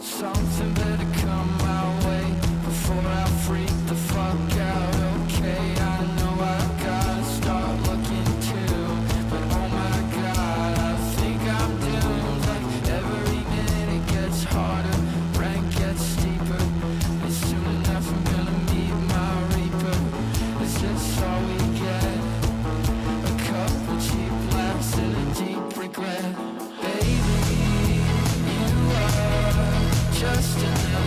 Something better come my way before I freak the fuck out. Okay, I know I gotta start looking too, but oh my god, I think I'm doomed. Like every minute gets harder, rank gets steeper, and soon enough I'm gonna meet my reaper. Is this all we get? A couple cheap laughs and a deep regret. Baby, you are just another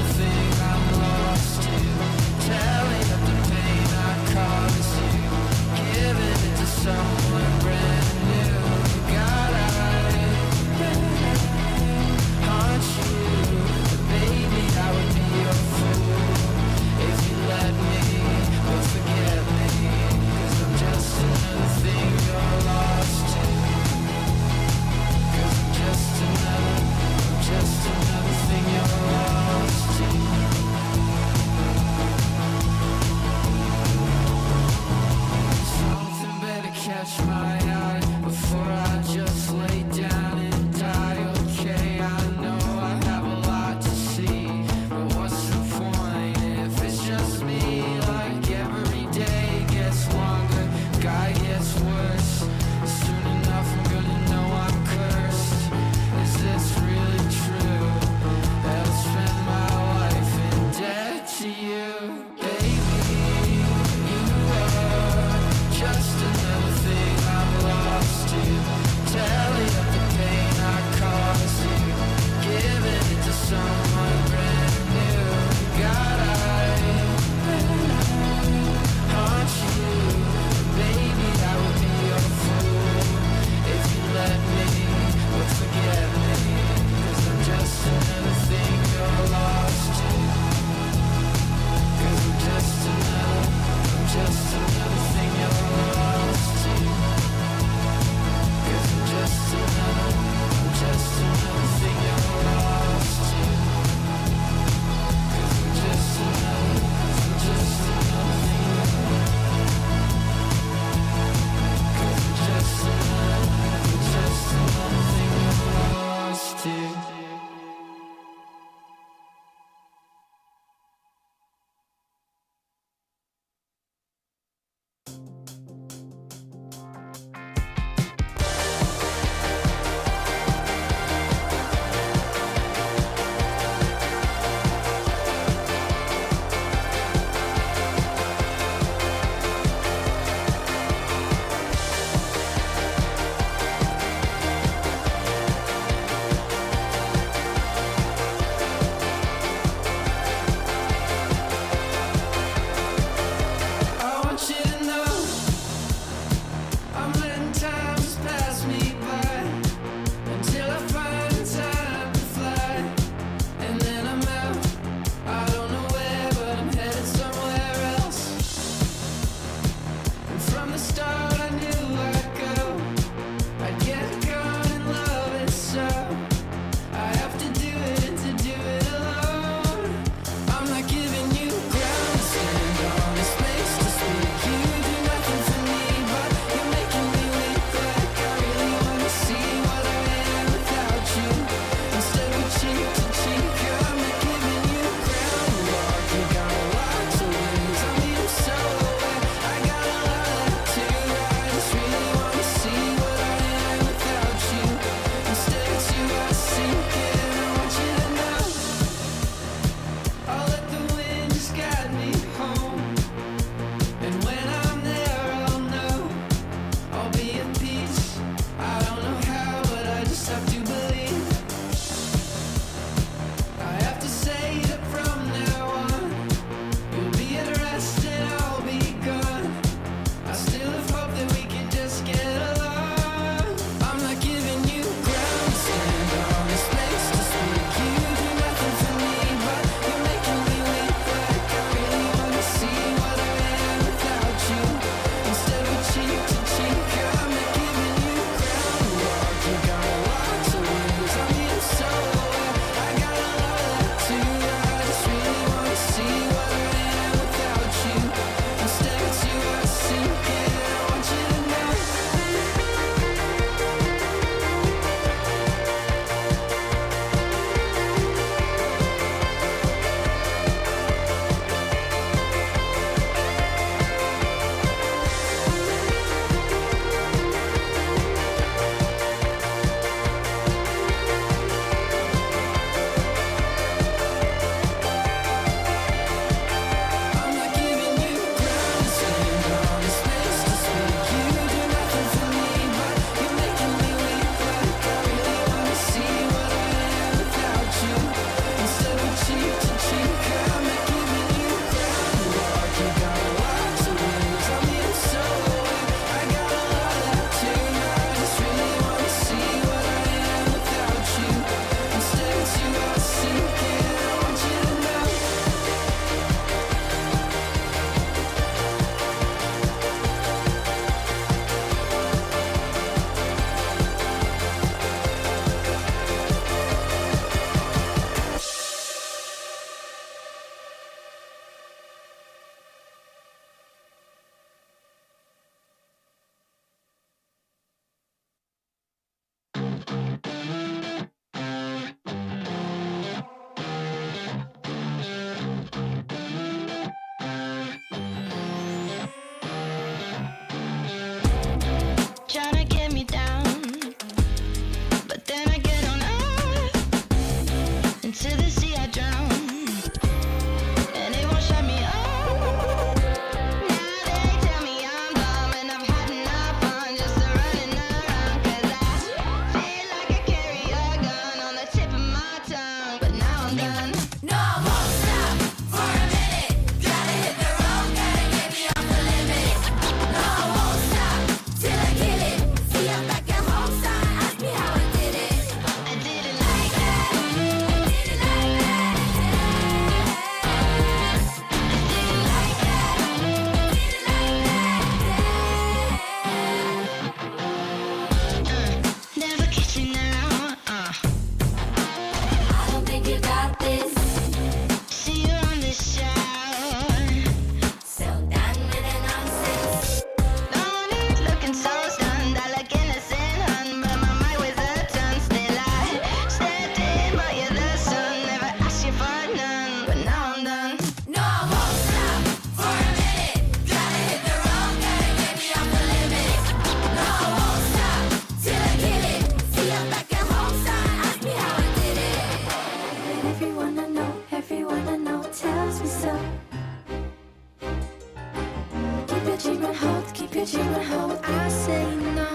your dream at home, I say no.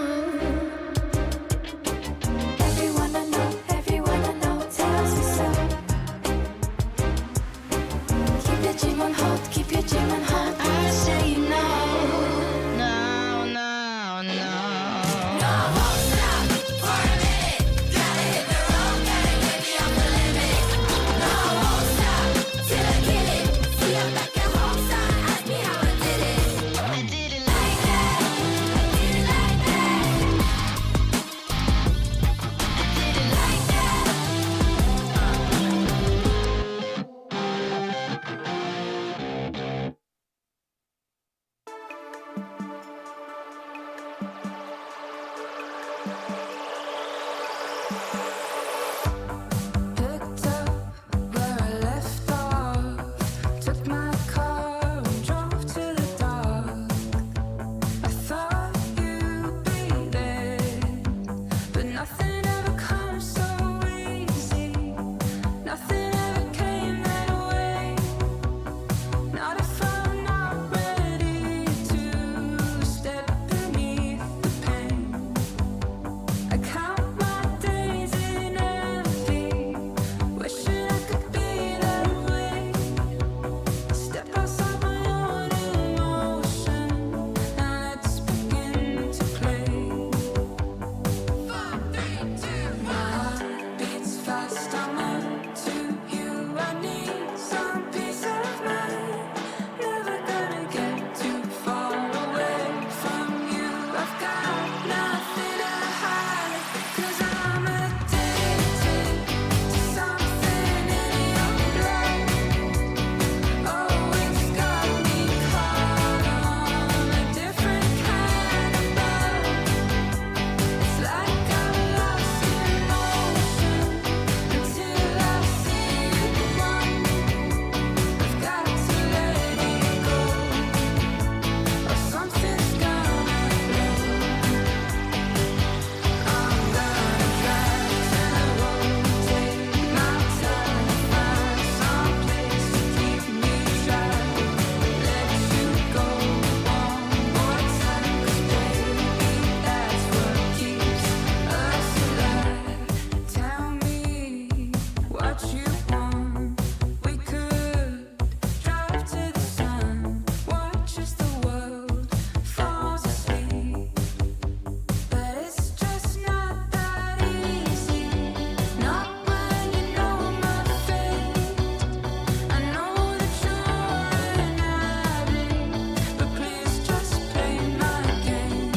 Everyone I know tells me so. Keep your dream on hold, keep your dream on hold, I say no. No, no, no. No, won't stop for a minute. Gotta hit the road, gotta get me off the limit. No, won't stop till I get it. See, I'm back at home, son, ask me how I did it. I did it like that, I did it like that. I did it like that. Picked up where I left off. Took my car and drove to the dock. I thought you'd be there, but nothing ever comes so easy. Nothing ever came that way. Not if I'm not ready to step beneath the pain. I count my days in envy, wishing I could be that way. Step outside my own emotion, and let's begin to play. 4, 3, 2, 1. My heart beats fast, I'm on to you. I need some peace of mind. Never gonna get too far away from you. I've got nothing to hide, 'cause I'm addicted to something in your blood. Oh, it's got me caught on a different kind of bug. It's like I'm lost in motion until I see it run. I've got to let it go, or something's gonna blow. I'm gonna drive to the road, take my time, find some place to keep me dry. Let you go one more time, 'cause baby, that's what keeps us alive. Tell me what you want. We could drive to the sun, watch as the world falls asleep. But it's just not that easy. Not when you know my fate. I know that you're an addict, but please just play my game.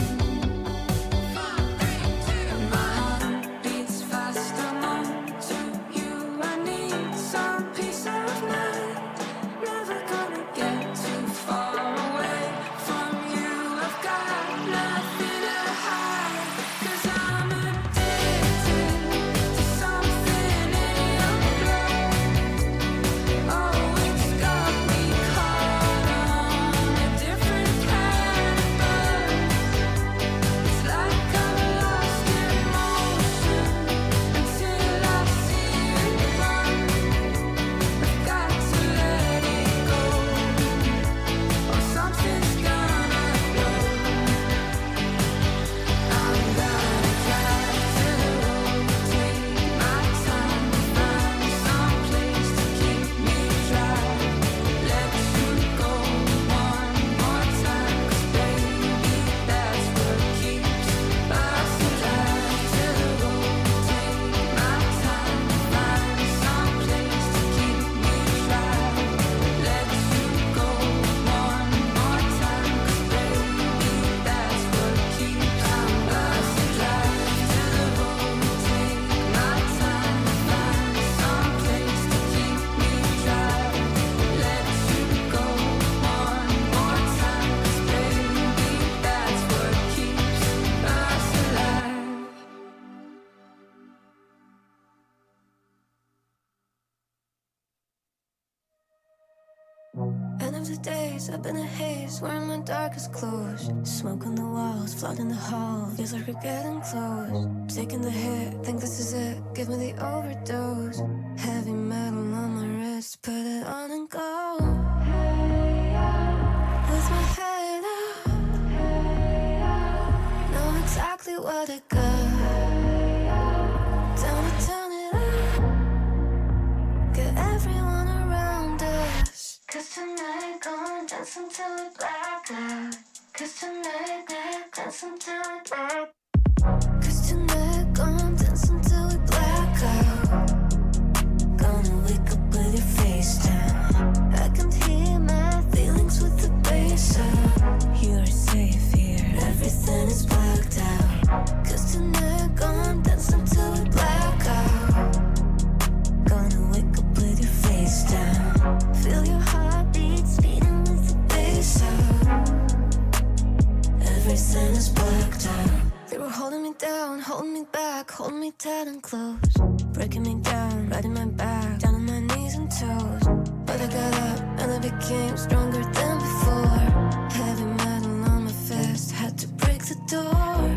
4, 3, 2, my heart beats fast, I'm on to you. I need some peace of mind. Never gonna get too far away from you. I've got nothing to hide, 'cause I'm addicted to something in your blood. Oh, it's got me caught on a different kind of buzz. It's like I'm lost in motion until I see it run. I've got to let it go, or something's gonna blow. I'm gonna drive to the road, take my time, find some place to keep me dry. Let you go one more time, 'cause baby, that's what keeps us alive. To the road, take my time, find some place to keep me dry. Let you go one more time, 'cause baby, that's what keeps us alive. To the road, take my time, find some place to keep me dry. Let you go one more time, 'cause baby, that's what keeps us alive. End of the days, up in a haze, wearing my darkest clothes. Smoke on the walls, flood in the hall, feels like we're getting close. Taking the hit, think this is it, give me the overdose. Heavy metal on my wrist, put it on and go. With my head up, black out. 'Cause tonight, dance until we black. 'Cause tonight, gonna dance until we black out. Gonna wake up with your face down. I can hear my feelings with the bass out. You're safe here, everything is blacked out. 'Cause tonight, gonna dance until we black out. Gonna wake up with your face down. Feel your heartbeat speeding with the bass out. Everything is blacked out. They were holding me down, holding me back, holding me tight and close, breaking me down, riding my back, down on my knees and toes. But I got up and I became stronger than before. Heavy metal on my fist, had to break the door.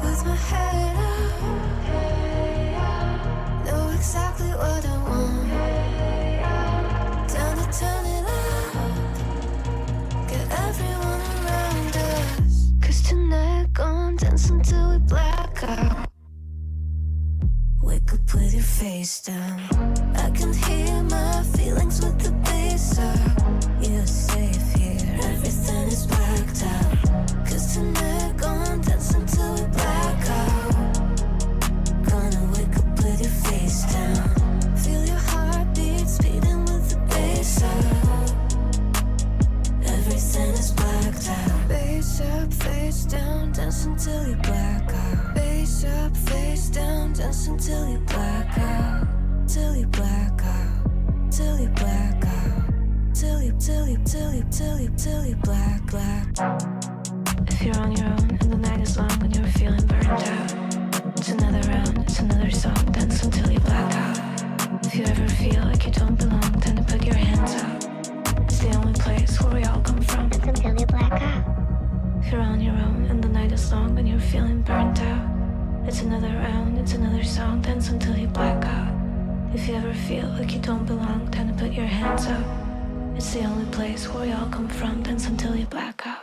With my head up, know exactly what I want. Time to turn it up, get everyone around us. 'Cause tonight, gonna dance until we black out. Wake up with your face down. I can hear my feelings with the bass out. You're safe here, everything is blacked out. 'Cause tonight, gonna dance until we black out. Gonna wake up with your face down. Feel your heartbeat speeding with the bass out. Everything is blacked out. Face up, face down, dance until you black out. Face up, face down, dance until you black out. Till you black out. Till you black out. Till you black. If you're on your own and the night is long and you're feeling burned out, it's another round, it's another song, dance until you black out. If you ever feel like you don't belong, then to put your hands up. It's the only place where we all come from. Dance until you black out. If you're on your own and the night is long and you're feeling burnt out, it's another round, it's another song, dance until you black out. If you ever feel like you don't belong, time to put your hands up. It's the only place where we all come from, dance until you black out.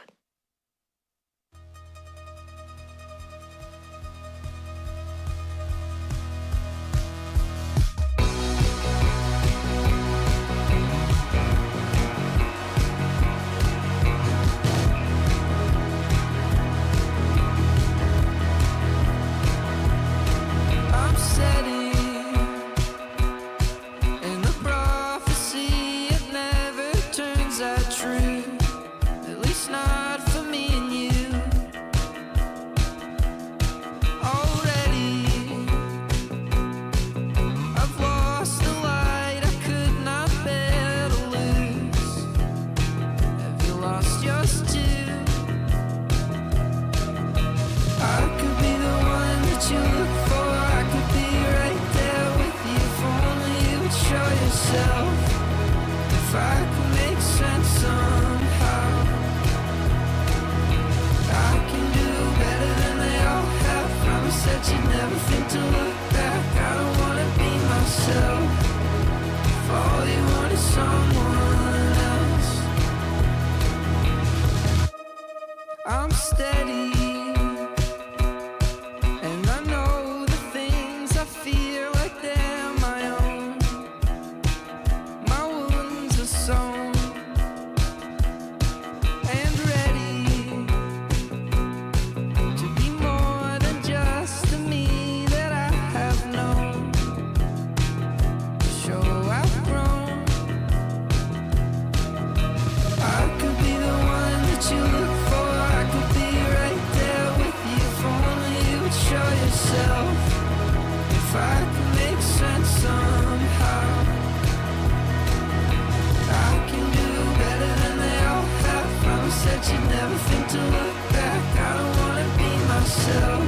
I'm setting in the prophecy, it never turns out true, at least not for me and you. Already, I've lost the light, I could not bear to lose. Have you lost yours too? I could be the one that you look for. I could be right there with you if only you would show yourself. If I could make sense somehow, I can do better than they all have. Promise that you'd never think to look back. I don't wanna be myself if all you want is someone else. I'm steady, and I know the things I feel like they're my own. My wounds are sewn and ready to be more than just the me that I have known. To show I've grown. I could be the one that you look for. I could be right there with you if only you would show yourself. If I could make sense somehow, I can do better than they all have. Promise that you'd never think to look back. I don't wanna be myself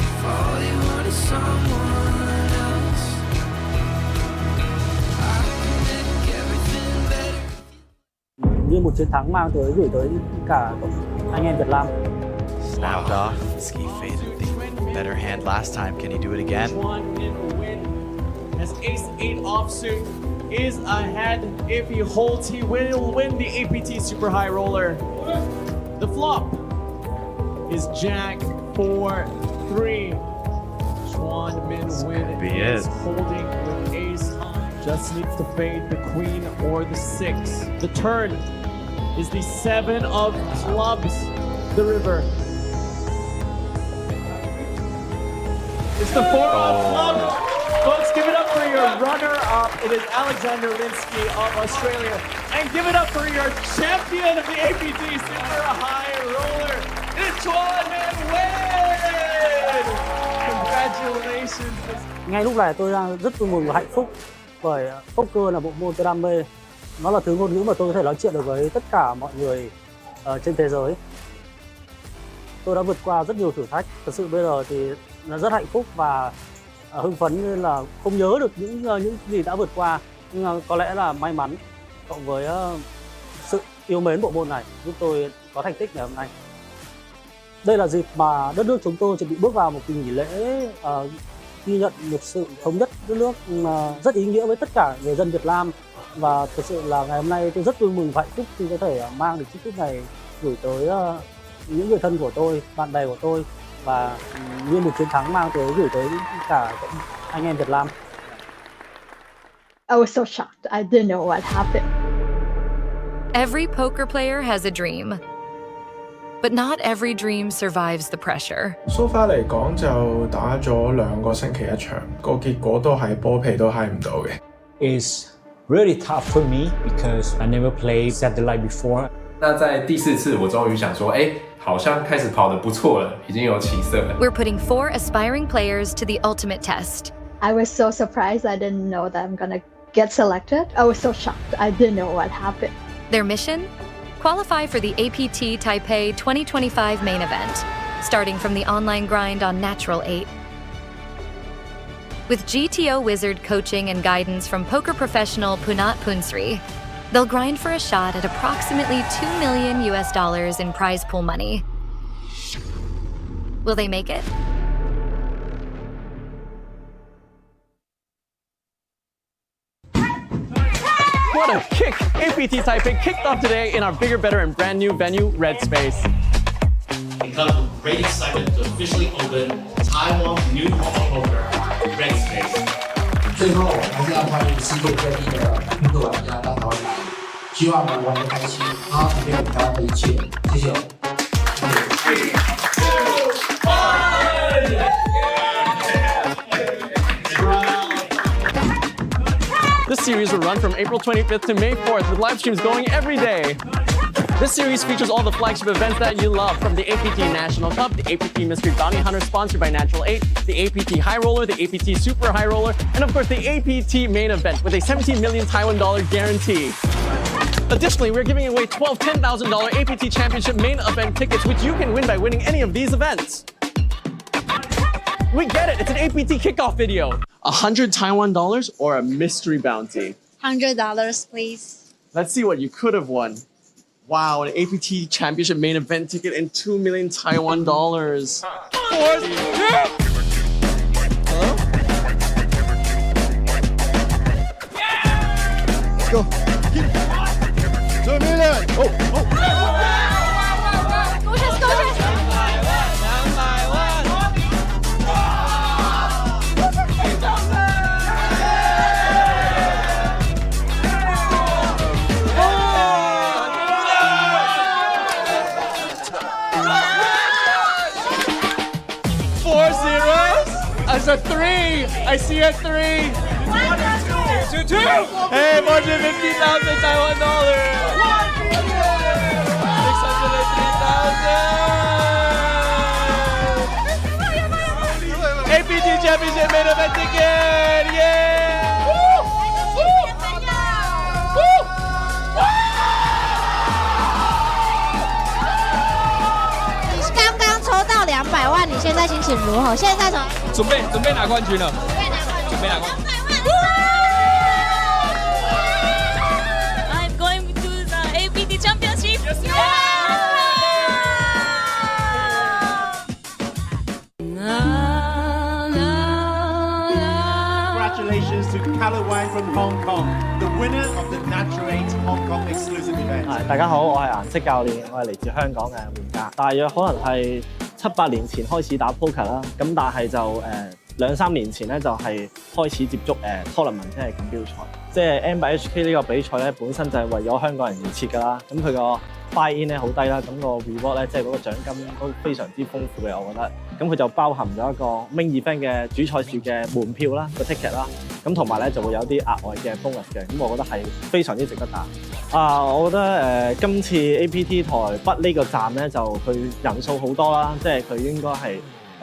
if all you want is someone else. I can make everything better. Như một chiến thắng mang tới gửi tới cả anh em Việt Nam. Snapped off. Ski faded the better hand last time. Can he do it again? One in a win. As Ace-8 offsuit is ahead. If he holds, he will win the APT Super High Roller. The flop is Jack 4-3. Schwan Min This win could be is it. holding with Ace-High. just needs to fade the queen or the 6. The turn is the 7 of clubs, the river. It's the 4 of clubs. Folks, give it up for your runner-up. It is Alexander Linsky of Australia. And give it up for your champion of the APT Super High Roller. It's Tuan Nguyen. Congratulations. Ngay lúc này tôi đang rất vui mừng và hạnh phúc bởi poker là bộ môn tôi đam mê. Nó là thứ ngôn ngữ mà tôi có thể nói chuyện được với tất cả mọi người trên thế giới. Tôi đã vượt qua rất nhiều thử thách. Thật sự bây giờ thì nó rất hạnh phúc và hưng phấn nên là không nhớ được những gì đã vượt qua, nhưng có lẽ là may mắn cộng với sự yêu mến bộ môn này giúp tôi có thành tích ngày hôm nay. Đây là dịp mà đất nước chúng tôi chuẩn bị bước vào một kỳ nghỉ lễ ghi nhận một sự thống nhất đất nước rất ý nghĩa với tất cả người dân Việt Nam, và thực sự là ngày hôm nay tôi rất vui mừng và hạnh phúc khi có thể mang được chiếc cúp này gửi tới những người thân của tôi, bạn bè của tôi, và như một chiến thắng mang tới gửi tới cả anh em Việt Nam. I was so shocked. I didn't know what happened. Every poker player has a dream, but not every dream survives the pressure. So far 嚟講就打咗2個星期一場，個結果都係波皮都揩唔到嘅。It's really tough for me because I never played satellite before. 那在第4次，我终于想说，好像开始跑得不错了，已经有起色了。We're putting 4 aspiring players to the ultimate test. I was so surprised. I didn't know that I'm gonna get selected. I was so shocked. I didn't know what happened. Their mission? Qualify for the APT Taipei 2025 Main Event, starting from the online grind on Natural 8. With GTO Wizard coaching and guidance from poker professional Punat Punsri, they'll grind for a shot at approximately $2 million in prize pool money. Will they make it? What a kick! APT Taipei kicked off today in our bigger, better, and brand new venue, Red Space. It comes with great excitement to officially open Taiwan's new home of poker, Red Space. 最后还是要欢迎世界各地的扑克玩家到台湾来，希望我们玩得开心，好好体验我们台湾的一切。谢谢。 This series will run from April 25th to May 4th with live streams going every day. This series features all the flagship events that you love, from the APT National Cup, the APT Mystery Bounty Hunter sponsored by Natural 8, the APT High Roller, the APT Super High Roller, and of course the APT Main Event with a 17 million Taiwan dollar guarantee. Additionally, we're giving away 12 $10,000 APT Championship Main Event tickets, which you can win by winning any of these events. We get it, it's an APT kickoff video. 100 Taiwan dollars or a mystery bounty? $100, please. Let's see what you could have won. Wow, an APT Championship Main Event ticket and 2 million Taiwan dollars. Hello? Let's go. 2 million. Oh. That's a 3. I see a 3. 2. Hey, more than 50,000 Taiwan dollars. 603,000. APT Championship Main Event ticket. Yeah. Woo. 刚刚抽到200万，你现在心情如何？现在从准备拿冠军了，准备拿冠军。I'm going to the APT Championship. Congratulations to Callum Wang from Hong Kong, the winner of the Natural 8 Hong Kong exclusive event. 大家好，我係顏色教練，我係嚟自香港嘅玩家，大約可能係7、8年前開始打 poker 啦，咁但係就2-3年前咧就係開始接觸tournament 即係錦標賽，即係 M8HK 呢個比賽咧本身就係為咗香港人而設㗎啦。咁佢個 buy in 咧好低啦，咁個 reward 咧即係嗰個獎金都非常之豐富嘅，我覺得。咁佢就包含咗一個 main event 嘅主賽事嘅門票啦，個 ticket 啦，咁同埋咧就會有啲額外嘅 bonus 嘅，咁我覺得係非常之值得打。我覺得今次 APT 台北呢個站咧就佢人數好多啦，即係佢應該係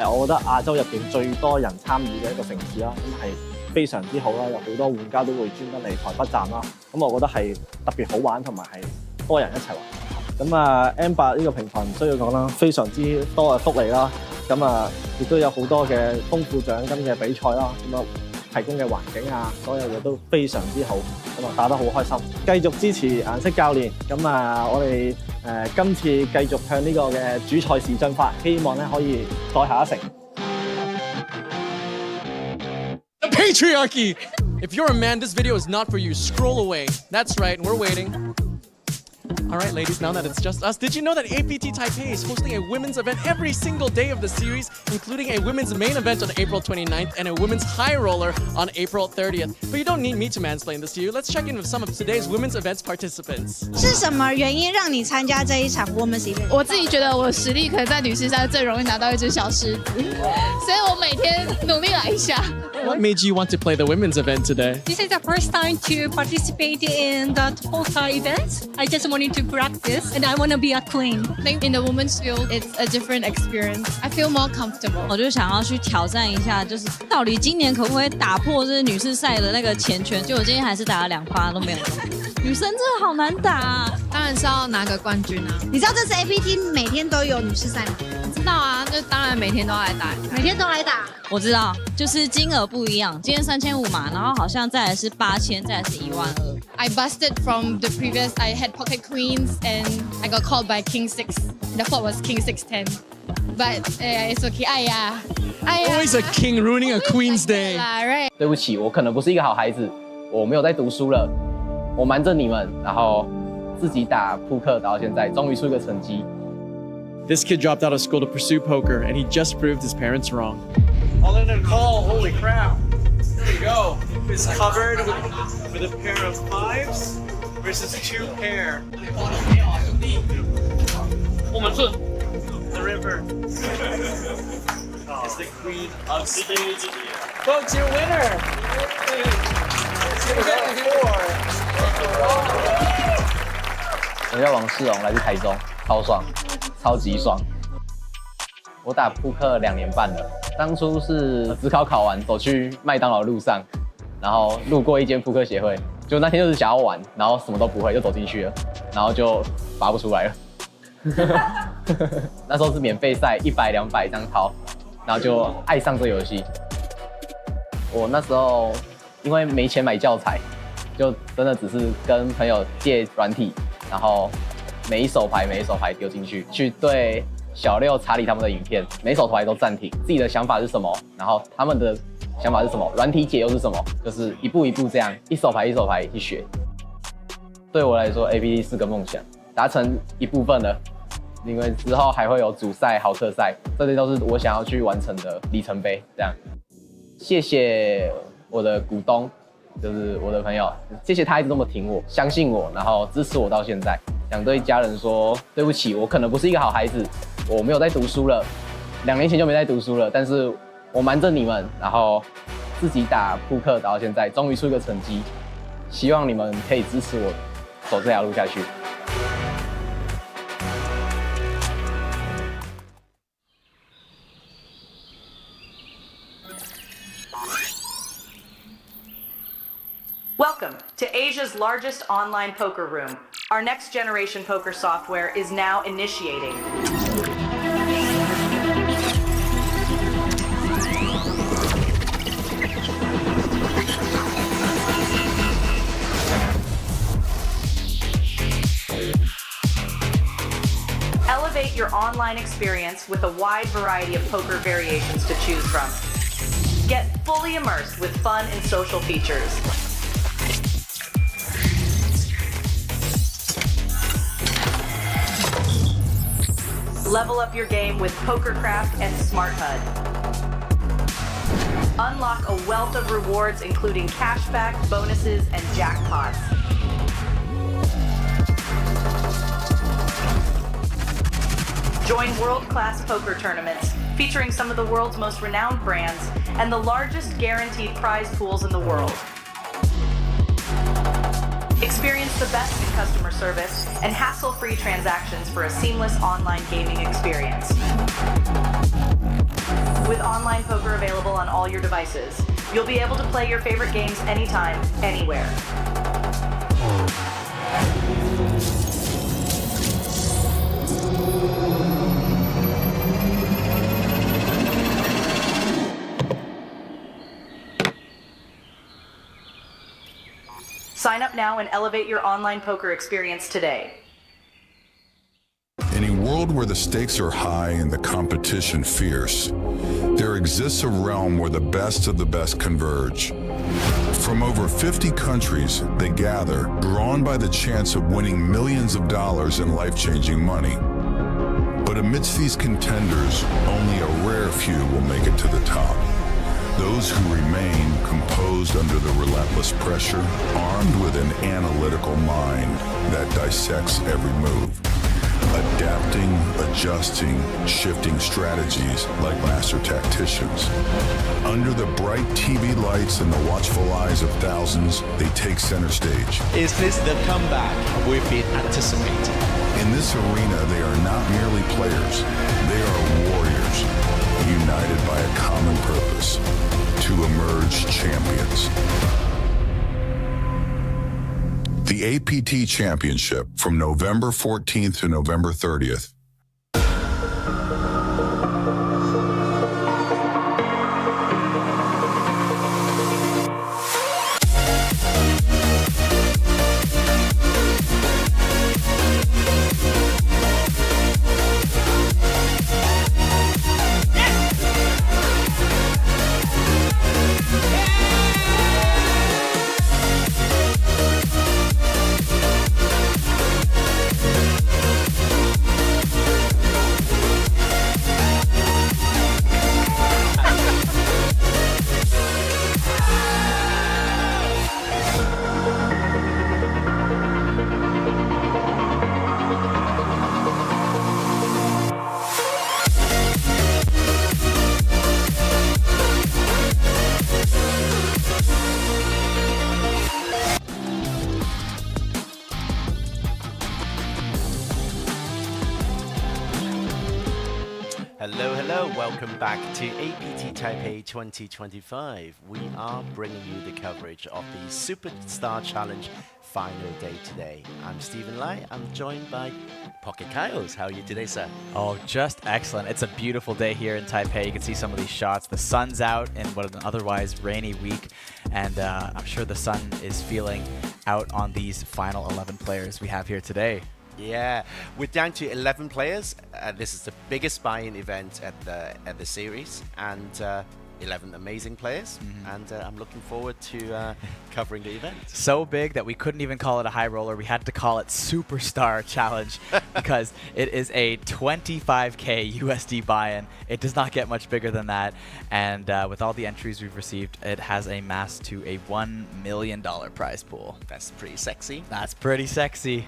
我覺得亞洲入邊最多人參與嘅一個城市啦，咁係非常之好啦，有好多玩家都會專登嚟台北站啦，咁我覺得係特別好玩同埋係多人一齊玩。咁M8呢個平台唔需要講啦，非常之多嘅福利啦，咁亦都有好多嘅豐富獎金嘅比賽啦，咁提供嘅環境所有嘢都非常之好，咁打得好開心。繼續支持顏色教練，咁我哋今次繼續向呢個嘅主賽事進發，希望咧可以再下一城。The patriarchy! If you're a man, this video is not for you. Scroll away. That's right, we're waiting. All right, ladies, now that it's just us, did you know that APT Taipei is hosting a women's event every single day of the series, including a women's main event on April 29th and a women's high roller on April 30th? But you don't need me to mansplain this to you. Let's check in with some of today's women's events participants. 是什么原因让你参加这一场 women's event？ 我自己觉得我的实力可能在女士赛最容易拿到一只小狮子，所以我每天努力来一下。What made you want to play the women's event today? This is the first time to participate in the polka event. I just wanted to practice and I want to be a queen. I think in the women's field, it's a different experience. I feel more comfortable. 我就想要去挑战一下，就是到底今年可不可以打破这女士赛的那个前圈？就我今天还是打了2发都没有中。女生真的好难打啊！当然是要拿个冠军啊！你知道这次 APT 每天都有女士赛吗？知道啊，就当然每天都来打，每天都来打。我知道，就是金额不一样，今天3500嘛，然后好像再来是8000，再来是12000。I busted from the previous. I had pocket queens and I got called by King 6. The flop was King 610. But it's okay. 哎呀 Always a king ruining a queen's day. Right. 对不起，我可能不是一个好孩子，我没有在读书了，我瞒着你们，然后自己打扑克打到现在，终于出一个成绩。This kid dropped out of school to pursue poker, and he just proved his parents wrong. All in a call, holy crap. Here we go. It's covered with a pair of 5s versus 2 pair. The river. It's the queen of spades. Folks, your winner! 我叫王世荣，来自台中，超爽，超级爽。我打扑克2年半了，当初是指考考完走去麦当劳路上，然后路过一间扑克协会，就那天就是想要玩，然后什么都不会就走进去了，然后就拔不出来了。那时候是免费赛，100、200这样掏，然后就爱上这游戏。我那时候因为没钱买教材，就真的只是跟朋友借软体，然后每一手牌丢进去，去对小六、查理他们的影片，每手牌都暂停，自己的想法是什么，然后他们的想法是什么，软体解又是什么，就是一步一步这样，一手牌去学。对我来说 ，APT 是个梦想，达成一部分了。因为之后还会有主赛、豪客赛，这些都是我想要去完成的里程碑。这样，谢谢我的股东，就是我的朋友，谢谢他一直这么挺我、相信我，然后支持我到现在。想对家人说，对不起，我可能不是一个好孩子，我没有在读书了，2年前就没在读书了，但是我瞒着你们，然后自己打扑克打到现在，终于出一个成绩，希望你们可以支持我走这条路下去。Welcome to Asia's largest online poker room. Our next generation poker software is now initiating. Elevate your online experience with a wide variety of poker variations to choose from. Get fully immersed with fun and social features. Level up your game with PokerCraft and Smart HUD. Unlock a wealth of rewards, including cashback, bonuses, and jackpots. Join world-class poker tournaments featuring some of the world's most renowned brands and the largest guaranteed prize pools in the world. Experience the best in customer service and hassle-free transactions for a seamless online gaming experience. With online poker available on all your devices, you'll be able to play your favorite games anytime, anywhere. Sign up now and elevate your online poker experience today. In a world where the stakes are high and the competition fierce, there exists a realm where the best of the best converge. From over 50 countries, they gather, drawn by the chance of winning millions of dollars in life-changing money. But amidst these contenders, only a rare few will make it to the top. Those who remain composed under the relentless pressure, armed with an analytical mind that dissects every move. Adapting, adjusting, shifting strategies like master tacticians. Under the bright TV lights and the watchful eyes of thousands, they take center stage. Is this the comeback we've been anticipating? In this arena, they are not merely players, they are warriors, united by a common purpose, to emerge champions. The APT Championship from November 14th to November 30th. Hello, welcome back to APT Taipei 2025. We are bringing you the coverage of the Superstar Challenge final day today. I'm Stephen Lai. I'm joined by Pocket Kaios. How are you today, sir? Oh, just excellent. It's a beautiful day here in Taipei. You can see some of these shots. The sun's out in what is an otherwise rainy week, and I'm sure the sun is feeling out on these final 11 players we have here today. Yeah, we're down to 11 players. This is the biggest buy-in event at the series, and 11 amazing players, and I'm looking forward to covering the event. So big that we couldn't even call it a high roller. We had to call it Superstar Challenge because it is a 25K USD buy-in. It does not get much bigger than that, and with all the entries we've received, it has amassed to a $1 million prize pool. That's pretty sexy. That's pretty sexy.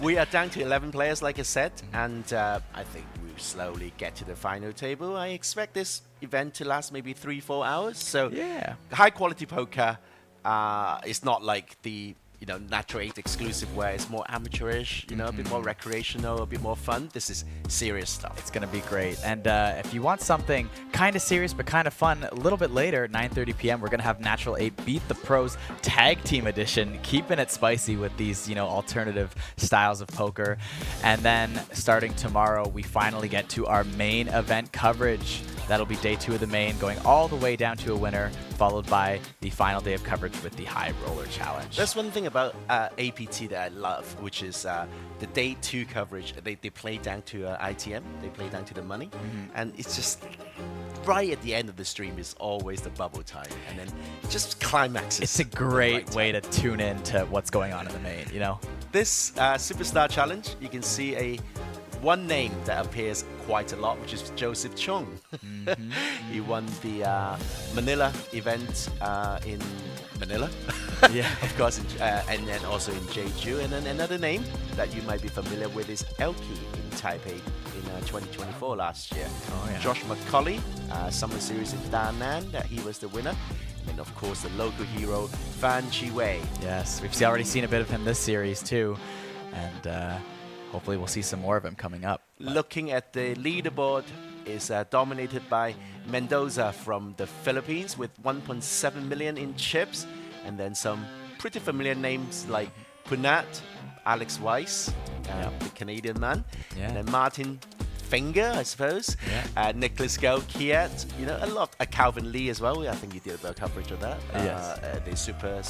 We are down to 11 players, like I said, and I think we'll slowly get to the final table. I expect this event to last maybe 3-4 hours, so yeah, high quality poker. It's not like the Natural 8 exclusive where it's more amateurish, a bit more recreational, a bit more fun. This is serious stuff. It's gonna be great. And if you want something kind of serious but kind of fun, a little bit later, 9:30 p.m., we're gonna have Natural 8 Beat the Pros Tag Team Edition, keeping it spicy with these alternative styles of poker. And then starting tomorrow, we finally get to our main event coverage. That'll be day 2 of the main, going all the way down to a winner, followed by the final day of coverage with the High Roller Challenge. That's one thing about APT that I love, which is the day 2 coverage. They play down to ITM, they play down to the money, and it's just right at the end of the stream is always the bubble time, and then just climaxes. It's a great way to tune in to what's going on in the main, This Superstar Challenge, you can see a one name that appears quite a lot, which is Joseph Chung. He won the Manila event in Manila, yeah, of course, and then also in Jeju. And then another name that you might be familiar with is Elki in Taipei in 2024 last year. Oh, yeah. Josh McCauley, Summer Series in Da Nang, that he was the winner. And of course, the local hero, Fan Chi-wei. Yes, we've already seen a bit of him this series too, and hopefully we'll see some more of him coming up. Looking at the leaderboard is dominated by Mendoza from the Philippines with 1.7 million in chips, and then some pretty familiar names like Punat, Alex Weiss, the Canadian man, and then Martin Finger, I suppose, Nicholas Go, Kiat, you know, a lot, Calvin Lee as well. I think you did a bit of coverage of that. Yes. The Super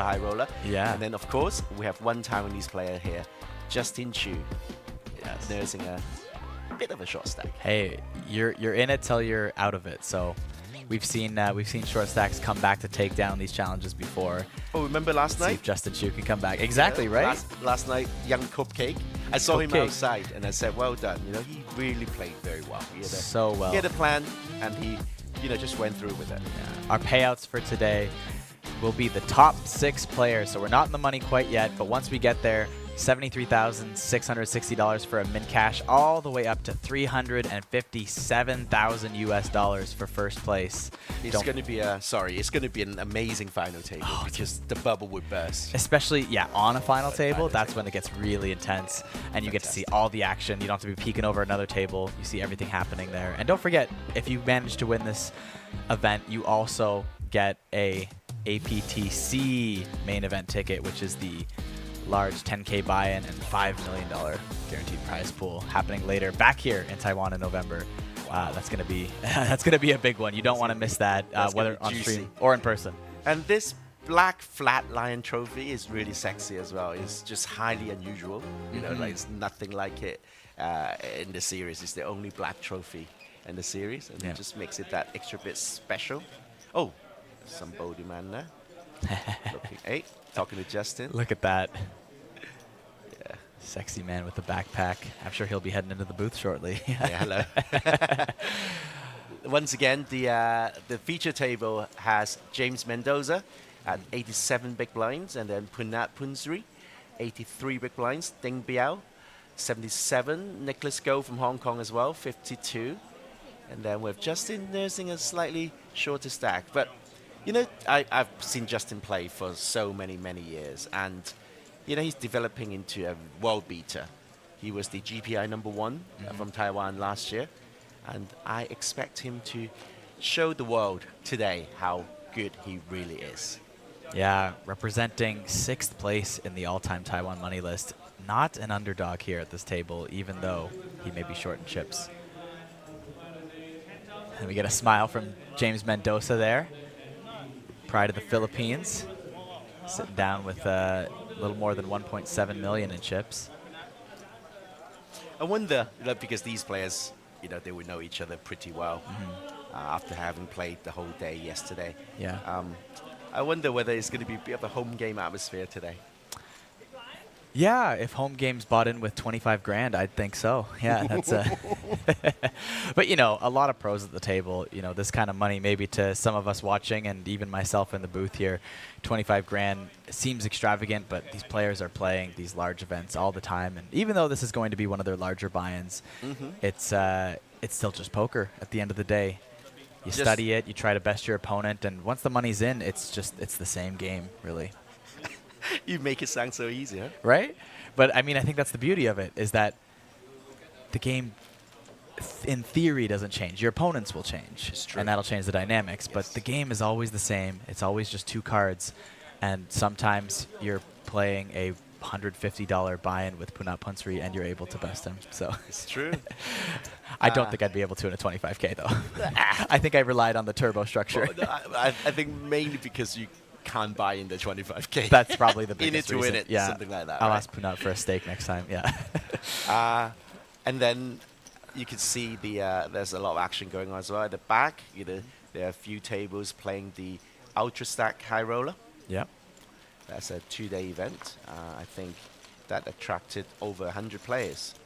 High Roller. Yeah. And then, of course, we have one Taiwanese player here, Justin Chu, nursing a bit of a short stack. Hey, you're in it till you're out of it. So we've seen short stacks come back to take down these challenges before. Oh, remember last night? See if Justin Chu can come back. Exactly, right? Last night, young Cupcake. I saw him Cupcake. outside and I said, well done. You know, he really played very well. So well. He had a plan and he, you know, just went through with it. Yeah. Our payouts for today will be the top 6 players. So we're not in the money quite yet, but once we get there, $73,660 for a min cash, all the way up to $357,000 US for first place. It's going to be it's going to be an amazing final table because the bubble would burst. Especially, on a final table, that's when it gets really intense and you get to see all the action. You don't have to be peeking over another table. You see everything happening there. And don't forget, if you manage to win this event, you also get a APT Main Event ticket, which is the large 10K buy-in and $5 million guaranteed prize pool happening later back here in Taiwan in November. That's gonna be a big one. You don't want to miss that, whether on stream or in person. And this black flat lion trophy is really sexy as well. It's just highly unusual. You know, like it's nothing like it in the series. It's the only black trophy in the series, and it just makes it that extra bit special. Oh, some Bodhi man there. Looking, talking to Justin. Look at that. Yeah, sexy man with the backpack. I'm sure he'll be heading into the booth shortly. Hello. Once again, the feature table has James Mendoza at 87 big blinds, and then Punat Punsri, 83 big blinds. Ding Biao, 77. Nicholas Go from Hong Kong as well, 52. And then with Justin nursing a slightly shorter stack. But you know, I've seen Justin play for so many years, and you know, he's developing into a world beater. He was the GPI #1 from Taiwan last year, and I expect him to show the world today how good he really is. Yeah, representing 6th place in the all-time Taiwan money list. Not an underdog here at this table, even though he may be short in chips. And we get a smile from James Mendoza there. Pride of the Philippines, sitting down with a little more than 1.7 million in chips. I wonder, because these players, you know, they would know each other pretty well after having played the whole day yesterday. Yeah. I wonder whether it's going to be a bit of a home game atmosphere today. Yeah, if home games bought in with 25 grand, I'd think so. Yeah, that's but you know, a lot of pros at the table. You know, this kind of money, maybe to some of us watching, and even myself in the booth here, 25 grand seems extravagant, but these players are playing these large events all the time, and even though this is going to be one of their larger buy-ins, it's still just poker at the end of the day. You study it, you try to best your opponent, and once the money's in, it's the same game, really. You make it sound so easy, huh? Right? But I mean, I think that's the beauty of it, is that the game, in theory, doesn't change. Your opponents will change, and that'll change the dynamics. But the game is always the same. It's always just 2 cards, and sometimes you're playing a $150 buy-in with Punat Punsri, and you're able to best him. So it's true. I don't think I'd be able to in a 25K though. I think I relied on the turbo structure. Well, I think mainly because you can't buy in the 25K. That's probably the biggest you need to reason. win it, Yeah, something like that. I'll right? ask Punat for a steak next time. Yeah. And then you can see there's a lot of action going on as well at the back. You know, there are a few tables playing the Ultra Stack High Roller. Yeah. That's a 2-day event. I think that attracted over 100 players.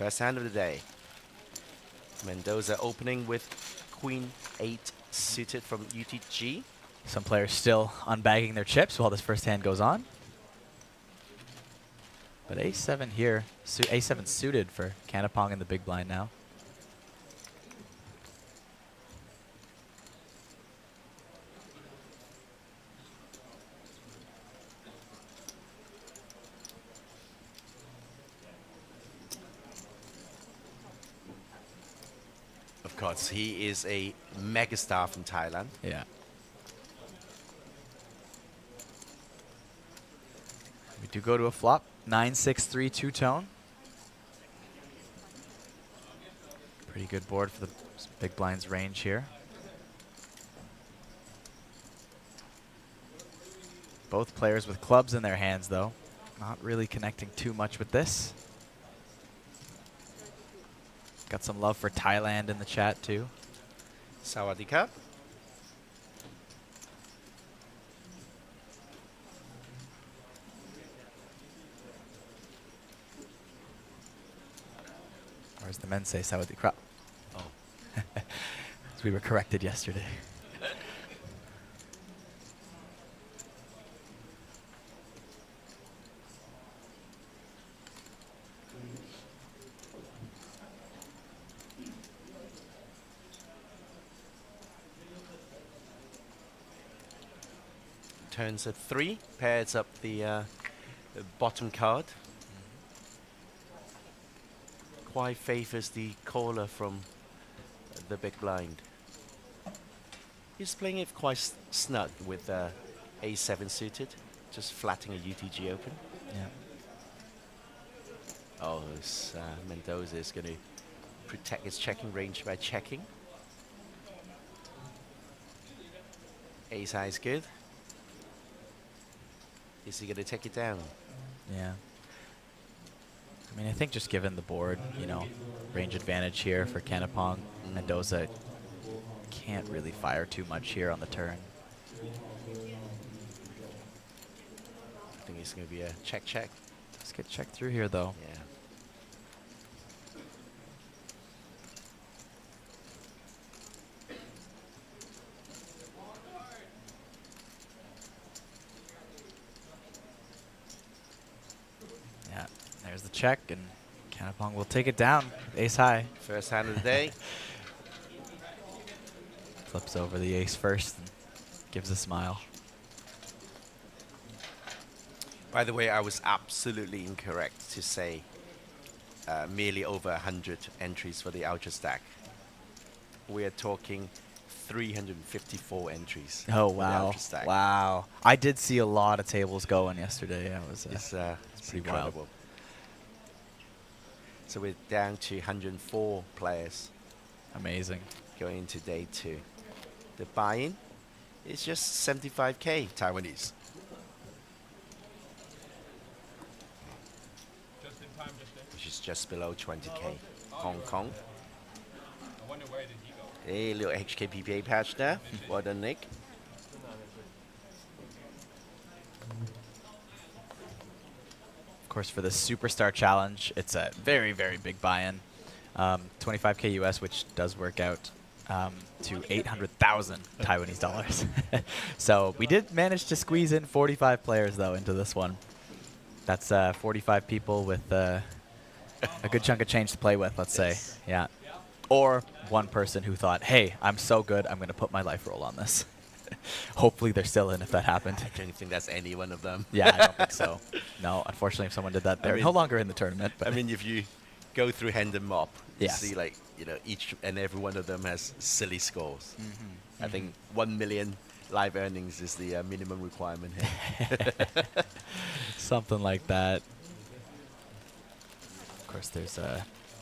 First hand of the day. Mendoza opening with Queen 8 suited from UTG. Some players still unbagging their chips while this first hand goes on. But A7 here, A7 suited for Kanapong in the big blind now. Of course, he is a megastar from Thailand. Yeah. We do go to a flop. 9-6-3 two-tone. Pretty good board for the big blind's range here. Both players with clubs in their hands, though. Not really connecting too much with this. Got some love for Thailand in the chat, too. Sawadee Krap. Or as the men say, Sawadee Krap. Oh. As we were corrected yesterday. Turns at 3, pairs up the bottom card. Quite favors the caller from the big blind. He's playing it quite snug with A7 suited, just flatting a UTG open. Yeah. Oh, this, Mendoza is going to protect his checking range by checking. Ace high is good. Is he going to take it down? Yeah. I mean, I think just given the board, you know, range advantage here for Kanapong, Mendoza can't really fire too much here on the turn. I think it's going to be a check-check. Let's get checked through here, though. Yeah. Yeah, there's the check, and Kanapong will take it down. Ace high. First hand of the day. Flips over the ace first and gives a smile. By the way, I was absolutely incorrect to say merely over 100 entries for the Ultra Stack. We are talking 354 entries. Oh, for the wow. Ultra Stack. Wow. I did see a lot of tables going yesterday. That was It's pretty incredible. So we're down to 104 players. Amazing. Going into day 2. The buy-in is just 75k Taiwanese. Which is just below 20k Hong Kong. Hey, little HKPPA patch there. Well done, Nick. Of course, for the Superstar Challenge, it's a very, very big buy-in. 25k US, which does work out to 800,000 Taiwanese dollars. So we did manage to squeeze in 45 players, though, into this one. That's 45 people with a good chunk of change to play with, let's say. Yeah. Or one person who thought, hey, I'm so good, I'm going to put my life roll on this. Hopefully they're still in if that happened. I don't think that's any one of them. Yeah, I don't think so. No, unfortunately, if someone did that, they're no longer in the tournament. But I mean, if you go through Hand and Mop, you Yes. see, like, you know, each and every one of them has silly scores. I think 1 million live earnings is the minimum requirement here. something like that. Of course, there's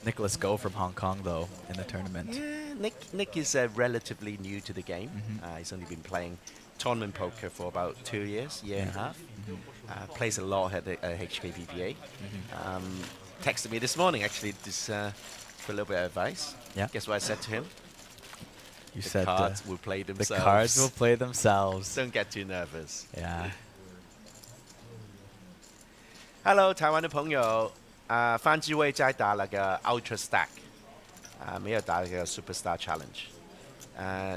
Nicholas Go from Hong Kong, though, in the tournament. Yeah, Nick is relatively new to the game. He's only been playing tournament poker for about 2 years, year and a half. Plays a lot at the HKPPA. Texted me this morning, actually, for a little bit of advice. Yeah. Guess what I said to him? You The said cards will play themselves. The cards will play themselves. Don't get too nervous. Yeah. Hello, 台湾的朋友范志伟在打那个 Ultra Stack， 没有打那个 Superstar Challenge。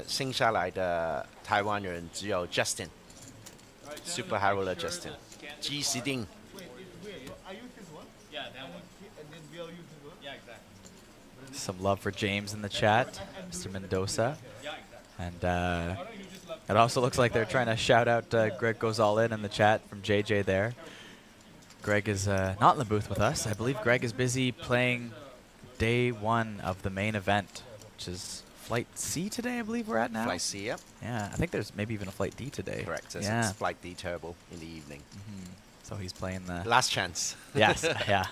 剩下来的台湾人只有 Justin，Super High Roller Justin， G 石定。Some love for James in the chat, Mr. Mendoza. And it also looks like they're trying to shout out Greg Goes All In the chat from JJ there. Greg is not in the booth with us. I believe Greg is busy playing day 1 of the main event, which is Flight C today, I believe we're at now. Flight C, yep. Yeah, I think there's maybe even a Flight D today. Correct. Yeah. It's Flight D Turbo in the evening. So he's playing the... Last chance. Yes, yeah.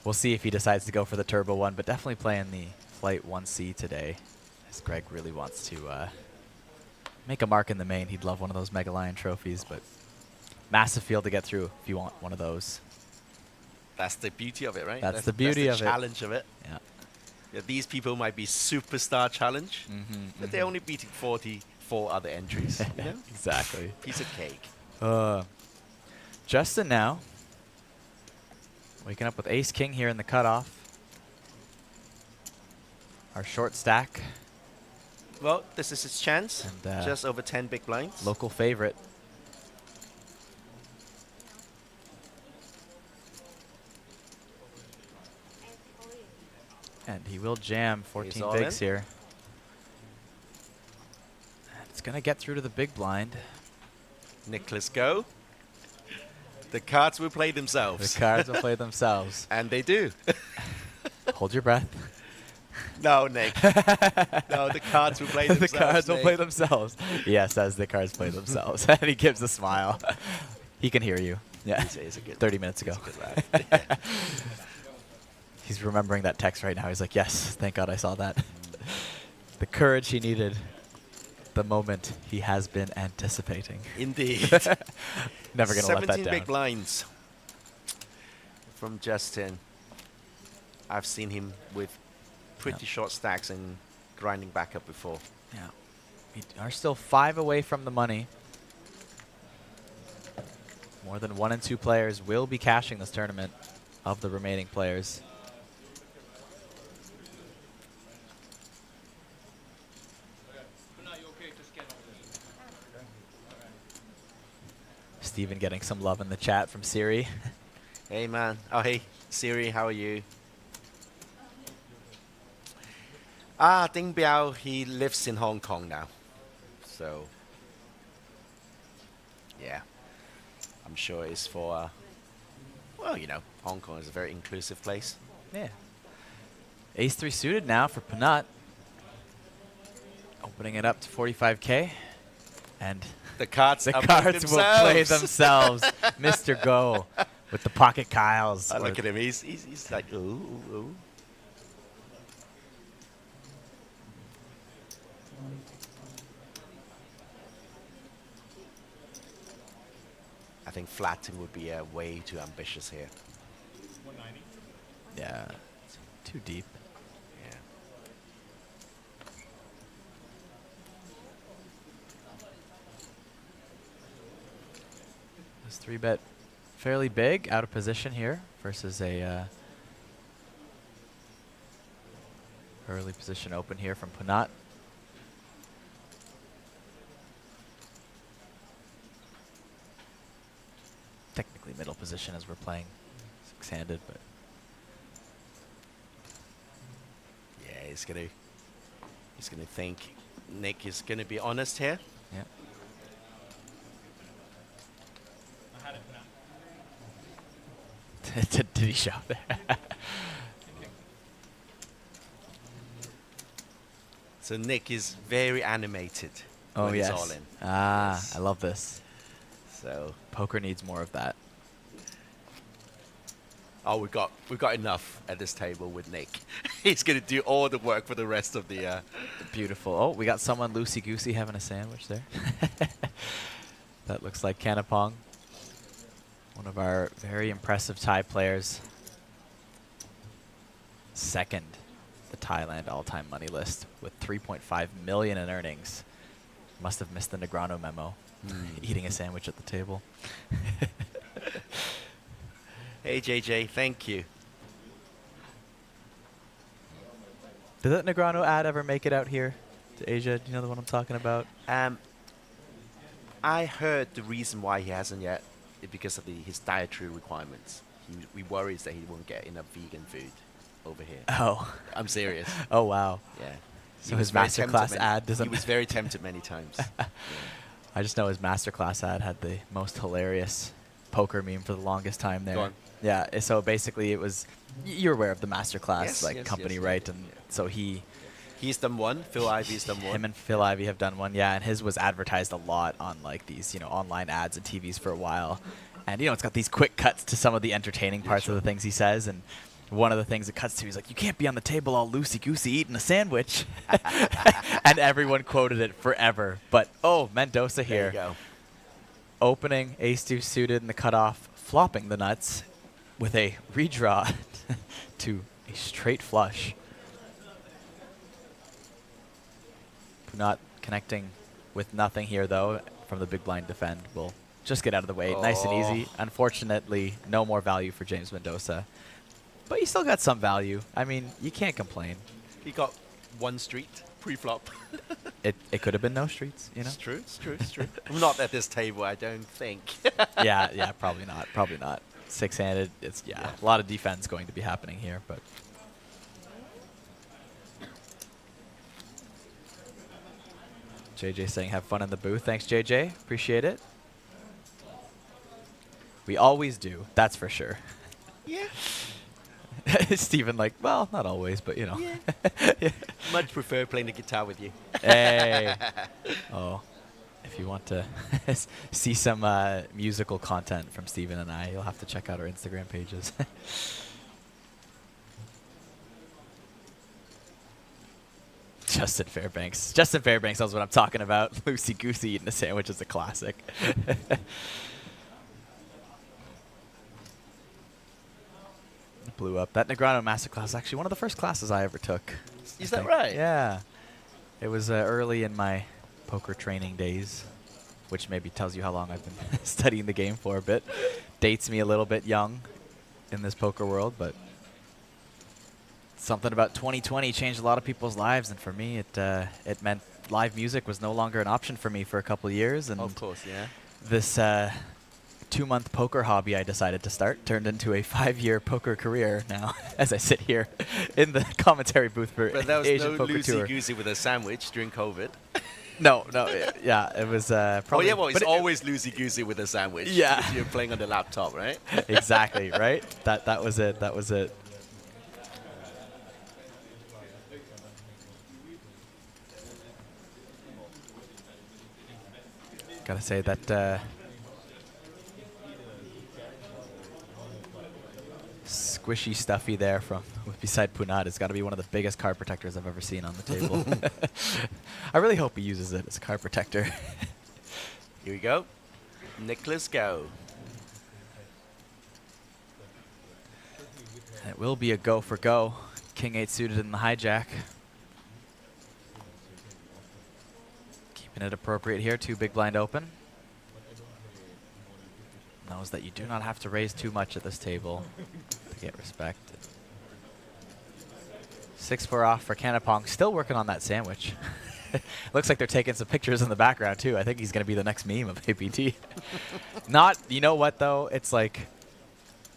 We'll see if he decides to go for the Turbo one, but definitely playing the Flight 1C today, as Greg really wants to make a mark in the main. He'd love one of those Mega Lion trophies, but massive field to get through if you want one of those. That's the beauty of it, right? That's the beauty of it. That's the challenge of it. Yeah. Yeah, these people might be superstar challenge, but they're only beating 44 other entries. You know? Exactly. Piece of cake. Justin now. Waking up with Ace King here in the cutoff. Our short stack. Well, this is his chance. And, just over 10 big blinds. Local favorite. And he will jam 14 bigs here. And it's going to get through to the big blind. Nicholas go. The cards will play themselves. The cards will play themselves. And they do. Hold your breath. No, Nick. No, the cards will play themselves. The cards will Nick. play themselves. Yes, as the cards play themselves. And he gives a smile. He can hear you. Yeah. He's a good 30 minutes ago. He's a good lad. He's remembering that text right now. He's like, yes, thank God I saw that. The courage he needed. The moment he has been anticipating. Indeed. Never going to let that down. 17 big blinds from Justin. I've seen him with pretty short stacks and grinding back up before. Yeah. We are still 5 away from the money. More than 1 and 2 players will be cashing this tournament of the remaining players. Stephen getting some love in the chat from Siri. Hey, man. Oh, hey, Siri, how are you? Ding Biao, he lives in Hong Kong now. So, yeah. I'm sure it's for, well, you know, Hong Kong is a very inclusive place. Yeah. Ace 3 suited now for Panat. Opening it up to 45K. And the cards, will play themselves. Mr. Go with the pocket Kyles. I look at him. He's like, ooh, ooh. I think flatting would be way too ambitious here. 190. Yeah, it's too deep. Yeah. This 3-bet fairly big, out of position here versus a early position open here from Panat. Technically middle position as we're playing 6-handed, but yeah, he's gonna think Nick is gonna be honest here. Yeah. Did he show there? So Nick is very animated. Oh when yes. He's all in. Ah, Yes. I love this. So poker needs more of that. Oh, we got enough at this table with Nick. He's gonna do all the work for the rest of the. Beautiful. Oh, we got someone loosey goosey having a sandwich there. That looks like Kanapong, one of our very impressive Thai players. Second, the Thailand all-time money list with 3.5 million in earnings. Must have missed the Negrano memo. Eating a sandwich at the table. Hey JJ, thank you. Did that Negreanu ad ever make it out here to Asia? Do you know the one I'm talking about? I heard the reason why he hasn't yet is because of his dietary requirements. We worries that he won't get enough vegan food over here. Oh. I'm serious. Oh, wow. Yeah. So his masterclass ad doesn't... He was very tempted many times. Yeah. I just know his masterclass ad had the most hilarious poker meme for the longest time there. Go on. Yeah, so basically it was... You're aware of the masterclass company, yes, right? And so He's done one. Phil Ivy's done one. Him and Phil Ivey have done one, yeah. And his was advertised a lot on like these, online ads and TVs for a while. And it's got these quick cuts to some of the entertaining parts of the things he says. And one of the things it cuts to, he's like, "You can't be on the table all loosey-goosey eating a sandwich." And everyone quoted it forever. But Mendoza here, there you go. opening ace-2 suited in the cutoff, flopping the nuts with a redraw to a straight flush. Not connecting with nothing here, though, from the big blind defend. We'll just get out of the way. Nice and easy. Unfortunately, no more value for James Mendoza. But you still got some value. I mean, you can't complain. He got one street pre-flop. It could have been no streets, It's true, it's true, it's true. Not at this table, I don't think. yeah, probably not. Probably not. Six-handed, it's, a lot of defense going to be happening here, but... JJ saying have fun in the booth. Thanks, JJ. Appreciate it. We always do. That's for sure. Yeah. Stephen like, well, not always, but Yeah. Much prefer playing the guitar with you. Hey. Oh. If you want to see some musical content from Stephen and I, you'll have to check out our Instagram pages. Justin Fairbanks. Justin Fairbanks knows what I'm talking about. Loosey-goosey eating a sandwich is a classic. Blew up. That Negreanu masterclass is actually one of the first classes I ever took. Is that right? Yeah. It was early in my poker training days, which maybe tells you how long I've been studying the game for a bit. Dates me a little bit young in this poker world, but something about 2020 changed a lot of people's lives, and for me, it meant live music was no longer an option for me for a couple of years. And of course, yeah. This 2-month poker hobby I decided to start turned into a 5-year poker career now, as I sit here in the commentary booth for But that was Asian no Poker Tour. loosey-goosey with a sandwich during COVID. No, yeah, it was probably... it's always loosey-goosey with a sandwich. Yeah. If you're playing on the laptop, right? Exactly, right? That was it. That was it. Gotta say that squishy stuffy there from beside Punat has got to be one of the biggest card protectors I've ever seen on the table. I really hope he uses it as a card protector. Here we go. Nicholas, go. It will be a go for go. King 8 suited in the hijack. Keeping it appropriate here, 2 big blind open. Knows that you do not have to raise too much at this table to get respect. 6-4 off for Kanapong. Still working on that sandwich. Looks like they're taking some pictures in the background too. I think he's going to be the next meme of APT. Not, you know what though? It's like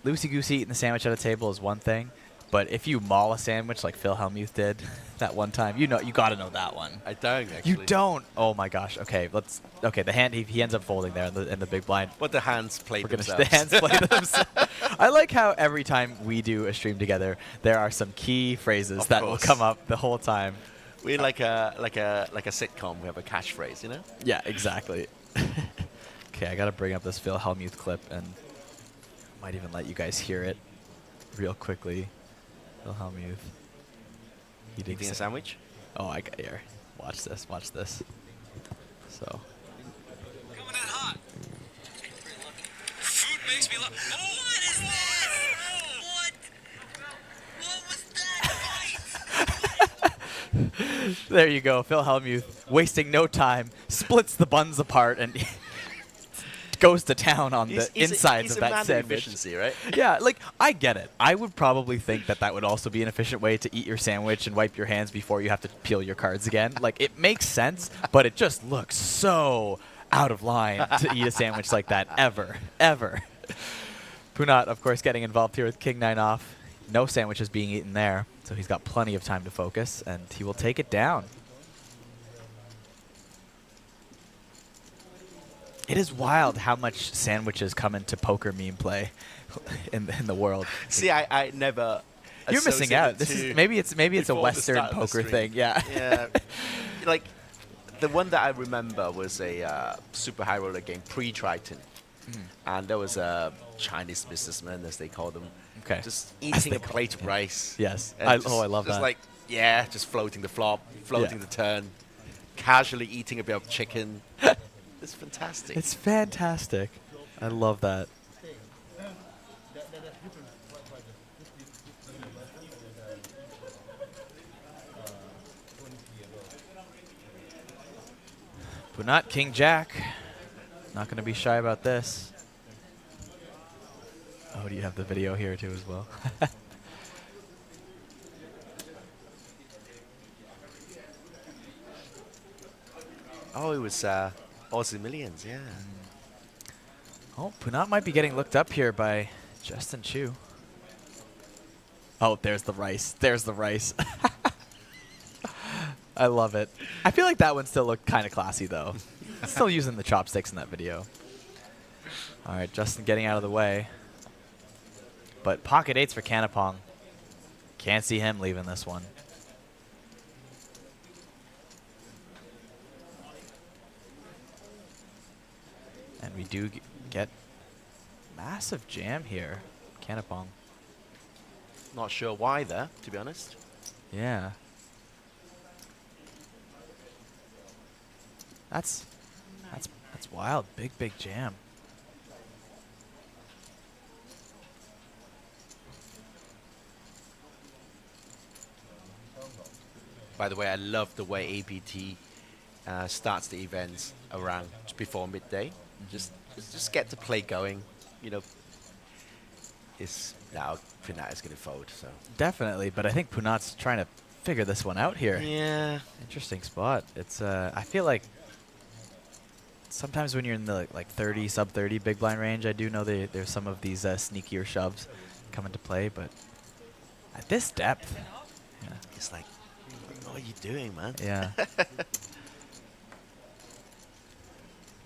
loosey-goosey eating the sandwich at a table is one thing, but if you maul a sandwich like Phil Hellmuth did that one time, you got to know that one. I don't actually. You don't? Oh my gosh. Okay, the hand he ends up folding there in the big blind. What the hands play themselves. The hands play themselves. I like how every time we do a stream together, there are some key phrases that will come up the whole time. We're like a sitcom. We have a catchphrase, you know? Yeah, exactly. Okay, I gotta bring up this Phil Hellmuth clip and might even let you guys hear it real quickly. Phil Hellmuth. Eating a sandwich? Oh, I got here. Watch this. Watch this. So. Coming in hot. Food makes me love. Oh, what is this? What? What was that? There you go. Phil Hellmuth, wasting no time, splits the buns apart and goes to town on He's- the he's a- insides he's of a that man of sandwich. efficiency, right? Yeah, like, I get it. I would probably think that that would also be an efficient way to eat your sandwich and wipe your hands before you have to peel your cards again. Like, it makes sense, but it just looks so out of line to eat a sandwich like that ever. Punat, of course, getting involved here with King 9 off. No sandwiches being eaten there, so he's got plenty of time to focus, and he will take it down. It is wild how much sandwiches come into poker meme play in the world. See, I never. You're missing out. This is maybe it's a before the Western start of the poker stream. thing. Yeah. Yeah. Like the one that I remember was a super high roller game pre-Triton, and there was a Chinese businessman, as they call them, just eating a plate of rice. Yes. And I just, love just that. like just floating the flop, floating the turn, casually eating a bit of chicken. It's fantastic. It's fantastic. I love that. Punat, King Jack. Not going to be shy about this. Oh, do you have the video here too as well? Oh, it was Aussie Millions, yeah. Oh, Punat might be getting looked up here by Justin Chu. Oh, there's the rice. There's the rice. I love it. I feel like that one still looked kind of classy, though. Still using the chopsticks in that video. All right, Justin getting out of the way. But pocket eights for Kanapong. Can't see him leaving this one. And we do get massive jam here. Kanapong. Not sure why there, to be honest. Yeah. That's wild. Big jam. By the way, I love the way APT starts the events around before midday. Just get the play going. You know, now Punat is going to fold. So Definitely, but I think Punat's trying to figure this one out here. Yeah. Interesting spot. It's I feel like sometimes when you're in the like 30, sub 30 big blind range, I do know there's some of these sneakier shoves come into play, but at this depth, it's like, what are you doing, man? Yeah.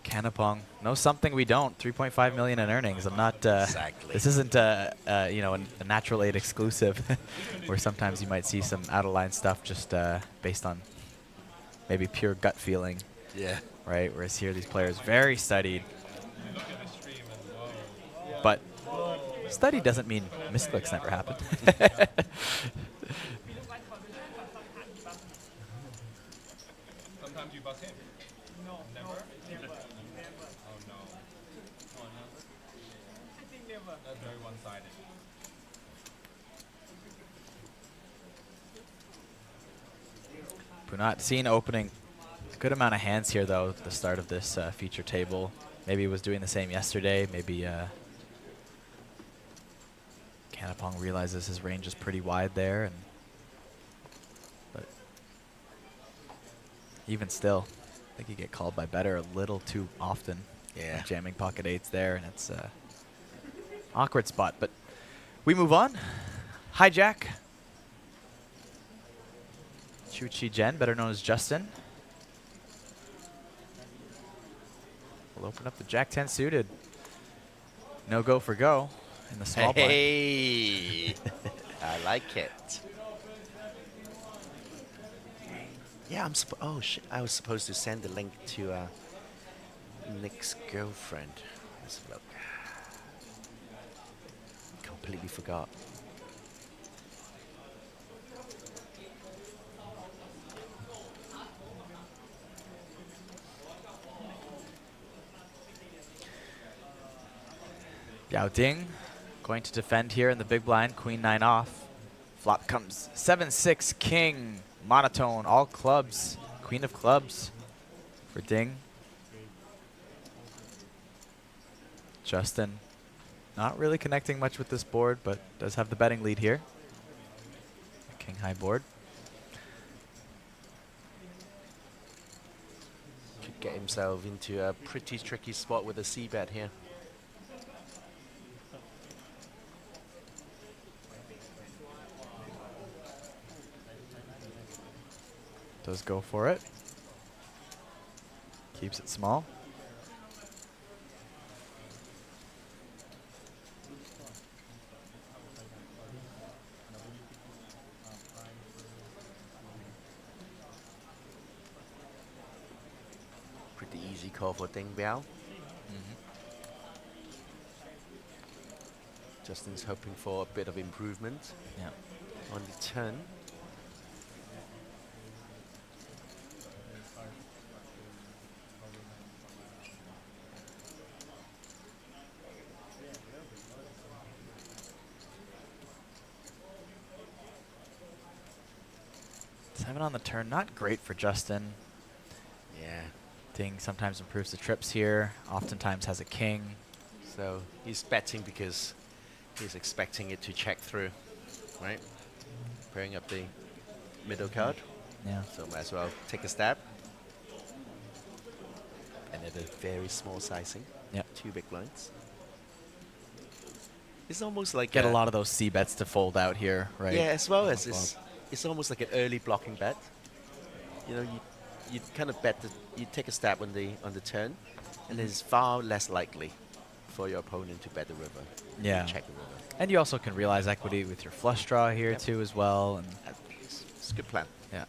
Kanapong knows something we don't. 3.5 million in earnings. I'm not. Exactly. This isn't a natural aid exclusive, where sometimes you might see some out of line stuff just based on maybe pure gut feeling. Yeah. Right. Whereas here, these players very studied. But study doesn't mean misclicks never happen. Sometimes you bust him. No, never. Oh no. Oh, never. I think never. That's very one-sided. Punat seen opening a good amount of hands here, though, at the start of this feature table. Maybe he was doing the same yesterday. Maybe Kanapong realizes his range is pretty wide there. But even still, I think you get called by better a little too often. Yeah. Like jamming pocket eights there, and it's awkward spot. But we move on. Hijack. Chu Chi Jen, better known as Justin. We'll open up the Jack 10 suited. No go for go in the small blind. Hey, I like it. Yeah, oh shit! I was supposed to send the link to Nick's girlfriend. Let's look. Completely forgot. Yao Ding going to defend here in the big blind. Queen 9 off. Flop comes 7-6 king. Monotone, all clubs. Queen of clubs for Ding. Justin not really connecting much with this board, but does have the betting lead here. King high board. Could get himself into a pretty tricky spot with a c-bet here. Does go for it. Keeps it small. Pretty easy call for Ding Biao. Justin's hoping for a bit of improvement on the turn. Seven on the turn, not great for Justin. Yeah. Ding sometimes improves the trips here, oftentimes has a king. So he's betting because he's expecting it to check through, right? Pairing up the middle card. Yeah. So might as well take a stab. And at a very small sizing. Yep. 2 big blinds. It's almost like Get a lot of those c-bets to fold out here, right? Yeah, as well as it's almost like an early blocking bet. You know, you kind of bet that you take a stab on the turn, and it's far less likely for your opponent to bet the river. Yeah. Check the river. And you also can realize equity with your flush draw here too as well. And it's a good plan. Yeah.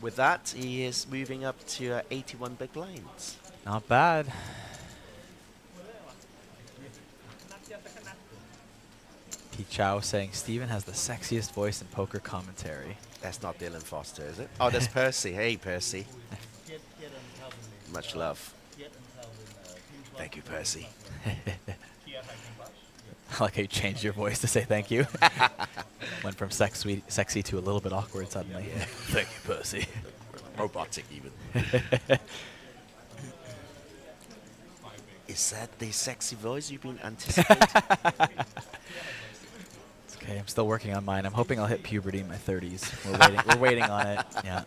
With that, he is moving up to 81 big blinds. Not bad. P. Chow saying Stephen has the sexiest voice in poker commentary. That's not Dylan Foster, is it? Oh, that's Percy. Hey, Percy. Much love. Thank you, Percy. I like how you changed your voice to say thank you. Went from sexy to a little bit awkward suddenly. Yeah. Thank you, Percy. Robotic, even. Is that the sexy voice you've been anticipating? It's okay, I'm still working on mine. I'm hoping I'll hit puberty in my 30s. We're waiting on it. Yeah.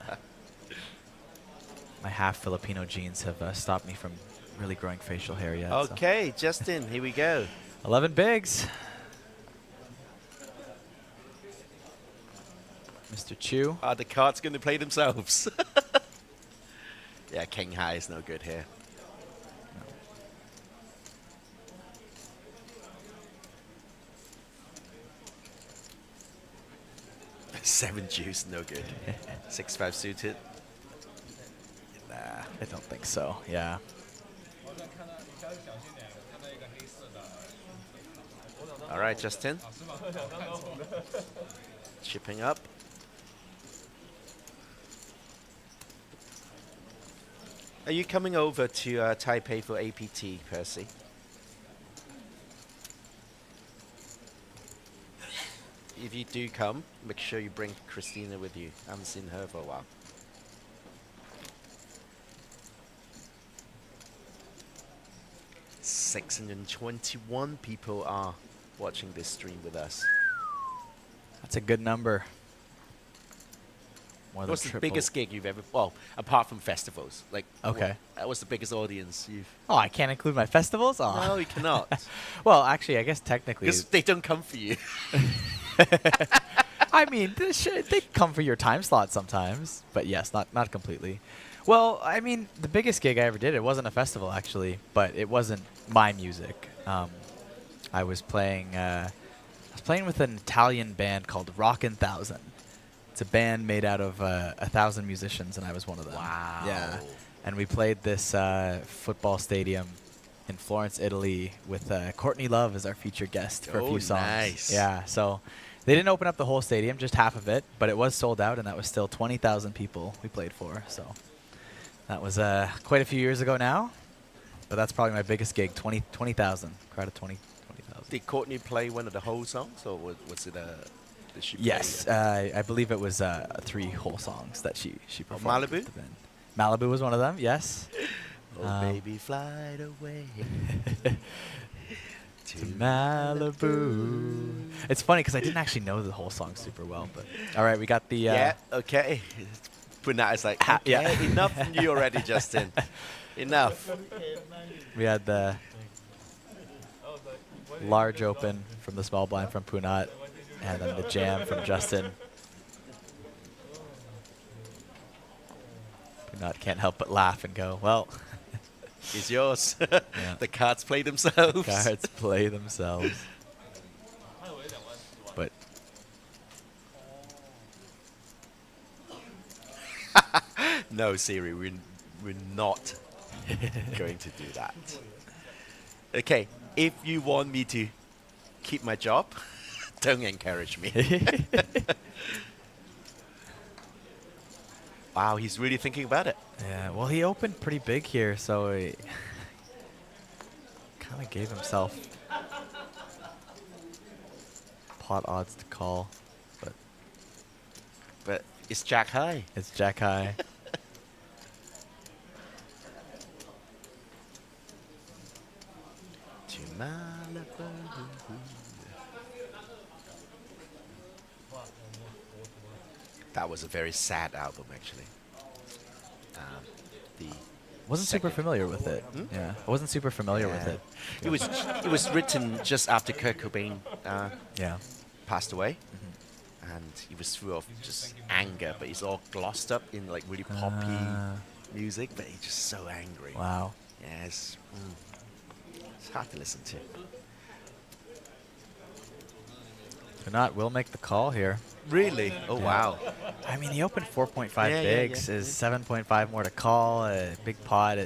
My half Filipino genes have stopped me from really growing facial hair yet. Okay, Justin, here we go. 11 bigs. Mr. Chu. Are the cards going to play themselves? Yeah, King High is no good here. No. 7 juice, no good. 6-5 suited. Nah, I don't think so. Yeah. All right, Justin. Chipping up. Are you coming over to Taipei for APT, Percy? If you do come, make sure you bring Christina with you. I haven't seen her for a while. $621 people are watching this stream with us. That's a good number. More than What's the triple. biggest gig you've ever? Well, apart from festivals, like Okay. That was the biggest audience you've. Oh, I can't include my festivals? Oh. No, you cannot. Well, actually, I guess technically. Because they don't come for you. I mean, they come for your time slot sometimes, but yes, not completely. Well, I mean, the biggest gig I ever did, it wasn't a festival actually, but it wasn't my music. I was playing with an Italian band called Rockin' Thousand. It's a band made out of 1,000 musicians, and I was one of them. Wow. Yeah. And we played this football stadium in Florence, Italy, with Courtney Love as our featured guest for a few songs. Nice. Yeah. So they didn't open up the whole stadium, just half of it, but it was sold out, and that was still 20,000 people we played for. So that was quite a few years ago now, but that's probably my biggest gig, 20,000. Crowd of 20,000. Did Courtney play one of the whole songs, or was it did she play Yes, I believe it was 3 whole songs that she performed. Malibu? with the band. Malibu was one of them. Yes. Oh, baby, fly away. To Malibu. It's funny because I didn't actually know the whole song super well, but all right, we got the yeah, okay. Punat is like, okay, yeah. enough from you already, Justin. Enough. We had the large open from the small blind from Punat, and then the jam from Justin. Punat can't help but laugh and go, well, it's yours. Yeah. The cards play themselves. Cards play themselves. But no, Siri, we're not going to do that. Okay, if you want me to keep my job, don't encourage me. Wow, he's really thinking about it. yeah, well, he opened pretty big here, so he kind of gave himself pot odds to call, but it's Jack High. It's Jack High. To Malibu. That was a very sad album, actually. Wasn't super familiar with it. Yeah, I wasn't super familiar with it. It was written just after Kurt Cobain passed away, and he was full of just anger, but it's all glossed up in like really poppy music, but he's just so angry. Wow. Yes, it's hard to listen to. Punat will make the call here. Really? Oh, Yeah. wow. I mean, he opened 4.5 Yeah, bigs. yeah. Is 7.5 more to call? Big pot.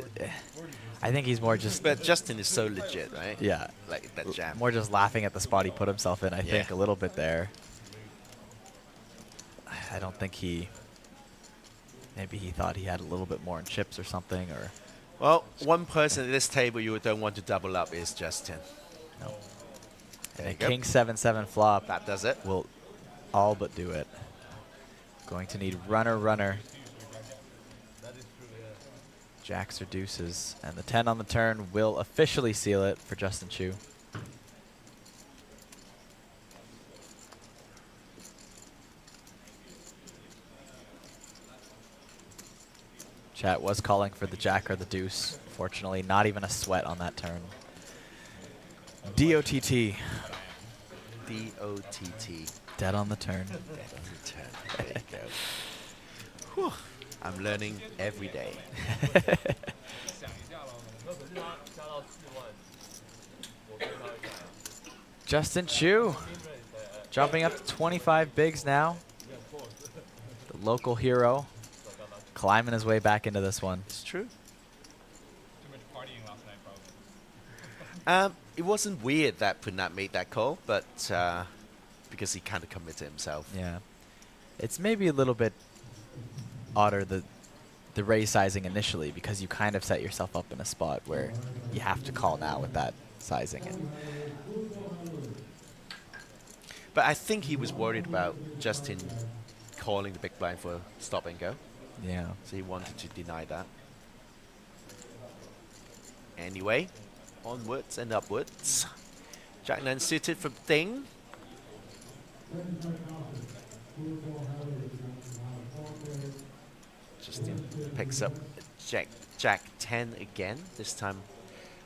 I think he's more just. But Justin is so legit, right? Yeah. Like that jam. More just laughing at the spot he put himself in, I think, a little bit there. I don't think he. Maybe he thought he had a little bit more in chips or something, or. Well, one person at this table you don't want to double up is Justin. No. There And you a go. King 7-7 flop. That does it. Will all but do it. Going to need runner. Jacks or deuces. And the 10 on the turn will officially seal it for Justin Chu. Chat was calling for the jack or the deuce. Fortunately, not even a sweat on that turn. DOTT. D-O-T-T. Dead on the turn. Dead on the turn. There you go. Whew. I'm learning every day. Justin Chu jumping up to 25 bigs now. The local hero climbing his way back into this one. It's true. Too much partying last night, probably. It wasn't weird that Punat made that call, but because he kind of committed himself. Yeah. It's maybe a little bit odder the raise sizing initially, because you kind of set yourself up in a spot where you have to call now with that sizing. But I think he was worried about Justin calling the big blind for stop and go. Yeah. So he wanted to deny that. Anyway, onwards and upwards. Jack 9 suited from Ding. Justin picks up Jack 10 again, this time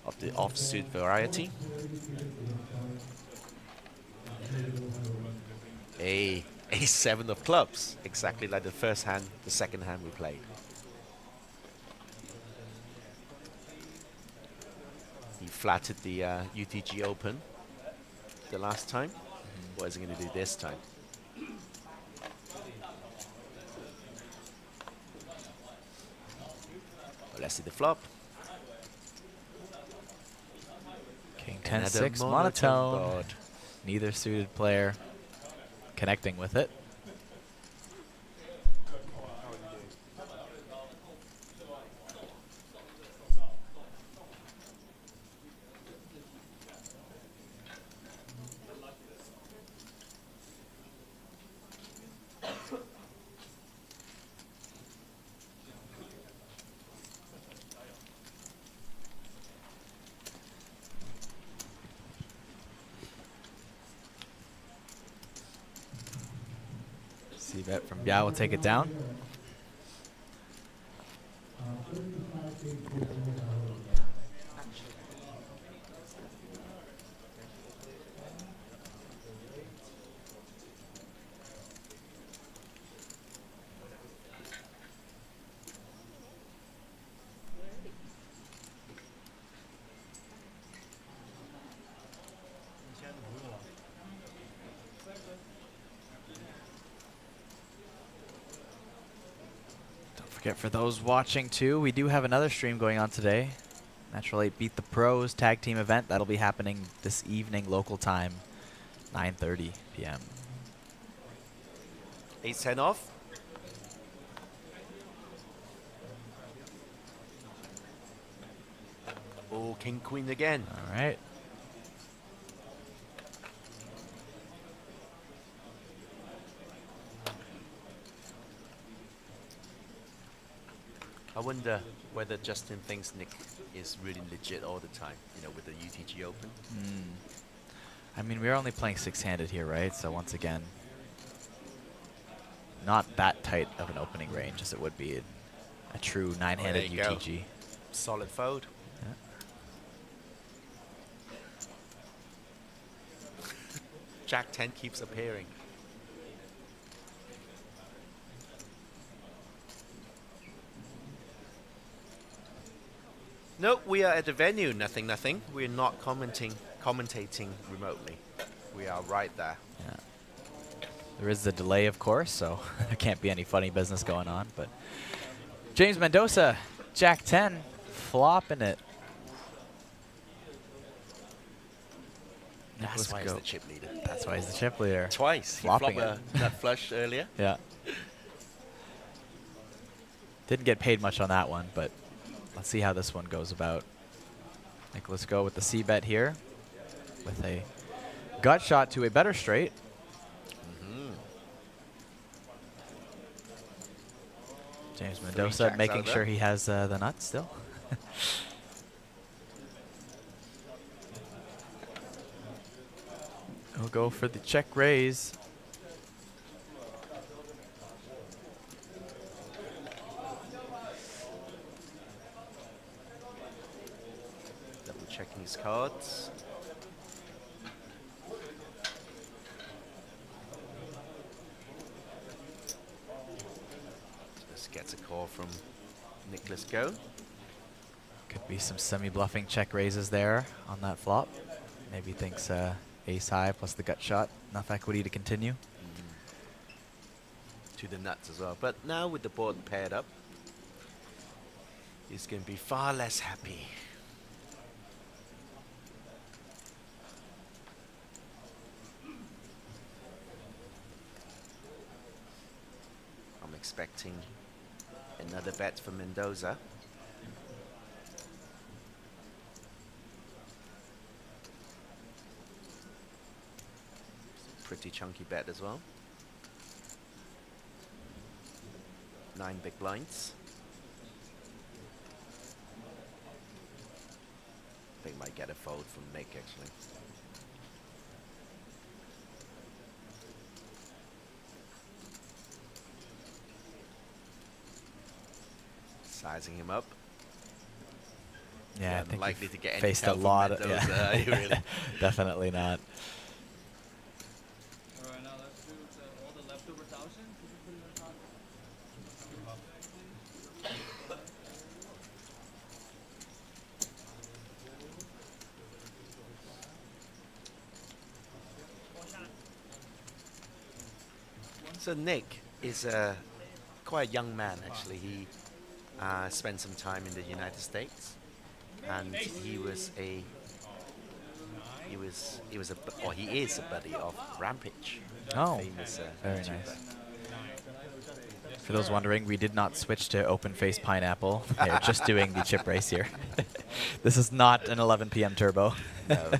of the offsuit variety. A 7 of clubs, exactly like the first hand, the second hand we played. He flattered the UTG Open the last time. What is he going to do this time? Well, let's see the flop. King Another 10-6 monotone monotone. board. Neither suited player connecting with it. C-bet from Biao will take it down. For those watching too, we do have another stream going on today. Natural 8 Beat the Pros tag team event. That'll be happening this evening local time, 9:30 p.m. Ace-10 off. Oh, King Queen again. All right. I wonder whether Justin thinks Nick is really legit all the time, you know, with the UTG Open. I mean, we're only playing six-handed here, right? So once again, not that tight of an opening range as it would be in a true nine-handed UTG. Solid fold. Yeah. Jack 10 keeps appearing. No, we are at the venue. Nothing. We're not commentating remotely. We are right there. Yeah. There is a delay, of course, so there can't be any funny business going on. But James Mendoza, Jack 10, flopping it. That's why he's the chip leader. That's why he's the chip leader. Twice. Flopping he flopped a nut flush earlier. Yeah. Didn't get paid much on that one, but let's see how this one goes about. Nicholas Go with the C-bet here with a gut shot to a better straight. James Mendoza making sure he has the nuts still. He'll go for the check raise. Double checking his cards. Just gets a call from Nicholas Go. Could be some semi-bluffing check raises there on that flop. Maybe thinks ace high plus the gut shot, enough equity to continue. To the nuts as well. But now with the board paired up, he's going to be far less happy. I'm expecting another bet for Mendoza. Pretty chunky bet as well. 9 big blinds. I think might get a fold from Nick actually. Sizing him up. Yeah, I think likely to get any faced a help from lot. Mendoza, really. Definitely not. Alright, now let's do all the leftover 1,000. So Nick is quite a young man actually. He spent some time in the United States, and he is a buddy of Rampage. Oh, famous, very YouTuber. nice. For those wondering, we did not switch to open face pineapple. They're just doing the chip race here. This is not an 11 p.m. turbo. No.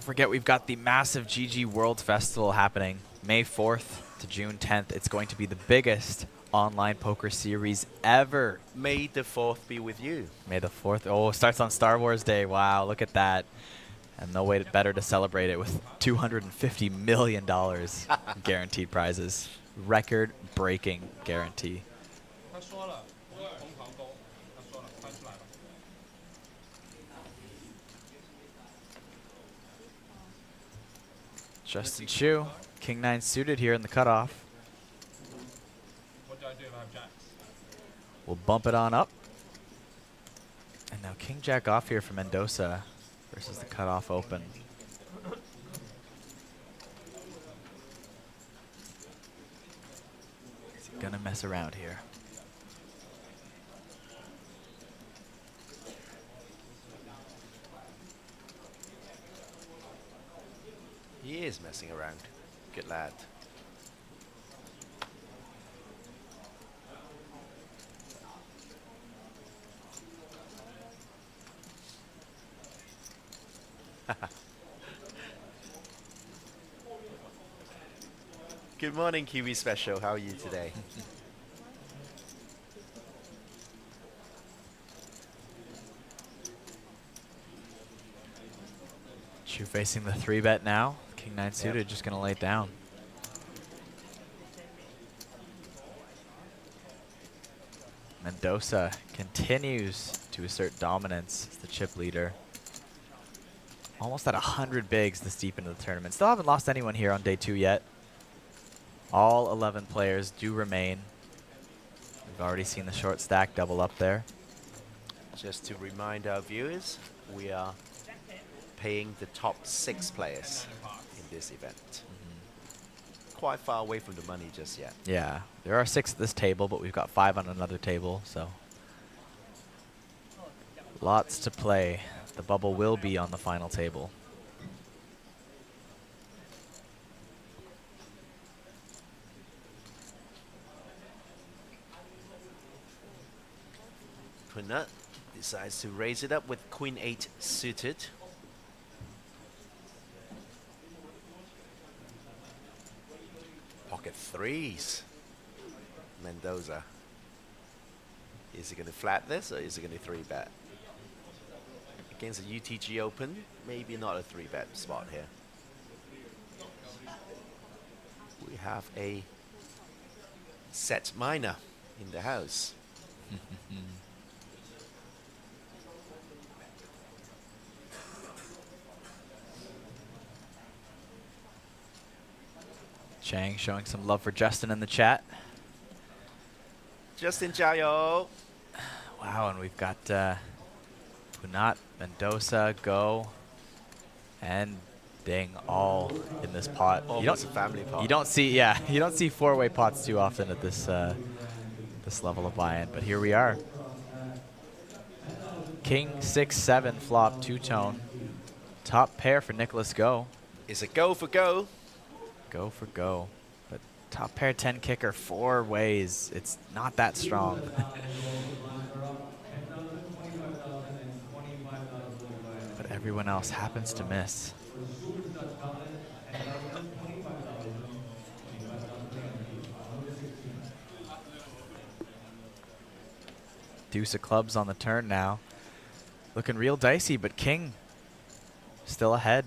forget we've got the massive GG World Festival happening May 4th to June 10th. It's going to be the biggest online poker series ever. May the 4th be with you. May the 4th. Oh, it starts on Star Wars Day. Wow, look at that. And no way better to celebrate it with $250 million guaranteed prizes. Record-breaking guarantee. Justin Chu, King 9 suited here in the cutoff. What do I do if I have jacks? We'll bump it on up. And now King Jack off here for Mendoza versus the cutoff open. Is he gonna mess around here? He is messing around. Good lad. Good morning, Kiwi Special. How are you today? Chu facing the 3-bet now. King 9 suited, just gonna lay it down. Mendoza continues to assert dominance as the chip leader. Almost at 100 bigs this deep into the tournament. Still haven't lost anyone here on day 2 yet. All 11 players do remain. We've already seen the short stack double up there. Just to remind our viewers, we are paying the top 6 players in this event. Quite far away from the money just yet. Yeah, there are 6 at this table, but we've got 5 on another table, so lots to play. The bubble will be on the final table. Punat decides to raise it up with Queen 8 suited. Pocket 3s. Mendoza. Is he going to flat this or is he going to 3-bet? Against a UTG Open, maybe not a 3-bet spot here. We have a set minor in the house. Chang showing some love for Justin in the chat. Justin Jiao. Wow, and we've got Punat, Mendoza, Go, and Ding all in this pot. Almost a family pot. You don't see, you don't see 4-way pots too often at this this level of buy-in, but here we are. King 6-7 flop 2-tone. Top pair for Nicholas Go. Is it go for go? Go for go. But top pair 10 kicker 4 ways. It's not that strong. But everyone else happens to miss. Deuce of clubs on the turn now. Looking real dicey, but King still ahead.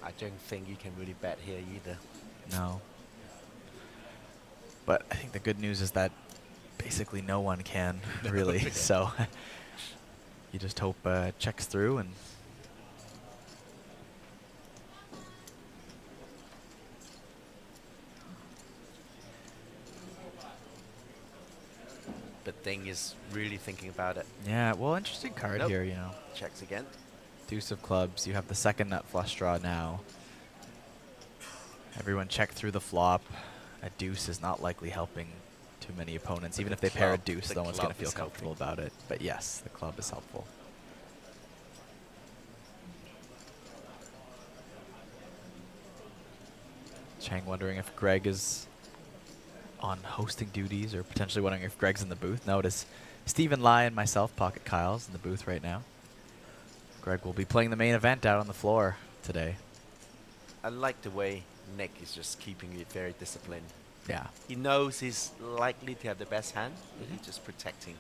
I don't think you can really bet here either. No. But I think the good news is that basically no one can, really. So you just hope checks through and But Ding is really thinking about it. yeah, well, interesting card Nope. here, you know. Checks again. Deuce of clubs. You have the second nut flush draw now. Everyone check through the flop. A deuce is not likely helping too many opponents. Even if they pair a deuce, the no one's going to club feel is comfortable about it. But yes, the club is helpful. Chang wondering if Greg is on hosting duties or potentially wondering if Greg's in the booth. No, it is Stephen Lai and myself, Pocket Kyle's in the booth right now. Greg will be playing the main event out on the floor today. I like the way Nick is just keeping it very disciplined. Yeah. He knows he's likely to have the best hand, but he's just protecting.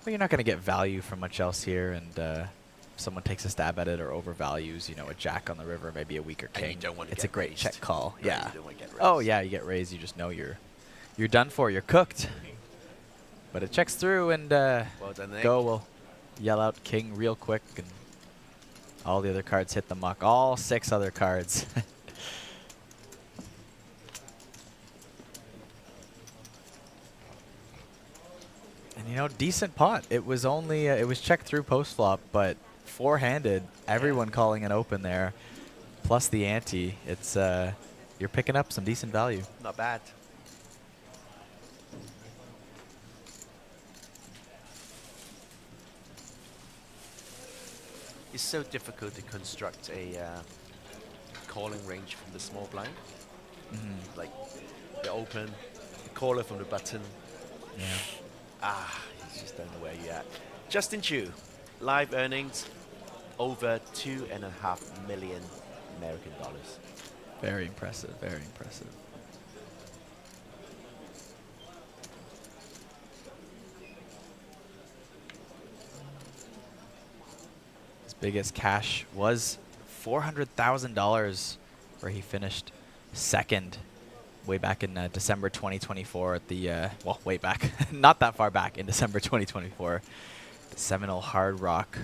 Well, you're not going to get value from much else here, and if someone takes a stab at it or overvalues, you know, a jack on the river, maybe a weaker king. And you don't want to it's get a great raised. check call. No, yeah. you don't want to get raised. Oh yeah, you get raised. You just know you're done for. You're cooked. But it checks through, and well done, Nick. Go will yell out king real quick, and all the other cards hit the muck. All 6 other cards. And you know, decent pot. It was only it was checked through post flop, but 4-handed. Everyone calling it open there, plus the ante. It's you're picking up some decent value. Not bad. It's so difficult to construct a calling range from the small blind. Like the open, the caller from the button. Yeah. Ah, you just don't know where you're at. Justin Chu, live earnings over $2.5 million American dollars. Very impressive. Very impressive. His biggest cash was $400,000, where he finished second way back in December 2024 at the, well, way back, not that far back, in December 2024, the Seminole Hard Rock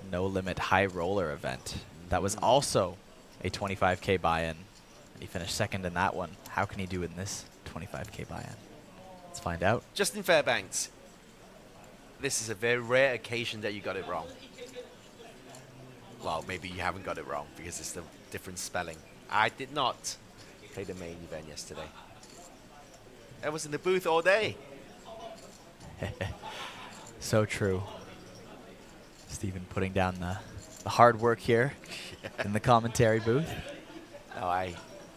No Limit High Roller event. That was also a 25K buy-in, and he finished second in that one. How can he do in this 25K buy-in? Let's find out. Justin Fairbanks, this is a very rare occasion that you got it wrong. Well, maybe you haven't got it wrong because it's the different spelling. I did not play the main event yesterday. I was in the booth all day. So true. Stephen putting down the hard work here in the commentary booth. No,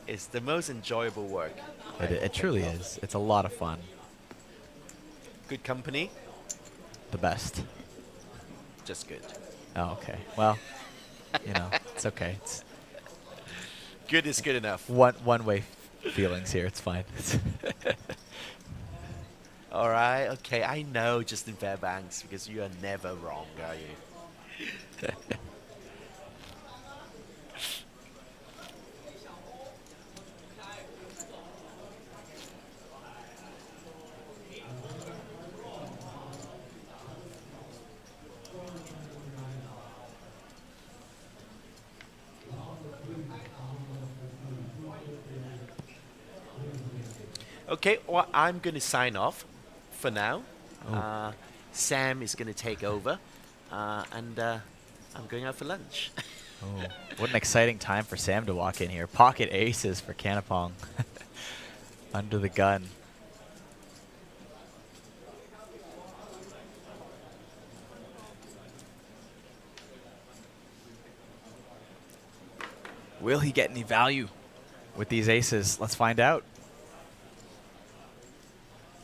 it's the most enjoyable work. It truly is. It's a lot of fun. Good company. The best. Just good. Oh, okay. Well, you know, it's okay. It's good is good enough. One-way feelings here. It's fine. All right. Okay. I know Justin Fairbanks because you are never wrong, are you? Okay, well, I'm going to sign off for now. Oh. Sam is going to take over, and I'm going out for lunch. Oh, what an exciting time for Sam to walk in here. Pocket aces for Canapong. Under the gun. Will he get any value with these aces? Let's find out.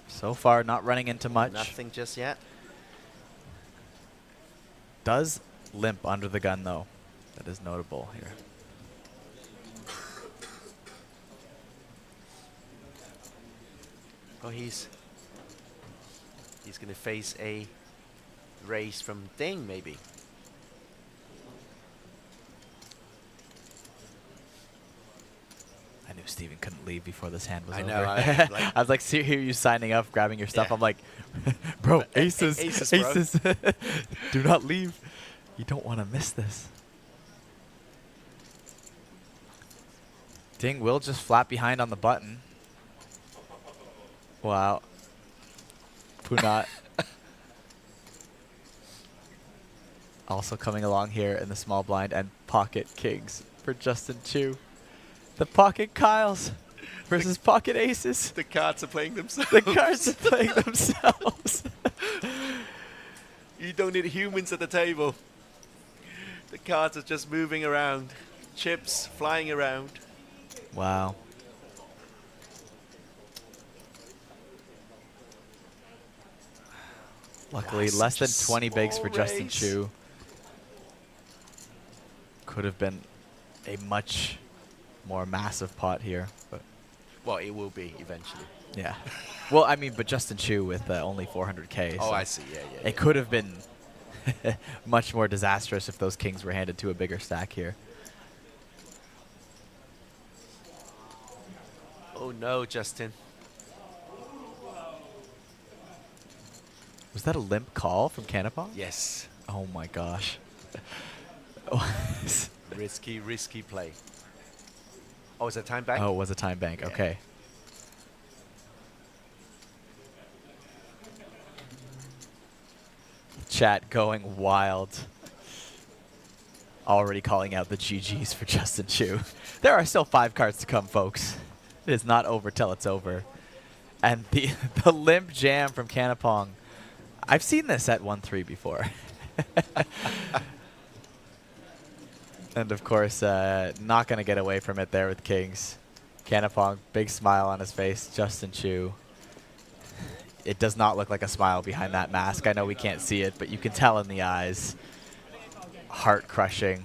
So far, not running into much. Nothing just yet. Does limp under the gun, though. That is notable here. Oh, he's going to face a race from Ding, maybe. I knew Stephen couldn't leave before this hand was I over. know. I was like, see here you signing up, grabbing your stuff. Yeah. I'm like, bro, aces, Aces, aces. bro. Do not leave. You don't want to miss this. Ding will just flat behind on the button. Wow. Punat. Also coming along here in the small blind, and pocket kings for Justin Chu. The pocket Kyles versus pocket aces. The cards are playing themselves. The cards are playing themselves. You don't need humans at the table. The cards are just moving around. Chips flying around. Wow. Luckily, less than 20 bigs for Justin Chu. Could have been a much more massive pot here, but well, it will be eventually. Yeah. Well, I mean, but Justin Chu with only 400K. Oh, so I see. Yeah. It could have been much more disastrous if those kings were handed to a bigger stack here. Oh no, Justin. Was that a limp call from Canopong? Yes. Oh my gosh. risky play. Oh, was it time bank? Oh, it was a time bank. Yeah. Okay. Chat going wild. Already calling out the GGs for Justin Chu. There are still 5 cards to come, folks. It is not over till it's over. And the limp jam from Canopong. I've seen this at 1-3 before. And of course, not going to get away from it there with kings. Canopong, big smile on his face. Justin Chu. It does not look like a smile behind that mask. I know we can't see it, but you can tell in the eyes. Heart crushing.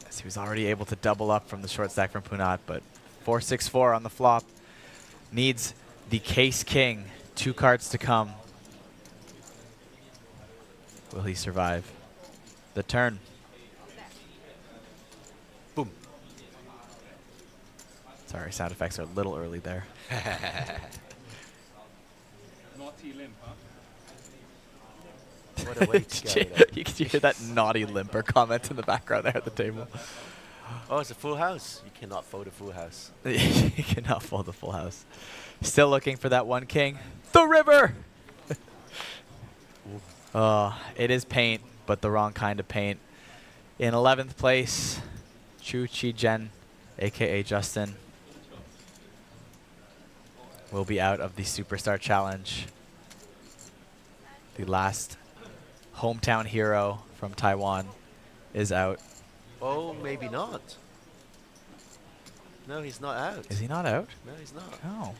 As he was already able to double up from the short stack from Punat, but 4-6-4 on the flop. Needs the case king. 2 cards to come. Will he survive the turn? Boom. Sorry, sound effects are a little early there. Naughty limp, huh? What a way to go. Did you hear that naughty limper comment in the background there at the table? Oh, it's a full house. You cannot fold a full house. You cannot fold the full house. Still looking for that one king. The river! It is paint, but the wrong kind of paint. In 11th place, Chu Chi Jen, a.k.a. Justin, will be out of the Superstar Challenge. The last hometown hero from Taiwan is out. Oh, maybe not. No, he's not out. Is he not out? No, he's not. Oh.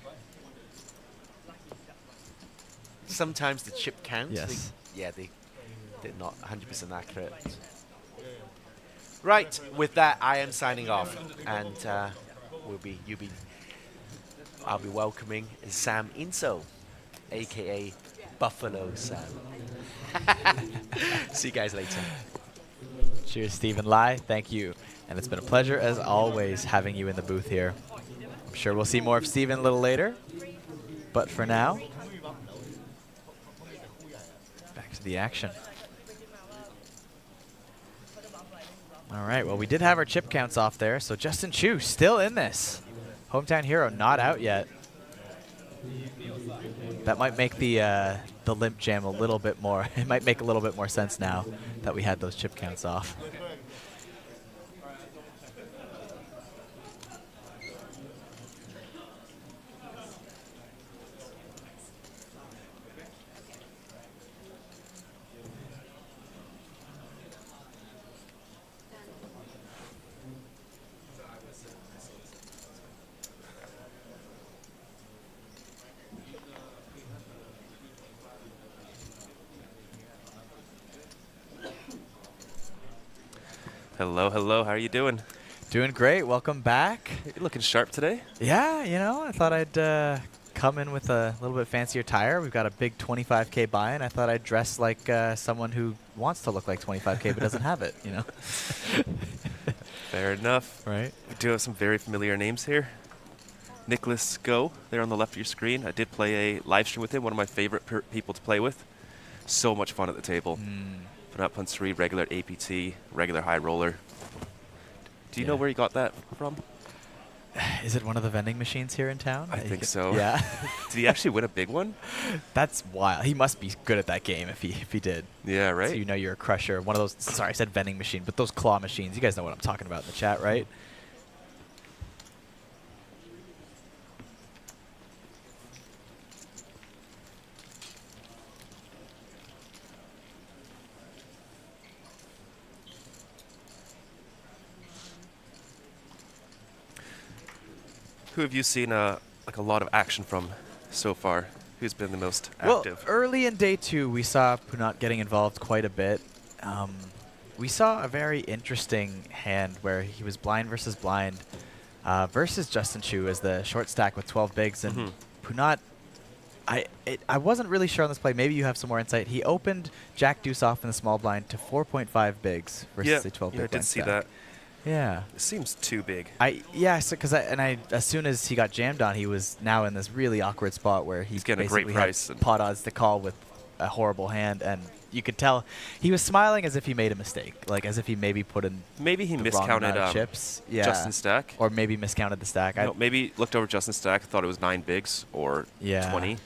Sometimes the chip counts. Yes. They're not 100% accurate. Right, with that, I am signing off, and I'll be welcoming Sam Insole, aka Bluffalo Sam. See you guys later. Cheers, Stephen Lai. Thank you. And it's been a pleasure, as always, having you in the booth here. I'm sure we'll see more of Stephen a little later. But for now, back to the action. All right, well, we did have our chip counts off there, so Justin Chu still in this. Hometown hero not out yet. That might make the limp jam a little bit more. It might make a little bit more sense now that we had those chip counts off. Hello, hello. How are you doing? Doing great. Welcome back. You're looking sharp today. Yeah, you know, I thought I'd come in with a little bit fancier attire. We've got a big 25K buy-in. I thought I'd dress like someone who wants to look like 25K but doesn't have it, you know? Fair enough. Right. We do have some very familiar names here. Nicholas Go, there on the left of your screen. I did play a live stream with him, one of my favorite people to play with. So much fun at the table. Put up on 3, regular APT, regular high roller. Do you know where he got that from? Is it one of the vending machines here in town? I think so. Yeah. Did he actually win a big one? That's wild. He must be good at that game if he did. Yeah, right? So you know you're a crusher. One of those, sorry, I said vending machine, but those claw machines. You guys know what I'm talking about in the chat, right? Who have you seen like a lot of action from so far? Who's been the most Well, active? early in day 2, we saw Punat getting involved quite a bit. We saw a very interesting hand where he was blind versus blind versus Justin Chu as the short stack with 12 bigs. And Punat, I wasn't really sure on this play. Maybe you have some more insight. He opened Jack Deuce off in the small blind to 4.5 bigs versus a 12 big I did blind see stack. that. Yeah. It seems too big. Because as soon as he got jammed on, he was now in this really awkward spot where he's getting a great basically had price and- pot odds to call with a horrible hand, and you could tell he was smiling as if he made a mistake, like as if he maybe put in Maybe he the wrong miscounted amount of chips. Yeah. Justin's stack. Or maybe miscounted the stack. No, maybe looked over Justin's stack, thought it was 9 bigs or 20.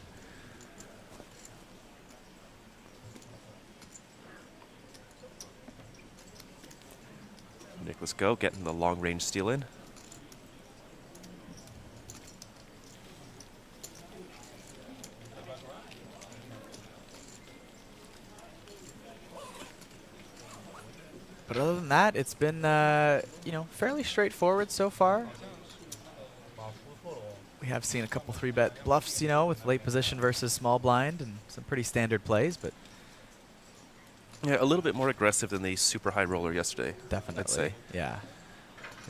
Nicholas Go getting the long range steal in. But other than that, it's been fairly straightforward so far. We have seen a couple 3-bet bluffs, with late position versus small blind and some pretty standard plays, but Yeah, a little bit more aggressive than the super high roller yesterday. Definitely. I'd say. Yeah.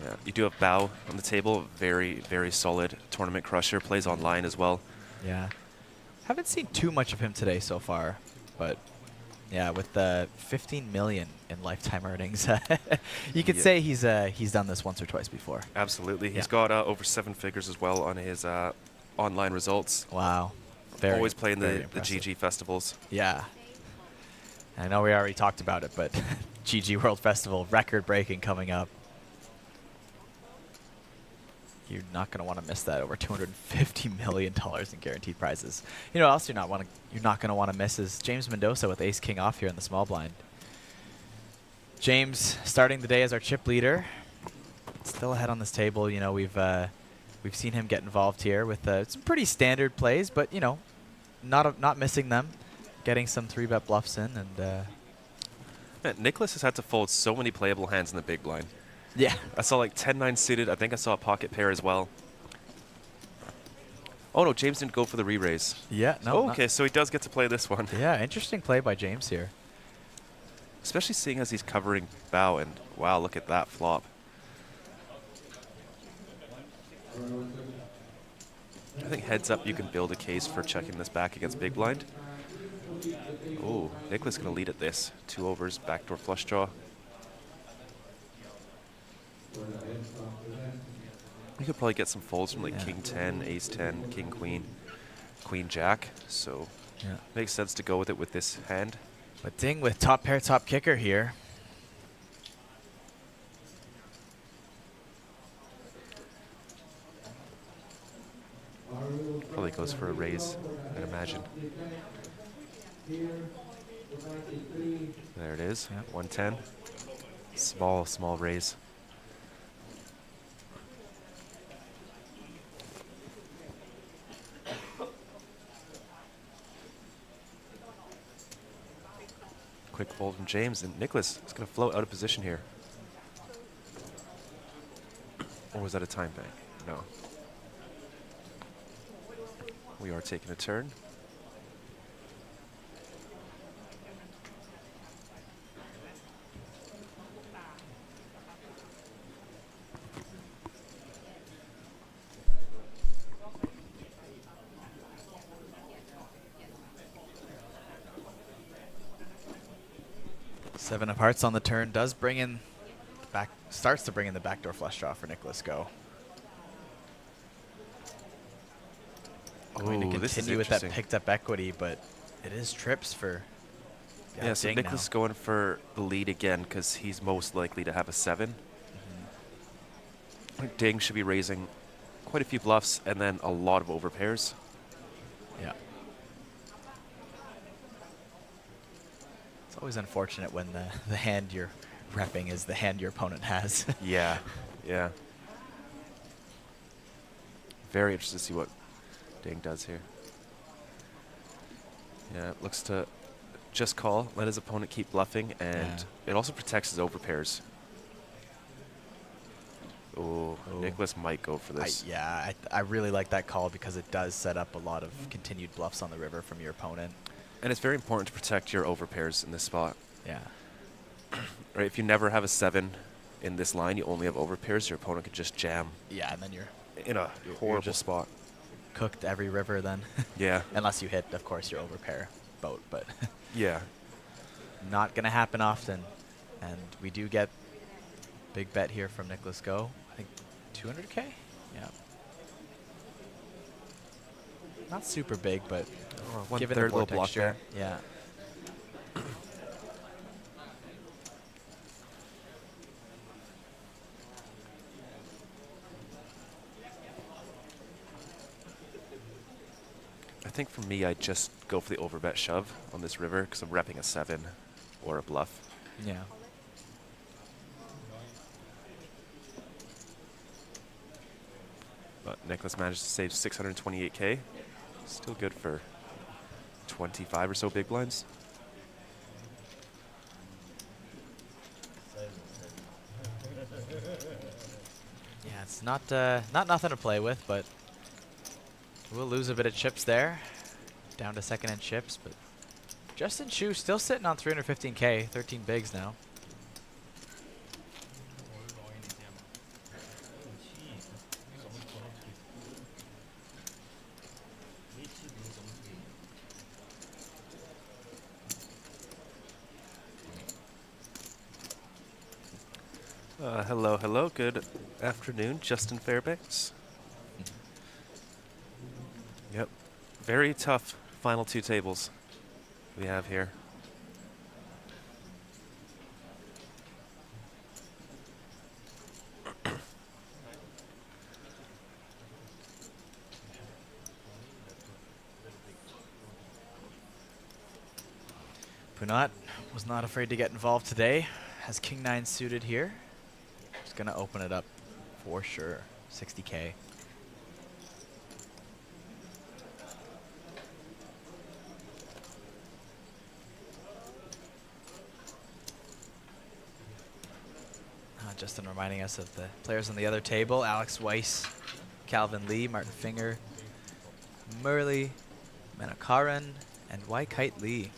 Yeah. You do have Bao on the table. Very, very solid tournament crusher. Plays online as well. Yeah. Haven't seen too much of him today so far, but yeah, with the 15 million in lifetime earnings, you could say he's done this once or twice before. Absolutely. He's Yeah. got over 7 figures as well on his online results. Wow. Always playing very the impressive. GG festivals. Yeah. I know we already talked about it, but GG World Festival, record-breaking coming up. You're not going to want to miss that. Over $250 million in guaranteed prizes. You know what else you're not going to want to miss is James Mendoza with Ace King off here in the small blind. James starting the day as our chip leader. Still ahead on this table. We've seen him get involved here with some pretty standard plays, but not missing them. Getting some 3-bet bluffs in, and Man, Nicholas has had to fold so many playable hands in the big blind. Yeah. I saw like 10-9 suited. I think I saw a pocket pair as well. Oh no, James didn't go for the re-raise. Yeah, no. Oh, okay, so he does get to play this one. Yeah, interesting play by James here. Especially seeing as he's covering Bao, and wow, look at that flop. I think heads up you can build a case for checking this back against big blind. Oh, Nicholas gonna lead at this. 2 overs, backdoor flush draw. You could probably get some folds from like King 10, Ace 10, King Queen, Queen Jack. So makes sense to go with it with this hand. But Ding with top pair, top kicker here. Probably goes for a raise, I'd imagine. There it is, 110. Small raise. Quick fold from James, and Nicholas is going to float out of position here. Or was that a time bank? No. We are taking a turn. Seven of hearts on the turn does bring in starts to bring in the backdoor flush draw for Nicholas Go. Going to this is continue with that interesting. picked up equity, but it is trips for Yeah, so Ding Nicholas now. going for the lead again because he's most likely to have a 7. I think Ding should be raising quite a few bluffs and then a lot of overpairs. Yeah. It's always unfortunate when the hand you're repping is the hand your opponent has. Yeah, yeah. Very interested to see what Ding does here. Yeah, it looks to just call, let his opponent keep bluffing, and it also protects his overpairs. Ooh, Nicholas might go for this. I really like that call because it does set up a lot of continued bluffs on the river from your opponent. And it's very important to protect your overpairs in this spot. Yeah. Right, if you never have a 7 in this line, you only have overpairs, your opponent could just jam. Yeah, and then you're in a horrible spot. Cooked every river then. Yeah. Unless you hit, of course, your overpair boat, but yeah. Not going to happen often. And we do get big bet here from Nicholas Go. I think 200K? Yeah. Not super big, but given the board texture, yeah. I think for me, I just go for the overbet shove on this river because I'm repping a 7 or a bluff. Yeah. But Nicholas managed to save 628K. Still good for 25 or so big blinds. Yeah, it's not nothing to play with, but we'll lose a bit of chips there. Down to second-hand chips, but Justin Chu still sitting on 315K, 13 bigs now. Hello, hello. Good afternoon, Justin Fairbanks. Yep. Very tough final 2 tables we have here. Punat was not afraid to get involved today. Has King 9 suited here. He's going to open it up for sure. 60K. Justin reminding us of the players on the other table. Alex Weiss, Calvin Lee, Martin Finger, Murley, Manakaran, and Wai Kite Lee.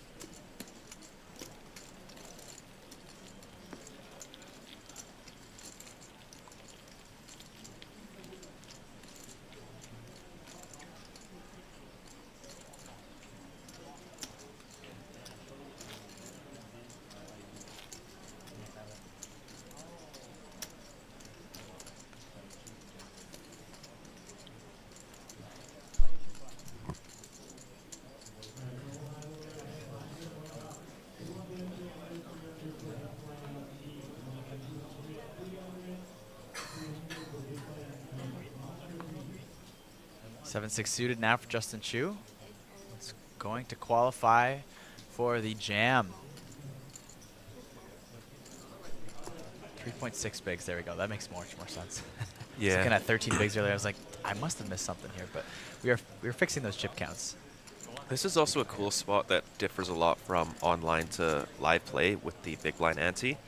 Seven-six suited now for Justin Chu. It's going to qualify for the jam. 3.6 bigs. There we go. That makes much more sense. Yeah. Looking at 13 bigs earlier, I was like, I must have missed something here, but we are fixing those chip counts. This is also a cool spot that differs a lot from online to live play with the big blind ante.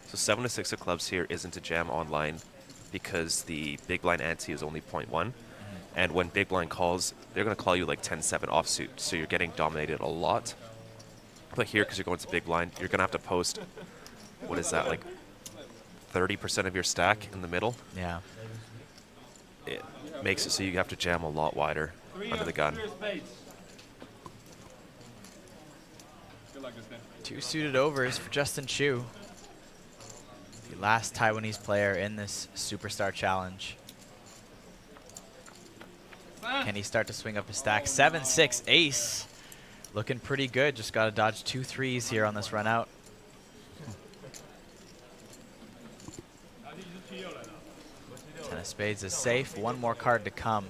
So 7 to 6 of clubs here isn't a jam online because the big blind ante is only 0.1. And when big blind calls, they're going to call you like 10-7 offsuit. So you're getting dominated a lot. But here, because you're going to big blind, you're going to have to post, what is that, like 30% of your stack in the middle? Yeah. It makes it so you have to jam a lot wider under the gun. 2 suited overs for Justin Chu, the last Taiwanese player in this Superstar Challenge. Can he start to swing up his stack? 7-6 ace. Looking pretty good. Just got to dodge 2 threes here on this run out. Ten of spades is safe. One more card to come.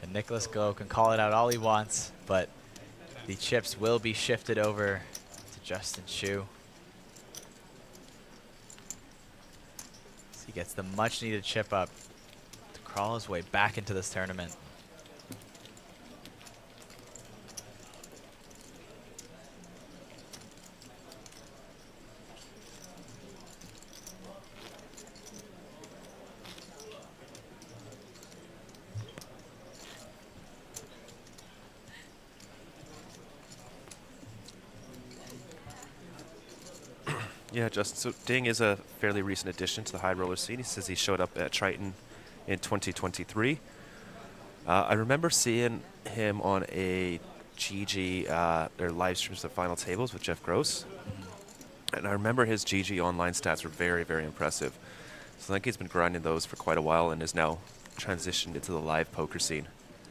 And Nicholas Go can call it out all he wants, but the chips will be shifted over to Justin Chu. So he gets the much needed chip up to crawl his way back into this tournament. Yeah, Justin. So Ding is a fairly recent addition to the high roller scene. He says he showed up at Triton in 2023. I remember seeing him on a GG, their live streams of final tables with Jeff Gross. And I remember his GG online stats were very, very impressive. So I think he's been grinding those for quite a while and is now transitioned into the live poker scene.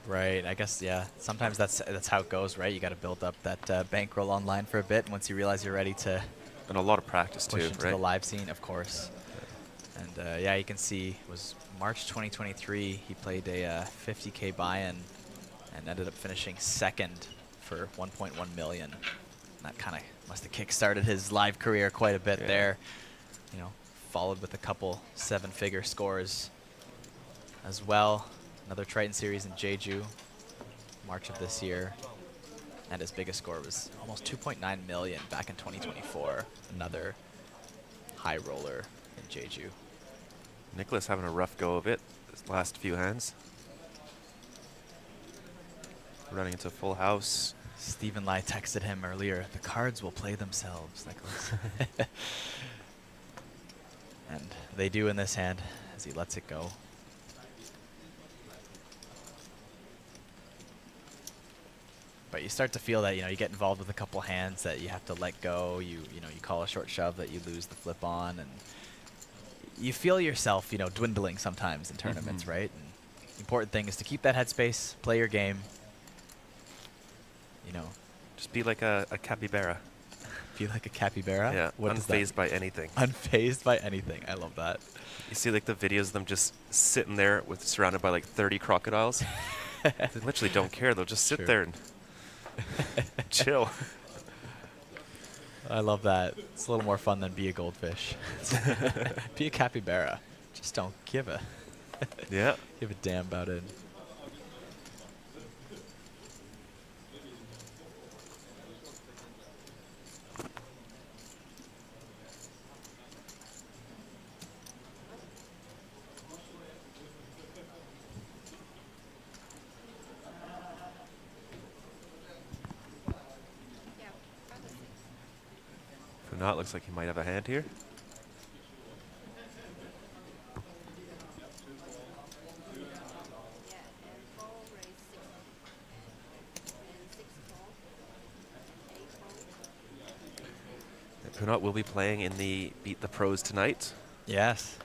Right. I guess, yeah. Sometimes that's how it goes, right? You got to build up that bankroll online for a bit. And once you realize you're ready to... And a lot of practice, push too, into right? the live scene, of course. And, yeah, you can see it was March 2023. He played a 50K buy-in and ended up finishing second for 1.1 million. And that kind of must have kick-started his live career quite a bit there. You know, followed with a couple 7-figure scores as well. Another Triton Series in Jeju, March of this year. And his biggest score was almost 2.9 million back in 2024. Another high roller in Jeju. Nicholas having a rough go of it his last few hands. Running into a full house. Stephen Lai texted him earlier, the cards will play themselves, Nicholas. And they do in this hand as he lets it go. But you start to feel that, you know, you get involved with a couple hands that you have to let go. You know, you call a short shove that you lose the flip on, and you feel yourself, you know, dwindling sometimes in tournaments, right? And the important thing is to keep that headspace, play your game. You know, just be like a capybara. Be like a capybara? Yeah, What is that? unfazed by anything. Unfazed by anything. I love that. You see like the videos of them just sitting there with surrounded by like 30 crocodiles. They literally don't care. They'll just sit there and chill. I love that. It's a little more fun than be a goldfish. Be a capybara. Just don't give a give a damn about it. Not looks like he might have a hand here. Punat will be playing in the Beat the Pros tonight. Yes.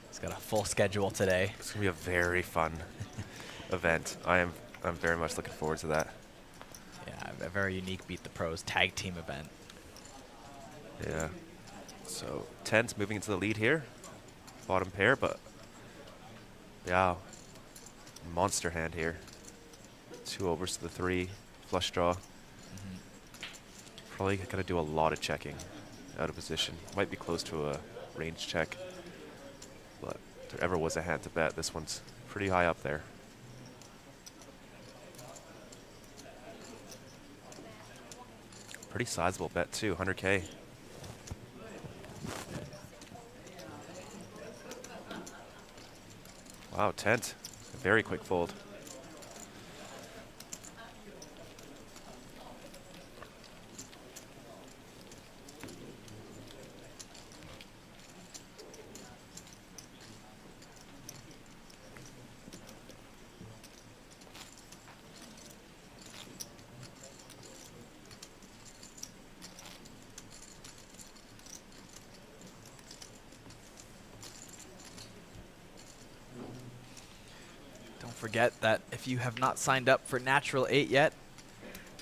He's got a full schedule today. It's going to be a very fun event. I'm very much looking forward to that. Yeah, a very unique Beat the Pros tag team event. Yeah. So 10's moving into the lead here. Bottom pair, but yeah, monster hand here. 2 overs to the 3, flush draw. Probably gonna do a lot of checking out of position. Might be close to a range check, but if there ever was a hand to bet, this one's pretty high up there. Pretty sizable bet too, 100K. Wow, tent. A very quick fold. Forget that if you have not signed up for Natural 8 yet,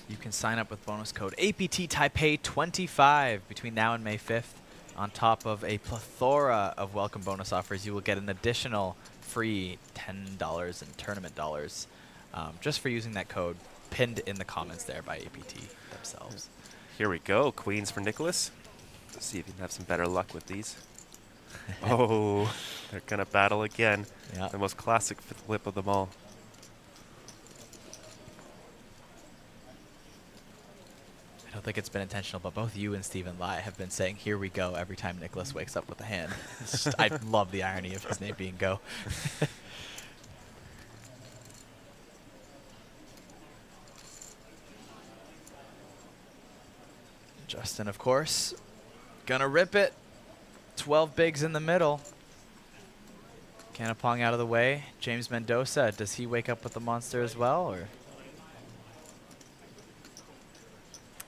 you can sign up with bonus code APT Taipei 25 between now and May 5th. On top of a plethora of welcome bonus offers, you will get an additional free $10 in tournament dollars just for using that code pinned in the comments there by APT themselves. Here we go, queens for Nicholas. Let's see if you can have some better luck with these. Oh, they're gonna battle again. Yeah. The most classic flip of them all. I don't think it's been intentional, but both you and Stephen Lai have been saying "here we go" every time Nicholas wakes up with a hand. It's just, I love the irony of his name being Go. Justin, of course, Gonna rip it. 12 bigs in the middle. Canapong out of the way. James Mendoza, does he wake up with the monster as well, or?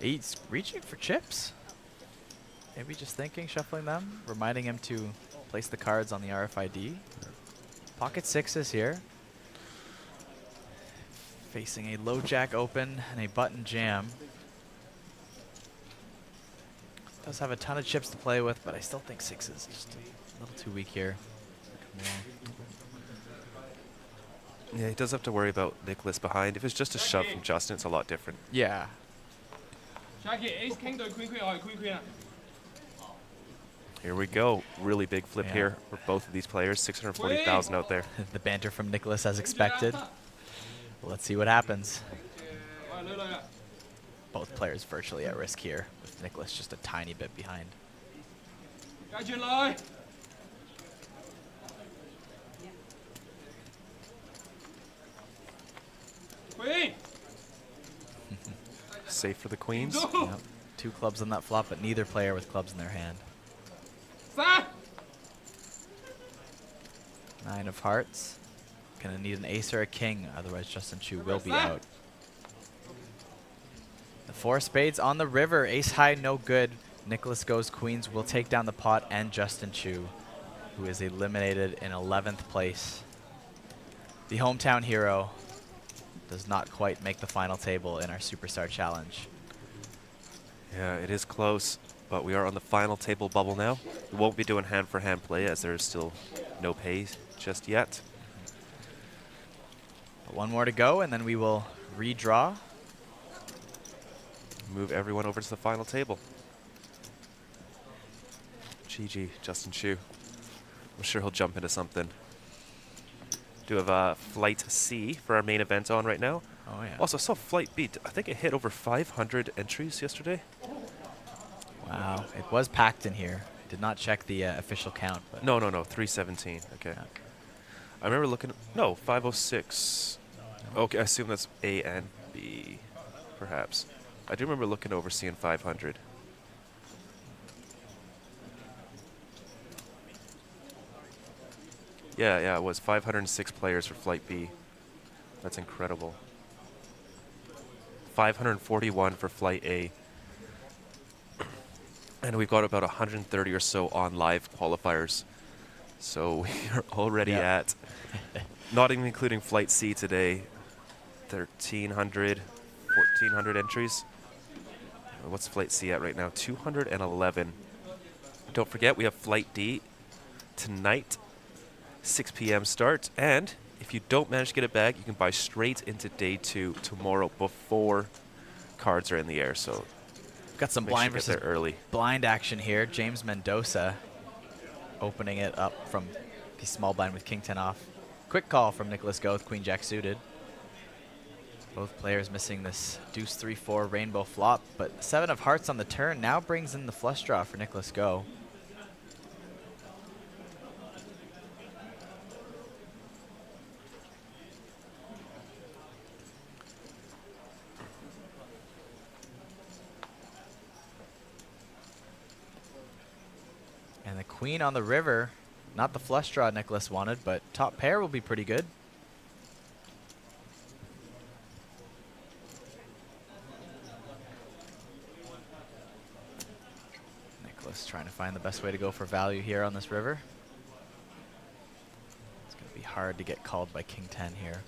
He's reaching for chips. Maybe just thinking, shuffling them, reminding him to place the cards on the RFID. Pocket sixes here. Facing a low jack open and a button jam. Does have a ton of chips to play with, but I still think sixes just a little too weak here. Yeah, he does have to worry about Nicholas behind. If it's just a shove from Justin, it's a lot different. Yeah. Here we go. Really big flip here for both of these players. 640,000 out there. The banter from Nicholas as expected. Let's see what happens. Both players virtually at risk here, with Nicholas just a tiny bit behind. Safe for the queens. Yep. 2 clubs on that flop, but neither player with clubs in their hand. 9 of hearts. Gonna need an ace or a king, otherwise Justin Chu will be out. The 4 spades on the river. Ace high, no good. Nicholas goes queens, will take down the pot, and Justin Chu, who is eliminated in 11th place. The hometown hero does not quite make the final table in our Superstar Challenge. Yeah, it is close, but we are on the final table bubble now. We won't be doing hand-for-hand play as there is still no pay just yet. But 1 more to go, and then we will redraw. Move everyone over to the final table. GG, Justin Chu. I'm sure he'll jump into something. Do have a Flight C for our main event on right now. Oh, yeah. Also, I saw Flight B. I think it hit over 500 entries yesterday. Wow, it was packed in here. Did not check the official count. But No, 317. Okay. I remember looking. No, 506. Okay, I assume that's A and B, perhaps. I do remember looking over seeing 500. Yeah, it was 506 players for Flight B. That's incredible. 541 for Flight A. And we've got about 130 or so on live qualifiers. So we are already at, not even including Flight C today, 1,300, 1,400 entries. What's Flight C at right now? 211. Don't forget, we have Flight D tonight, 6 p.m. start. And if you don't manage to get a bag, you can buy straight into day 2 tomorrow before cards are in the air. So got some blind versus early blind action here. James Mendoza opening it up from the small blind with king 10 off. Quick call from Nicholas Go with queen jack suited. Both players missing this deuce 3-4 rainbow flop, but 7 of hearts on the turn now brings in the flush draw for Nicholas Go. And the queen on the river, not the flush draw Nicholas wanted, but top pair will be pretty good. Nicholas trying to find the best way to go for value here on this river. It's going to be hard to get called by king 10 here.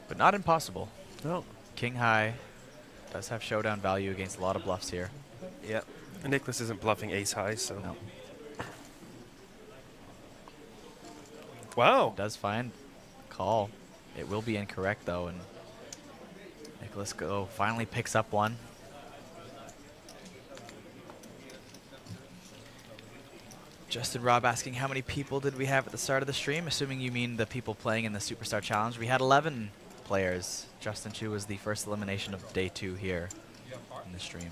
But not impossible. No. King high does have showdown value against a lot of bluffs here. Yep. And Nicholas isn't bluffing ace high, so. No. Wow. Does find call. It will be incorrect though, and Nicholas Go finally picks up one. Justin Robb asking how many people did we have at the start of the stream, assuming you mean the people playing in the Superstar Challenge. We had 11 players. Justin Chu was the first elimination of day 2 here in the stream.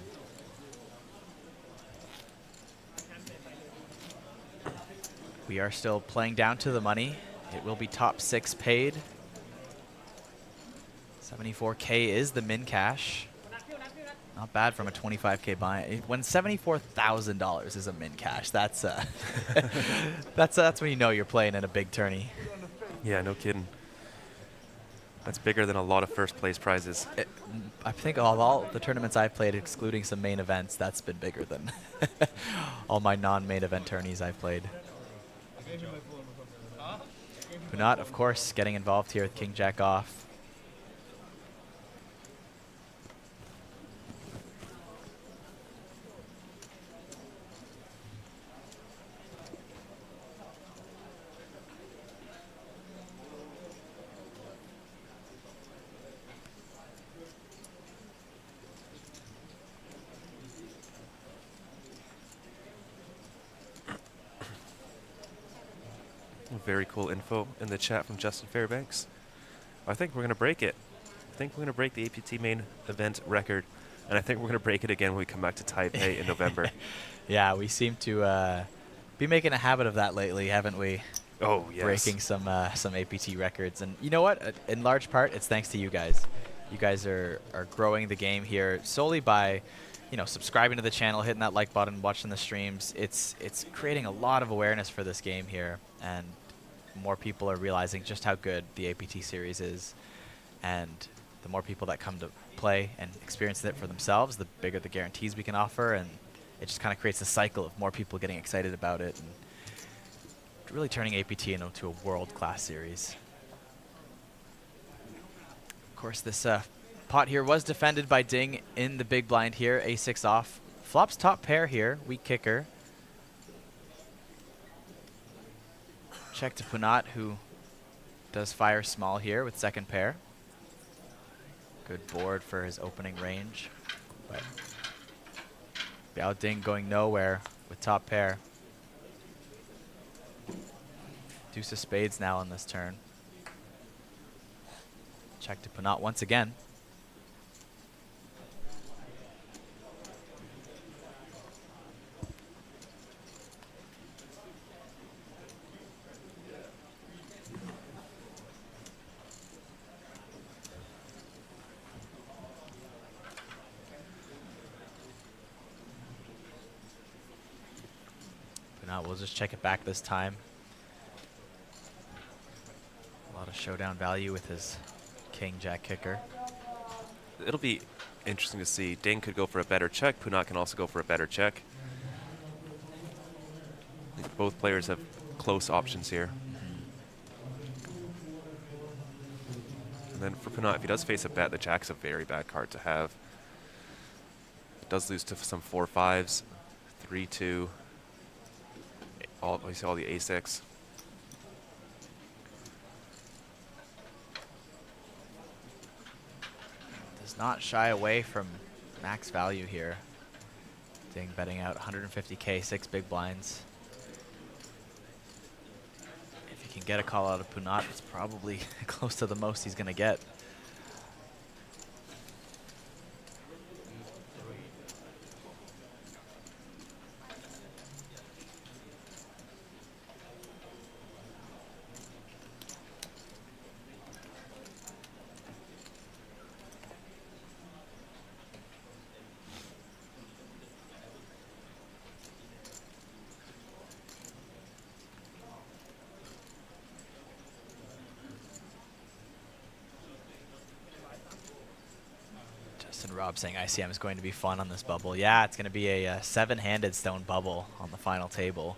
We are still playing down to the money. It will be top 6 paid. 74K is the min cash. Not bad from a 25K buy. When $74,000 is a min cash, that's that's when you know you're playing in a big tourney. Yeah, no kidding. That's bigger than a lot of first place prizes. I think of all the tournaments I've played, excluding some main events, that's been bigger than all my non-main event tourneys I've played. Punat, of course, getting involved here with King Jack off. Very cool info in the chat from Justin Fairbanks. I think we're going to break it. I think we're going to break the APT main event record, and I think we're going to break it again when we come back to Taipei in November. Yeah, we seem to be making a habit of that lately, haven't we? Oh, yes. Breaking some APT records. And you know what? In large part, it's thanks to you guys. You guys are growing the game here solely by, you know, subscribing to the channel, hitting that like button, watching the streams. It's creating a lot of awareness for this game here, and more people are realizing just how good the APT series is. And the more people that come to play and experience it for themselves, the bigger the guarantees we can offer, and it just kind of creates a cycle of more people getting excited about it and really turning APT into a world-class series. Of course, this pot here was defended by Ding in the big blind here. A6 off. Flops top pair here. Weak kicker. Check to Punat, who does fire small here with second pair. Good board for his opening range. But Biao Ding going nowhere with top pair. Deuce of spades now on this turn. Check to Punat once again. Punat will just check it back this time. A lot of showdown value with his King Jack kicker. It'll be interesting to see. Ding could go for a better check. Punat can also go for a better check. I think both players have close options here. And then for Punat, if he does face a bet, the jack's a very bad card to have. It does lose to some 4-5s, 3-2. You see all the A6. Does not shy away from max value here. Ding betting out 150K, 6 big blinds. If you can get a call out of Punat, it's probably close to the most he's going to get. Rob saying ICM is going to be fun on this bubble. Yeah, it's going to be a 7-handed stone bubble on the final table.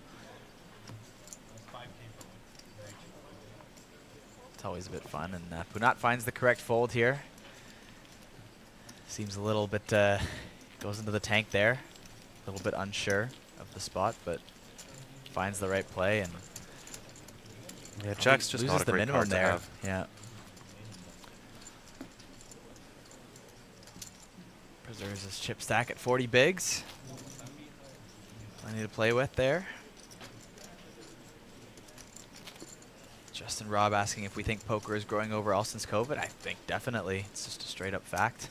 It's always a bit fun, and Punat finds the correct fold here. Seems a little bit, goes into the tank there. A little bit unsure of the spot, but finds the right play, and yeah, Jack's just not a great card to have. Yeah. Preserves his chip stack at 40 bigs. Plenty to play with there. Justin Rob asking if we think poker is growing overall since COVID. I think definitely. It's just a straight up fact.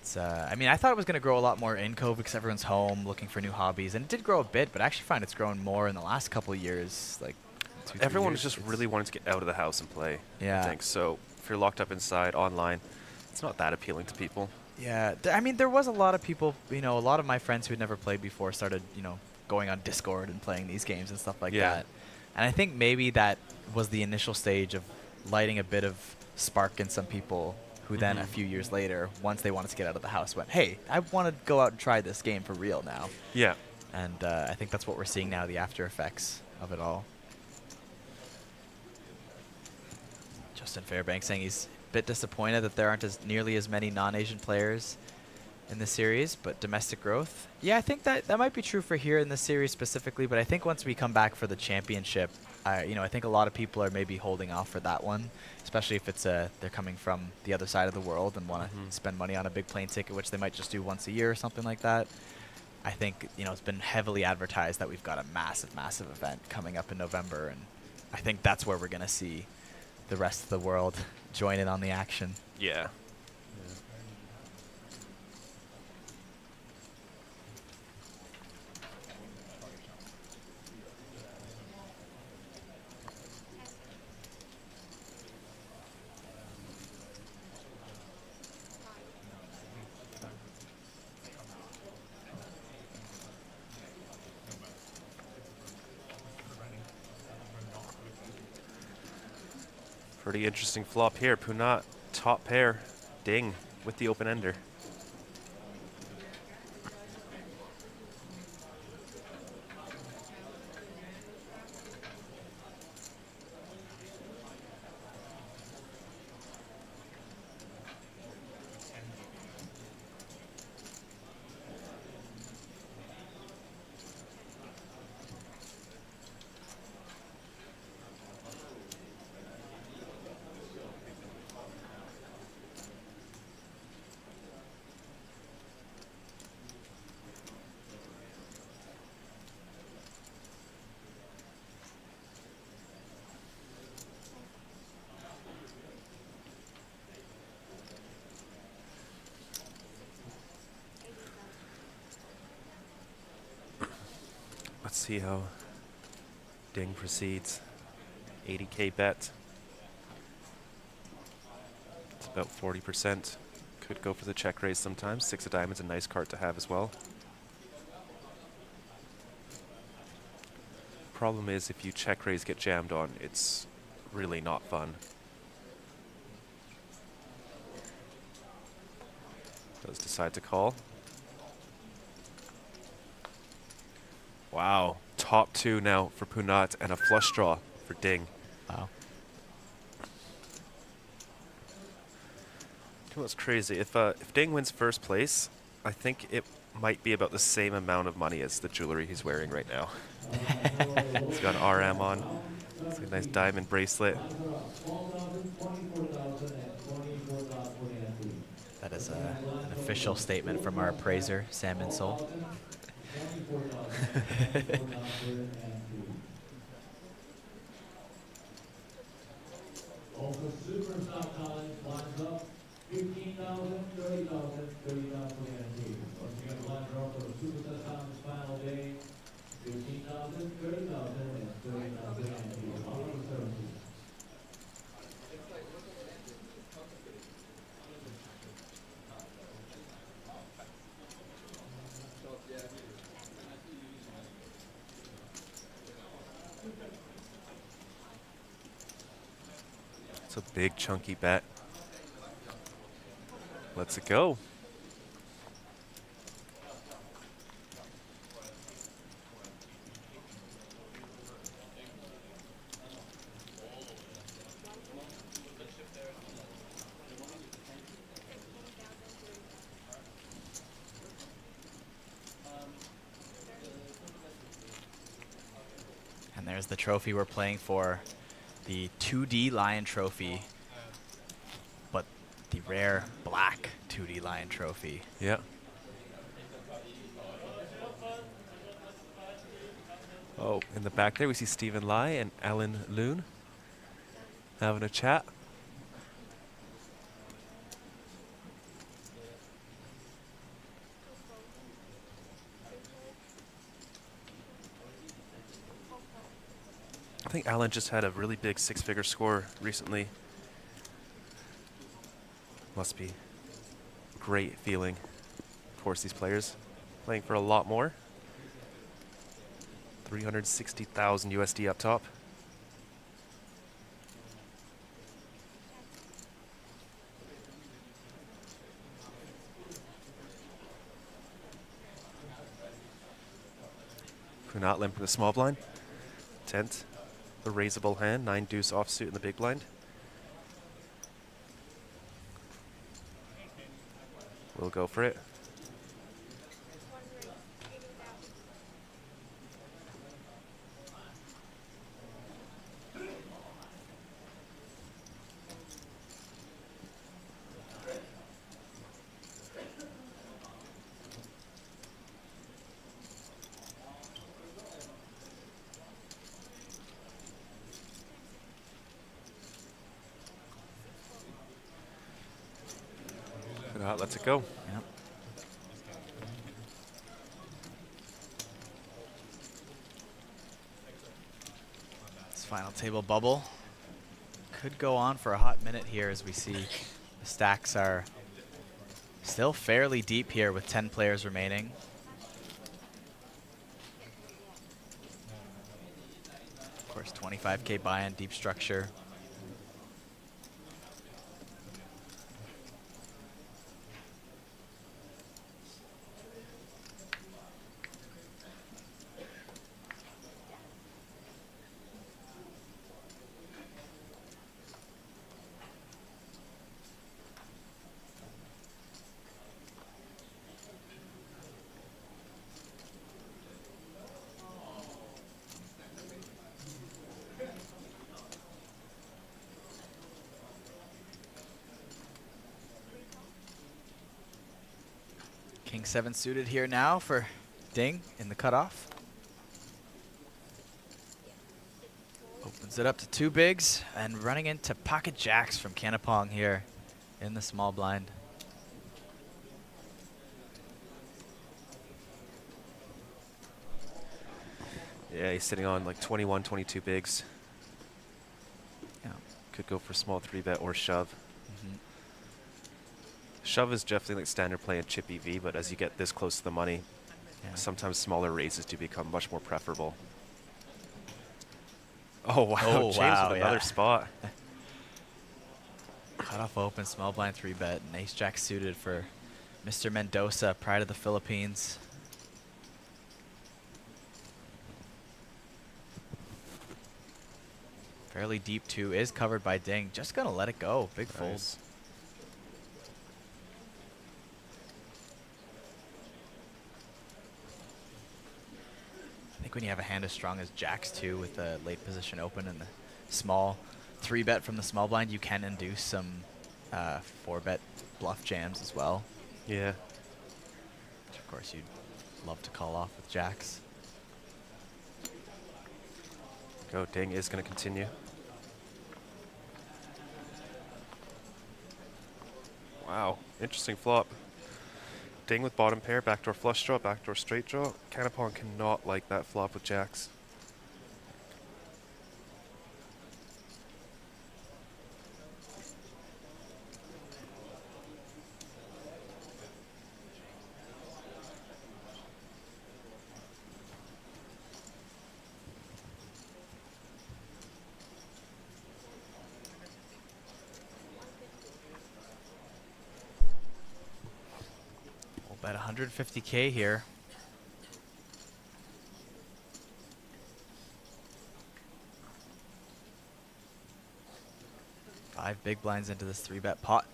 It's, I mean, I thought it was going to grow a lot more in COVID because everyone's home looking for new hobbies. And it did grow a bit, but I actually find it's grown more in the last couple of years. Like, everyone was just really wanting to get out of the house and play. Yeah. I think so. If you're locked up inside online, it's not that appealing to people. Yeah, I mean, there was a lot of people, a lot of my friends who had never played before started, going on Discord and playing these games and stuff like that. And I think maybe that was the initial stage of lighting a bit of spark in some people who then a few years later, once they wanted to get out of the house, went, hey, I want to go out and try this game for real now. Yeah. And I think that's what we're seeing now, the after effects of it all. Justin Fairbanks saying he's a bit disappointed that there aren't nearly as many non-Asian players in the series, but domestic growth. Yeah, I think that might be true for here in this series specifically, but I think once we come back for the championship, I think a lot of people are maybe holding off for that one, especially if it's they're coming from the other side of the world and want to spend money on a big plane ticket, which they might just do once a year or something like that. I think, it's been heavily advertised that we've got a massive, massive event coming up in November, and I think that's where we're going to see the rest of the world join in on the action. Yeah. Pretty interesting flop here. Punat, top pair, Ding with the open ender. Let's see how Ding proceeds. 80K bet. It's about 40%. Could go for the check raise sometimes. 6 of diamonds, a nice card to have as well. Problem is, if you check raise get jammed on, it's really not fun. Does decide to call. Wow, top 2 now for Punat and a flush draw for Ding. Wow. You know what's crazy? If Ding wins first place, I think it might be about the same amount of money as the jewelry he's wearing right now. He's got an RM on. It's a nice diamond bracelet. That is an official statement from our appraiser, Sam Insole. Also, Super Stock Challenge lines up 15,000, 30,000, 30,000 guaranteed. Once again, the line draw for the Super Stock Challenge final day 15,000, 30,000, and 30,000 guaranteed. All of the services. It's a big chunky bet. Let's it go. And there's the trophy we're playing for. The 2D Lion Trophy, but the rare black 2D Lion Trophy. Yeah. Oh, in the back there we see Stephen Lai and Alan Loon having a chat. think Alan just had a really big six-figure score recently. Must be great feeling. Of course, these players playing for a lot more. 360,000 USD up top. Kunat limping the small blind. 10th, the raisable hand, 9 deuce offsuit in the big blind. We'll go for it. Lets it go. Yep. This final table bubble could go on for a hot minute here as we see the stacks are still fairly deep here with 10 players remaining. Of course, 25K buy-in, deep structure. King 7 suited here now for Ding in the cutoff. Opens it up to 2 bigs and running into pocket jacks from Kanapong here in the small blind. Yeah, he's sitting on like 21, 22 bigs. Yeah. Could go for small 3-bet or shove. Shove is definitely like standard play in chip EV, but as you get this close to the money, sometimes smaller raises do become much more preferable. Oh wow, James with another spot. Cut off open, small blind 3-bet, and ace jack suited for Mr. Mendoza, pride of the Philippines. Fairly deep too, is covered by Ding. Just gonna let it go, big folds. I think when you have a hand as strong as Jacks too, with the late position open and the small 3-bet from the small blind, you can induce some 4-bet bluff jams as well. Yeah. Which of course you'd love to call off with Jacks. Go, Ding is going to continue. Wow, interesting flop. Ding with bottom pair, backdoor flush draw, backdoor straight draw. Kanapong cannot like that flop with jacks. Bet 150K here. Five big blinds into this 3-bet pot.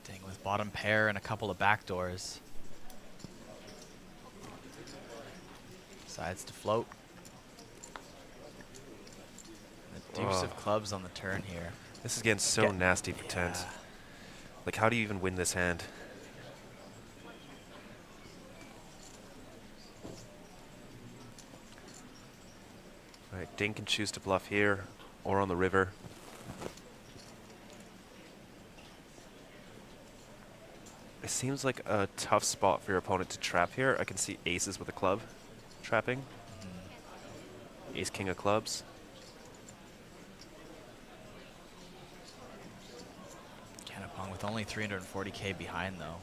Ding with bottom pair and a couple of backdoors. Decides to float. Deuce of clubs on the turn here. This is getting so nasty for tens. Like, how do you even win this hand? All right, Ding can choose to bluff here or on the river. It seems like a tough spot for your opponent to trap here. I can see aces with a club trapping. Ace, king of clubs. Canapong with only 340k behind, though.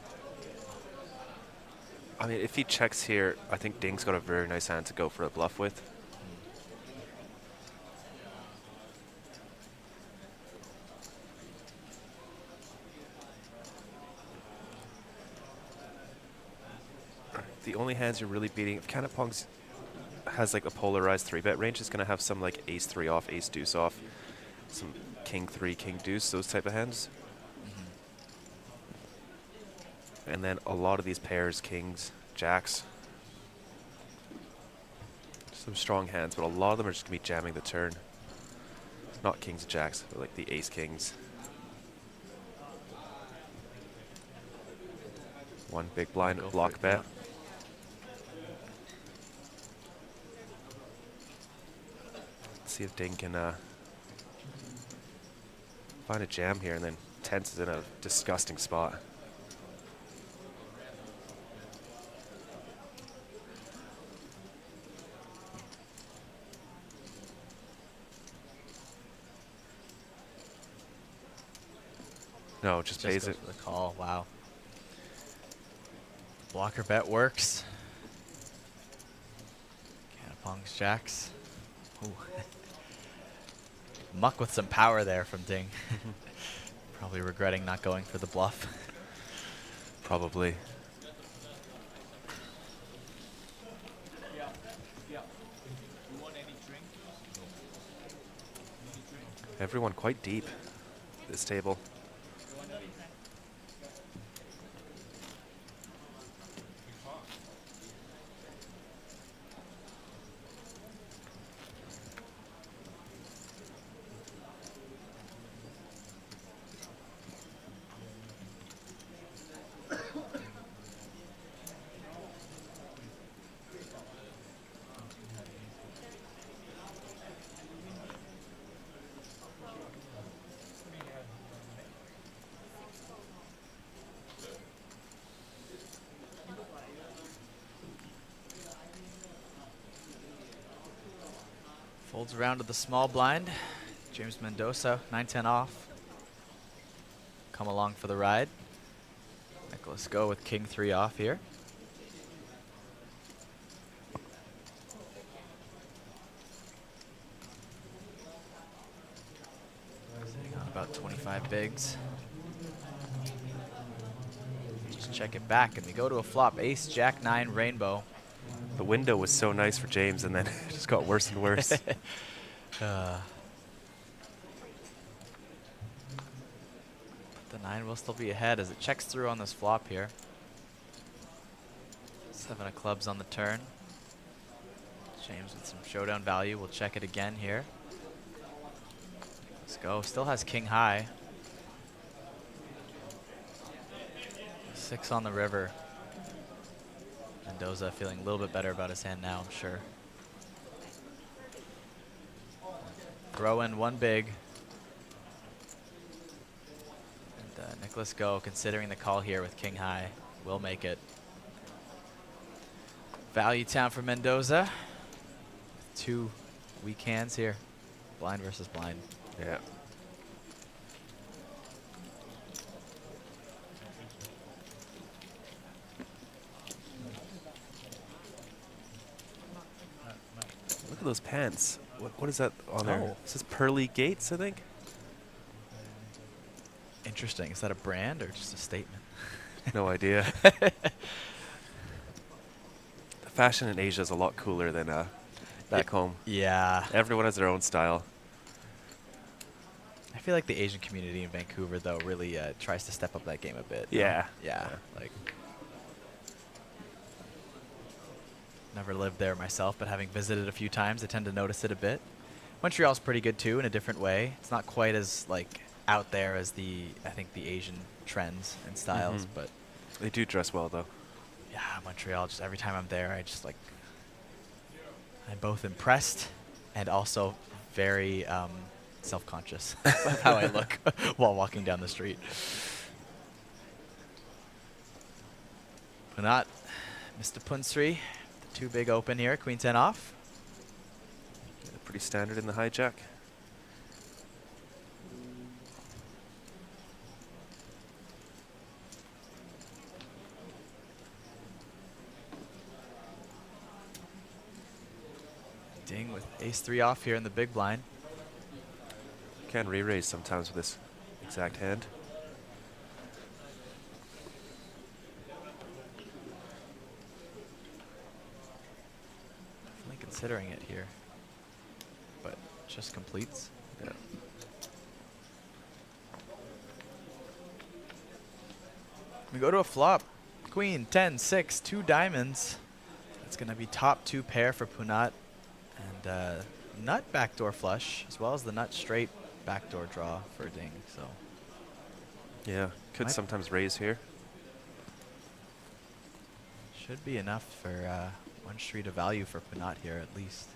I mean, if he checks here, I think Ding's got a very nice hand to go for a bluff with. The only hands you're really beating, if Canapong has like a polarized 3-bet range, it's going to have some like ace 3 off, ace deuce off, some king 3, king deuce, those type of hands. And then a lot of these pairs, kings, jacks. Some strong hands, but a lot of them are just going to be jamming the turn. Not kings and jacks, but like the ace kings. One big blind block bet. Let's see if Ding can find a jam here, and then Tense is in a disgusting spot. No, just pays it. For the call. Wow. Blocker bet works. Canapong's jacks. Ooh. Muck with some power there from Ding. Probably regretting not going for the bluff. Probably. Everyone quite deep this table. Folds around to the small blind. James Mendoza, 9-10 off. Come along for the ride. Nicholas Go with king 3 off here. Sitting on about 25 bigs. Just check it back, and we go to a flop. Ace, Jack 9, rainbow. The window was so nice for James, and then it just got worse and worse. The 9 will still be ahead as it checks through on this flop here. 7 of clubs on the turn. James with some showdown value. We'll check it again here. Let's go. Still has king high. 6 on the river. Mendoza feeling a little bit better about his hand now, I'm sure. Throw in 1 big. And Nicholas Go, considering the call here with king high, will make it. Value town for Mendoza. 2 weak hands here. Blind versus blind. Yeah. Look at those pants. What is that on there? Oh. This is Pearly Gates, I think. Interesting. Is that a brand or just a statement? No idea. The fashion in Asia is a lot cooler than back home. Yeah. Everyone has their own style. I feel like the Asian community in Vancouver, though, really tries to step up that game a bit. Yeah. Yeah. Like, never lived there myself, but having visited a few times, I tend to notice it a bit. Montreal's pretty good too in a different way. It's not quite as like out there as I think the Asian trends and styles, but they do dress well though. Yeah, Montreal, just every time I'm there, I'm both impressed and also very self-conscious of how I look while walking down the street. Punat, Mr. Punsri, the 2 big open here, queen 10 off. Pretty standard in the hijack. Ding with ace-3 off here in the big blind. Can re-raise sometimes with this exact hand. Definitely considering it here, but just completes. Yeah. We go to a flop. Queen, 10, 6, 2 diamonds. It's going to be top 2 pair for Punat. And nut backdoor flush, as well as the nut straight backdoor draw for Ding. So yeah, could sometimes raise here. Should be enough for 1 street of value for Punat here at least.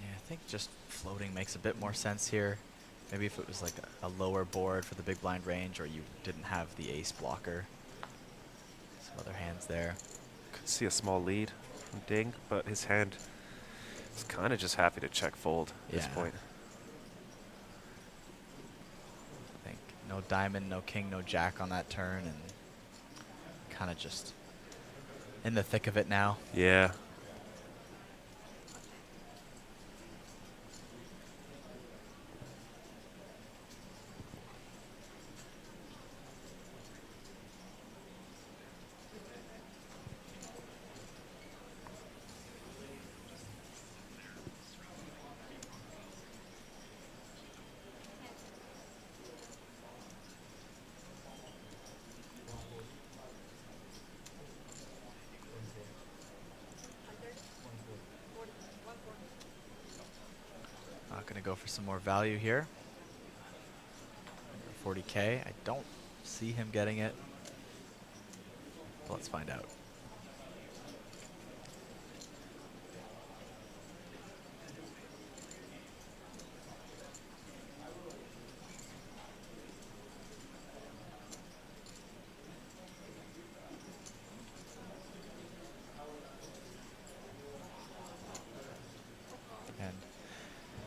I think just floating makes a bit more sense here. Maybe if it was like a lower board for the big blind range, or you didn't have the ace blocker. Some other hands there. Could see a small lead from Ding, but his hand is kind of just happy to check fold at this point. I think no diamond, no king, no jack on that turn, and kind of just in the thick of it now. Yeah. Gonna go for some more value here. 40K. I don't see him getting it. But let's find out.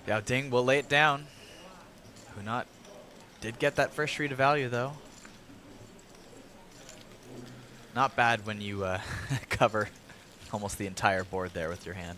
Yao Ding will lay it down. Punat did get that first street of value, though. Not bad when you cover almost the entire board there with your hand.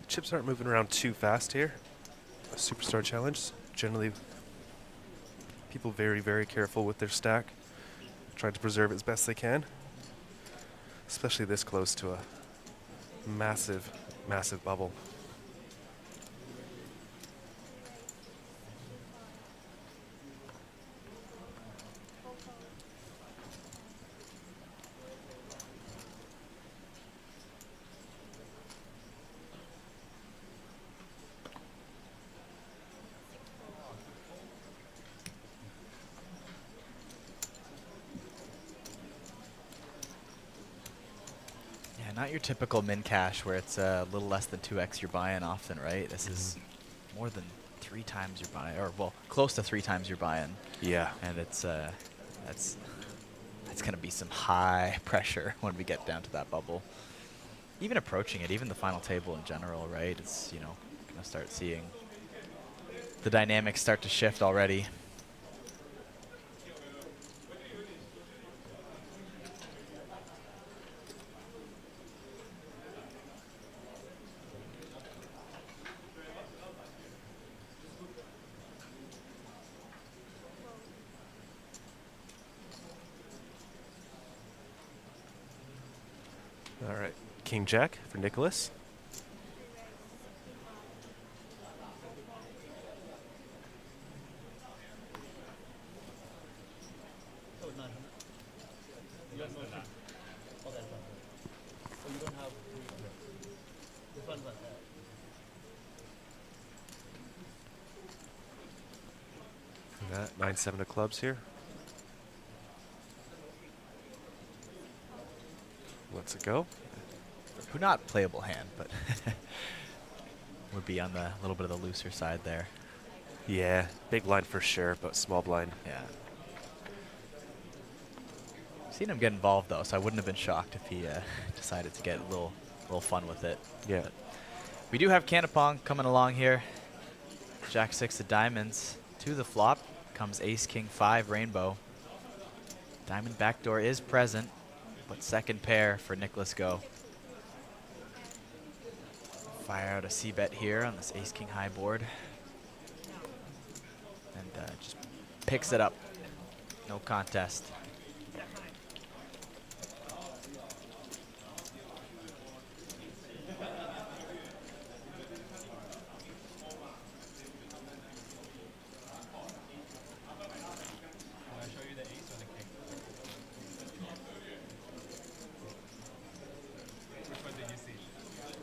Chips aren't moving around too fast here. A Superstar Challenge, generally people very, very careful with their stack, trying to preserve it as best they can, especially this close to a massive, massive bubble. Not your typical min cash where it's a little less than 2x you're buying often, right? This is more than 3 times you're buying, or well, close to 3 times you're buying. Yeah. And it's that's gonna be some high pressure when we get down to that bubble. Even approaching it, even the final table in general, right? It's, you know, gonna start seeing the dynamics start to shift already. All right, King Jack for Nicholas. That 9-7 of clubs here. Let's it go. Not playable hand, but would be on the little bit of the looser side there. Yeah, big blind for sure, but small blind. Yeah. Seen him get involved though, so I wouldn't have been shocked if he decided to get a little fun with it. Yeah. But we do have Canapong coming along here. Jack 6 of diamonds. To the flop comes Ace King 5 rainbow. Diamond backdoor is present, but second pair for Nicholas Go. Fire out a C-bet here on this Ace King high board. And just picks it up. No contest.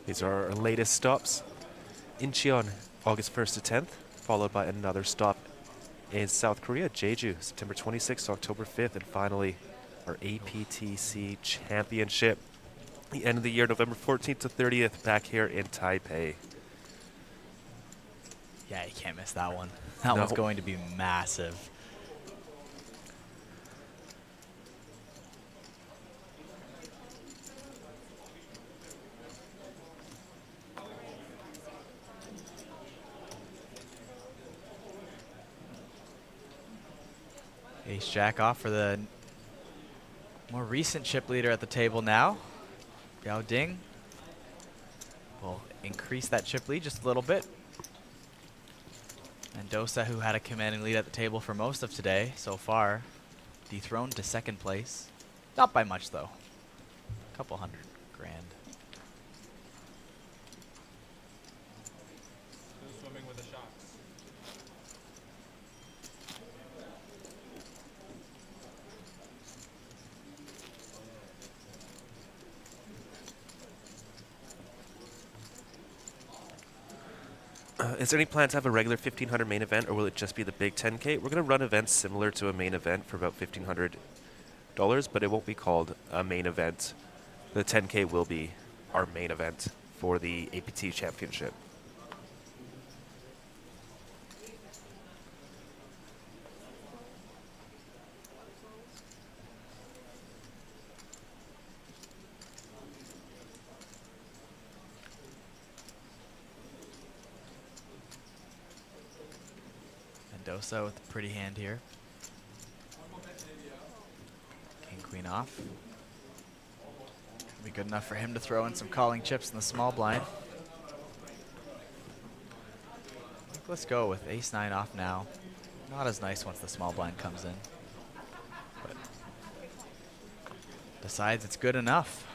These are our latest stops. Incheon, August 1st to 10th, followed by another stop in South Korea, Jeju, September 26th to October 5th, and finally our APTC Championship, the end of the year, November 14th to 30th, back here in Taipei. Yeah, you can't miss that one. That one's going to be massive. Ace Jack off for the more recent chip leader at the table now. Biao Ding will increase that chip lead just a little bit. Mendoza, who had a commanding lead at the table for most of today so far, dethroned to second place. Not by much though. A couple $100 grand. Swimming with the sharks. Is there any plan to have a regular 1500 main event, or will it just be the big 10K? We're going to run events similar to a main event for about $1,500, but it won't be called a main event. The 10K will be our main event for the APT Championship. Mendoza with a pretty hand here. King Queen off. Be good enough for him to throw in some calling chips in the small blind. Let's go with Ace 9 off now. Not as nice once the small blind comes in. But decides it's good enough.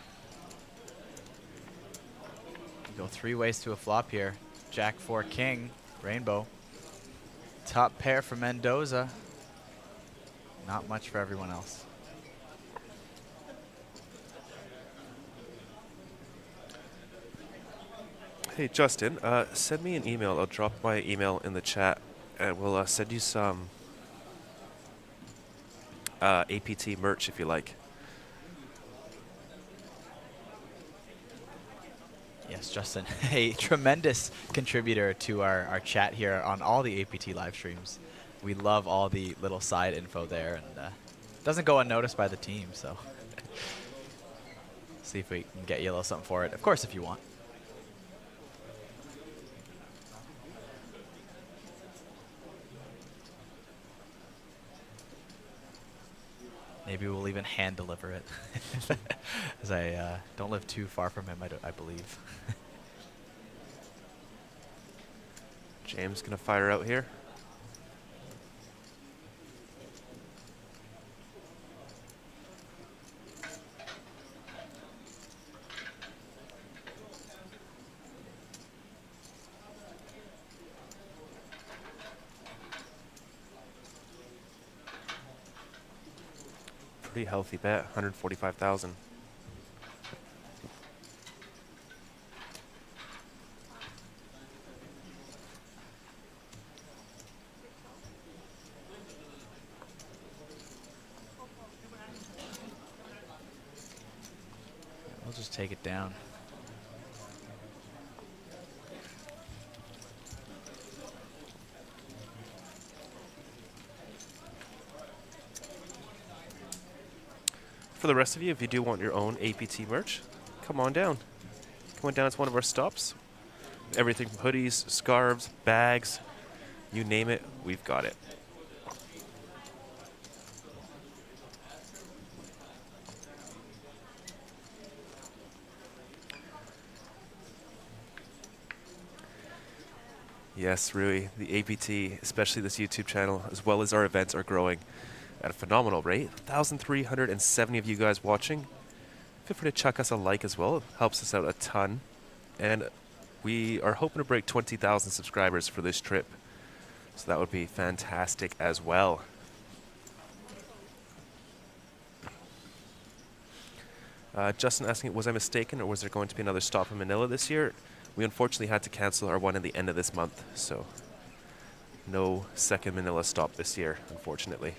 You go three ways to a flop here. Jack 4 King, rainbow. Top pair for Mendoza. Not much for everyone else. Hey, Justin, send me an email. I'll drop my email in the chat, and we'll send you some APT merch if you like. Yes, Justin, a tremendous contributor to our chat here on all the APT live streams. We love all the little side info there, and doesn't go unnoticed by the team, so see if we can get you a little something for it. Of course, if you want. Maybe we'll even hand deliver it, as I don't live too far from him, I believe. James gonna fire out here. Pretty healthy bet, 145,000. We'll just take it down. For the rest of you, if you do want your own APT merch, come on down. Come on down to one of our stops. Everything from hoodies, scarves, bags, you name it, we've got it. Yes, Rui, the APT, especially this YouTube channel, as well as our events, are growing at a phenomenal rate. 1,370 of you guys watching. Feel free to chuck us a like as well. It helps us out a ton. And we are hoping to break 20,000 subscribers for this trip. So that would be fantastic as well. Justin asking, was I mistaken or was there going to be another stop in Manila this year? We unfortunately had to cancel our one at the end of this month. So no second Manila stop this year, unfortunately.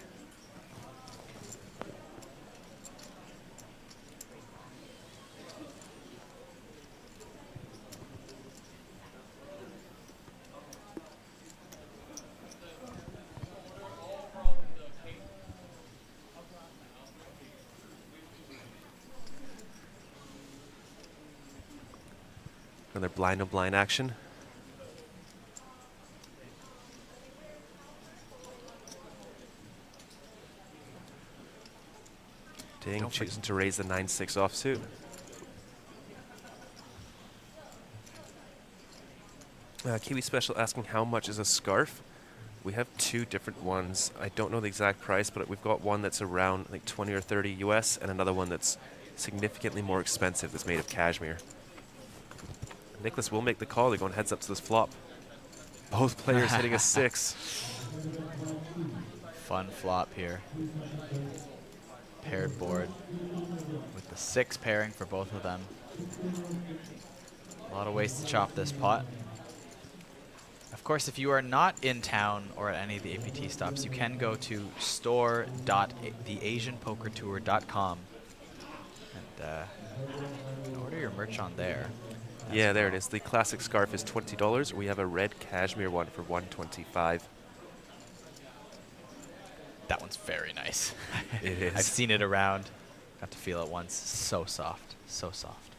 Another blind on blind action. Ding, choosing to raise the 9-6 offsuit. Kiwi Special asking how much is a scarf? We have two different ones. I don't know the exact price, but we've got one that's around like 20 or 30 US and another one that's significantly more expensive that's made of cashmere. Nicholas will make the call. They're going heads up to this flop. Both players hitting a 6. Fun flop here. Paired board with the 6 pairing for both of them. A lot of ways to chop this pot. Of course, if you are not in town or at any of the APT stops, you can go to store.theasianpokertour.com and order your merch on there. Yeah, there it is. The classic scarf is $20. We have a red cashmere one for $125. That one's very nice. It is. I've seen it around. Got to feel it once. So soft. So soft.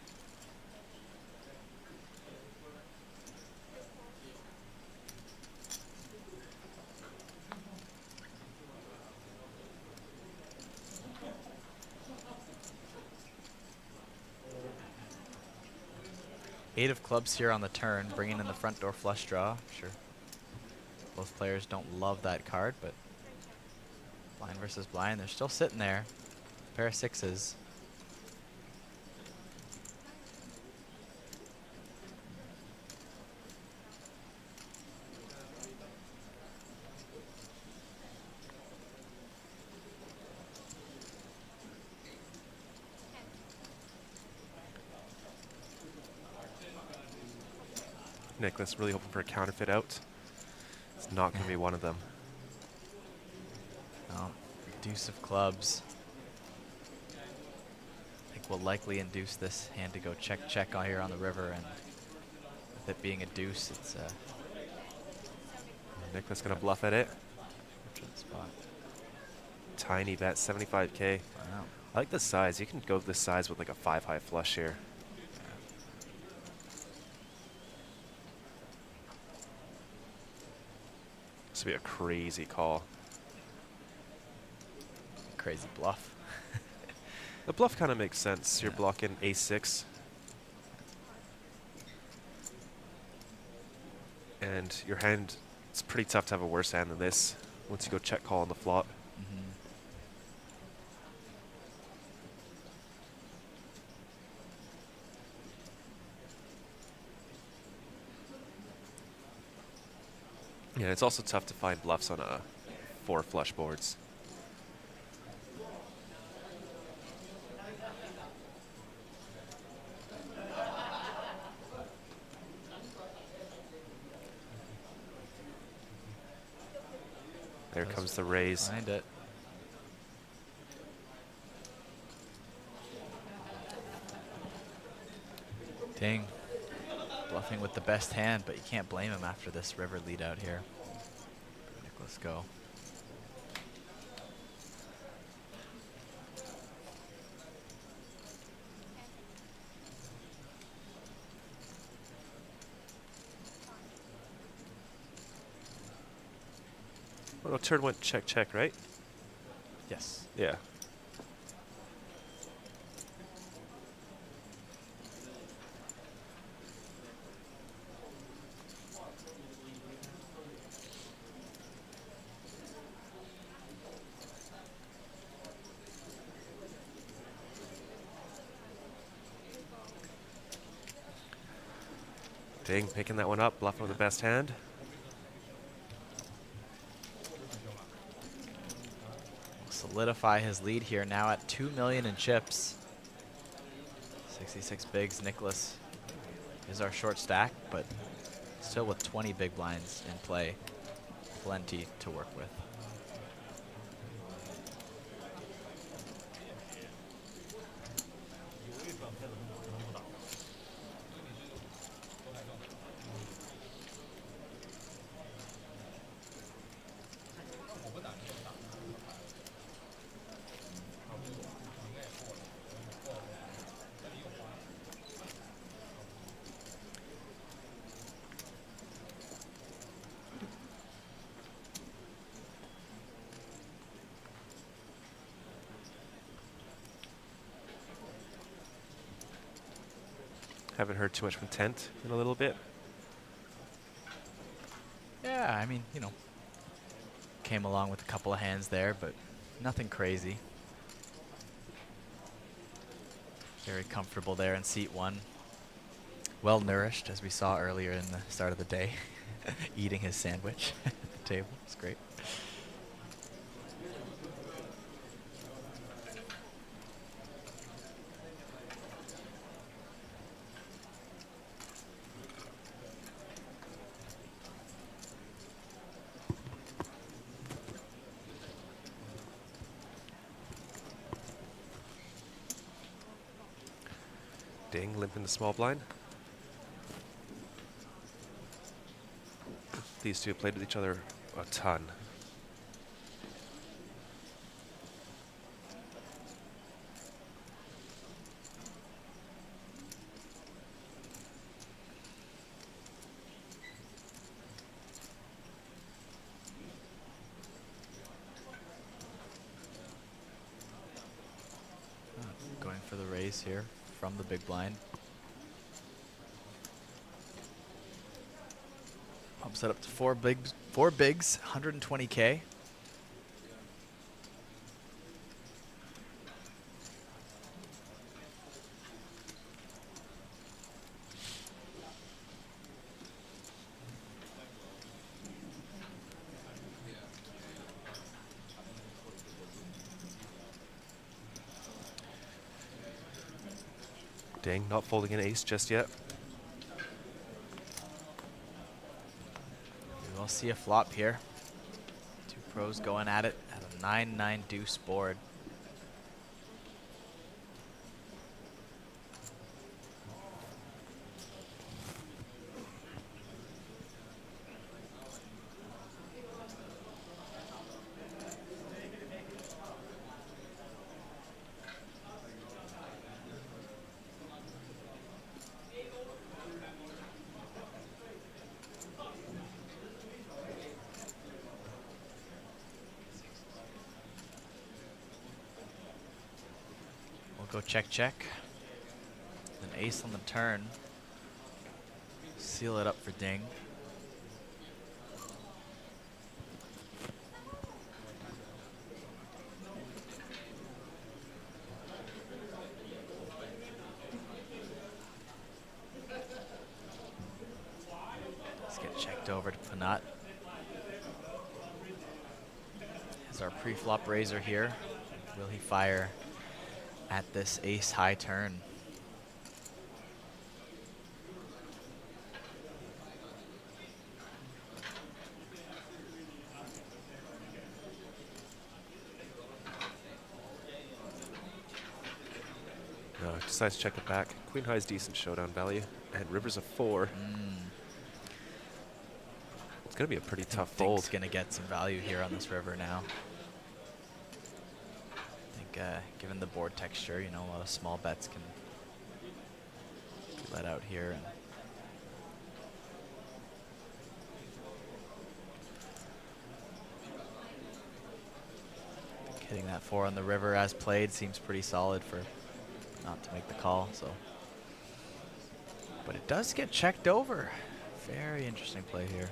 Eight of clubs here on the turn, bringing in the front door flush draw. Sure, both players don't love that card, but blind versus blind, they're still sitting there. Pair of 6s. Nicholas really hoping for a counterfeit out. It's not going to be one of them. Oh, deuce of clubs. I think will likely induce this hand to go check on here on the river, and with it being a deuce, it's Nicholas going to bluff at it. Spot. Tiny bet, 75K. Wow. I like the size. You can go this size with like a 5-high flush here. This would be a crazy call. Crazy bluff. The bluff kind of makes sense. You're blocking a6. And your hand, it's pretty tough to have a worse hand than this once you go check call on the flop. Yeah, it's also tough to find bluffs on 4 flush boards. There comes the raise. Find it. Ding. Bluffing with the best hand, but you can't blame him after this river lead out here. Nicholas go. Well, turn went check, check, right? Yes. Yeah. Ding, picking that one up, bluffing with the best hand. Solidify his lead here, now at 2 million in chips. 66 bigs. Nicholas is our short stack, but still with 20 big blinds in play. Plenty to work with. Haven't heard too much from Tent in a little bit. Yeah, I mean, you know, came along with a couple of hands there, but nothing crazy. Very comfortable there in seat 1. Well nourished, as we saw earlier in the start of the day, eating his sandwich at the table. It's great. Ding, limp in the small blind. These two have played with each other a ton. Going for the raise here from the big blind. Pumps that up to four bigs, 120K. Ding, not folding an ace just yet. We will see a flop here. Two pros going at it at a 9-9 deuce board. Go check, check. An ace on the turn. Seal it up for Ding. Let's get checked over to Panat. As our pre-flop raiser here. Will he fire at this ace high turn? No, decides to check it back. Queen High's decent showdown value, and River's a 4. It's going to be a pretty tough fold. He's going to get some value here on this river now. I think given the board texture, you know, a lot of small bets can be let out here. And hitting that 4 on the river as played seems pretty solid for not to make the call. So, but it does get checked over. Very interesting play here.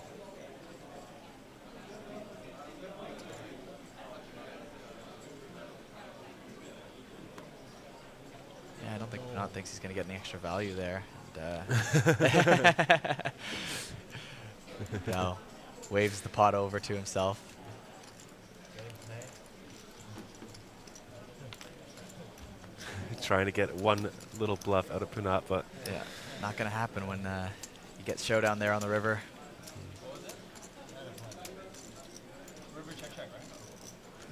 Yeah, I don't think Punat thinks he's going to get any extra value there. And, no, waves the pot over to himself. Trying to get one little bluff out of Punat, but yeah, not going to happen when you get showdown there on the river.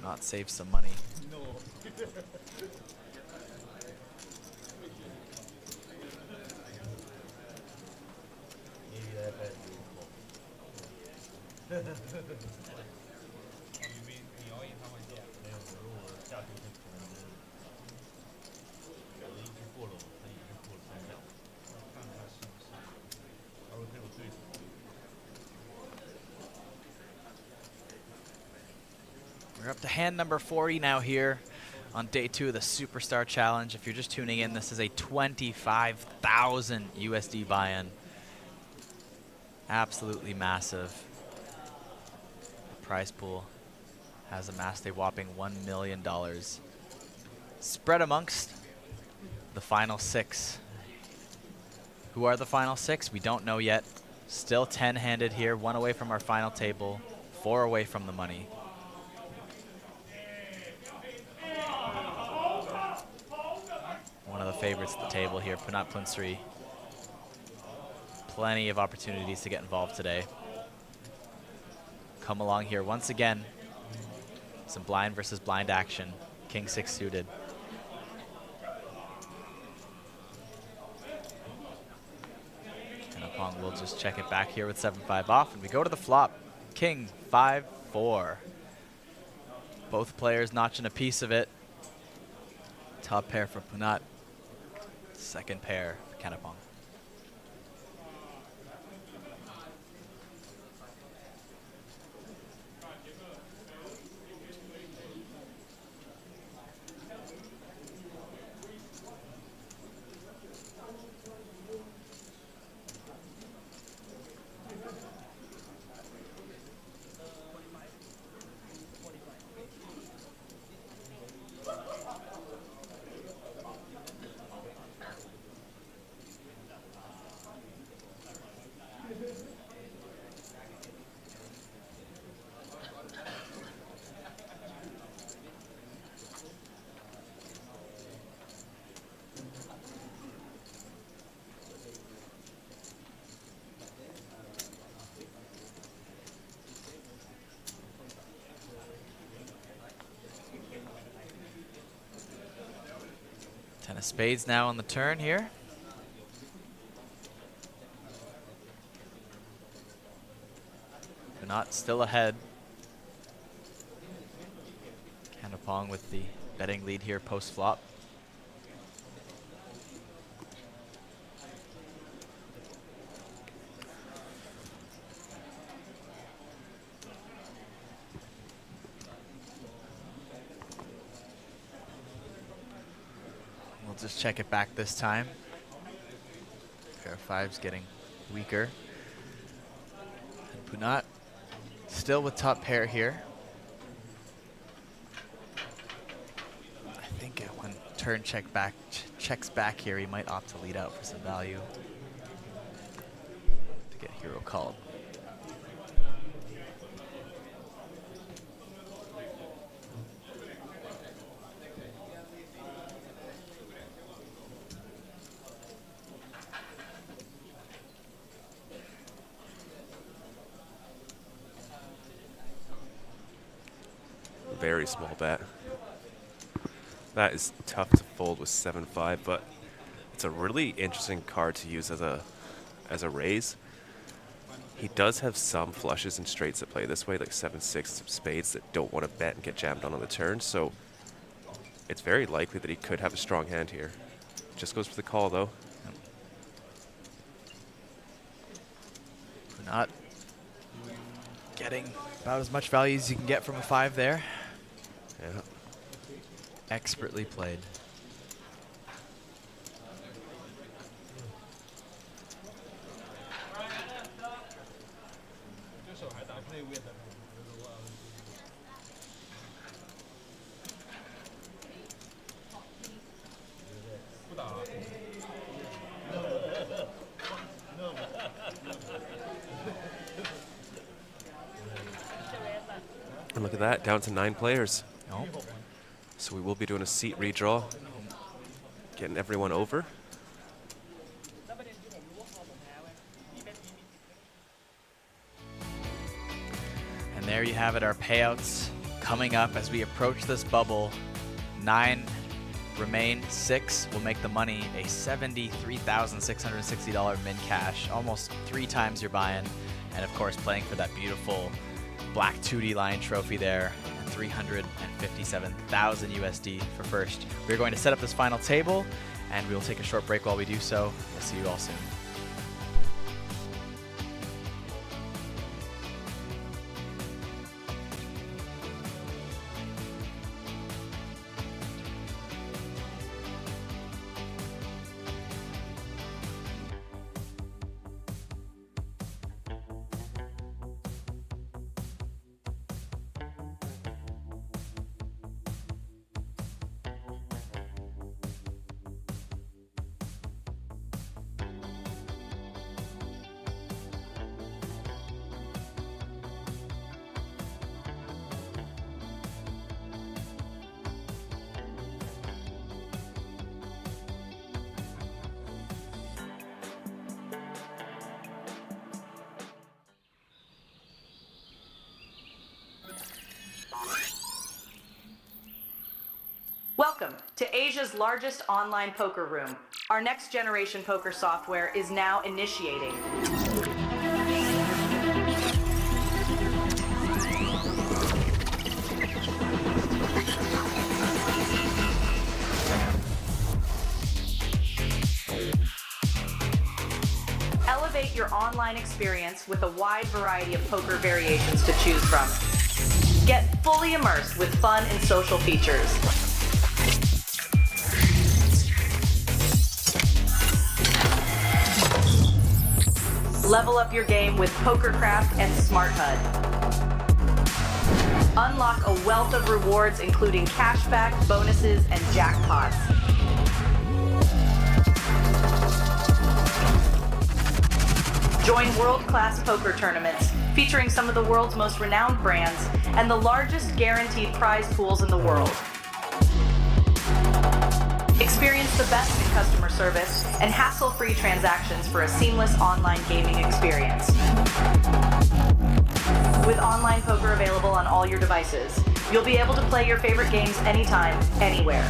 Not save some money. We're up to hand number 40 now here on day 2 of the Superstar Challenge. If you're just tuning in, this is a 25,000 USD buy-in. Absolutely massive. The prize pool has amassed a whopping $1 million. Spread amongst the final 6. Who are the final 6? We don't know yet. Still 10-handed here, 1 away from our final table, 4 away from the money. One of the favorites at the table here, Punat Punsri. Plenty of opportunities to get involved today. Come along here once again. Some blind versus blind action. King 6 suited. And Apong will just check it back here with 7-5 off, and we go to the flop. King 5-4. Both players notching a piece of it. Top pair for Punat. Second pair for Kanapong. Ten of spades now on the turn here. Punat still ahead. Kanapong with the betting lead here post flop. We'll just check it back this time. Pair of 5's getting weaker. And Punat still with top pair here. I think when turn checks back here, he might opt to lead out for some value to get hero called. Very small bet. That is tough to fold with 7-5, but it's a really interesting card to use as a raise. He does have some flushes and straights that play this way, like 7-6 spades that don't want to bet and get jammed on the turn, so it's very likely that he could have a strong hand here. Just goes for the call, though. Not getting about as much value as you can get from a 5 there. Yeah. Expertly played. And look at that, down to 9 players. Oh. So we will be doing a seat redraw, getting everyone over. And there you have it, our payouts coming up as we approach this bubble. 9 remain, 6 will make the money, a $73,660 min cash, almost 3 times your buy-in, and of course playing for that beautiful black 2D line trophy there, 357,000 USD for first. We're going to set up this final table, and we will take a short break while we do so. We'll see you all soon. Welcome to Asia's largest online poker room. Our next generation poker software is now initiating. Elevate your online experience with a wide variety of poker variations to choose from. Get fully immersed with fun and social features. Level up your game with PokerCraft and Smart HUD. Unlock a wealth of rewards including cashback, bonuses, and jackpots. Join world-class poker tournaments featuring some of the world's most renowned brands and the largest guaranteed prize pools in the world. Experience the best in customer service and hassle-free transactions for a seamless online gaming experience. With online poker available on all your devices, you'll be able to play your favorite games anytime, anywhere.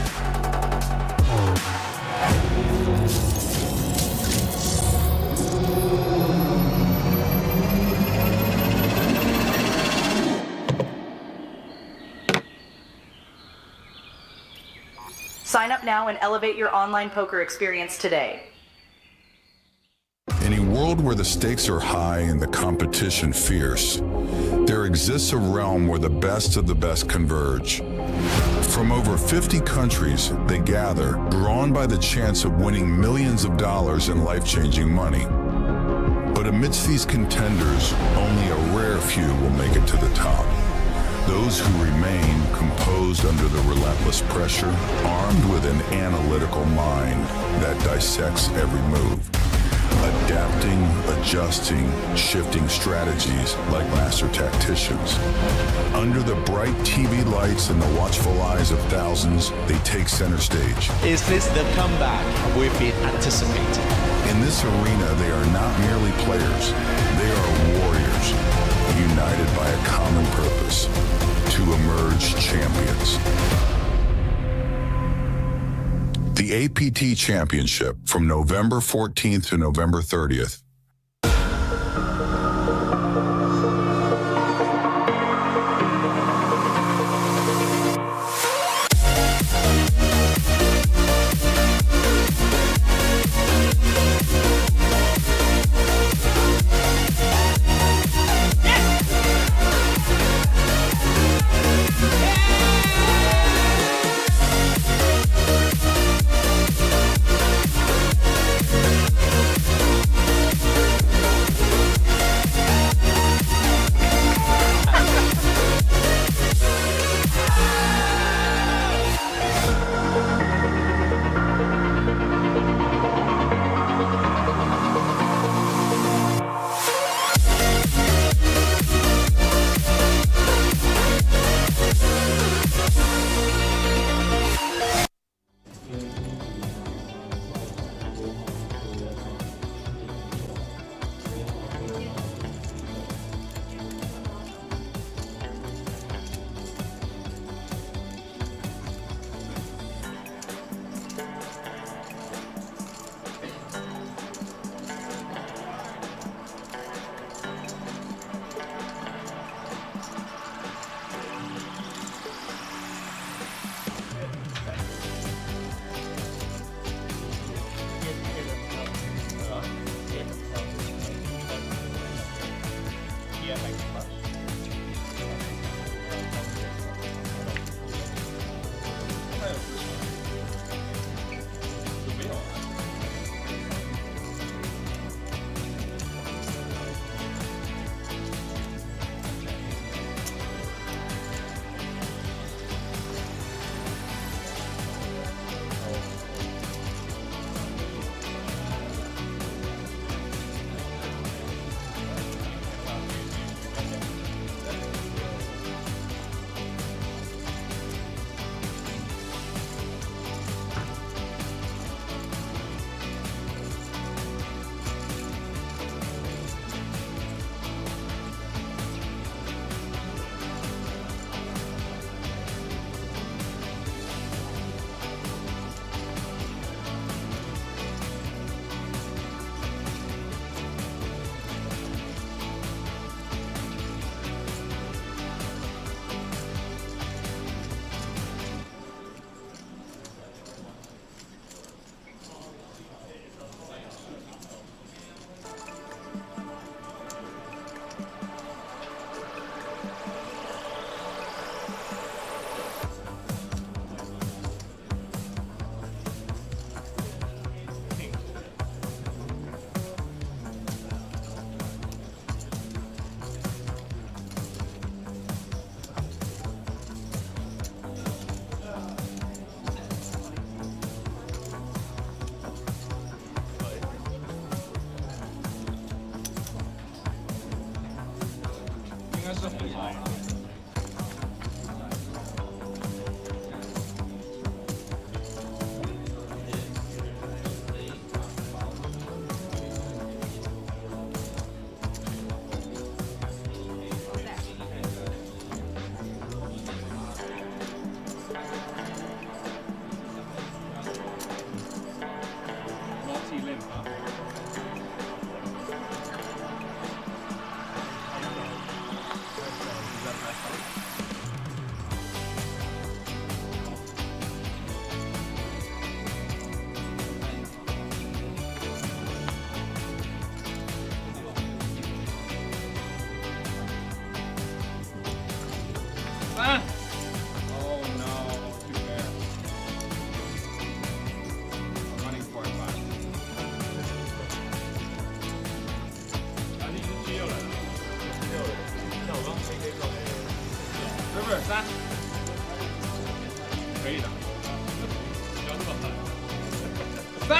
Sign up now and elevate your online poker experience today. In a world where the stakes are high and the competition fierce, there exists a realm where the best of the best converge. From over 50 countries, they gather, drawn by the chance of winning millions of dollars in life-changing money. But amidst these contenders, only a rare few will make it to the top. Those who remain composed under the relentless pressure, armed with an analytical mind that dissects every move. Adapting, adjusting, shifting strategies like master tacticians. Under the bright TV lights and the watchful eyes of thousands, they take center stage. Is this the comeback we've been anticipating? In this arena, they are not merely players. They are warriors, united by a common purpose, to emerge champions. The APT Championship from November 14th to November 30th.3，可以的，不要这么狠。3。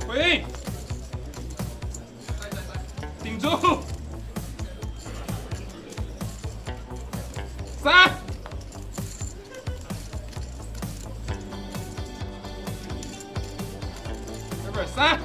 回应，顶住，3。3，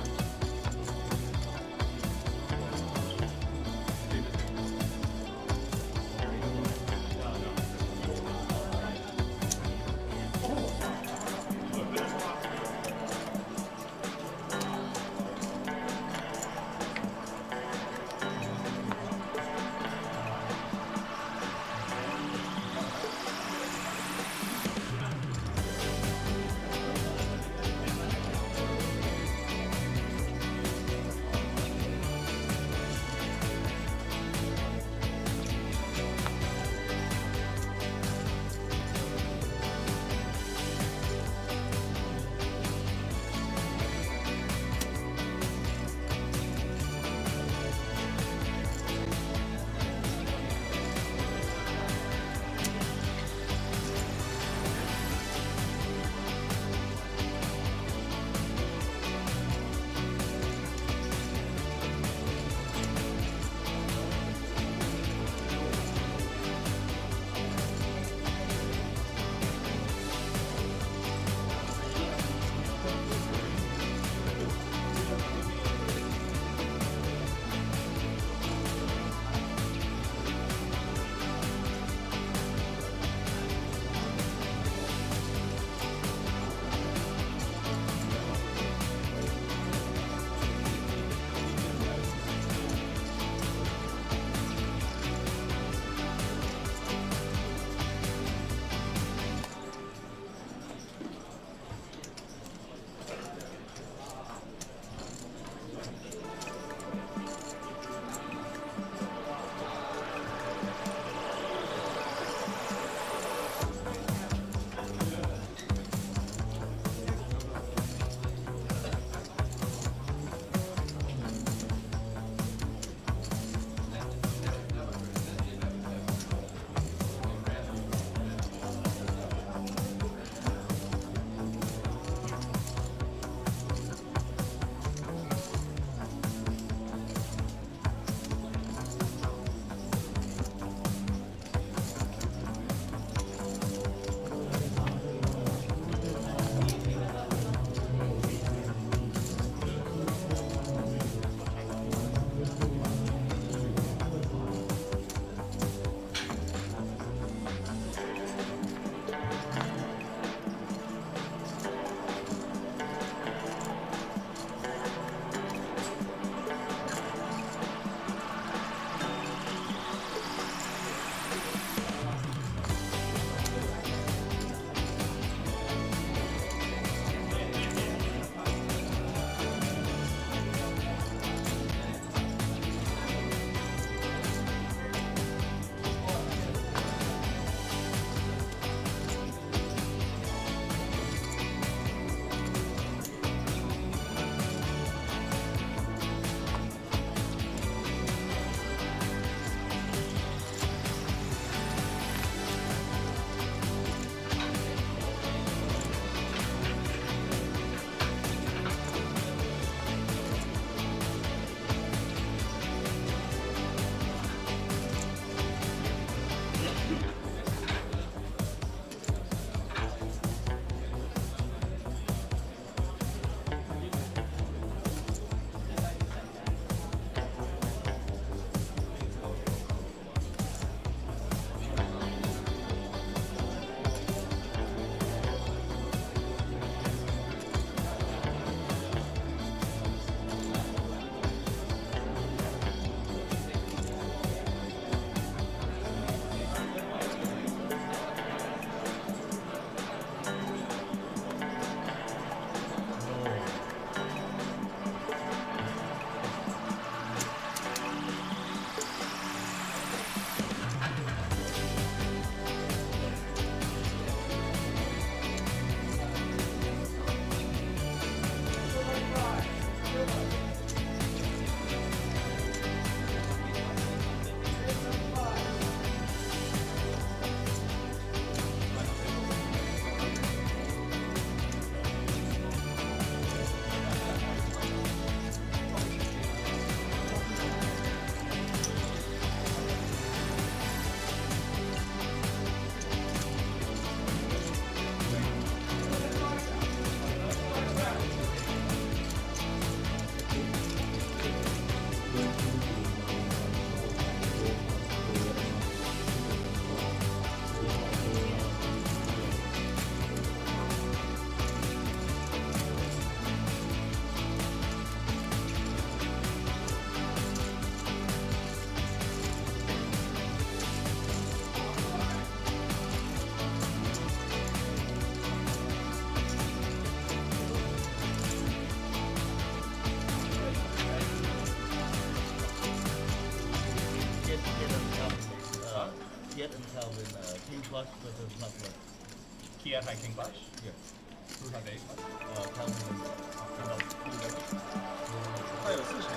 Insole in King Flush versus Bluffalo. Kiev and King Flush? Yes. Who have ace? Tell me about who knows. 他有4成。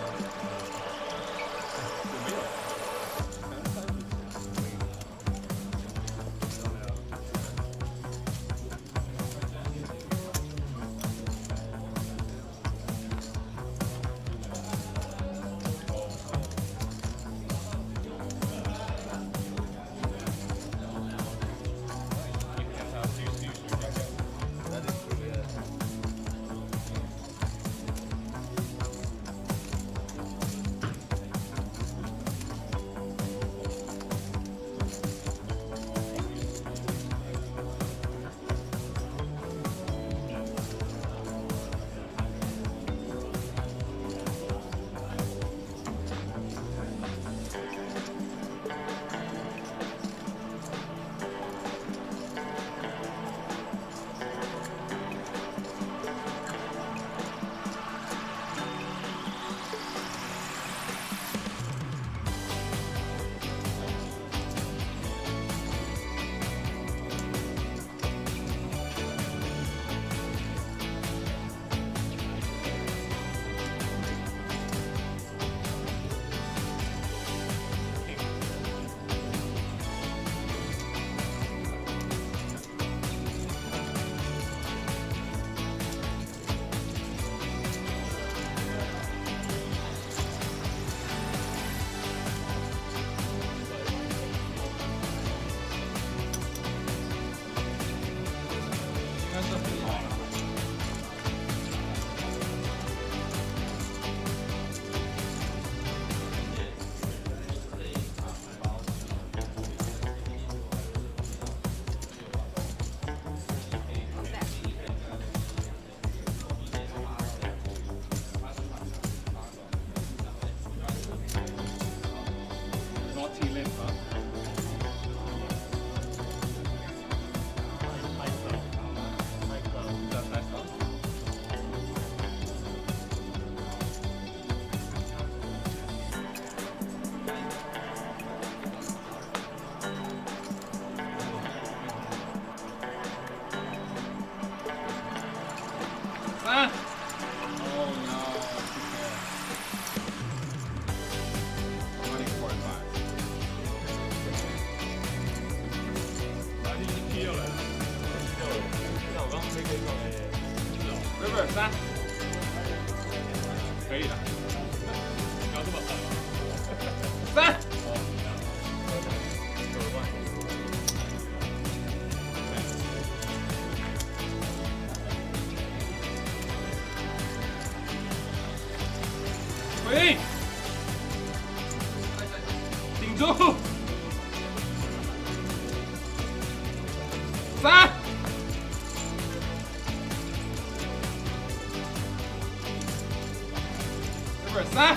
有没有？3，可以的，不要这么狠。3。回应，顶住，3。3。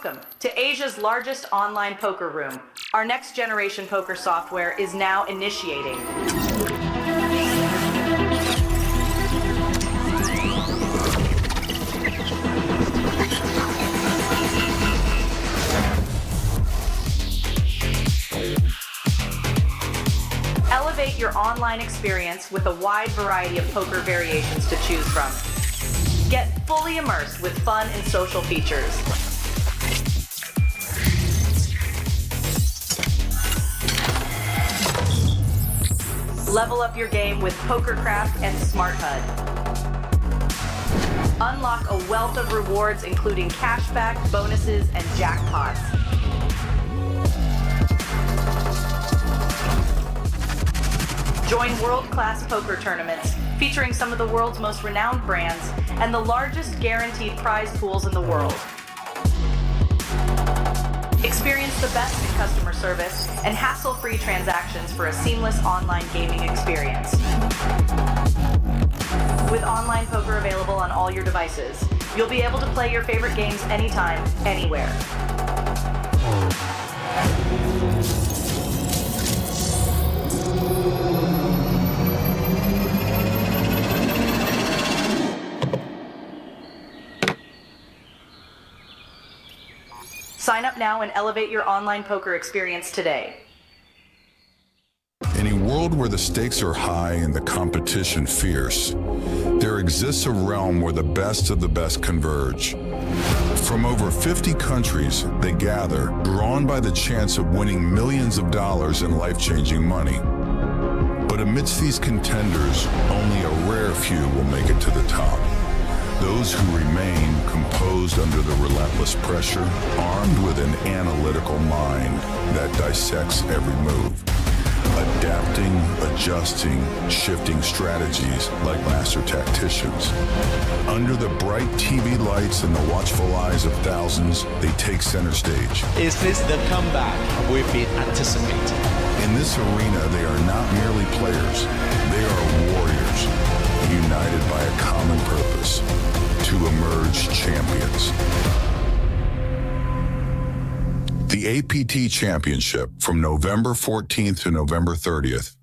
Welcome to Asia's largest online poker room. Our next generation poker software is now initiating. Elevate your online experience with a wide variety of poker variations to choose from. Get fully immersed with fun and social features. Level up your game with PokerCraft and Smart HUD. Unlock a wealth of rewards including cashback, bonuses, and jackpots. Join world-class poker tournaments featuring some of the world's most renowned brands and the largest guaranteed prize pools in the world. Experience the best in customer service and hassle-free transactions for a seamless online gaming experience. With online poker available on all your devices, you'll be able to play your favorite games anytime, anywhere. Sign up now and elevate your online poker experience today. In a world where the stakes are high and the competition fierce, there exists a realm where the best of the best converge. From over 50 countries, they gather, drawn by the chance of winning millions of dollars in life-changing money. But amidst these contenders, only a rare few will make it to the top. Those who remain composed under the relentless pressure, armed with an analytical mind that dissects every move, adapting, adjusting, shifting strategies like master tacticians. Under the bright TV lights and the watchful eyes of thousands, they take center stage. Is this the comeback we've been anticipating? In this arena, they are not merely players, they are warriors, united by a common purpose, to emerge champions. The APT Championship from November 14th to November 30th.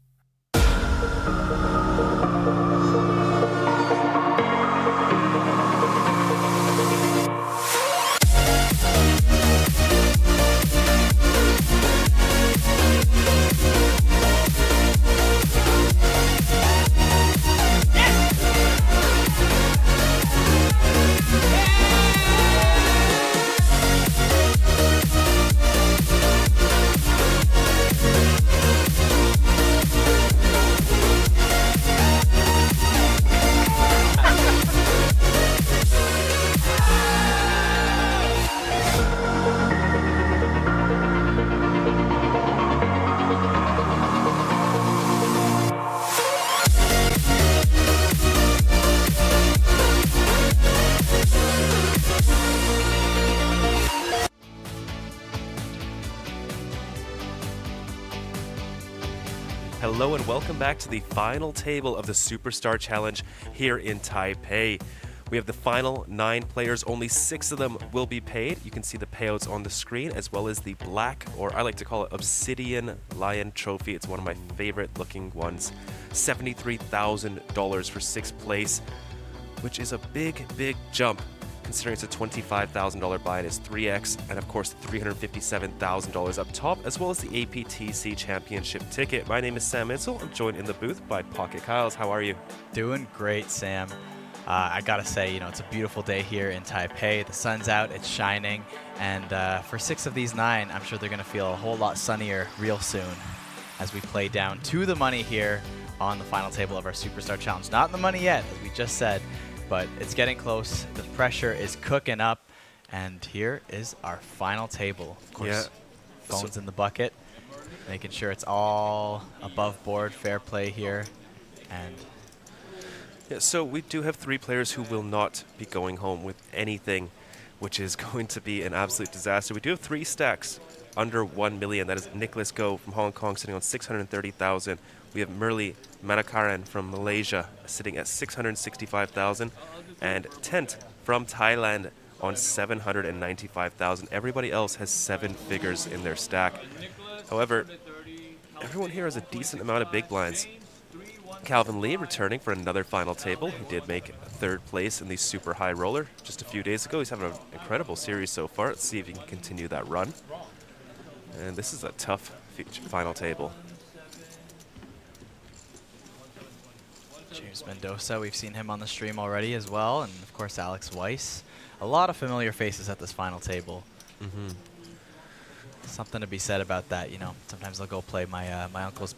Hello and welcome back to the final table of the Superstar Challenge here in Taipei. We have the final 9 players, only 6 of them will be paid. You can see the payouts on the screen, as well as the black, or I like to call it Obsidian Lion Trophy. It's one of my favorite looking ones. $73,000 for 6th place, which is a big, big jump considering it's a $25,000 buy-in is 3x, and of course $357,000 up top, as well as the APT Championship ticket. My name is Sam Insole. I'm joined in the booth by Pocket Kyles. How are you? Doing great, Sam. I gotta say, you know, it's a beautiful day here in Taipei. The sun's out, it's shining, and for 6 of these 9, I'm sure they're gonna feel a whole lot sunnier real soon as we play down to the money here on the final table of our Superstar Challenge. Not in the money yet, as we just said, but it's getting close. The pressure is cooking up, and here is our final table. Of course, phones in the bucket, making sure it's all above board, fair play here, and yeah, so we do have 3 players who will not be going home with anything, which is going to be an absolute disaster. We do have 3 stacks under 1 million. That is Nicholas Goh from Hong Kong sitting on 630,000. We have Murli Manakaran from Malaysia sitting at 665,000, and Tent from Thailand on 795,000. Everybody else has 7 figures in their stack. However, everyone here has a decent amount of big blinds. Calvin Lee returning for another final table. He did make 3rd place in the Super High Roller just a few days ago. He's having an incredible series so far. Let's see if he can continue that run. And this is a tough final table. James Mendoza, we've seen him on the stream already as well, and of course Alex Weiss. A lot of familiar faces at this final table. Something to be said about that, you know. Sometimes I'll go play my my uncle's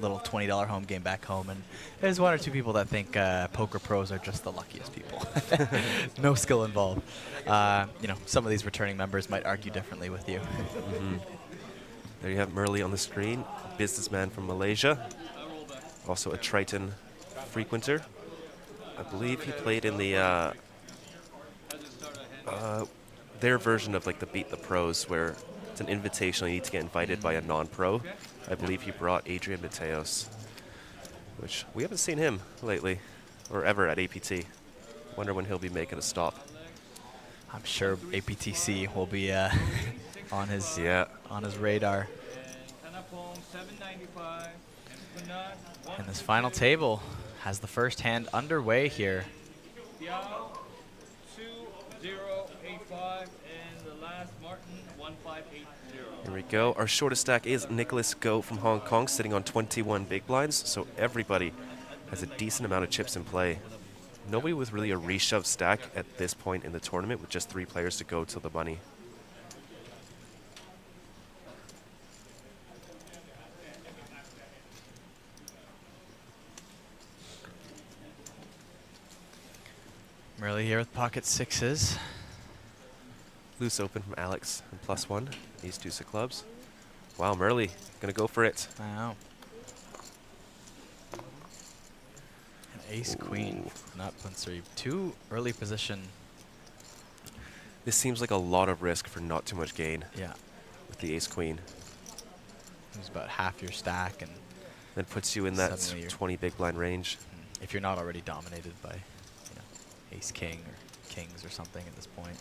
little $20 home game back home, and there's 1 or 2 people that think poker pros are just the luckiest people. No skill involved. You know, some of these returning members might argue differently with you. There you have Merle on the screen, a businessman from Malaysia, also a Triton frequenter. I believe he played in the their version of like the Beat the Pros, where it's an invitational. You need to get invited by a non-pro. I believe he brought Adrian Mateos, which we haven't seen him lately, or ever at APT. Wonder when he'll be making a stop. I'm sure APTC will be on his radar. And this final table has the first hand underway here. 2085 and the last Martin 1580. Here we go. Our shortest stack is Nicholas Go from Hong Kong, sitting on 21 big blinds, so everybody has a decent amount of chips in play. Nobody with really a reshove stack at this point in the tournament, with just 3 players to go till the money. Merle here with pocket 6s. Loose open from Alex and +1. These 2 of clubs. Wow, Merle gonna go for it. Wow. An ace queen, not Punsri. 2 early position. This seems like a lot of risk for not too much gain. Yeah. With the ace queen. It's about half your stack, and then puts you in that 20 big blind range. If you're not already dominated by, you know, ace king or kings or something at this point.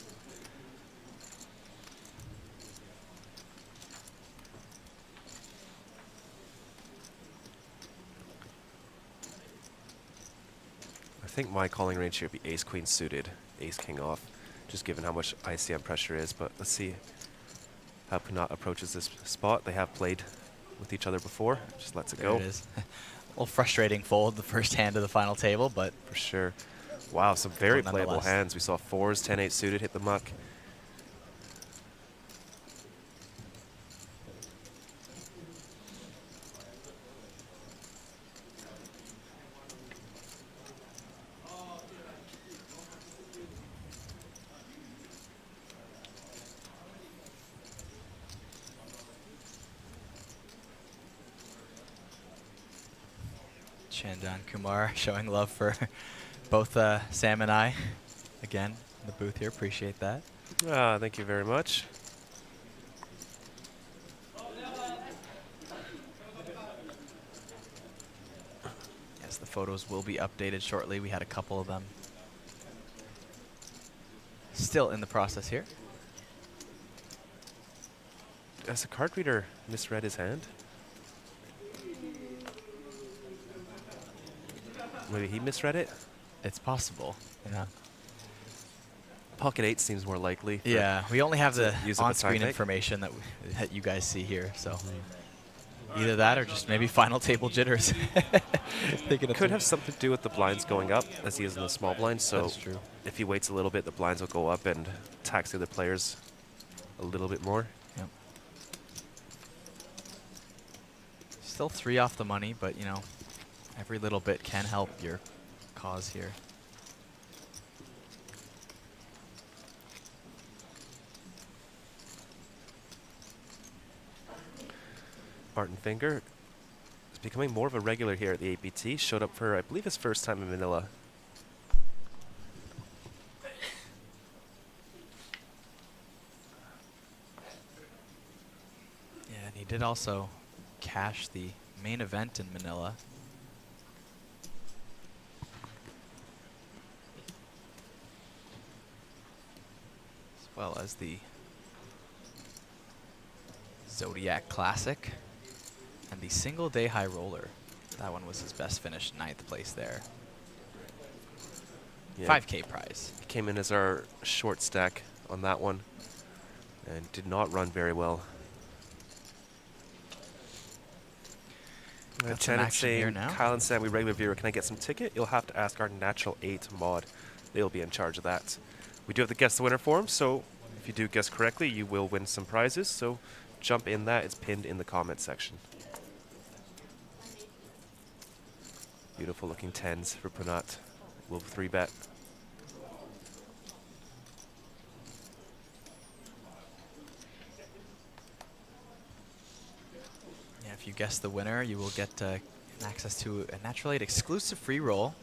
I think my calling range here would be ace queen suited, ace king off, just given how much ICM pressure is. But let's see how Punat approaches this spot. They have played with each other before. Just lets it go. There it is. A little frustrating fold the first hand of the final table, but for sure. Wow, some very playable hands. We saw 4s, 10-8 suited hit the muck. Chandan Kumar showing love for both Sam and I. Again, in the booth here, appreciate that. Thank you very much. Yes, the photos will be updated shortly. We had a couple of them. Still in the process here. Has the card reader misread his hand? Maybe he misread it? It's possible. Yeah. Pocket 8 seems more likely. Yeah, we only have the on-screen time information that you guys see here, so either that or just maybe final table jitters. It could have something to do with the blinds going up, as he is in the small blinds. So that's true. If he waits a little bit, the blinds will go up and tax the other players a little bit more. Yep. Still 3 off the money, but you know, every little bit can help your cause here. Martin Finger is becoming more of a regular here at the APT. Showed up for, I believe, his first time in Manila. Yeah, and he did also cash the main event in Manila. well as the Zodiac Classic and the single day high roller. That one was his best finish, 9th place there. Yeah. 5K prize. He came in as our short stack on that one and did not run very well. Got some Janet action here saying, now. Kyle and Sammy, regular viewer, can I get some ticket? You'll have to ask our Natural 8 mod. They'll be in charge of that. We do have to guess the winner form, so if you do guess correctly, you will win some prizes. So jump in that. It's pinned in the comment section. Beautiful looking 10s for Punat. Will 3-bet. Yeah, if you guess the winner, you will get access to a Natural 8 exclusive free roll.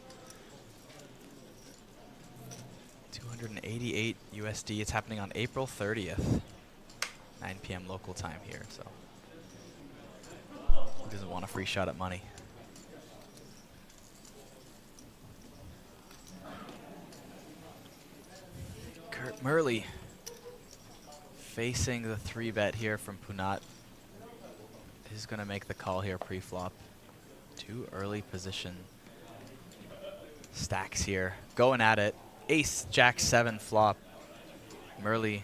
288 USD. It's happening on April 30th, 9 p.m. local time here. So who doesn't want a free shot at money? Kurt Murley facing the 3-bet here from Punat. He's going to make the call here pre-flop. Too early position. Stacks here. Going at it. Ace, Jack 7 flop. Murley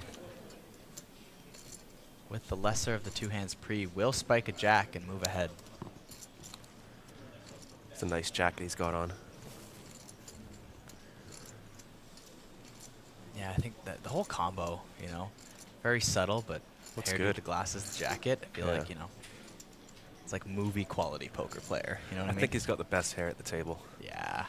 with the lesser of the two hands pre will spike a jack and move ahead. It's a nice jack that he's got on. Yeah, I think that the whole combo, you know, very subtle, but looks paired good. with the glasses, the jacket, I feel like, you know, it's like movie quality poker player. You know what I mean? I think he's got the best hair at the table. Yeah.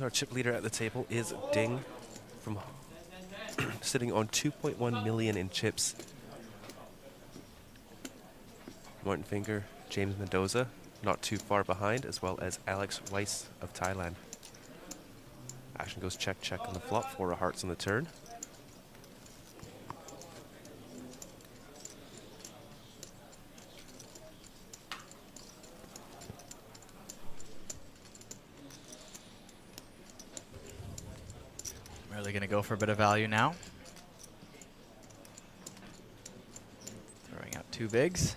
Our chip leader at the table is Ding from sitting on 2.1 million in chips. Martin Finger, James Mendoza, not too far behind, as well as Alex Weiss of Thailand. Action goes check, check on the flop, 4 of hearts on the turn. Really going to go for a bit of value now. Throwing out 2 bigs.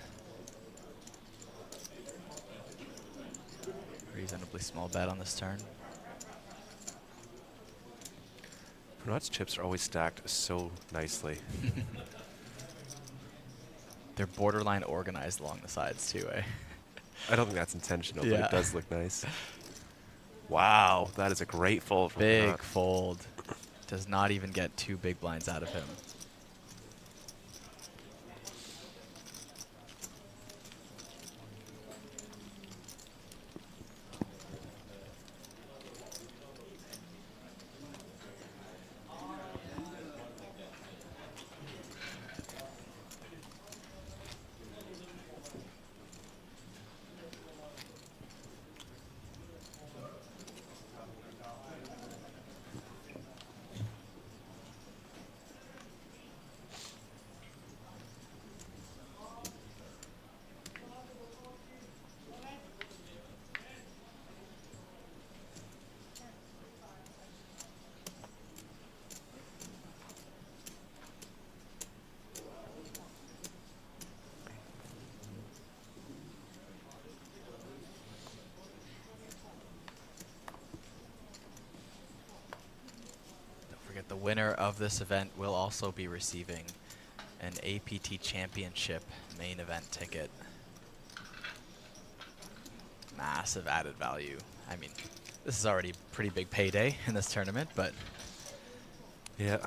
Reasonably small bet on this turn. Punat's chips are always stacked so nicely. They're borderline organized along the sides too, eh? I don't think that's intentional, but Yeah. it does look nice. Wow, that is a great fold from Big Punat. fold. Does not even get 2 big blinds out of him. The winner of this event will also be receiving an APT Championship main event ticket. Massive added value. I mean, this is already a pretty big payday in this tournament, but yeah.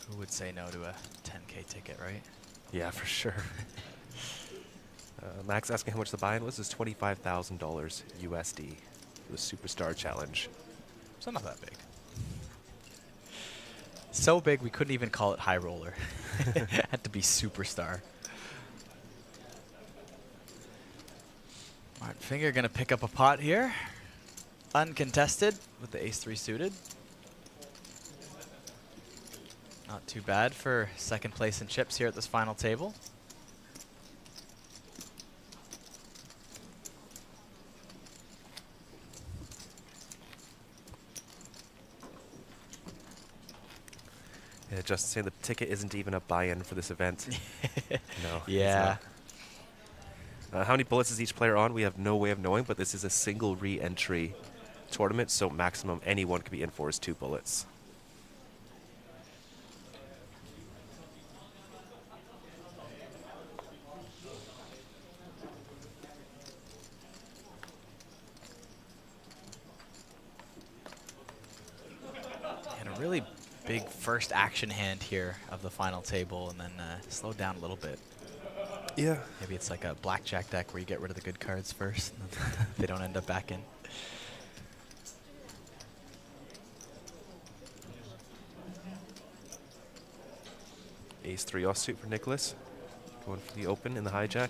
Who would say no to a 10K ticket, right? Yeah, for sure. Max asking how much the buy-in was. Is $25,000 USD for the Superstar Challenge. So not that big. So big we couldn't even call it High Roller. Had to be Superstar. Martin Finger gonna pick up a pot here. uncontested with the ace-3 suited. Not too bad for second place in chips here at this final table. Yeah, just saying the ticket isn't even a buy-in for this event. No. Yeah. How many bullets is each player on? We have no way of knowing, but this is a single re-entry tournament, so maximum anyone can be in for is 2 bullets. And a really big first action hand here of the final table, and then slow down a little bit. Yeah. Maybe it's like a blackjack deck where you get rid of the good cards first, and then they don't end up back in. Ace-3 offsuit for Nicholas. Going for the open in the hijack.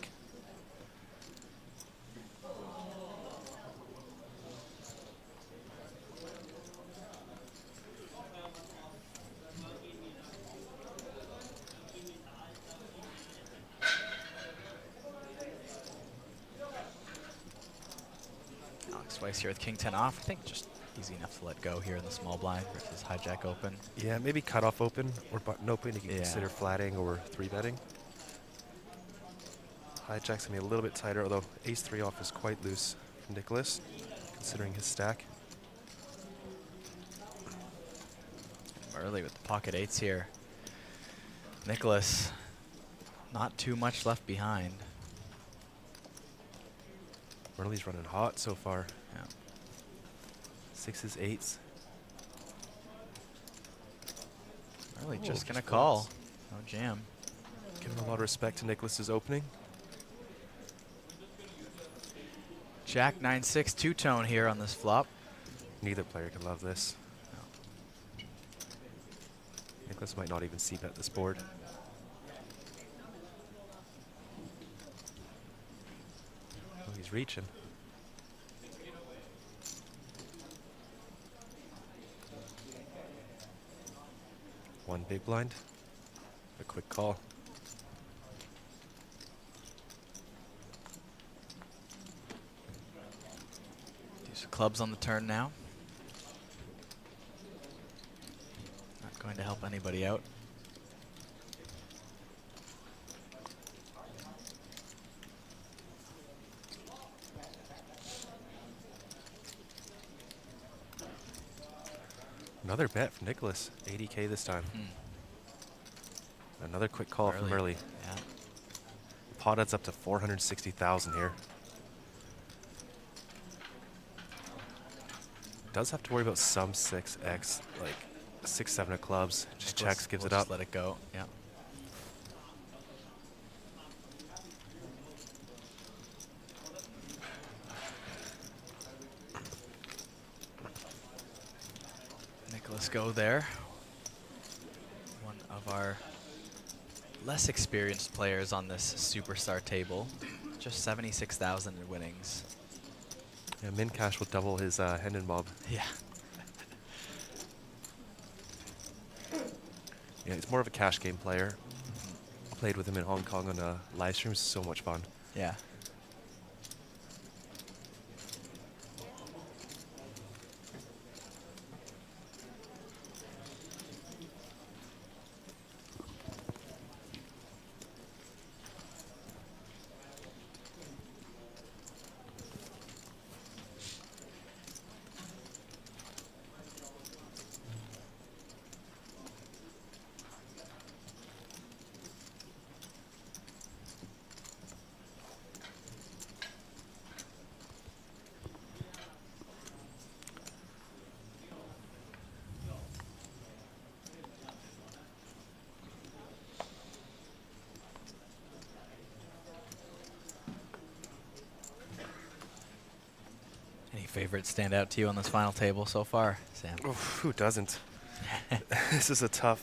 Twice here with King 10 off. I think just easy enough to let go here in the small blind versus hijack open. Yeah, maybe cut off open or button open. You can consider flatting or 3-betting. Hijack's gonna be a little bit tighter, although ace-3 off is quite loose from Nicholas, considering his stack. Early with the pocket 8s here. Nicholas, not too much left behind. Early's running hot so far. Yeah. 6s, 8s. Early just gonna call. No jam. Giving a lot of respect to Nicholas's opening. Jack 9-6 two-tone here on this flop. Neither player can love this. No. Nicholas might not even c-bet this board. Oh, he's reaching. One big blind. A quick call. Deuce of clubs on the turn now. Not going to help anybody out. Another bet from Nicholas. 80K this time. Another quick call from early. Yeah. Pot adds up to 460,000 here. Does have to worry about some 6x, like 6-7 of clubs. Just checks, gives it up. Just let it go. Yeah. Nicholas go there. One of our less experienced players on this superstar table. Just 76,000 in winnings. Yeah, Min Cash will double his Hendon Bob. Yeah. Yeah, he's more of a cash game player. I played with him in Hong Kong on Livestreams. So much fun. Yeah. Any favorites stand out to you on this final table so far, Sam? Oof, who doesn't? This is a tough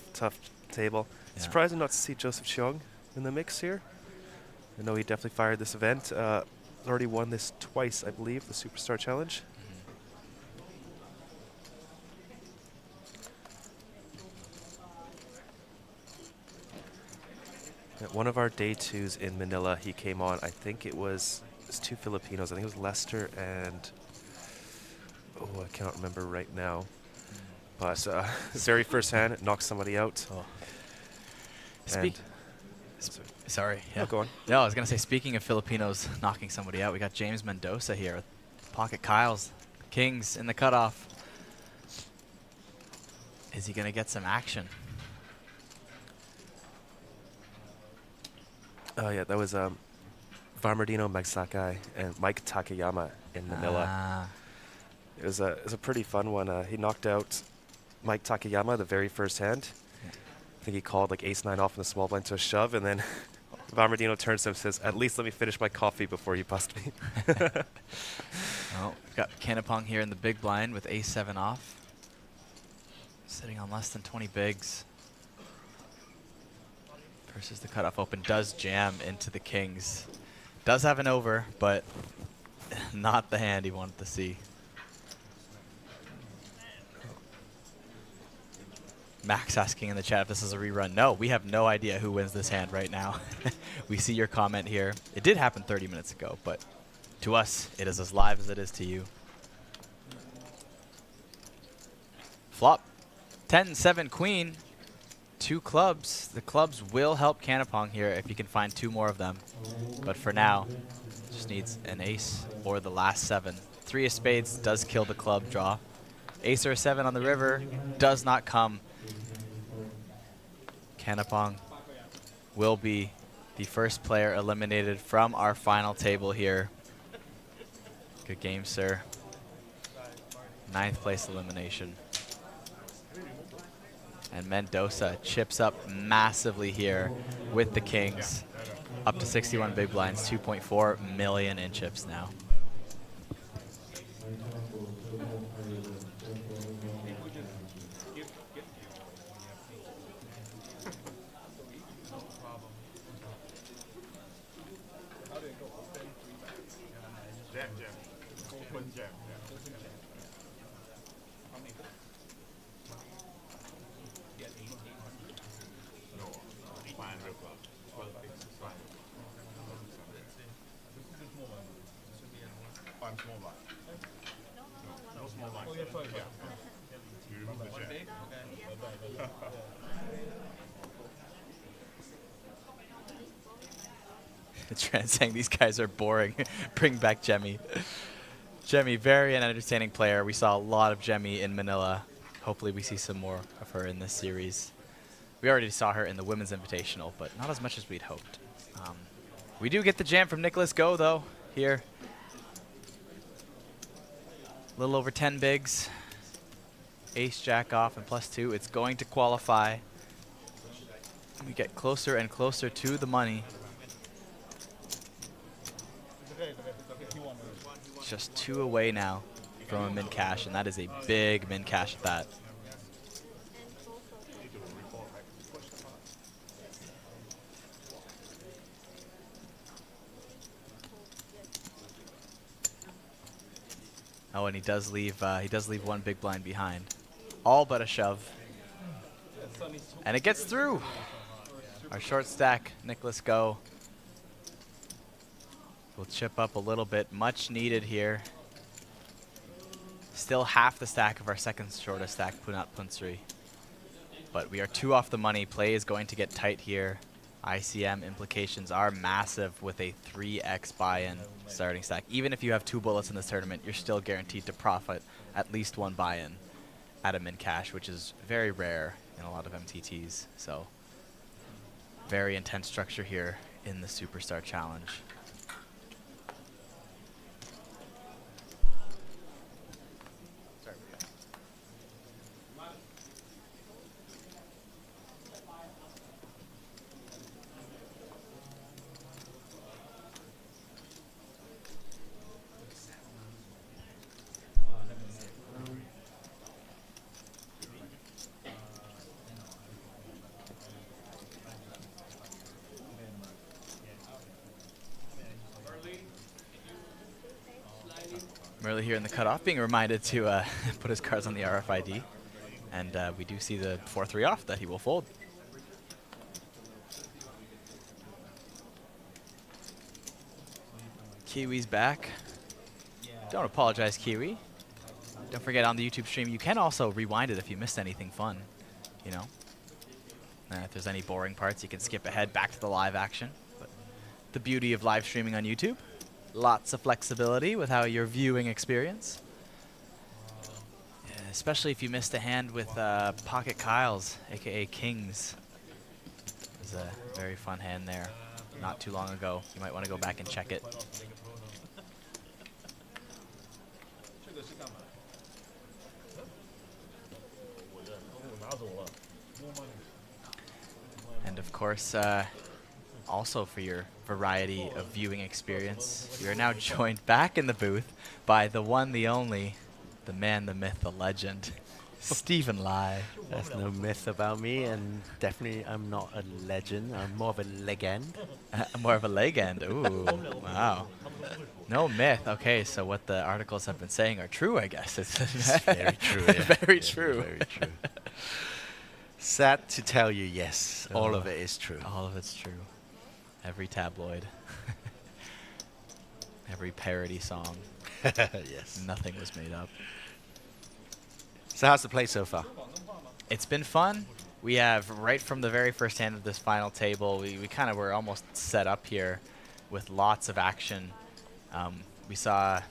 table. Yeah. Surprising not to see Joseph Cheong in the mix here. I know he definitely fired this event. Already won this twice, I believe, the Superstar Challenge. At one of our day twos in Manila, he came on. I think it was 2 Filipinos. I think it was Lester and I cannot remember right now. But very first hand, knocked somebody out. Oh. Sorry. Yeah. Yeah. Go on. No, I was gonna say, speaking of Filipinos knocking somebody out, we got James Mendoza here with pocket Kyles, Kings in the cutoff. Is he gonna get some action? Oh yeah, that was Varmardino Magsakai and Mike Takayama in Manila. It was a pretty fun one. He knocked out Mike Takayama the very first hand. I think he called like ace-9 off in the small blind to a shove, and then Varmardino turns to him and says, "At least let me finish my coffee before you bust me." Oh, we've got Kanapong here in the big blind with ace-7 off. Sitting on less than 20 bigs. Versus the cutoff open, does jam into the kings. Does have an over, but not the hand he wanted to see. Max asking in the chat if this is a rerun. No, we have no idea who wins this hand right now. We see your comment here. It did happen 30 minutes ago, but to us, it is as live as it is to you. Flop. 10-7 queen. 2 clubs. The clubs will help Kanapong here if he can find 2 more of them. But for now, just needs an ace or the last 7. 3 of spades does kill the club draw. Ace or a 7 on the river does not come. Kanapong will be the first player eliminated from our final table here. Good game, sir. 9th place elimination. And Mendoza chips up massively here with the kings. Up to 61 big blinds, 2.4 million in chips now. Trent saying these guys are boring. Bring back Jemmy. Jemmy, very an entertaining player. We saw a lot of Jemmy in Manila. Hopefully we see some more of her in this series. We already saw her in the Women's Invitational, but not as much as we'd hoped. We do get the jam from Nicholas Go, though, here. A little over 10 bigs. Ace, jack off, and +2. It's going to qualify. We get closer and closer to the money. Just 2 away now from a min cash, and that is a big min cash at that. Oh, and he does leave 1 big blind behind. All but a shove. And it gets through. Our short stack, Nicholas Go. We'll chip up a little bit, much needed here. Still half the stack of our second shortest stack, Punat Punsri. But we are 2 off the money. Play is going to get tight here. ICM implications are massive with a 3x buy-in starting stack. Even if you have 2 bullets in this tournament, you're still guaranteed to profit at least 1 buy-in at a min cash, which is very rare in a lot of MTTs. So very intense structure here in the Superstar Challenge. Merle here in the cutoff, being reminded to put his cards on the RFID. And we do see the 4-3 off that he will fold. Kiwi's back. Don't apologize, Kiwi. Don't forget, on the YouTube stream, you can also rewind it if you missed anything fun. You know, if there's any boring parts, you can skip ahead back to the live action. But the beauty of live streaming on YouTube, lots of flexibility with how your viewing experience. Yeah, especially if you missed a hand with Pocket Kyles, aka Kings. It was a very fun hand there not too long ago. You might want to go back and check it. And of course, also for your variety of viewing experience, we are now joined back in the booth by the one, the only, the man, the myth, the legend, Stephan Lai. There's no myth about me, and definitely I'm not a legend. I'm more of a legend. More of a legend. Ooh, wow. No myth. Okay, so what the articles have been saying are true, I guess. It's very true. Yeah. Very true. Very true. Sad to tell you, yes, all of it is true. All of it's true. Every tabloid. Every parody song. Yes. Nothing was made up. So how's the play so far? It's been fun. We have, right from the very first hand of this final table, we kind of were almost set up here with lots of action. We saw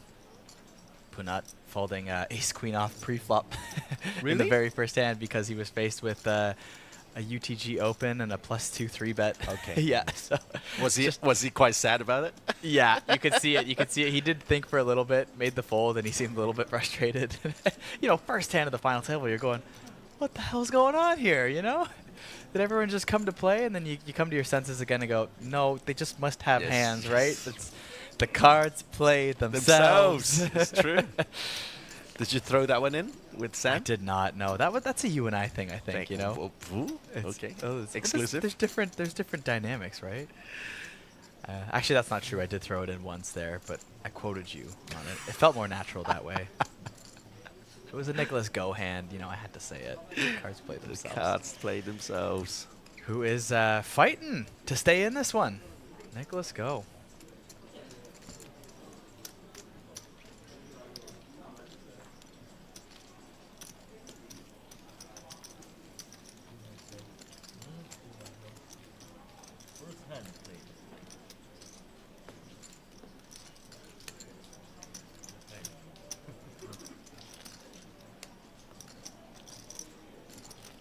Punat folding ace-queen off pre-flop in the very first hand because he was faced with a UTG open and a +2 3-bet. Okay. Yeah. So was he quite sad about it? Yeah, you could see it. You could see it. He did think for a little bit, made the fold, and he seemed a little bit frustrated. You know, first hand of the final table, you're going, what the hell's going on here, you know? Did everyone just come to play? And then you come to your senses again and go, no, they just must have hands, right? It's, the cards play themselves. It's true. Did you throw that one in with Sam? I did not. No, that's a you and I thing. I think you know. Okay. Exclusive. There's different dynamics, right? Actually, that's not true. I did throw it in once there, but I quoted you on it. It felt more natural that way. It was a Nicholas Go hand. You know, I had to say it. The cards play themselves. The cards play themselves. Who is fighting to stay in this one? Nicholas Go.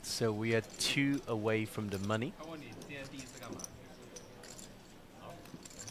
So we are 2 away from the money.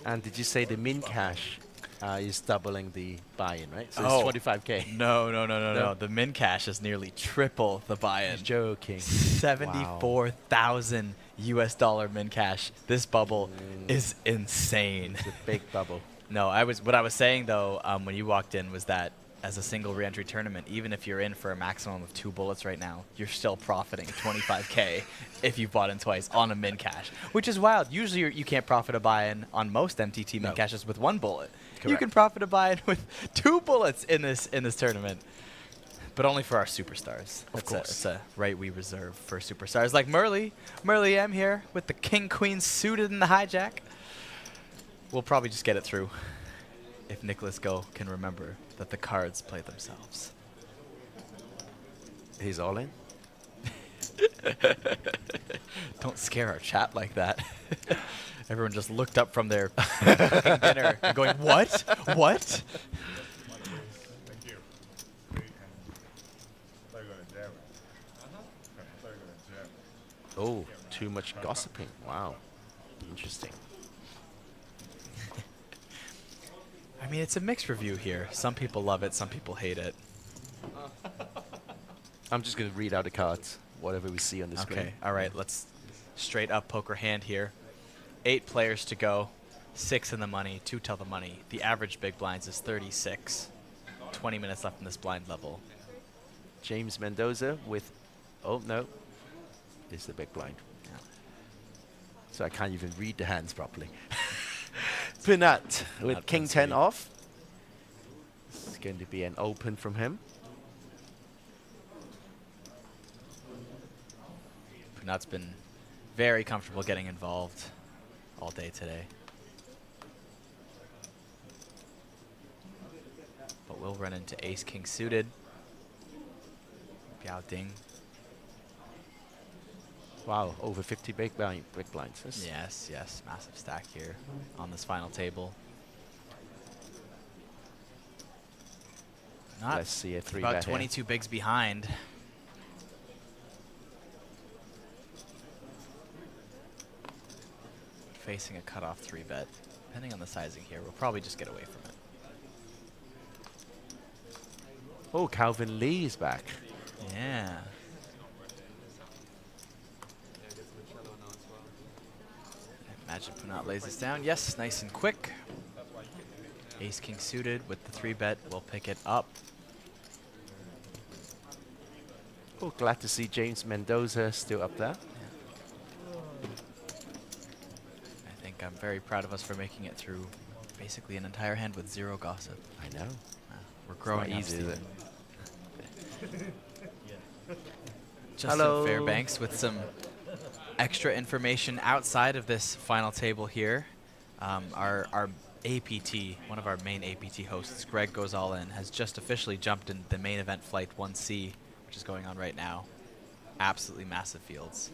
And did you say the min cash is doubling the buy-in, right? So it's 25K. No. The min cash is nearly triple the buy-in. Joking. 74,000 US dollar min cash. This bubble is insane. It's a big bubble. No, what I was saying though, when you walked in, was that as a single re-entry tournament, even if you're in for a maximum of 2 bullets right now, you're still profiting 25K if you bought in twice on a min cash, which is wild. Usually you can't profit a buy-in on most MTT min cashes with 1 bullet. Correct. You can profit a buy-in with 2 bullets in this tournament, but only for our superstars. Of course. It's a right we reserve for superstars like Merle M here with the king-queen suited in the hijack. We'll probably just get it through if Nicholas Go can remember that the cards play themselves. He's all in? Don't scare our chat like that. Everyone just looked up from their cooking dinner and going, what? What? Oh, too much gossiping. Wow. Interesting. I mean, it's a mixed review here. Some people love it, some people hate it. I'm just going to read out the cards, whatever we see on the screen. Okay, all right, let's straight up poker hand here. 8 players to go, 6 in the money, 2 tell the money. The average big blinds is 36. 20 minutes left in this blind level. James Mendoza with, oh no, it's the big blind. Yeah. So I can't even read the hands properly. Punat with King 10 off. It's going to be an open from him. Punat's been very comfortable getting involved all day today. will run into ace king suited. Biao Ding. Wow, over 50 big blinds. Yes, yes, massive stack here on this final table. Let's see a 3 about bet 22 here. bigs behind. Facing a cutoff 3 bet. Depending on the sizing here, we'll probably just get away from it. Oh, Calvin Lee is back. Yeah. Imagine Punat lays this down. Yes, nice and quick. Ace king suited with the 3 bet. We'll pick it up. Oh, glad to see James Mendoza still up there. I think I'm very proud of us for making it through basically an entire hand with 0 gossip. I know. We're growing not up, easy, is it? Justin Hello. Fairbanks with some extra information outside of this final table here. Our APT, one of our main APT hosts, Greg Goes All In, has just officially jumped in the main event flight 1C, which is going on right now. Absolutely massive fields.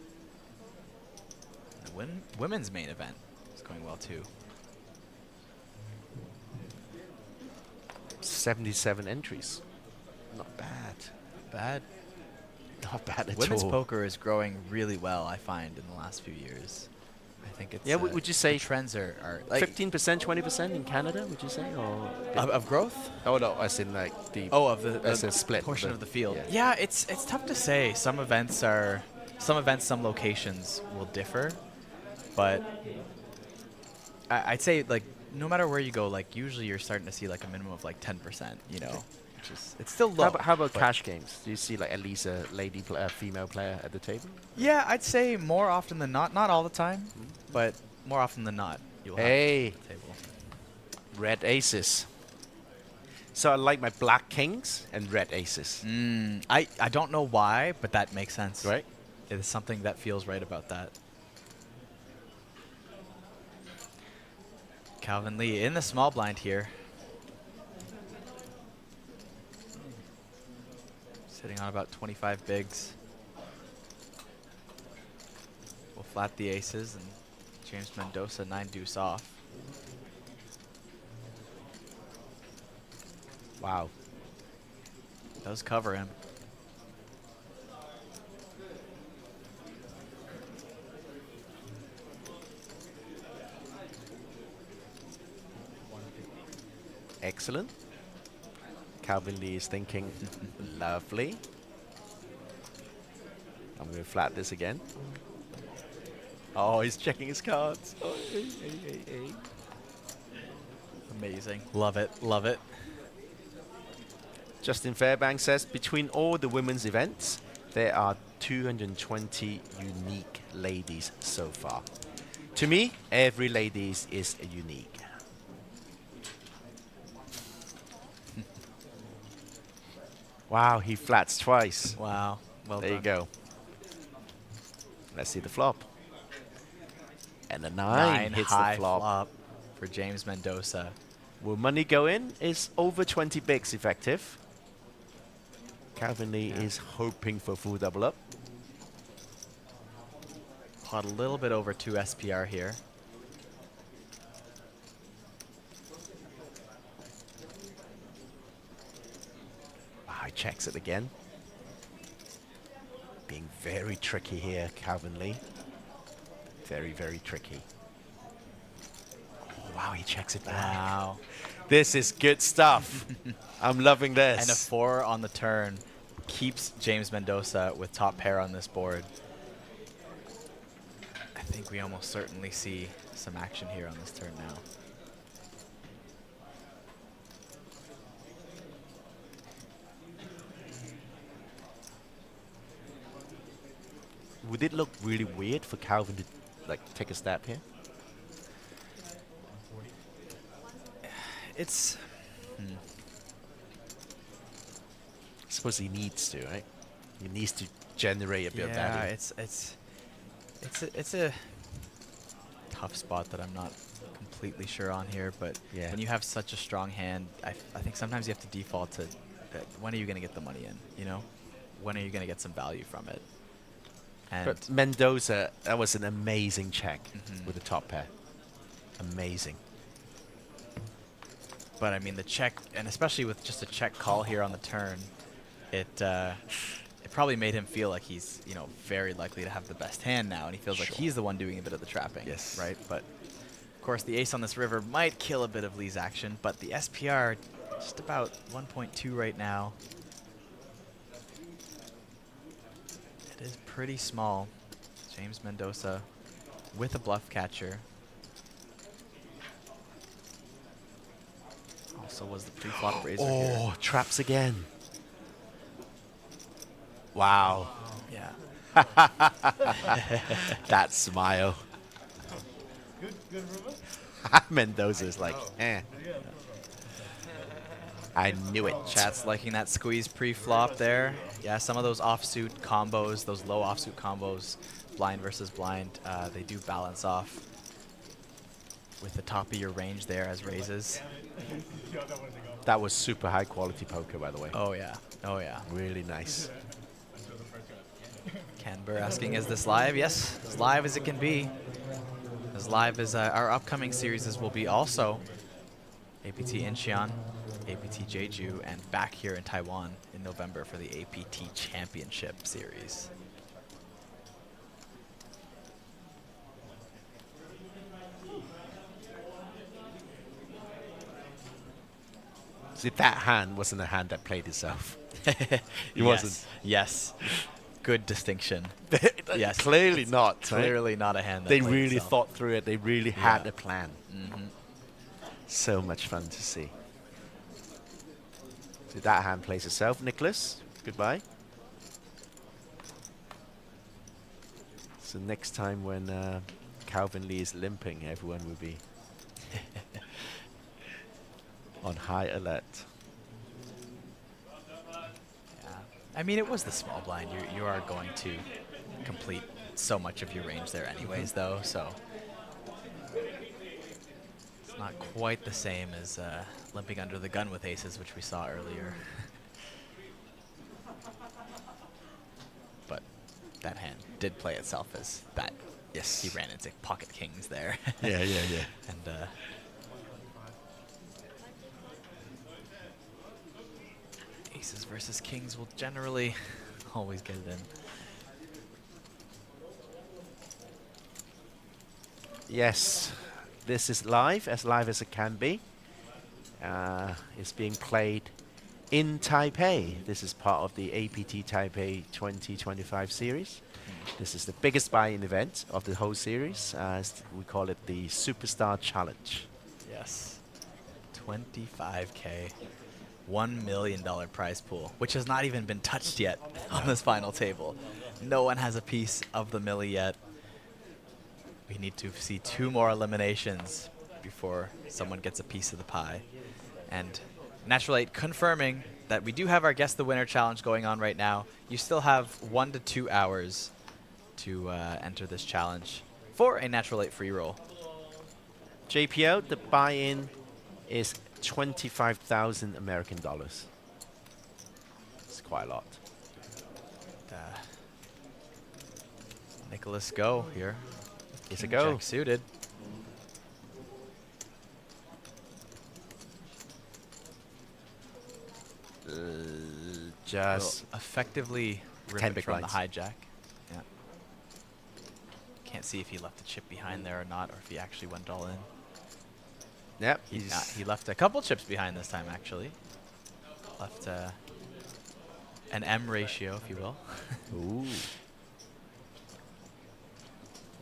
The women's main event is going well too. 77 entries. Not bad. Bad. Not bad at Women's all. poker is growing really well, I find, in the last few years. I think it's... Yeah, would you say trends are like 15%, 20% in Canada, would you say? Or of growth? Oh, no, as in like the... Oh, of the as a split portion of the field. Yeah. Yeah, it's tough to say. Some events, some locations will differ, but I'd say like no matter where you go, like usually you're starting to see like a minimum of like 10%. You know, which is it's still low. How about cash games? Do you see like at least a lady player, female player at the table? Yeah, I'd say more often than not. Not all the time, but more often than not, you'll have Hey, the table. red aces. So I like my black kings and red aces. I don't know why, but that makes sense. Right? It is something that feels right about that. Calvin Lee in the small blind here. Sitting on about 25 bigs. We'll flat the aces and James Mendoza 9 deuce off. Wow. Does cover him. Excellent. Calvin Lee is thinking, lovely. I'm going to flat this again. Oh, he's checking his cards. Oh, hey. Amazing. Love it. Love it. Justin Fairbanks says, between all the women's events, there are 220 unique ladies so far. To me, every lady is unique. Wow, he flats twice. Wow. Well there done. you go. Let's see the flop. And a 9 hits high the flop. for James Mendoza. Will money go in? Is over 20 bigs effective. Calvin Lee is hoping for full double up. Pot a little bit over 2 SPR here. Wow, he checks it again. Being very tricky here, Calvin Lee. Very, very tricky. Oh, wow, he checks it back. Wow. This is good stuff. I'm loving this. And a 4 on the turn keeps James Mendoza with top pair on this board. I think we almost certainly see some action here on this turn now. Would it look really weird for Calvin to like take a stab here? It's... I suppose he needs to, right? He needs to generate a bit of value. It's a tough spot that I'm not completely sure on here, but Yeah. when you have such a strong hand, I think sometimes you have to default to when are you going to get the money in, you know? When are you going to get some value from it? And But Mendoza, that was an amazing check with the top pair. Amazing. But I mean, the check, and especially with just a check call here on the turn, it probably made him feel like he's, you know, very likely to have the best hand now, and he feels like he's the one doing a bit of the trapping. Yes. Right? But, of course, the ace on this river might kill a bit of Lee's action, but the SPR, just about 1.2 right now. It is pretty small. James Mendoza with a bluff catcher. Also was the pre-flop raiser here. Oh, traps again. Wow. Yeah. That smile. Good river? Mendoza's like, eh. I knew it. Chat's liking that squeeze pre-flop there. Yeah, some of those offsuit combos, those low offsuit combos, blind versus blind, they do balance off with the top of your range there as raises. That was super high quality poker, by the way. Oh yeah, oh yeah. Really nice. Canberra asking, is this live? Yes, as live as it can be. As live as our upcoming series will be also APT Incheon, APT Jeju, and back here in Taiwan in November for the APT Championship series. See, that hand wasn't a hand that played itself. It Yes, wasn't. Yes. Good distinction. Yes. Clearly not. It's right? clearly not a hand that They played really itself. thought through it. They really had Yeah. a plan. Mhm. So much fun to see. So that hand plays itself. Nicholas, goodbye. So next time when Calvin Lee is limping, everyone will be on high alert. I mean, it was the small blind. You are going to complete so much of your range there anyways, though, so it's not quite the same as limping under the gun with aces, which we saw earlier. But that hand did play itself as that. Yes, he ran into pocket kings there. Yeah, yeah, yeah. And aces versus kings will generally always get it in. Yes, this is live as it can be. It's being played in Taipei. This is part of the APT Taipei 2025 series. This is the biggest buy-in event of the whole series. We call it the Superstar Challenge. Yes. 25K. $1 million prize pool, which has not even been touched yet on this final table. No one has a piece of the milli yet. We need to see 2 more eliminations before someone gets a piece of the pie. And Natural 8 confirming that we do have our Guess the Winner challenge going on right now. You still have 1 to 2 hours to enter this challenge for a Natural 8 free roll. JPO, the buy-in is 25,000 American dollars. It's quite a lot. Nicholas Go here. It's a go. Jack suited. Just Will effectively rip 10 it big from the blinds. hijack. Yeah. Can't see if he left a chip behind there or not, or if he actually went all in. Yep. He left a couple chips behind this time, actually. Left an M ratio, if you will. Ooh.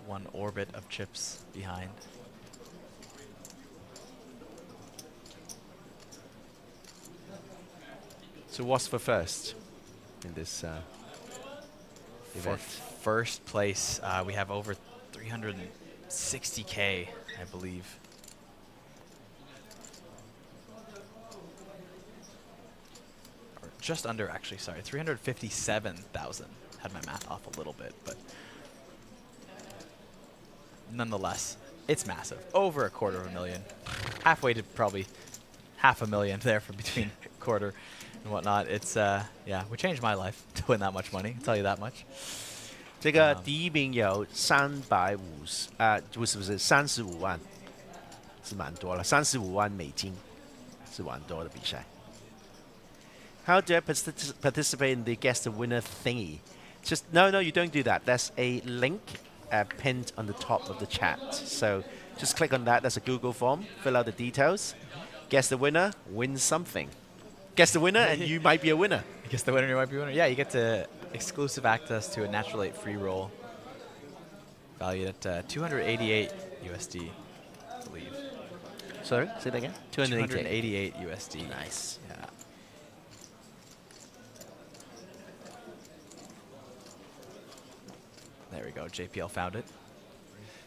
1 orbit of chips behind. So what's for first in this For event? first place, we have over 360K, I believe. Or just under, actually, sorry, 357,000. Had my math off a little bit, but nonetheless, It's massive. Over a $250,000. Halfway to probably $500,000 there for between quarter and whatnot. It's yeah, would change my life to win that much money. I'll tell you that much. 这个第一名有350不是35万，是蛮多了，35万美金，是蛮多的比赛。How do I participate in the guess the winner thingy? Just no, you don't do that. There's a link pinned on the top of the chat. So just click on that. That's a Google form. Fill out the details. Guess the winner, win something. Guess the winner, and you might be a winner. Guess the winner, you might be a winner. Yeah, you get to exclusive access to a natural 8 free roll, valued at 288 USD, I believe. Sorry, say that again. 288 USD. Nice. Yeah. There we go. JPL found it,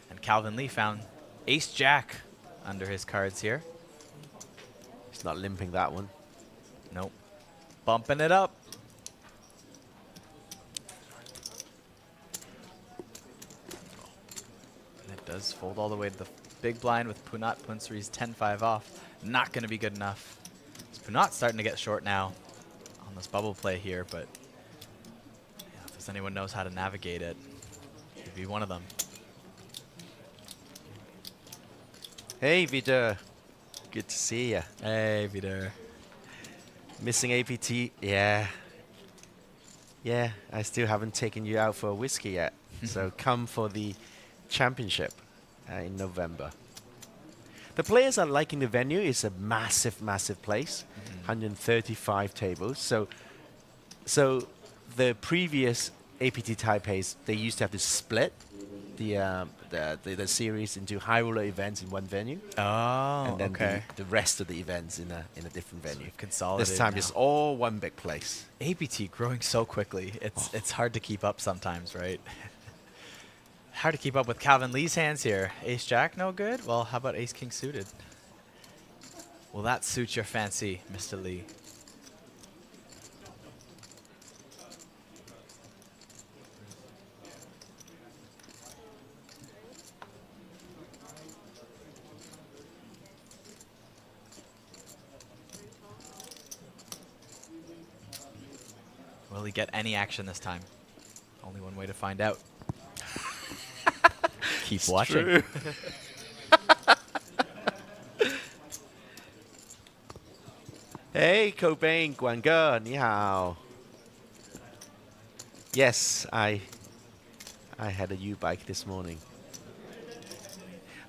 and Calvin Lee found Ace Jack under his cards here. He's not limping that one. Nope. Bumping it up. And it does fold all the way to the big blind with Punat Punsri's 10-5 off. Not going to be good enough. Punat's starting to get short now on this bubble play here, but yeah, if anyone knows how to navigate it, he'd be one of them. Hey, Vida. Good to see ya. Hey, Vida. Missing APT, yeah. Yeah, I still haven't taken you out for a whiskey yet. So come for the championship in November. The players are liking the venue. It's a massive, massive place. 135 tables. So the previous APT Taipei's, they used to have to split the series into high roller events in one venue. Oh, and then okay. the rest of the events in a different venue. Consolidated. This time now. it's all one big place. APT growing so quickly. It's hard to keep up sometimes, right? Hard to keep up with Calvin Lee's hands here. Ace Jack, no good? Well, how about Ace King suited? Will that suit your fancy, Mr. Lee? Will he get any action this time? Only one way to find out. Keep watching. Hey, Cobain, Guanga, ni hao. Yes, I had a U-bike this morning.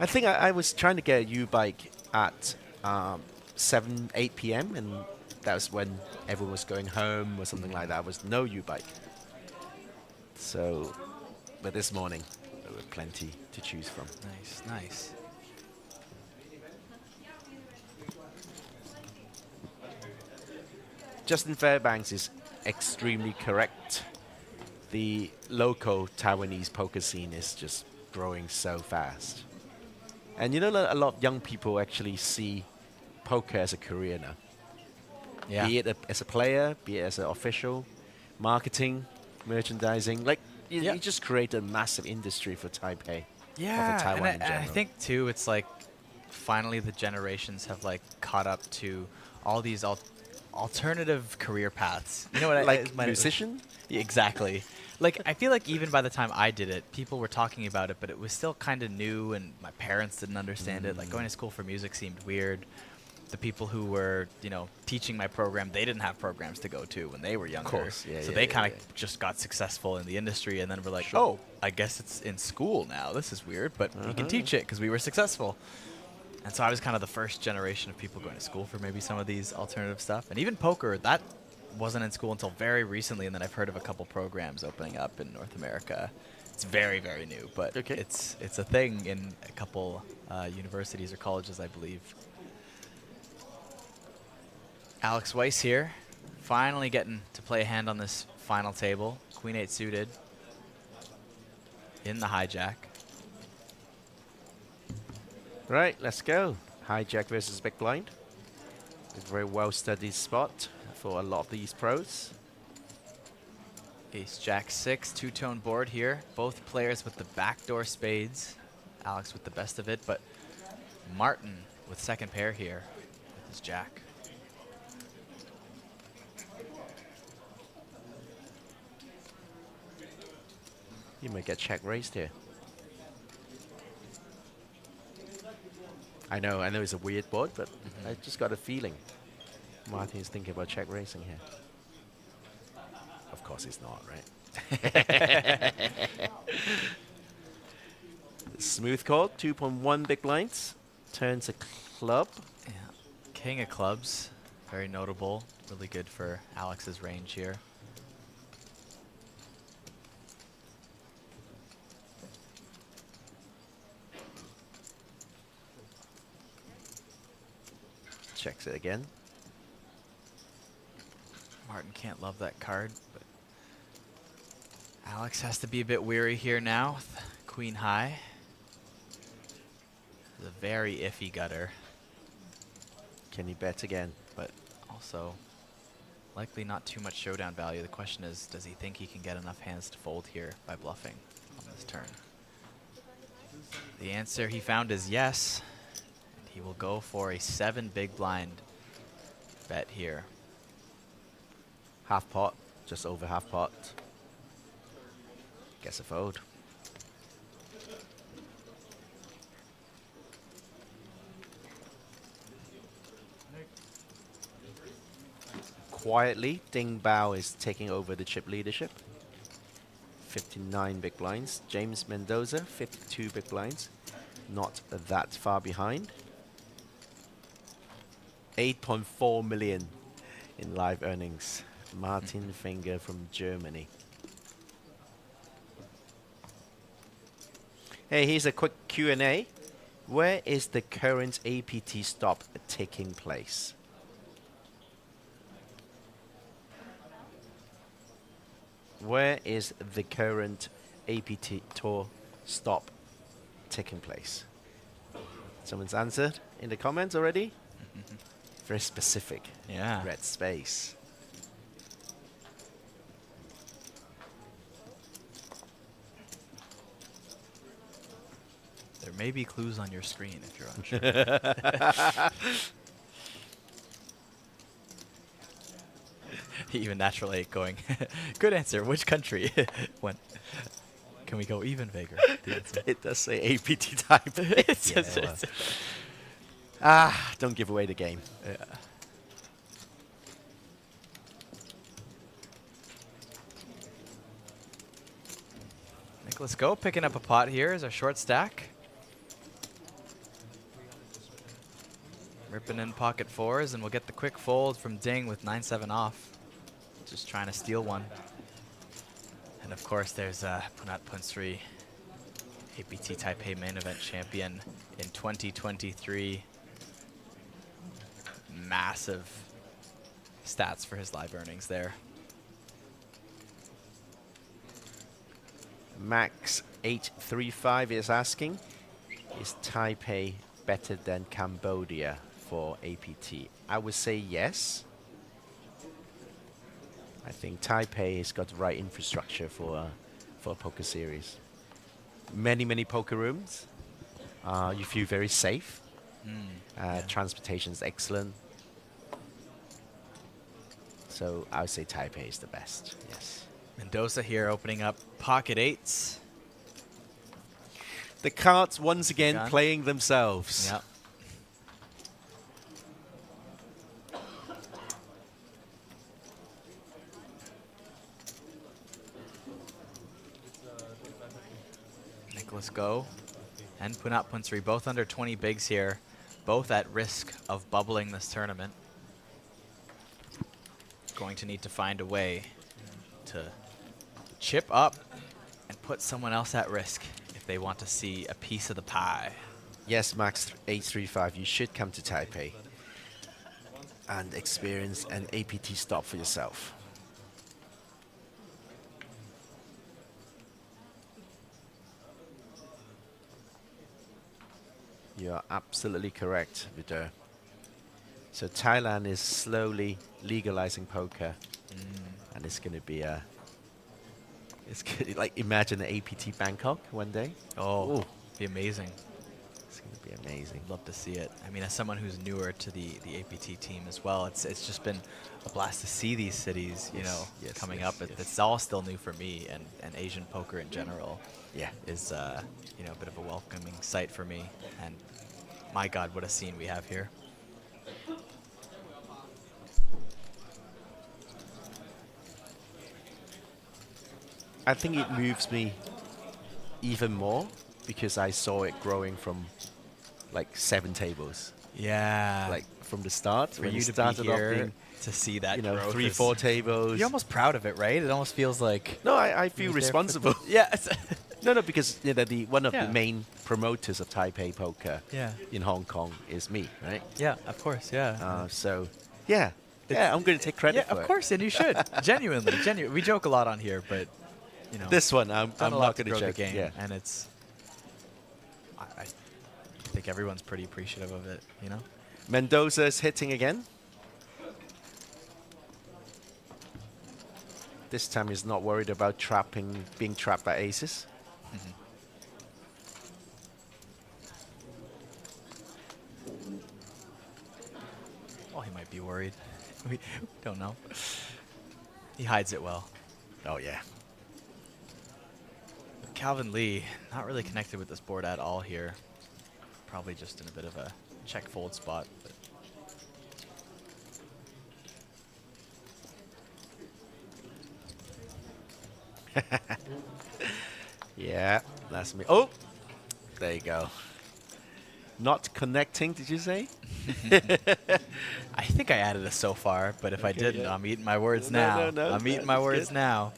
I think I was trying to get a U-bike at 7, 8 p.m. and that was when everyone was going home or something like that. There was no U-bike. So, but this morning, there were plenty to choose from. Nice, nice. Justin Fairbanks is extremely correct. The local Taiwanese poker scene is just growing so fast. And you know, a lot of young people actually see poker as a career now. Yeah. Be it as a player, be it as an official, marketing, merchandising. Like, you just create a massive industry for Taipei. Yeah, for Taiwan in and general. I think too, it's like finally the generations have like caught up to all these alternative career paths. You know what? Like musician? Yeah, exactly. Like I feel like even by the time I did it, people were talking about it, but it was still kind of new, and my parents didn't understand it. Like going to school for music seemed weird. The people who were, you know, teaching my program, they didn't have programs to go to when they were younger. Of course, yeah, so yeah, they yeah, kind of just got successful in the industry, and then were like, Sure. oh, I guess it's in school now. This is weird, but we can teach it because we were successful. And so I was kind of the first generation of people going to school for maybe some of these alternative stuff. And even poker, that wasn't in school until very recently, and then I've heard of a couple programs opening up in North America. It's very, very new, but it's a thing in a couple universities or colleges, I believe. Alex Weiss here, finally getting to play a hand on this final table. Queen 8 suited in the hijack. Right, let's go. Hijack versus big blind. A very well-studied spot for a lot of these pros. Ace Jack 6, two-tone board here. Both players with the backdoor spades Alex with the best of it, but Martin with second pair here with his jack. You might get check raised here. I know it's a weird board, but I just got a feeling Martin's thinking about check raising here. Of course he's not, right? Smooth call, 2.1 big blinds. Turns a club. Yeah. King of clubs, very notable. Really good for Alex's range here. Checks it again. Martin can't love that card, but Alex has to be a bit weary here now with Queen High. It's a very iffy gutter. Can he bet again? But also likely not too much showdown value. The question is, does he think he can get enough hands to fold here by bluffing on this turn? The answer he found is yes. He will go for a 7 big blind bet here. Half pot, just over half pot. Guess a fold. Quietly, Ding Bao is taking over the chip leadership. 59 big blinds. James Mendoza, 52 big blinds. Not that far behind. 8.4 million in live earnings. Martin Finger from Germany. Hey, here's a quick Q&A. Where is the current APT stop taking place? Where is the current APT Tour stop taking place? Someone's answered in the comments already? Very specific. Yeah. Red space. There may be clues on your screen if you're unsure. Even Natural 8 going, good answer, which country? When? Can we go even vaguer? It does say APT Taipei. Don't give away the game. Yeah. Nicholas Go picking up a pot here as our short stack. Ripping in pocket fours, and we'll get the quick fold from Ding with 9-7 off. Just trying to steal one. And of course, there's Punat Punsri, APT Taipei Main Event champion in 2023. Massive stats for his live earnings there. Max 835 is asking, is Taipei better than Cambodia for APT? I would say yes. I think Taipei has got the right infrastructure for a poker series. Many poker rooms. You feel very safe. Transportation is excellent. So I would say Taipei is the best, yes. Mendoza here opening up pocket eights. The cards once again playing themselves. Yep. Nicholas Go and Punat Punsri both under 20 bigs here, both at risk of bubbling this tournament. Going to need to find a way to chip up and put someone else at risk if they want to see a piece of the pie. Yes, Max 835, you should come to Taipei and experience an APT stop for yourself. You are absolutely correct, Vidar. So Thailand is slowly legalizing poker, and it's going to be a... It's like, imagine an APT Bangkok one day. Oh, Be amazing. It's going to be amazing. Love to see it. I mean, as someone who's newer to the APT team as well, it's just been a blast to see these cities, you know, coming up. It's all still new for me, and Asian poker in general. Yeah, is you know, a bit of a welcoming sight for me. And my God, what a scene we have here. I think it moves me even more because I saw it growing from like 7 tables. Yeah. Like from the start. For when you it to started be off here being, to see that, you know, growth 3, is- 4 tables. You're almost proud of it, right? It almost feels like... No, I feel you're there for responsible. the- Yeah. No, because you know, one of Yeah. the main promoters of Taipei poker Yeah. in Hong Kong is me, right? Yeah, of course, yeah. So, yeah, I'm going to take credit for of it. course, and you should. Genuinely. We joke a lot on here, but, you know. This one, I'm done a not lot going to grow the joke. game, Yeah. and it's... I think everyone's pretty appreciative of it, you know? Mendoza's hitting again. This time he's not worried about being trapped by aces. Well, he might be worried. We don't know. He hides it well. Oh, yeah. Calvin Lee, not really connected with this board at all here. Probably just in a bit of a check fold spot. But Yeah, that's me. Oh, there you go. Not connecting, did you say? I think I added a so far, but if I Okay, didn't, yeah. I'm eating my words No, now. no, no, I'm eating that's my words good. now.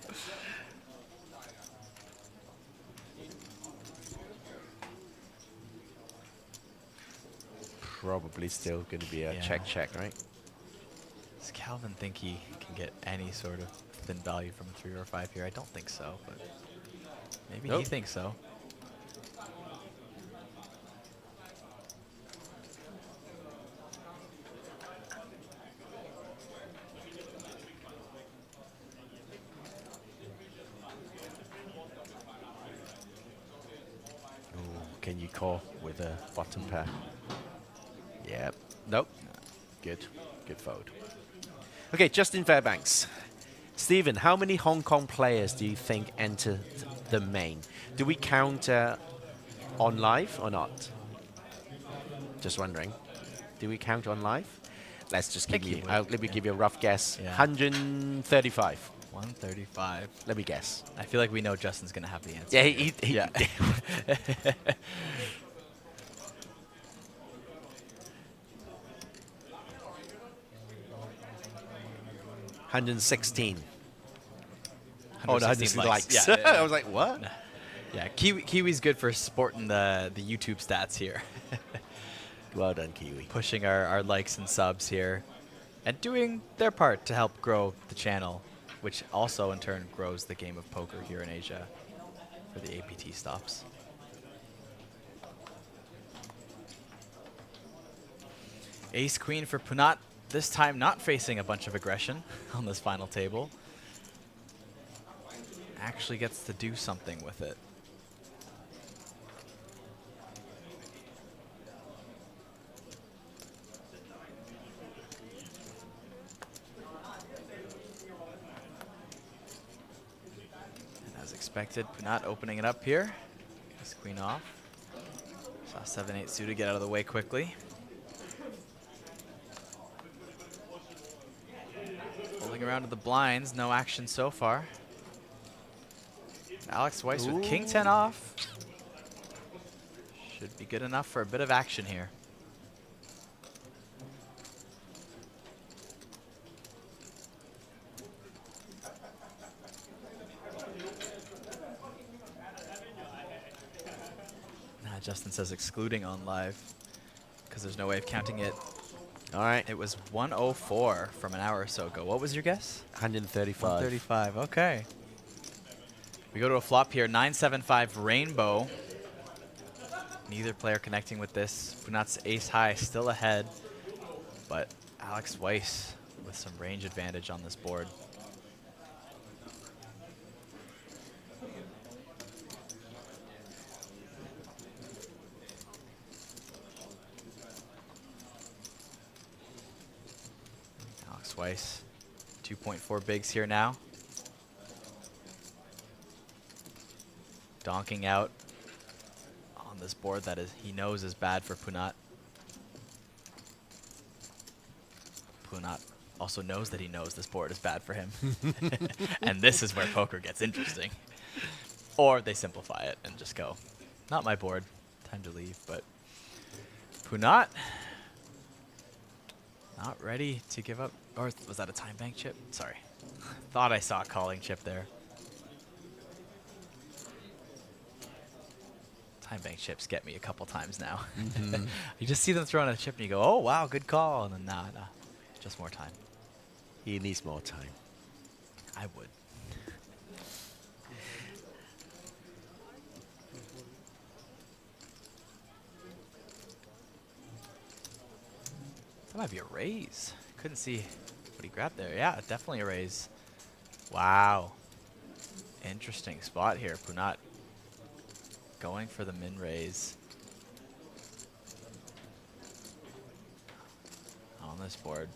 Probably still going to be a check, right? Does Calvin think he can get any sort of thin value from a 3 or 5 here? I don't think so, but maybe he Nope. thinks so. Can you call with a bottom pair? Yeah. Nope. Good. Good fold. Okay, Justin Fairbanks. Stephen, how many Hong Kong players do you think enter the main? Do we count on live or not? Just wondering. Do we count on live? Let's just give you. Let me give you a rough guess. Yeah. 135. 135. Let me guess. I feel like we know Justin's going to have the answer. Yeah, yeah. 116. 116 Oh, no, 116 likes. Yeah, I was like, what? Yeah, Kiwi's good for sporting the YouTube stats here. Well done, Kiwi. Pushing our likes and subs here. And doing their part to help grow the channel, which also in turn grows the game of poker here in Asia for the APT stops. Ace Queen for Punat, this time not facing a bunch of aggression on this final table. Actually gets to do something with it. And as expected, Punat opening it up here. Ace Queen off. Saw 7-8 suited get out of the way quickly. Holding around to the blinds, no action so far. Alex Weiss with King 10 off. Should be good enough for a bit of action here. Justin says excluding on live because there's no way of counting it. All right. It was 104 from an hour or so ago. What was your guess? 135. 135, okay. We go to a flop here, 975 Rainbow. Neither player connecting with this. Punat's ace high still ahead, but Alex Weiss with some range advantage on this board. Alex Weiss. 2.4 bigs here now. Donking out on this board that he knows is bad for Punat. Punat also knows that he knows this board is bad for him. And this is where poker gets interesting. Or they simplify it and just go, not my board, time to leave. But Punat, not ready to give up. Or was that a time bank chip? Sorry. Thought I saw a calling chip there. Time bank chips get me a couple times now. You just see them throwing a chip and you go, oh, wow, good call. And then, nah, just more time. He needs more time. I would. That might be a raise. Couldn't see what he grabbed there. Yeah, definitely a raise. Wow. Interesting spot here. Punat going for the min raise on this board.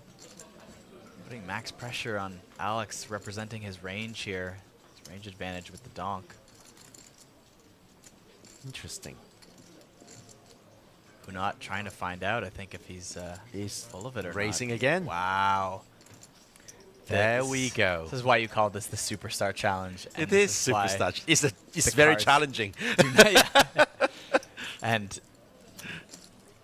Putting max pressure on Alex, representing his range here. His range advantage with the donk. Interesting. Punat trying to find out, I think, if he's full of it or raising not. again. Wow. There we go. This is why you call this the Superstar Challenge. It is Superstar. It's very challenging. And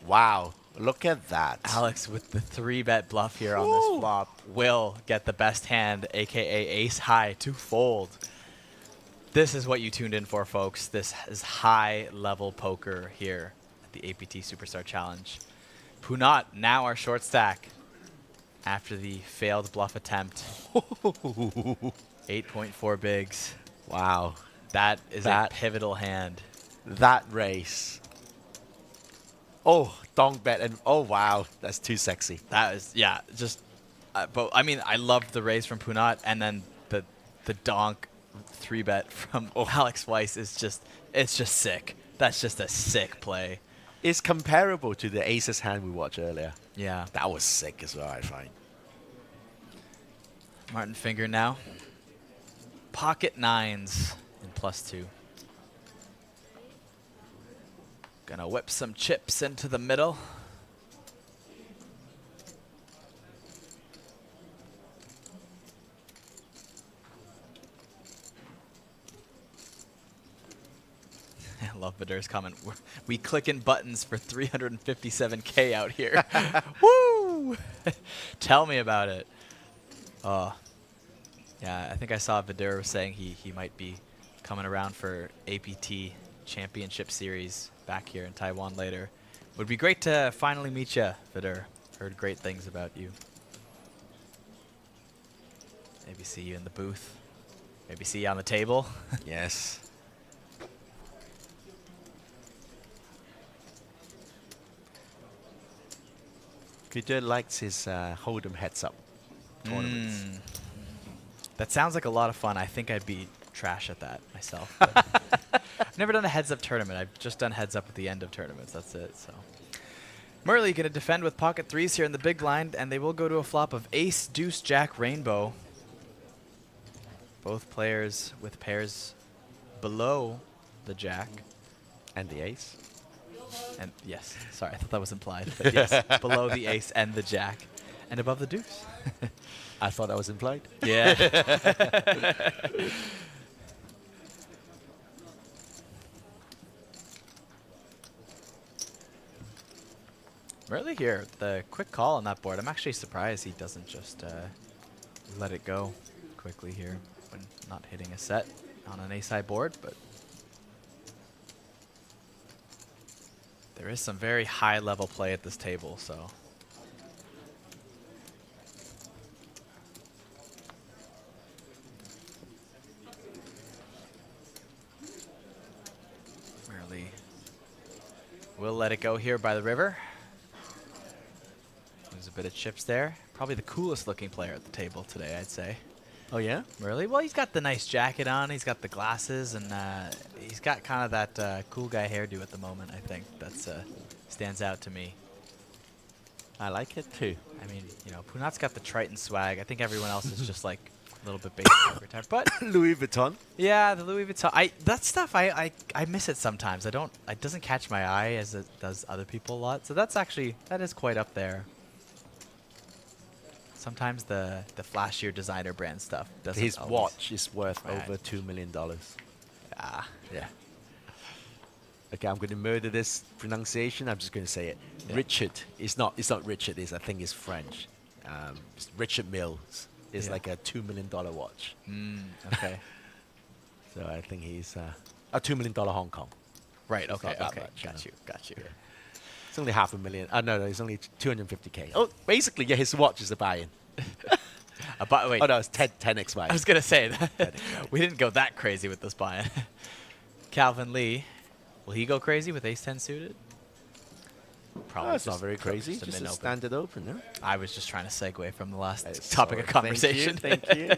wow, look at that. Alex with the 3-bet bluff here on this flop will get the best hand, aka ace high, to fold. This is what you tuned in for, folks. This is high level poker here at the APT Superstar Challenge. Punat, now our short stack after the failed bluff attempt. 8.4 bigs. Wow. That is a pivotal hand. That race. Oh, donk bet, and oh wow, that's too sexy. That is, yeah, just, but I mean, I loved the raise from Punat, and then the donk 3-bet from Alex Weiss is just, it's just sick. That's just a sick play. It's comparable to the aces hand we watched earlier. Yeah. That was sick as well, I find. Martin Finger now. Pocket nines in +2. Gonna whip some chips into the middle. I love Vidur's comment. We clicking buttons for 357K out here. Woo! Tell me about it. Yeah, I think I saw Vidur was saying he might be coming around for APT Championship Series back here in Taiwan later. Would be great to finally meet you, Vidur. Heard great things about you. Maybe see you in the booth. Maybe see you on the table. Yes. Vidur likes his Hold'em heads-up tournaments. That sounds like a lot of fun. I think I'd be trash at that myself. I've never done a heads-up tournament. I've just done heads-up at the end of tournaments. That's it. So, Murley going to defend with pocket threes here in the big blind, and they will go to a flop of ace, deuce, jack, rainbow. Both players with pairs below the jack. And the ace. And yes, sorry, I thought that was implied. But yes, below the ace and the jack. And above the deuce. I thought that was implied. Yeah. Really here, the quick call on that board. I'm actually surprised he doesn't just let it go quickly here when not hitting a set on an ace high board, but there is some very high level play at this table, so. Merely will let it go here by the river. There's a bit of chips there. Probably the coolest looking player at the table today, I'd say. Oh yeah? Merely? Well, he's got the nice jacket on, he's got the glasses, and he's got kind of that cool guy hairdo at the moment, I think. That's stands out to me. I like it too. I mean, you know, Punat's got the Triton swag. I think everyone else is just like a little bit basic poker type. But Louis Vuitton. yeah, the Louis Vuitton. That stuff I miss it sometimes. It doesn't catch my eye as it does other people a lot. So that is quite up there. Sometimes the flashier designer brand stuff doesn't. His always watch is worth Right. over $2 million. Ah, Yeah. Okay, I'm going to murder this pronunciation. I'm just going to say it. Yeah. Richard. It's not Richard. I think it's French. It's Richard Mills. It's Yeah. like a $2 million watch. Okay. So I think he's a $2 million Hong Kong. Right. It's Okay. not that Okay. much, Got you you. Got you. It's only $500,000. No, it's only 250K. Oh, basically, yeah, his watch is a buy-in. Wait. Oh no, it's 10x buy-in. I was gonna say that we didn't go that crazy with this buy-in. Calvin Lee, will he go crazy with Ace-10 suited? Probably. It's not very crazy. Just a standard open, no? I was just trying to segue from the last It's topic of sorry. conversation. Thank you.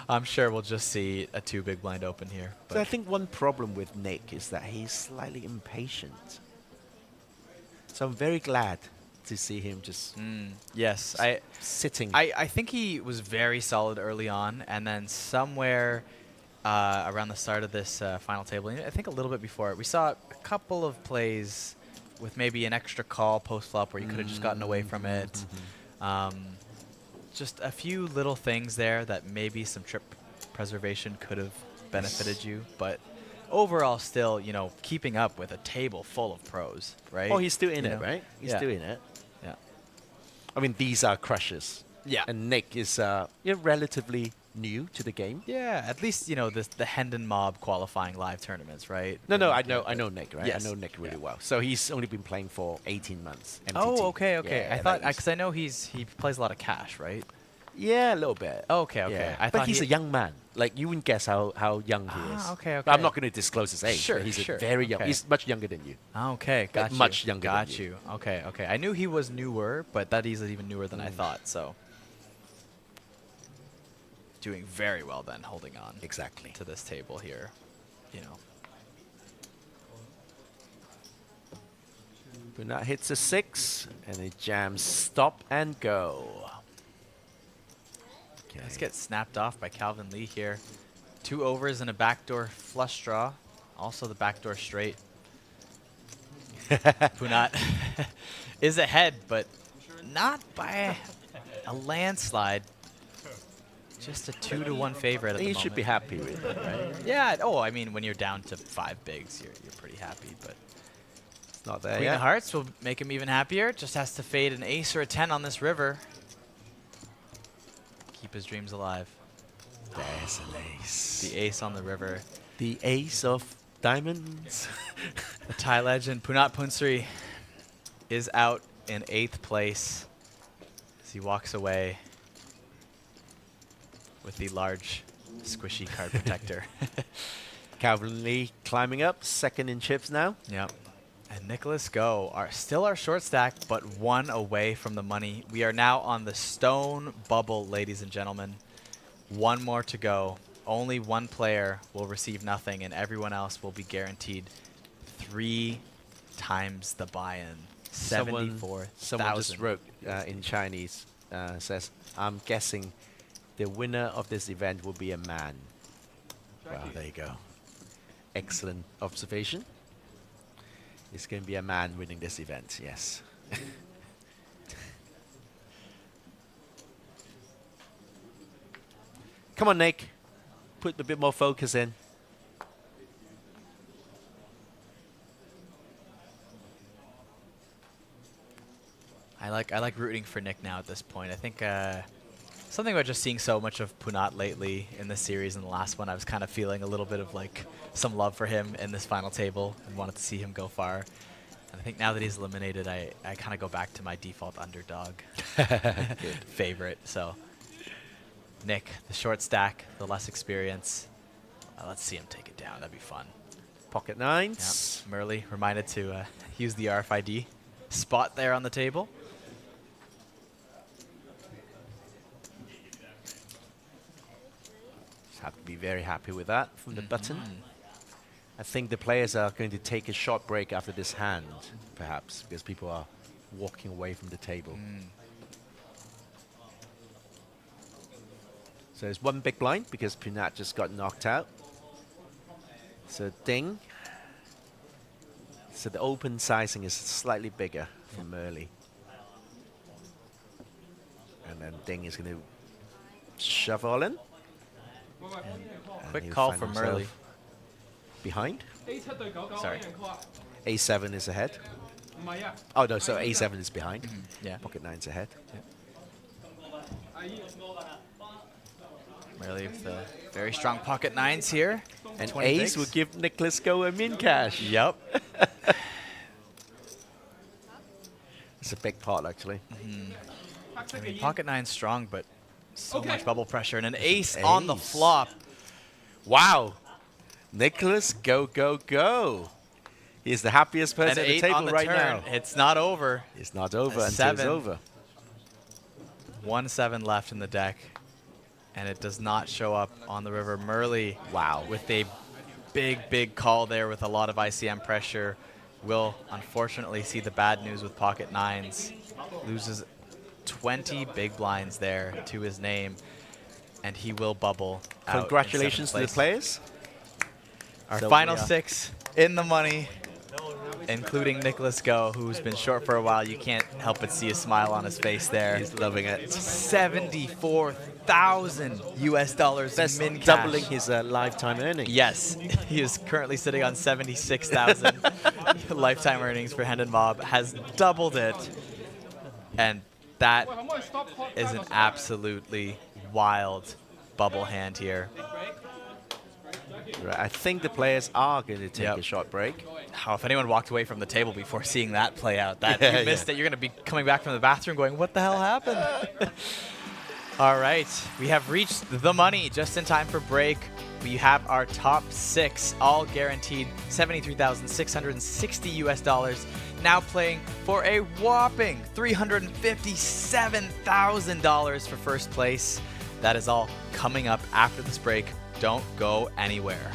I'm sure we'll just see a 2 big blind open here. But So I think one problem with Nick is that he's slightly impatient. So I'm very glad to see him just yes, sitting. I think he was very solid early on, and then somewhere around the start of this final table, I think a little bit before it, we saw a couple of plays with maybe an extra call post-flop where you could have just gotten away from it. Just a few little things there that maybe some trip preservation could have benefited you, but overall still, you know, keeping up with a table full of pros, right? Oh, he's still in You it, know? right? He's Yeah. still in it. Yeah. I mean, these are crushes. Yeah. And Nick is relatively new to the game. Yeah, at least, you know, the Hendon Mob qualifying live tournaments, right? No, Where I you know, get I know Nick, right? Yes. I know Nick really well. So he's only been playing for 18 months. MTT. Oh, okay. Yeah, I thought, like because I know he plays a lot of cash, right? yeah, a little bit. Okay. Yeah. I But thought he's a young man. Like, you wouldn't guess how young he is. okay. But I'm not going to disclose his age. Sure, but he's sure. very young. Okay. He's much younger than you. Okay, got Like, you. much younger than Got you. you. Okay. I knew he was newer, but that he's even newer than I thought, so. Doing very well then, holding on. Exactly. To this table here, you know. Bunat hits a 6, and it jams stop and go. Okay. Let's get snapped off by Calvin Lee here. 2 overs and a backdoor flush draw. Also the backdoor straight. Punat is ahead, but not by a landslide. Just a 2-1 favorite at the moment. You should be happy with it, right? Yeah. Oh, I mean, when you're down to 5 bigs, you're pretty happy. But It's not there Queen yet. of Hearts will make him even happier. Just has to fade an ace or a 10 on this river. Keep his dreams alive. There's an ace. The ace on the river. The ace of diamonds. The Thai legend Punat Punsri is out in 8th place as he walks away with the large, squishy card protector. Calvin Lee climbing up, 2nd in chips now. Yep. And Nicholas Go are still our short stack, but 1 away from the money. We are now on the stone bubble, ladies and gentlemen. 1 more to go. Only 1 player will receive nothing, and everyone else will be guaranteed 3 times the buy-in. Someone 74,000. just wrote in Chinese, says, I'm guessing the winner of this event will be a man. Well, there you go. Excellent observation. It's going to be a man winning this event, yes. Come on, Nick. Put a bit more focus in. I like rooting for Nick now at this point. I think something about just seeing so much of Punat lately in this series and the last one, I was kind of feeling a little bit of like some love for him in this final table and wanted to see him go far. And I think now that he's eliminated, I kind of go back to my default underdog favorite. So Nick, the short stack, the less experience. Let's see him take it down. That'd be fun. Pocket 9s. Yep. Merle reminded to use the RFID spot there on the table. Have to be very happy with that from the button. I think the players are going to take a short break after this hand, perhaps, because people are walking away from the table. So there's one big blind because Punat just got knocked out. So ding. So the open sizing is slightly bigger for Merle. And then ding is going to shove all in. Quick he'll call find from himself Merle. Behind. Sorry. A7 is ahead. Oh no, so A7 is behind. Yeah. Pocket 9's ahead. Merle with the very strong pocket 9s here. And 20 Ace bigs. will give Nicholas Go a min cash. Yep. It's a big pot, actually. I mean, pocket 9's strong, but so much bubble pressure. And an ace on the flop. Wow. Nicholas, go, go, go. He's the happiest person An at the 8 table on the right turn. now. It's not over. It's not over A until 7. it's over. 1-7 left in the deck. And it does not show up on the river. Merle, wow, with a big, big call there with a lot of ICM pressure, will unfortunately see the bad news with pocket 9s. Loses 20 big blinds there to his name, and he will bubble out in Congratulations to the 7th place. players. Our So final we are- 6 in the money, including Nicholas Go, who's been short for a while. You can't help but see a smile on his face there. He's loving it. $74,000 US That's min cash. doubling his lifetime earnings. Yes, he is currently sitting on 76,000 lifetime earnings for Hand and Mob, has doubled it, and that is an absolutely wild bubble hand here. Right, I think the players are going to take a short break. How if anyone walked away from the table before seeing that play out, that Yeah, you missed it, you're going to be coming back from the bathroom going, what the hell happened? All right, we have reached the money just in time for break. We have our top 6, all guaranteed $73,660 US, now playing for a whopping $357,000 for first place. That is all coming up after this break. Don't go anywhere.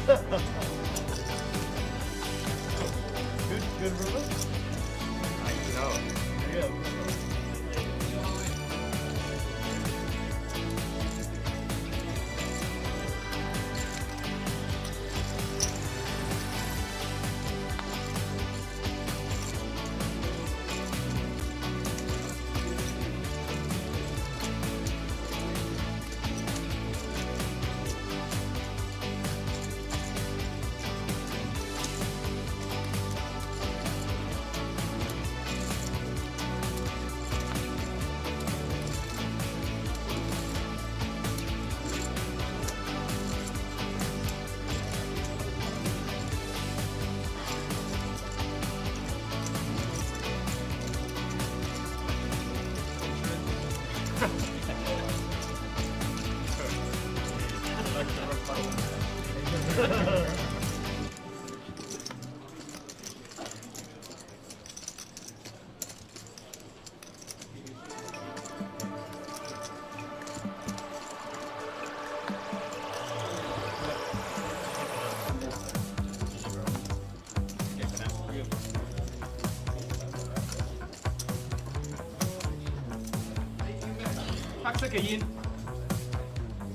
Good rumor? I know. Yeah.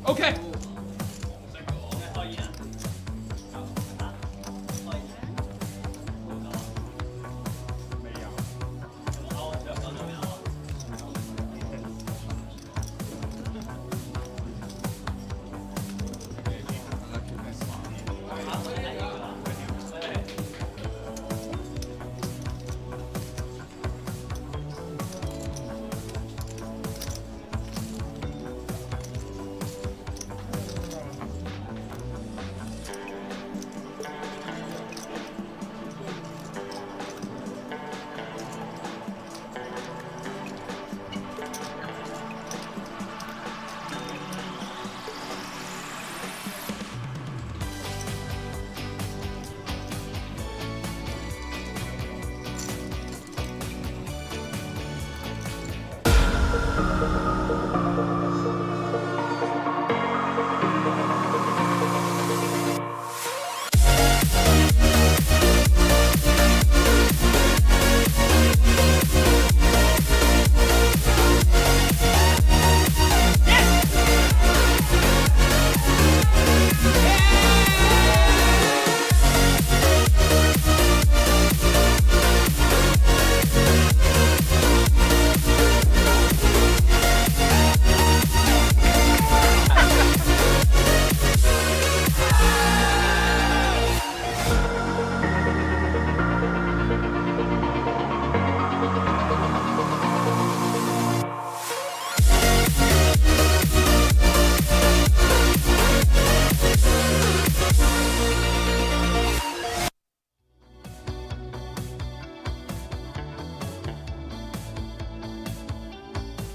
Okay.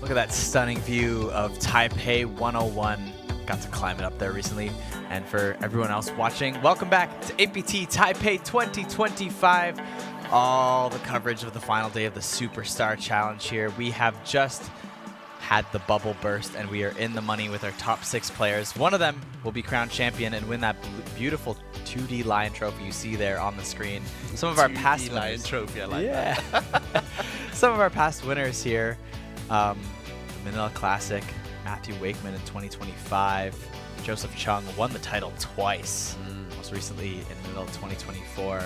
Look at that stunning view of Taipei 101. Got to climb it up there recently. And for everyone else watching, welcome back to APT Taipei 2025. All the coverage of the final day of the Superstar Challenge here. We have just had the bubble burst and we are in the money with our top 6 players. One of them will be crowned champion and win that beautiful 2D Lion Trophy you see there on the screen. Some of our past Lion winners. Trophy, I like that. Some of our past winners here. Manila Classic, Matthew Wakeman in 2025. Joseph Chung won the title twice, most recently in Manila 2024.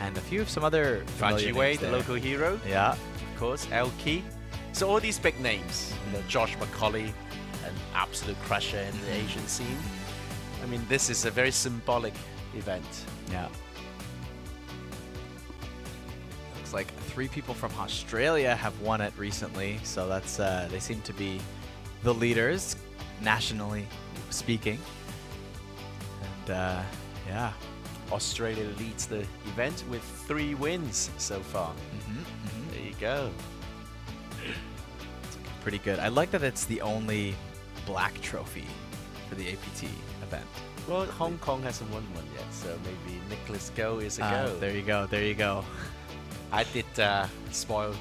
And a few of some other Fan familiar Wei, names the there. local hero. Yeah. Of course, Elki. So all these big names, you know, Josh McCauley, an absolute crusher in the Asian scene. I mean, this is a very symbolic event. Yeah. Looks like 3 people from Australia have won it recently, so that's they seem to be the leaders, nationally speaking. And yeah, Australia leads the event with 3 wins so far. There you go. Pretty good. I like that it's the only black trophy for the APT event. Well, Hong Kong hasn't won one yet, so maybe Nicholas Go is a go. There you go. There you go. I did spoil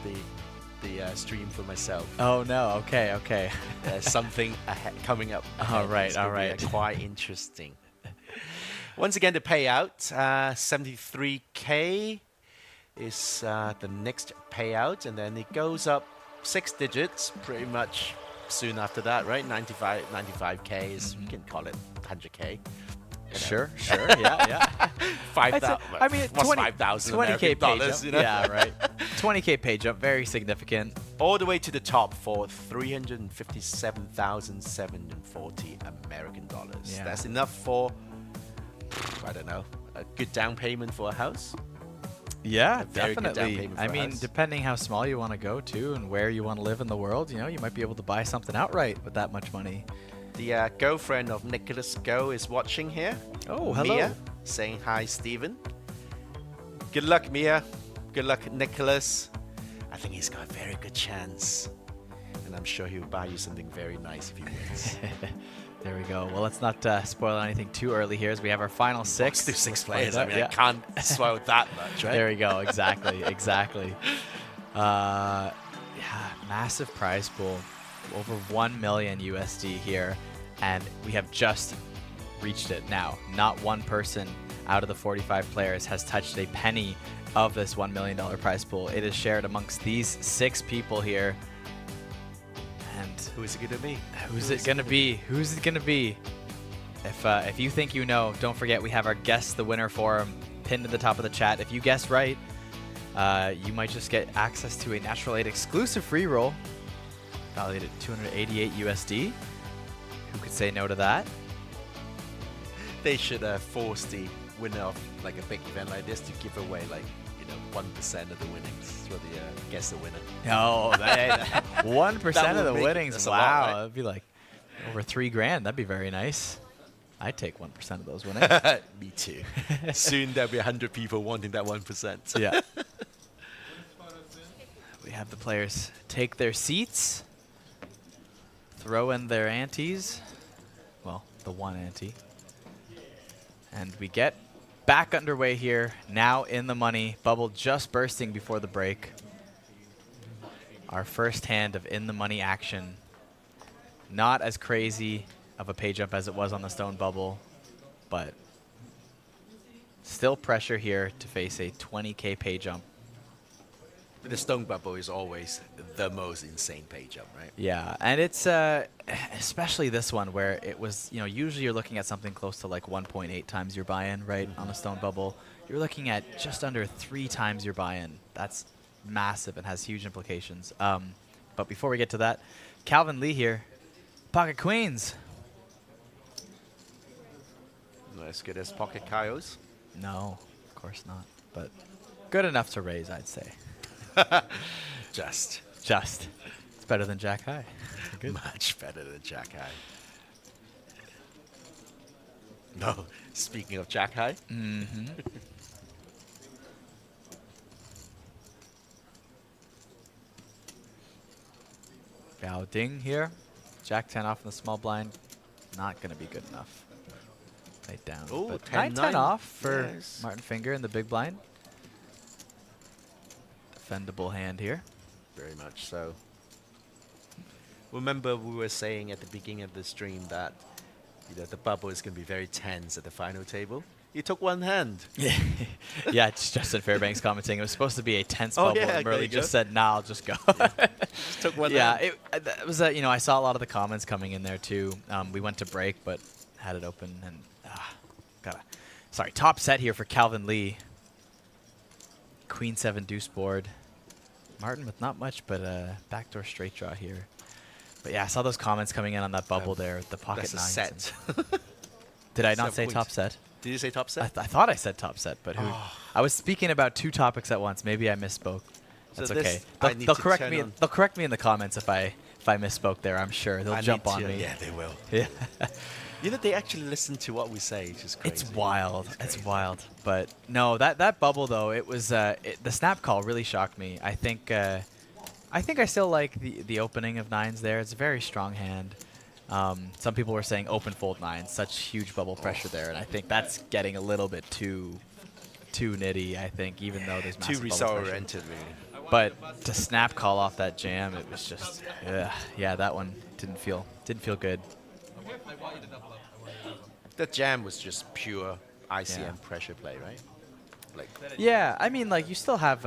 the stream for myself. Oh no. Okay. Okay. There's something coming up. All right. It's All gonna be, right. quite interesting. Once again, the payout, 73K is the next payout, and then it goes up 6 digits pretty much soon after that, right? 95K is, you can call it 100K. Sure, yeah. 5,000. I mean, what's 20, 5,000 20K American pay dollars, jump. you know? Yeah, right. 20K pay jump, very significant. All the way to the top for 357,740 American dollars. Yeah. That's enough for, I don't know, a good down payment for a house. Yeah, A very good down definitely. payment for I a mean, house. depending how small you want to go to and where you want to live in the world, you know, you might be able to buy something outright with that much money. The girlfriend of Nicholas Go is watching here. Oh, hello. Mia, saying hi, Stephen. Good luck, Mia. Good luck, Nicholas. I think he's got a very good chance. And I'm sure he'll buy you something very nice if he wins. There we go. Well, let's not spoil anything too early here as we have our final 6. Let's do 6 players. I mean, Yeah. I can't spoil that much, right? There we go. Exactly. Exactly. Yeah, massive prize pool. Over 1 million USD here. And we have just reached it now. Not one person out of the 45 players has touched a penny of this $1 million prize pool. It is shared amongst these 6 people here. And who is it going to be? Who's it going to be? Who's it going to be? If you think you know, don't forget we have our Guess the Winner forum pinned to the top of the chat. If you guess right, you might just get access to a Natural Aid exclusive free roll valued at 288 USD. Who could say no to that? They should force the winner of like a big event like this to give away like 1% of the winnings for the Guess the Winner. No, 1% of the winnings. That's a Wow, lot, right? that'd be like over $3,000. That'd be very nice. I'd take 1% of those winnings. Me too. Soon there'll be 100 people wanting that 1%. Yeah. We have the players take their seats, throw in their antes. Well, the one ante. And we get back underway here, now in the money. Bubble just bursting before the break. Our first hand of in the money action. Not as crazy of a pay jump as it was on the stone bubble, but still pressure here to face a 20K pay jump. The stone bubble is always the most insane pay jump, right? Yeah, and it's especially this one where it was, usually you're looking at something close to like 1.8 times your buy-in, right, on a stone bubble. You're looking at just under 3 times your buy-in. That's massive and has huge implications. But before we get to that, Calvin Lee here, Pocket Queens. Not as good as Pocket Coyotes. No, of course not, but good enough to raise, I'd say. Just. It's better than Jack High. Good. Much better than Jack High. No, speaking of Jack High. Mm-hmm. Gao Ding here. Jack 10 off in the small blind. Not going to be good enough. Right down. Ooh, But 10-9. 9-10 off for Yes. Martin Finger in the big blind. Defendable hand here. Very much so. Remember we were saying at the beginning of the stream that the bubble is going to be very tense at the final table. You took one hand. Yeah, it's Justin Fairbanks commenting. It was supposed to be a tense Oh, bubble, yeah, and there Merle you just go. said, "Nah, I'll just go." Just took one Yeah, hand. it was. I saw a lot of the comments coming in there too. We went to break, but had it open and top set here for Calvin Lee. Queen 7 deuce board. Martin with not much, but a backdoor straight draw here. But yeah, I saw those comments coming in on that bubble there with the pocket That's a nines. set. Did I not Set say points. top set? Did you say top set? I thought I said top set, but who? Oh. I was speaking about 2 topics at once. Maybe I misspoke. So That's this okay. I need They'll to correct turn me. on. They'll correct me in the comments if I misspoke there. I'm sure they'll I jump need on to- me. Yeah, they will. Yeah. They actually listen to what we say, which is crazy. It's wild. It's wild. But no, that bubble though, it was the snap call really shocked me. I think I still like the opening of nines there. It's a very strong hand. Some people were saying open fold nines, such huge bubble pressure there, and I think that's getting a little bit too nitty. I think even though there's Too massive bubble result pressure. oriented, really. But to snap call off that jam, it was just yeah, that one didn't feel good. The jam was just pure ICM pressure play, right? Like. Yeah, I mean, like you still have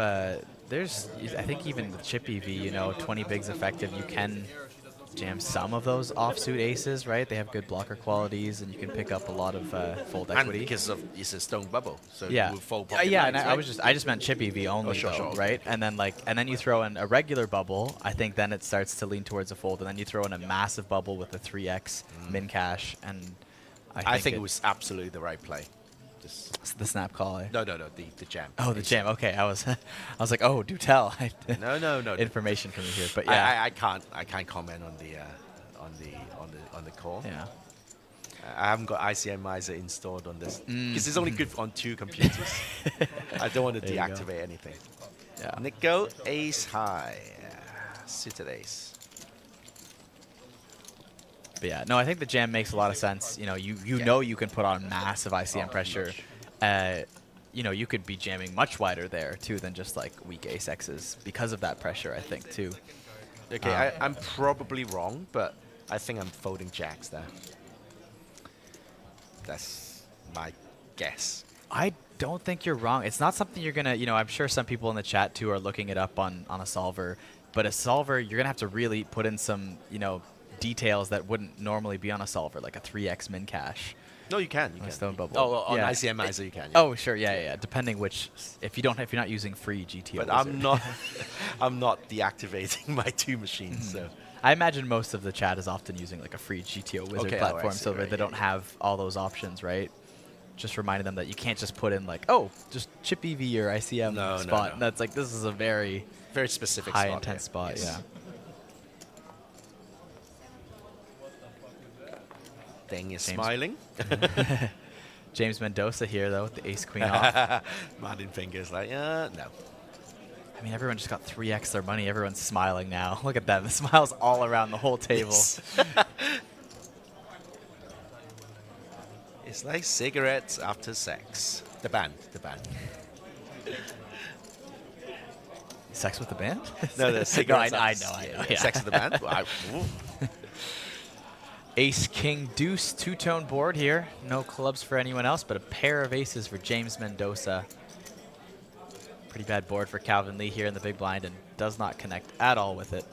there's I think even with chip EV, you know, 20 bigs effective, you can jam some of those offsuit aces, right? They have good blocker qualities, and you can pick up a lot of fold equity. And because of it's a stone bubble, so yeah, you will fold yeah. lines, And right? I just meant chip EV only, sure, though, sure, okay, right? okay. And then you throw in a regular bubble. I think then it starts to lean towards a fold, and then you throw in a massive bubble with a 3x min cash, and I think it was absolutely the right play. The snap call. Eh? No, the jam. Oh, the jam. Okay, I was like, oh, do tell. No. Information from you here, but yeah, I can't comment on the call. Yeah. I haven't got ICMizer installed on this because it's only good on 2 computers. I don't want to deactivate anything. Yeah. Nico, ace high, suited ace. But yeah, no, I think the jam makes a lot of sense. You know, you know you can put on massive ICM pressure. You know, you could be jamming much wider there too than just like weak ace X's because of that pressure. I think too. Okay, I'm probably wrong, but I think I'm folding jacks there. That's my guess. I don't think you're wrong. It's not something you're gonna, you know, I'm sure some people in the chat too are looking it up on a solver, but a solver, you're gonna have to really put in some, you know, details that wouldn't normally be on a solver, like a 3x min cache. No, you can. Stone bubble. Oh, on yeah. ICMizer you can. Yeah. Oh, sure. Yeah. Depending which, if you're not using free GTO. But I'm not deactivating my 2 machines. So I imagine most of the chat is often using like a free GTO wizard platform, so right, they don't have all those options, right? Just reminding them that you can't just put in like, just chip EV or ICM spot. No. That's like, this is a very specific high intense spot. Yes. Yeah. Deng is smiling. James Mendoza here though with the ace queen off. Martin fingers like, no. I mean, everyone just got 3x their money. Everyone's smiling now. Look at that. The smiles all around the whole table. Yes. It's like cigarettes after sex. The band. Sex with the band? No, the cigarettes. No, I know. Yeah. Sex with the band. Ace, king, deuce, 2-tone board here. No clubs for anyone else, but a pair of aces for James Mendoza. Pretty bad board for Calvin Lee here in the big blind and does not connect at all with it.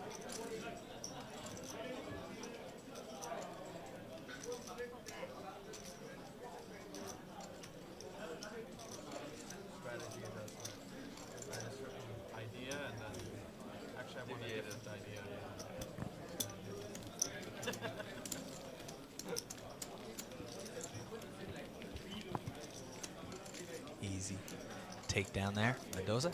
Easy takedown there, Mendoza.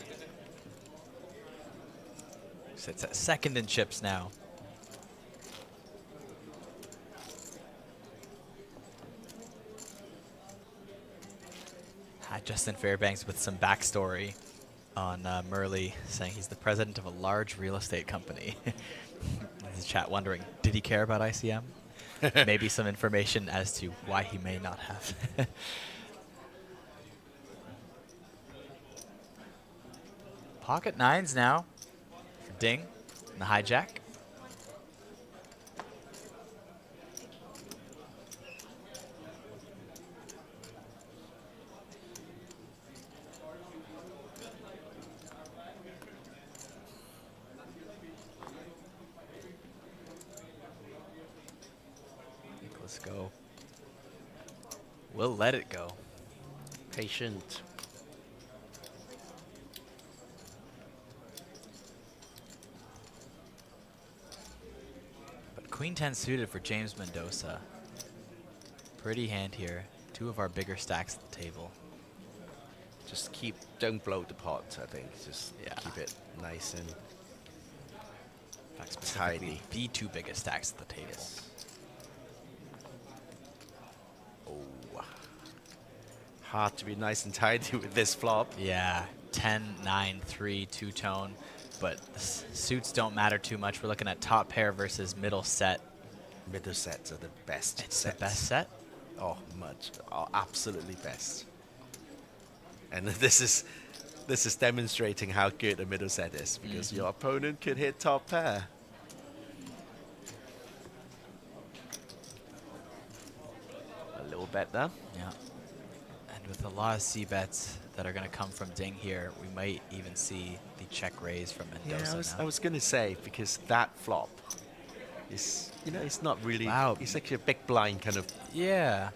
Sits at second in chips now. Justin Fairbanks with some backstory on Murley, saying he's the president of a large real estate company. The chat wondering, did he care about ICM? Maybe some information as to why he may not have. Pocket nines now for Ding and the hijack. Let's go. We'll let it go. Patient. But Queen 10 suited for James Mendoza. Pretty hand here. 2 of our bigger stacks at the table. Just don't blow the pot, I think. Just keep it nice and tidy. The 2 biggest stacks at the table. Yes. Oh. Hard to be nice and tidy with this flop. Yeah. 10, 9, 3, 2-tone. But the suits don't matter too much. We're looking at top pair versus middle set. Middle sets are the best It's sets. the best set? Oh, much. Oh, absolutely best. And this is demonstrating how good a middle set is, because your opponent could hit top pair. A little bet there. Yeah. And With a lot of C bets that are going to come from Ding here, we might even see the check raise from Mendoza. I was going to say, because that flop is, it's not really. Wow. It's actually a big blind kind of. Yeah.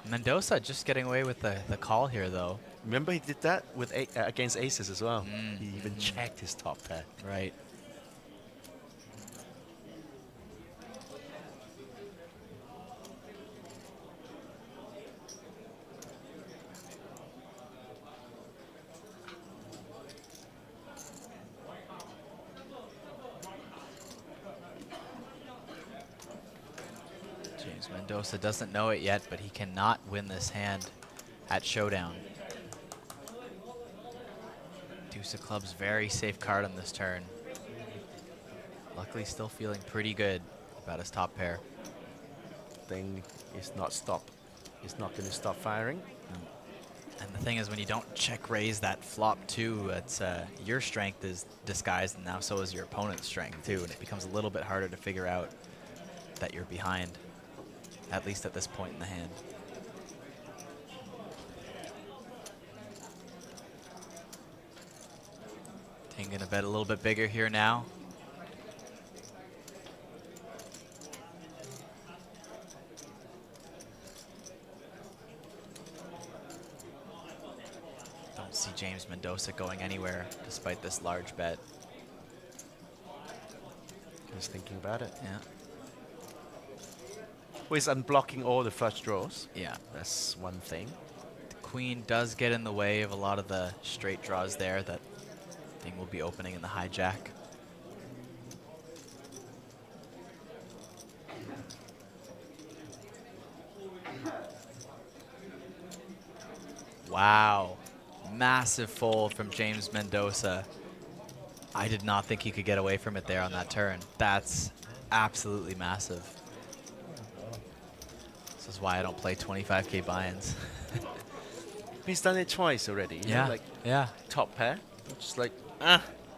Mendoza just getting away with the call here, though. Remember, he did that with against aces as well. He even checked his top pair. Right. Mendoza doesn't know it yet, but he cannot win this hand at Showdown. Deuce of clubs, very safe card on this turn. Luckily still feeling pretty good about his top pair. Thing is not stop. It's not going to stop firing. And the thing is, when you don't check raise that flop too, it's your strength is disguised, and now so is your opponent's strength too, and it becomes a little bit harder to figure out that you're behind, at least at this point in the hand. Ting gonna bet a little bit bigger here now. Don't see James Mendoza going anywhere despite this large bet. Just thinking about it. Yeah. Well, he's unblocking all the flush draws. Yeah. That's one thing. The queen does get in the way of a lot of the straight draws there that Ding will be opening in the hijack. Wow. Massive fold from James Mendoza. I did not think he could get away from it there on that turn. That's absolutely massive. This is why I don't play 25K buy-ins. He's done it twice already. Yeah. Like top pair. Just like,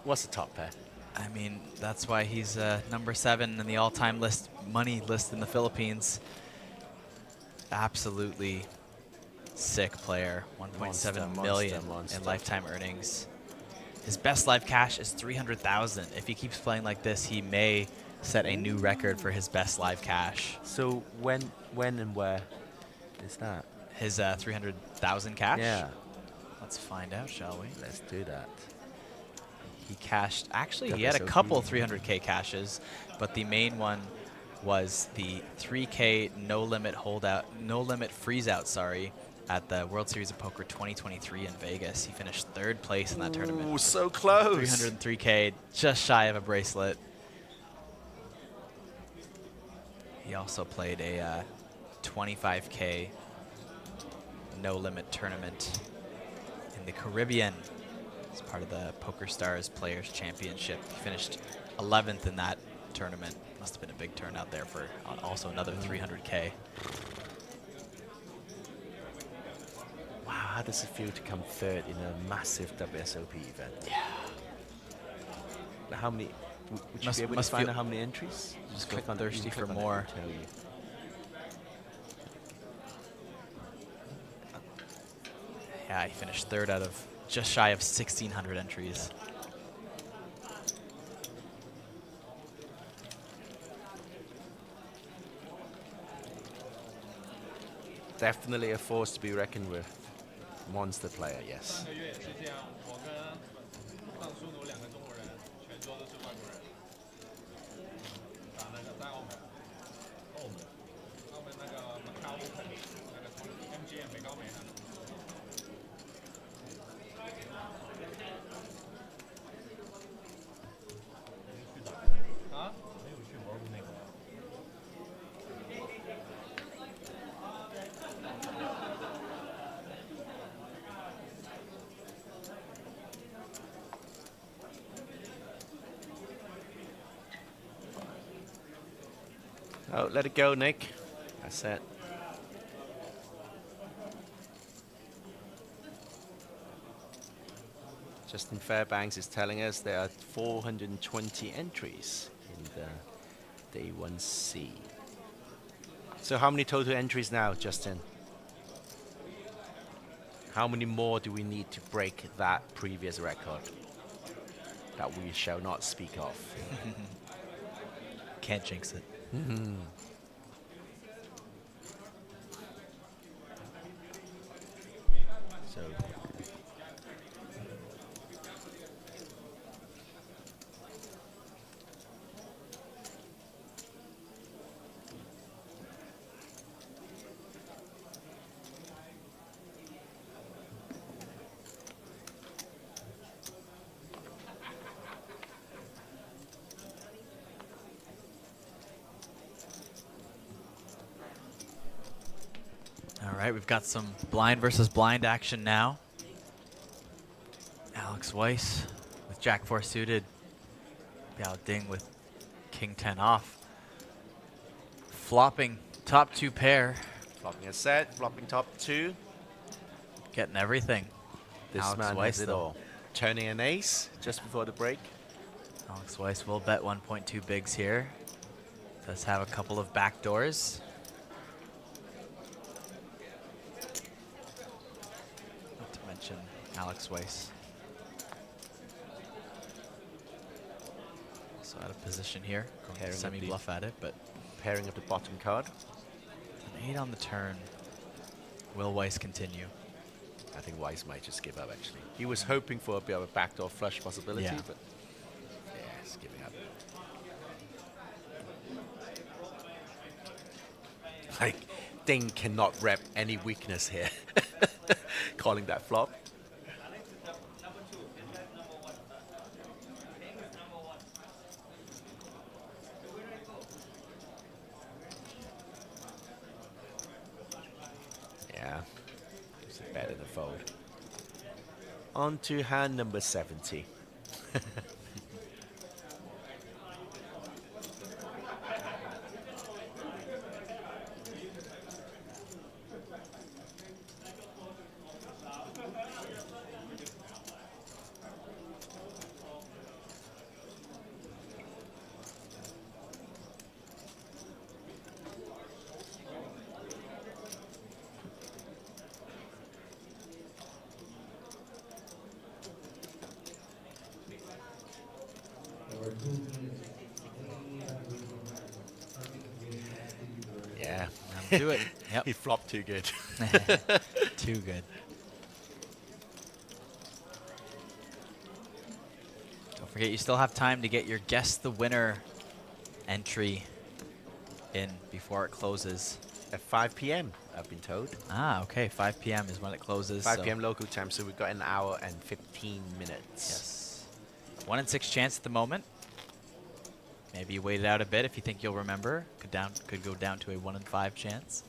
what's the top pair? I mean, that's why he's number 7 in the all-time money list in the Philippines. Absolutely sick player. 1.7 million in lifetime earnings. His best live cash is 300,000. If he keeps playing like this, he may set a new record for his best live cash. So when and where is that? His 300,000 cash? Yeah. Let's find out, shall we? Let's do that. He cashed, actually he had a couple 300K caches, but the main one was the 3K no limit freeze out, sorry, at the World Series of Poker 2023 in Vegas. He finished 3rd place in that tournament. Ooh, so close. 303K, just shy of a bracelet. He also played a 25K no limit tournament in the Caribbean as part of the Poker Stars Players Championship. He finished 11th in that tournament. Must have been a big turnout there for also another 300K. Wow, how does it feel to come 3rd in a massive WSOP event? Yeah. How many? Would you be able to find out how many entries? Just click on thirsty for more. Yeah, he finished 3rd out of just shy of 1,600 entries. Definitely a force to be reckoned with. Monster player, yes. Oh, let it go, Nick. That's it. Justin Fairbanks is telling us there are 420 entries in the Day 1C. So how many total entries now, Justin? How many more do we need to break that previous record that we shall not speak of? Can't jinx it. So All right, we've got some blind versus blind action now. Alex Weiss with Jack 4 suited. Biao Ding with King 10 off. Flopping top 2 pair. flopping a set, flopping top 2. Getting everything. This Alex man Weiss, has it though. all. Turning an ace just before the break. Alex Weiss will bet 1.2 bigs here. Does have a couple of back doors. Not to mention Alex Weiss. So out of position here. Going to semi-bluff at it, but pairing of the bottom card. An 8 on the turn. Will Weiss continue? I think Weiss might just give up, actually. He was hoping for a bit of a backdoor flush possibility, Yeah. but yeah, he's giving up. Like, Ding cannot rep any weakness here. Calling that flop. Yeah, it's better than fold. On to hand number 70. Yeah. Do it. Yep. He flopped too good. Too good. Don't forget, you still have time to get your Guess the Winner entry in before it closes. At 5 p.m., I've been told. Ah, okay. 5 p.m. is when it closes. 5 so p.m. local time, so we've got an hour and 15 minutes. Yes. 1 in 6 chance at the moment. Maybe you wait it out a bit if you think you'll remember. Could go down to a 1 in 5 chance.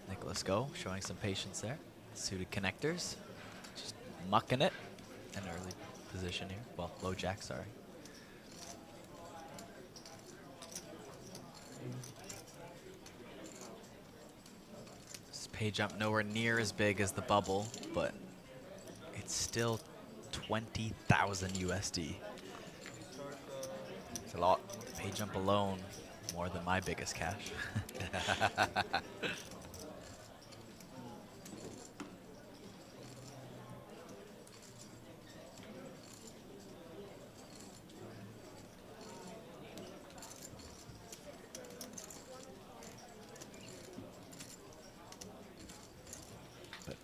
Nicholas Go showing some patience there. Suited connectors. Just mucking it. An early position here. Well, low jack, sorry. This pay jump nowhere near as big as the bubble, but it's still 20,000 USD. It's a lot. The pay jump alone, more than my biggest cash.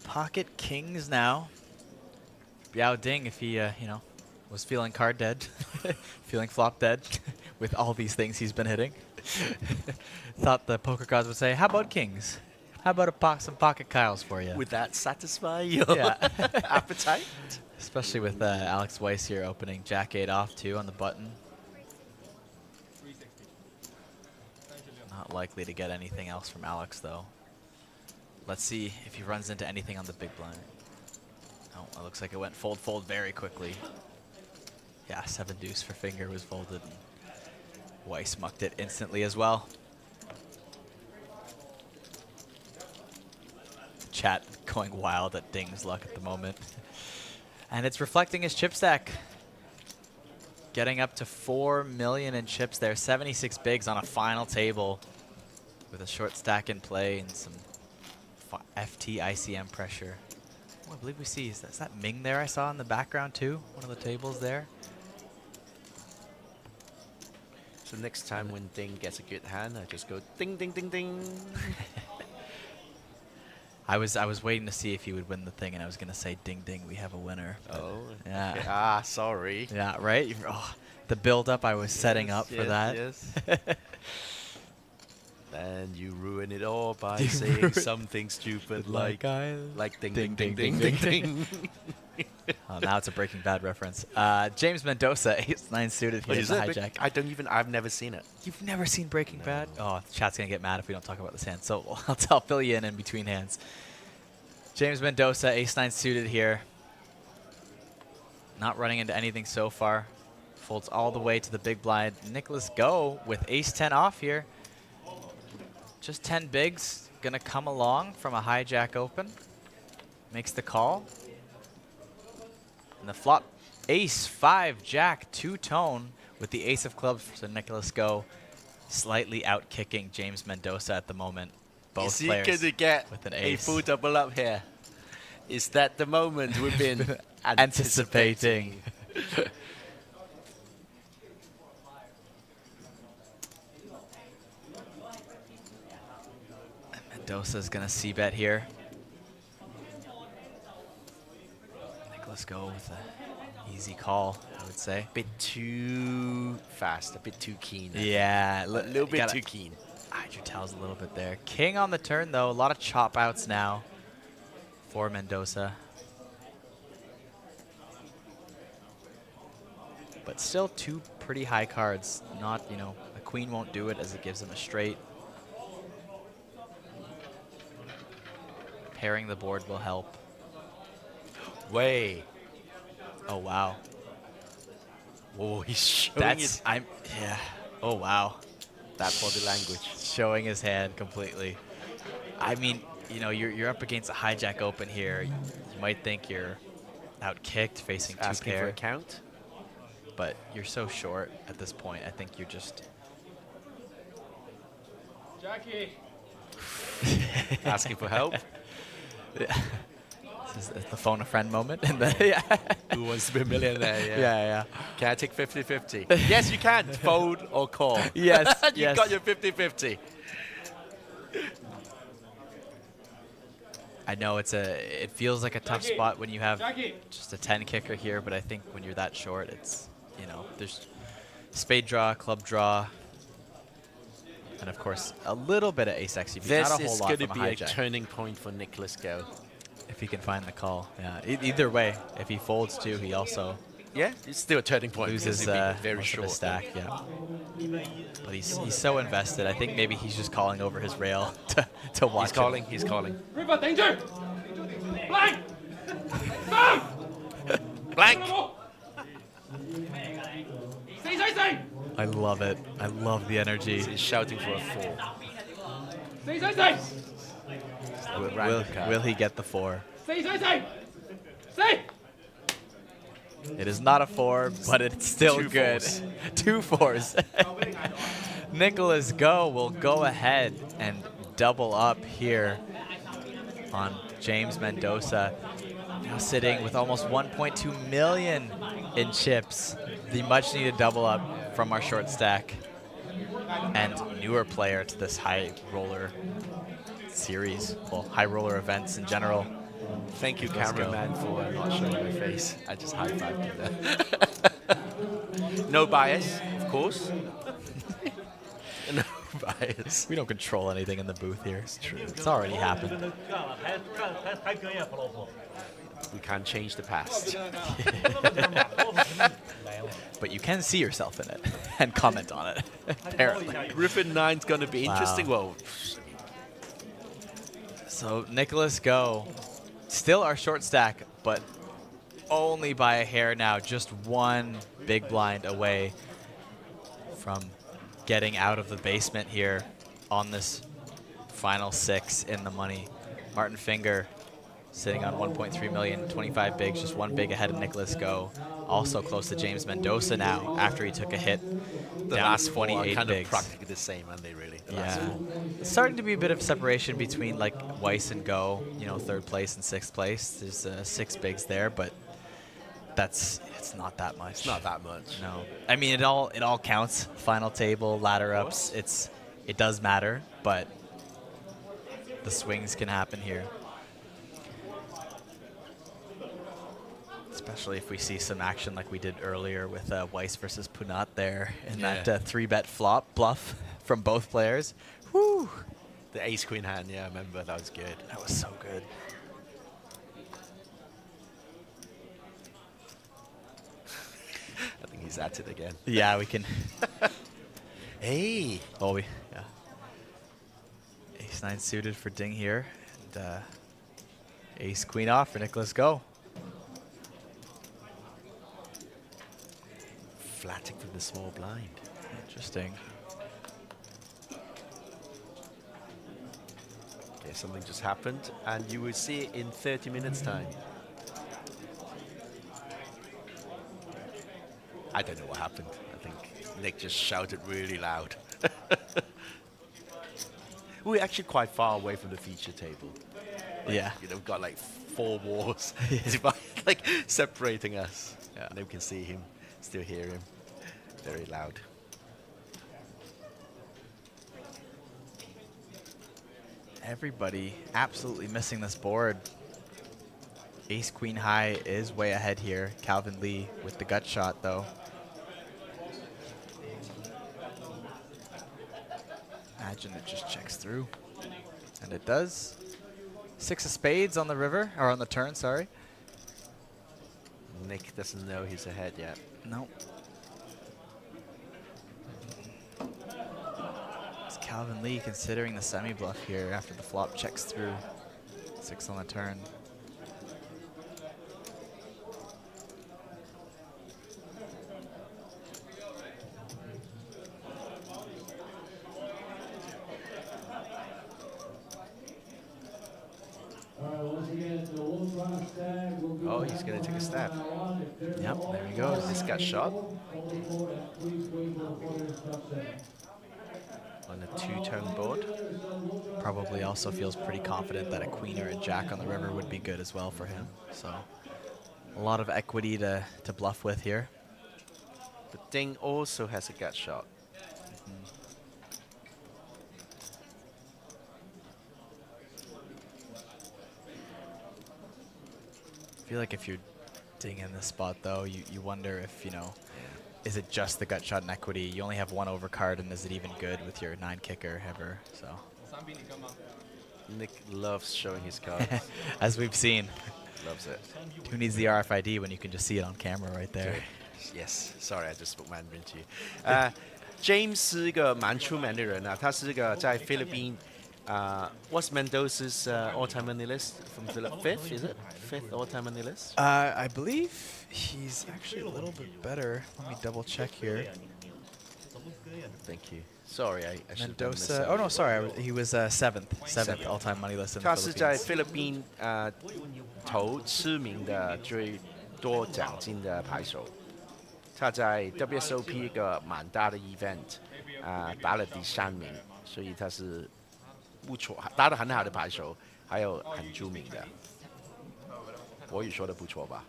Pocket kings now. Biao Ding, if he, was feeling card dead, feeling flop dead with all these things he's been hitting, thought the poker gods would say, how about kings? How about some pocket Kyles for you? Would that satisfy your appetite? Especially with Alex Weiss here opening Jack 8 off too on the button. Not likely to get anything else from Alex though. Let's see if he runs into anything on the big blind. Oh, it looks like it went fold very quickly. Yeah, 7 deuce for finger was folded. And Weiss mucked it instantly as well. Chat going wild at Ding's luck at the moment. And it's reflecting his chip stack. Getting up to 4 million in chips there. 76 bigs on a final table with a short stack in play and some FT ICM pressure. Oh, I believe we see, is that Ming there I saw in the background too? One of the tables there. So next time when Ding gets a good hand, I just go ding, ding, ding, ding. I was waiting to see if he would win the thing, and I was going to say ding, ding, we have a winner. Oh, yeah. okay. Ah, sorry. Yeah, right? Oh, the build-up I was setting up for that. Yes. And you ruin it all by saying something stupid like ding, ding, ding, ding, ding, ding. Oh, now it's a Breaking Bad reference. James Mendoza, ace-9 suited here in the hijack. I've never seen it. You've never seen Breaking Bad? Oh, the chat's going to get mad if we don't talk about this hand. So I'll fill you in between hands. James Mendoza, ace-9 suited here. Not running into anything so far. Folds all the way to the big blind. Nicholas Go with ace-10 off here. Just 10 bigs. Going to come along from a hijack open. Makes the call. And the flop, ace-5, jack, two-tone with the ace of clubs. So Nicholas Go slightly out-kicking James Mendoza at the moment. Both players going to get with an a ace. full double up here? Is that the moment we've been anticipating? Mendoza's going to c-bet here. Nicholas Go with an easy call, I would say. A bit too fast, a bit too keen. Yeah, a little bit too keen. Hide your tails a little bit there. King on the turn, though. A lot of chop outs now for Mendoza. But still two pretty high cards. Not, you know, a queen won't do it as it gives him a straight. Pairing the board will help. Way. Oh, wow. Whoa, he's showing his... Yeah. Oh, wow. That body language. Showing his hand completely. I mean, you know, you're up against a hijack open here. You might think you're out-kicked facing two asking pair. for a count. But you're so short at this point. I think you're just... Jackie! Asking for help. Yeah. This is the phone a friend moment. And yeah. Who wants to be a millionaire? Yeah. Yeah. Can I take 50-50? Yes, you can. Fold or call. Yes. You got your 50-50. I know it feels like a tough spot when you have just a 10 kicker here, but I think when you're that short, it's, you know, there's spade draw, club draw, and of course a little bit of ace XCB. This not a whole is lot going to from be a a hijack. turning point for Nicholas Go. If he can find the call, yeah. Either way, if he folds too, he also it's still a turning point. loses very most short of his stack. Yeah, but he's so invested. I think maybe he's just calling over his rail to watch. He's calling. River danger! Blank! Blank! I love it. I love the energy. He's shouting for a 4. Will he get the 4? Say! It is not a 4, but it's still Two good. fours. 2 4s. Nicholas Go will go ahead and double up here on James Mendoza. Now sitting with almost 1.2 million in chips. The much needed double up from our short stack. And newer player to this high roller series. Well, high roller events in general. Thank you, cameraman, for not showing my face. I just high-fived you there. No bias, of course. No bias. We don't control anything in the booth here. It's true. It's already happened. We can't change the past. But you can see yourself in it and comment on it, apparently. Griffin 9's going to be interesting. Well, so Nicholas Go, still our short stack, but only by a hair now. Just one big blind away from getting out of the basement here on this final 6 in the money. Martin Finger sitting on 1.3 million, 25 bigs, just one big ahead of Nicholas Go. Also close to James Mendoza now after he took a hit. The down last 28 kind bigs. of practically the same, aren't they, really? The last Yeah. four. It's starting to be a bit of separation between like Weiss and Go, you know, 3rd place and 6th place. There's 6 bigs there, but it's not that much. It's not that much. No. I mean, it all counts. Final table, ladder ups, it does matter, but the swings can happen here. Especially if we see some action like we did earlier with Weiss versus Punat there in that 3-bet flop bluff from both players. Whew. The ace-queen hand, yeah, I remember. That was good. That was so good. I think he's at it again. Yeah, we can. Hey. Oh, yeah. Ace-9 suited for Ding here. And ace-queen off for Nicholas Go. Flatting from the small blind. Interesting. Okay, something just happened, and you will see it in 30 minutes' time. I don't know what happened. I think Nick just shouted really loud. We're actually quite far away from the feature table. Like, yeah. You know, we've got like 4 walls like separating us. Yeah. And we can see him, still hear him. Very loud. Everybody absolutely missing this board. Ace Queen High is way ahead here. Calvin Lee with the gut shot though. Imagine it just checks through. And it does. 6 of spades on the river, or on the turn, sorry. Nick doesn't know he's ahead yet. Nope. Calvin Lee considering the semi-bluff here after the flop checks through. 6 on the turn. Oh, he's going to take a stab. Yep, there he goes. This got shot. On a 2-tone board. Probably also feels pretty confident that a queen or a jack on the river would be good as well for him. So a lot of equity to bluff with here. But Ding also has a gut shot. I feel like if you're Ding in this spot though, you wonder if, you know, is it just the gut shot and equity? You only have 1 overcard, and is it even good with your 9 kicker ever? So Nick loves showing his cards. as we've seen. Loves it. Who needs the RFID when you can just see it on camera right there? Yes. Sorry, I just spoke Mandarin to you. James 是一个蛮出名的人啊，他是一个在菲律宾。What's Mendoza's all-time money list? From the 5th, is it? 5th all-time money list? I believe he's actually a little bit better. Let me double check here. Thank you. Sorry, I should have done this. Mendoza. Oh no, sorry. He was 7th all-time money list in the 他是在 Philippines. 菲律宾投知名的最多奖金的牌手。他在 WSOP 一个蛮大的 event 打了第3名，所以他是。不错，打得很好的牌手，还有很著名的。国语说的不错吧？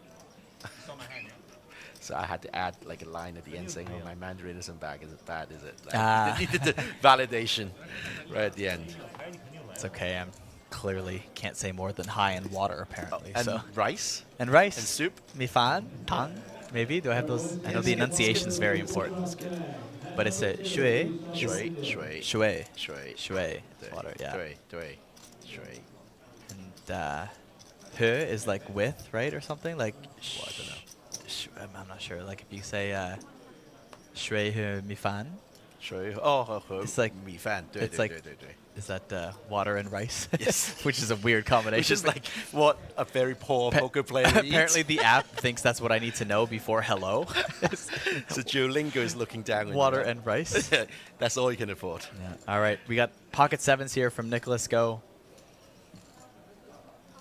So I had to add like a line at the end saying, "Oh, my Mandarin isn't bad, is it?" Like, needed the validation right at the end. It's okay. I'm clearly can't say more than high and water apparently. And so. rice. And rice. And soup. Mifan, tang. Maybe do I have those? I know the enunciation is very important. But it's a shui. Shui. Water, yeah. Shui. And he is like with, right, or something like. Well, I don't know. I'm not sure. Like if you say shui he mi fan. Shui. It's like mi fan. It's like. Is that water and rice? Yes. Which is a weird combination. Which is like what a very poor poker player Apparently eats. the app thinks that's what I need to know before hello. So Duolingo is looking down on water you. and rice. That's all you can afford. Yeah. All right. We got pocket 7s here from Nicholas Go.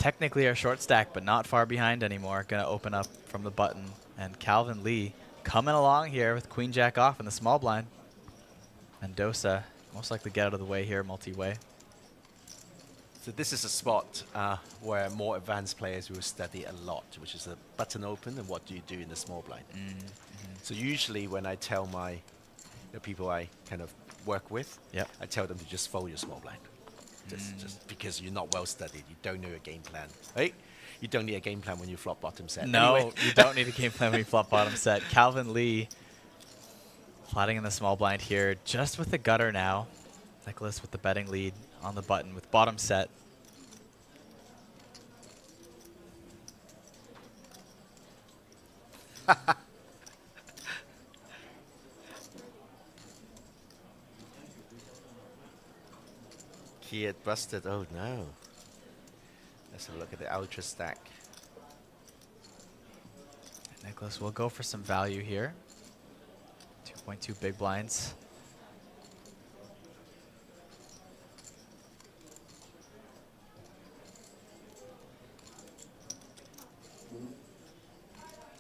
technically are short stack, but not far behind anymore. Going to open up from the button. And Calvin Lee coming along here with Queen Jack off in the small blind. Mendoza most likely get out of the way here, multi-way. So this is a spot where more advanced players will study a lot, which is a button open and what do you do in the small blind. So usually when I tell the people I kind of work with, I tell them to just fold your small blind. Just because you're not well studied, you don't know your game plan. Right? You don't need a game plan when you flop bottom set. No, Anyway. you don't need a game plan when you flop bottom set. Calvin Lee flatting in the small blind here, just with the gutter now. Nicholas with the betting lead on the button with bottom set. Key had busted. Oh no. Let's have a look at the ultra stack. Nicholas will go for some value here. 2.2 big blinds.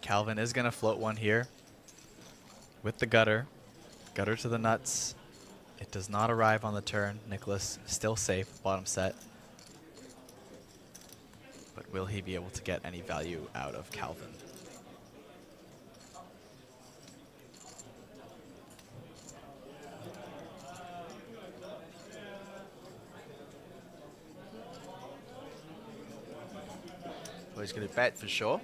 Calvin is going to float one here with the gutter. Gutter to the nuts. It does not arrive on the turn. Nicholas still safe, bottom set. But will he be able to get any value out of Calvin? Well, he's going to bet for sure.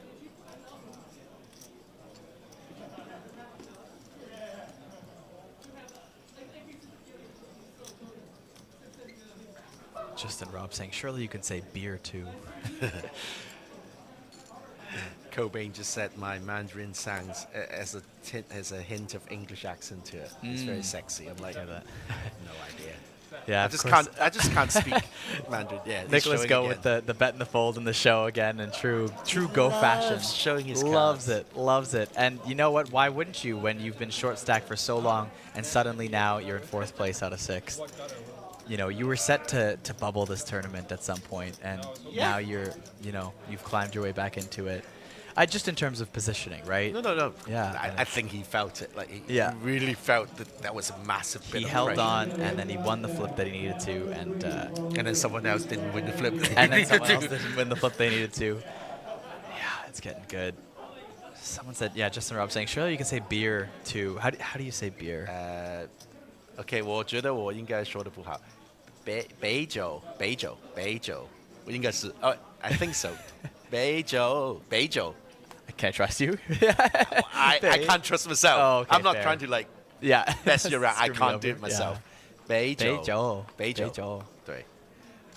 Justin Robb saying, surely you can say beer too. Cobain just said my Mandarin sounds as a hint of English accent to it. It's very sexy. I'm like, no idea. Yeah, I just can't speak Mandarin. Yeah, Nicholas go with the bet in the fold in the show again in true go fashion. Showing his loves cards. loves it. And you know what? Why wouldn't you when you've been short stacked for so long and suddenly now you're in 4th place out of 6th? You know, you were set to bubble this tournament at some point, and now you've climbed your way back into it. Just in terms of positioning, right? No. Yeah. I think he felt it. Like he really felt that was a massive bit He of held pressure. on, and then he won the flip that he needed to, and then someone else didn't win the flip. and then someone else didn't win the flip they needed to. Yeah, it's getting good. Someone said, Justin Robb saying, surely you can say beer too. How do you say beer? OK， 我觉得我应该说的不好。杯酒，我应该是I think so. 杯酒。I can't trust you. I can't trust myself. Oh, okay, I'm not fair. trying to like Yeah. mess you around. I Screw me can't do over. it myself. Yeah. 杯酒。对。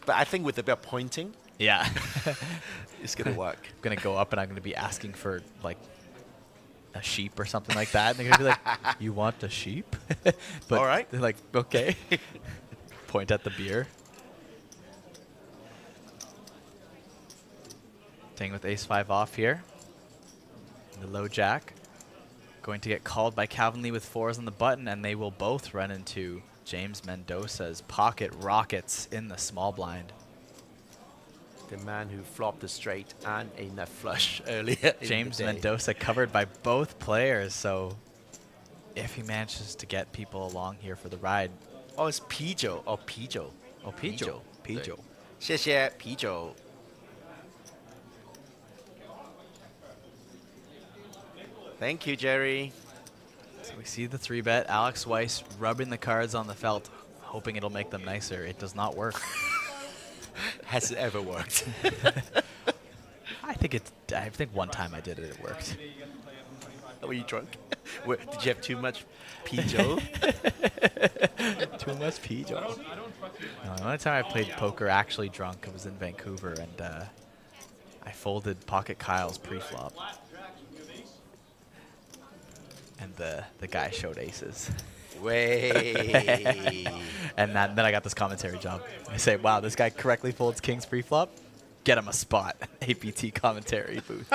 But I think with a bit of pointing, yeah, it's gonna work. I'm gonna go up and I'm gonna be asking for like a sheep or something like that. And they're gonna be like, "You want a sheep?" But all right. They're like, "Okay." Point at the beer. Staying with ace-5 off here. The low jack. Going to get called by Calvin Lee with 4s on the button, and they will both run into James Mendoza's pocket rockets in the small blind. The man who flopped a straight and a nut flush earlier. James Mendoza covered by both players, so if he manages to get people along here for the ride. Oh, it's Pijo. Oh, Pijo. Oh, Pijo. 谢谢 Pijo. Thank you, Jerry. So we see the 3-bet. Alex Weiss rubbing the cards on the felt, hoping it'll make them nicer. It does not work. Has it ever worked? I think one time I did it, it worked. Were you drunk? Did you have too much Pijo? Too much Pijo. No, the only time I played poker actually drunk, I was in Vancouver, and I folded Pocket Kyle's pre-flop. And the guy showed aces. Way. And then I got this commentary job. I say, wow, this guy correctly folds king's pre-flop. Get him a spot. APT commentary booth.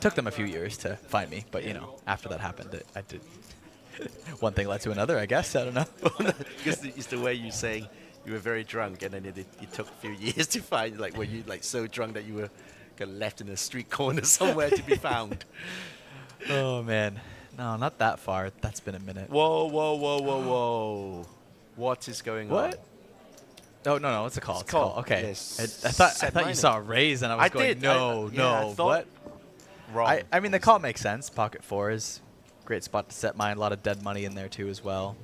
Took them a few years to find me, but you know, after that happened, I did. One thing led to another, I guess. I don't know. Because it's the way you're saying You were very drunk, and then it took a few years to find, like, were you like so drunk that you were kind of left in a street corner somewhere to be found? Oh man, no, not that far. That's been a minute. Whoa, whoa, whoa, whoa, whoa! What is going on? What? Oh no, it's a call. It's a call. Okay. Yes. I thought you saw a raise, and I was going, did. no, what? Wrong. I mean, the call makes sense. Pocket fours, great spot to set mine. A lot of dead money in there too as well.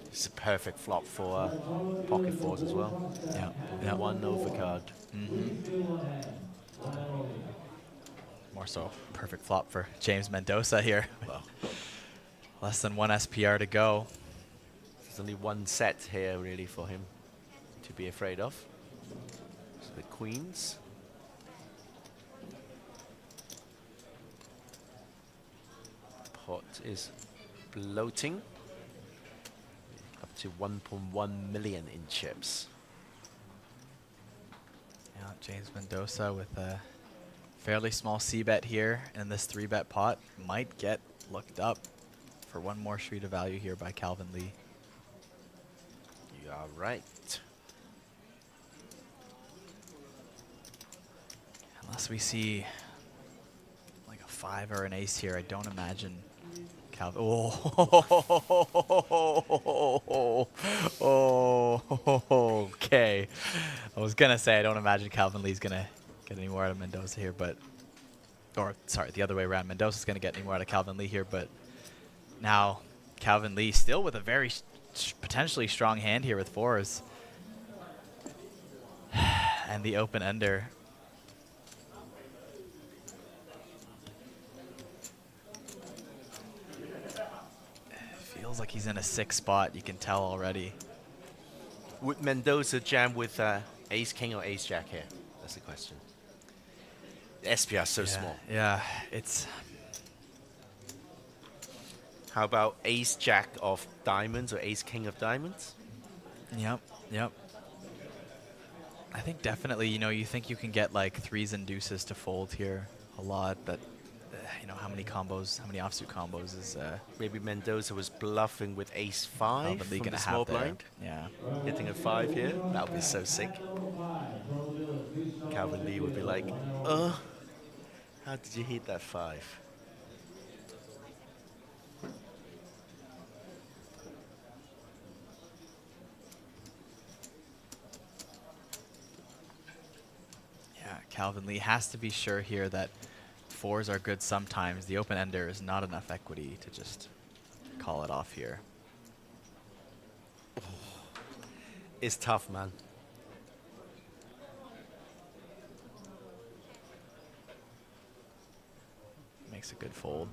It's a perfect flop for pocket fours as well. Yeah. One overcard. More so, perfect flop for James Mendoza here. Well, less than 1 SPR to go. There's only one set here really for him to be afraid of. So the queens. Pot is bloating. Up to 1.1 million in chips. Yeah, James Mendoza with a fairly small c-bet here, and this 3-bet pot might get looked up for one more street of value here by Calvin Lee. You are right. Unless we see like a 5 or an ace here, I don't imagine Calvin. Okay. I was gonna say I don't imagine Calvin Lee's gonna get any more out of Mendoza here, but, or sorry, the other way around. Mendoza's gonna get any more out of Calvin Lee here, but now Calvin Lee still with a very potentially strong hand here with fours, and the open ender. Feels like he's in a 6 spot. You can tell already. Would Mendoza jam with ace king or ace jack here? That's the question. The SPR is so small. Yeah, it's. How about ace jack of diamonds or ace king of diamonds? Yep. I think definitely, you think you can get like 3s and deuces to fold here a lot, but how many combos, how many offsuit combos is maybe Mendoza was bluffing with ace 5 from gonna the small have there. blind. Yeah. Hitting a 5 here, that would be so sick. Calvin Lee would be like, how did you hit that 5? Yeah, Calvin Lee has to be sure here that 4s are good sometimes. The open ender is not enough equity to just call it off here. It's tough, man. Makes a good fold.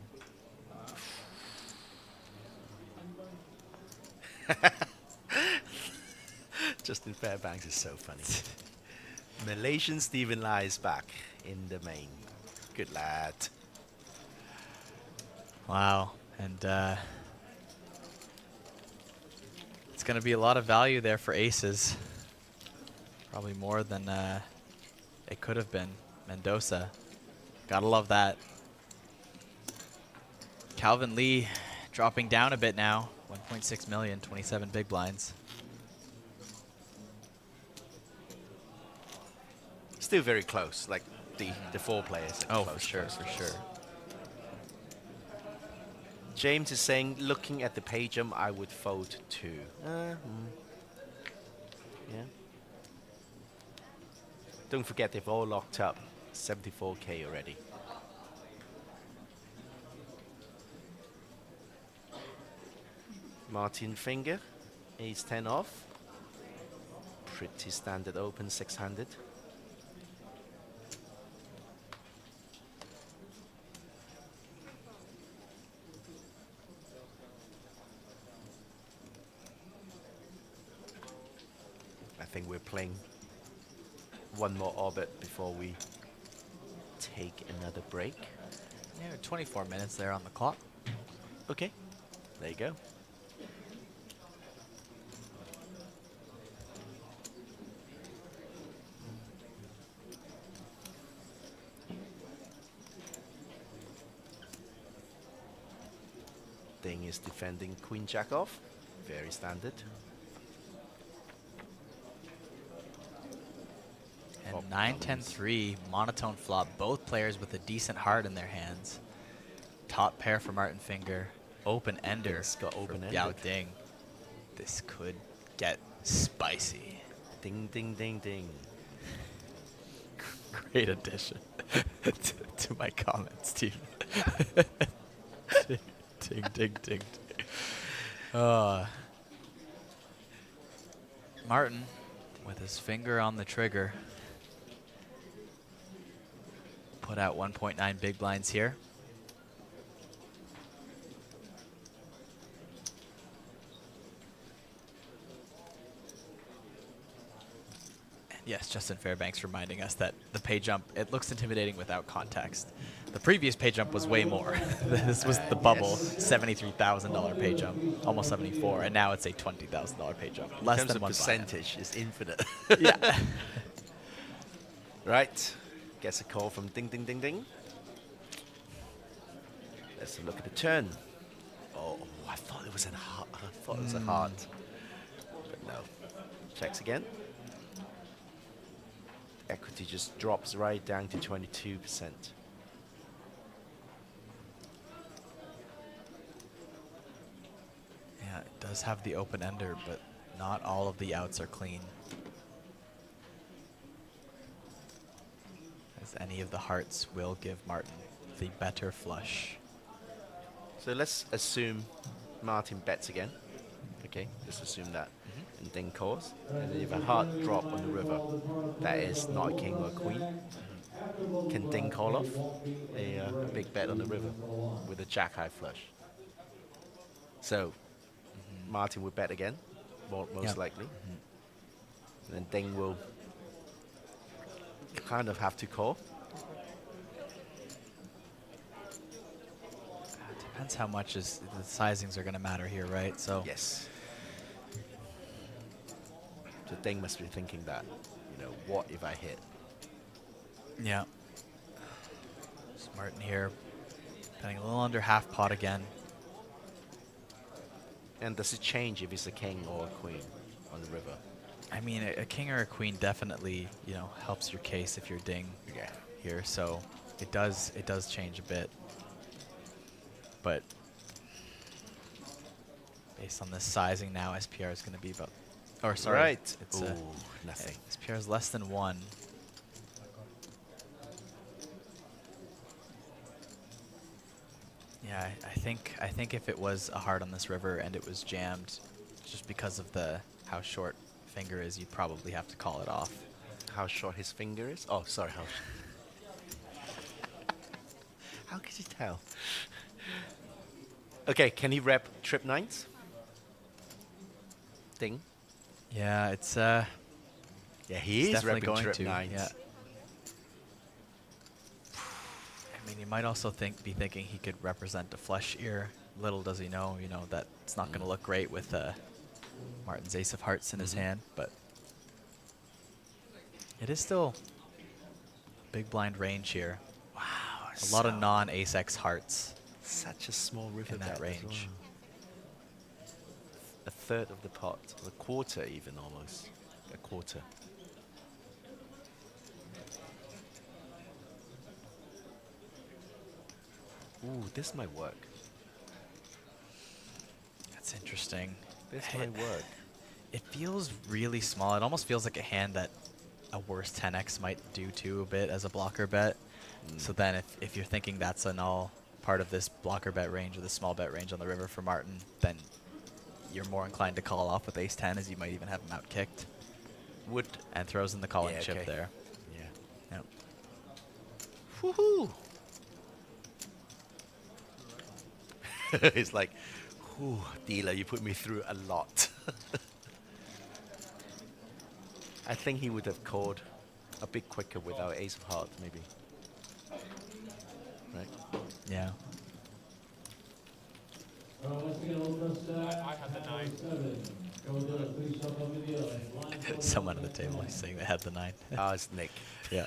Justin Fairbanks is so funny. Malaysian Stephen Lai is back in the main. Good lad. Wow. And it's going to be a lot of value there for aces. Probably more than it could have been. Mendoza. Gotta love that. Calvin Lee dropping down a bit now. 1.6 million, 27 big blinds. Still very close, like the 4 players. Oh, close, for sure, close, for sure. James is saying, looking at the page, I would fold 2. Yeah. Don't forget they've all locked up 74k already. Martin Finger, ace 10 off. Pretty standard open 600. I think we're playing one more orbit before we take another break. Yeah, 24 minutes there on the clock. Okay, there you go. Ding is defending Queen Jack off. Very standard. 9-10-3, monotone flop. Both players with a decent heart in their hands. Top pair for Martin Finger. Open ender. It's got open ender. Yao Ding. This could get spicy. Ding, ding, ding, ding. Great addition to my comments, team. Ding, ding, ding, ding. Martin with his finger on the trigger. Put out 1.9 big blinds here. Yes, Justin Fairbanks reminding us that the pay jump, it looks intimidating without context. The previous pay jump was way more. This was the bubble, $73,000 pay jump, almost 74, and now it's a $20,000 pay jump. Less In terms than of one percentage, it's infinite. Yeah. Right, gets a call from Ding Ding Ding Ding. Let's have a look at the turn. Oh, I thought it was a heart. I thought it was a heart, but no. Checks again. Equity just drops right down to 22%. Yeah, it does have the open ender, but not all of the outs are clean. As any of the hearts will give Martin the better flush. So let's assume Martin bets again. Okay, let's assume that. And Ding calls. And if a heart drop on the river, that is not a king or a queen. Can Ding call off a big bet on the river with a jack high flush? So Martin will bet again, most likely. And then Ding will kind of have to call. Depends how much the sizings are going to matter here, right? So yes. So Ding must be thinking that, you know, what if I hit? Yeah. Martin here, betting a little under half pot again. And does it change if it's a king or a queen on the river? I mean, a king or a queen definitely, you know, helps your case if you're Ding here. So it does change a bit. But based on this sizing now, SPR is going to be about. Or sorry, right. It's nothing. SPR is less than 1. Yeah, I think if it was a heart on this river and it was jammed, just because of how short finger is, you'd probably have to call it off. How short his finger is? Oh, sorry. How could you tell? Okay, can he rep trip nines? Ding. Yeah, it's yeah, he is definitely repping going trip to. nines. Yeah. I mean, you might also be thinking he could represent a flush ear. Little does he know, you know, that it's not going to look great with Martin's ace of hearts in his hand, but it is still big blind range here. Wow. A lot of non-ace X hearts. Such a small river in that range. A third of the pot, a quarter even almost. A quarter. Ooh, this might work. That's interesting. This might work. It feels really small. It almost feels like a hand that a worse 10x might do too a bit as a blocker bet. So then if you're thinking that's an all part of this blocker bet range or the small bet range on the river for Martin, then you're more inclined to call off with ace 10, as you might even have him out kicked. And throws in the calling chip there. Yeah. Yep. Woohoo! It's like, whew, dealer, you put me through a lot. I think he would have called a bit quicker without ace of hearts, maybe. Right? Yeah. I had the 9. Someone at the table is saying they had the 9. It's Nick. Yeah.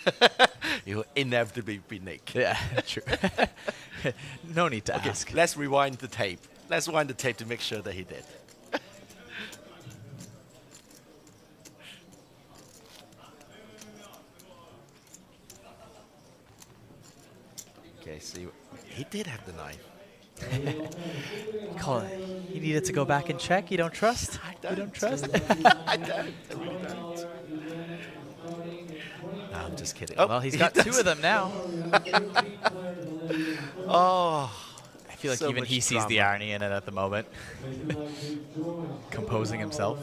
It will inevitably be Nick. Yeah, true. No need to ask. Let's rewind the tape. Let's rewind the tape to make sure that he did. Okay, so he did have the 9. Call it. He needed to go back and check. You don't trust? You don't trust? I don't. I really don't. No, I'm just kidding. Well, he's got 2 of them now. Oh, I feel like so even much he sees the drama. irony in it at the moment. Composing himself.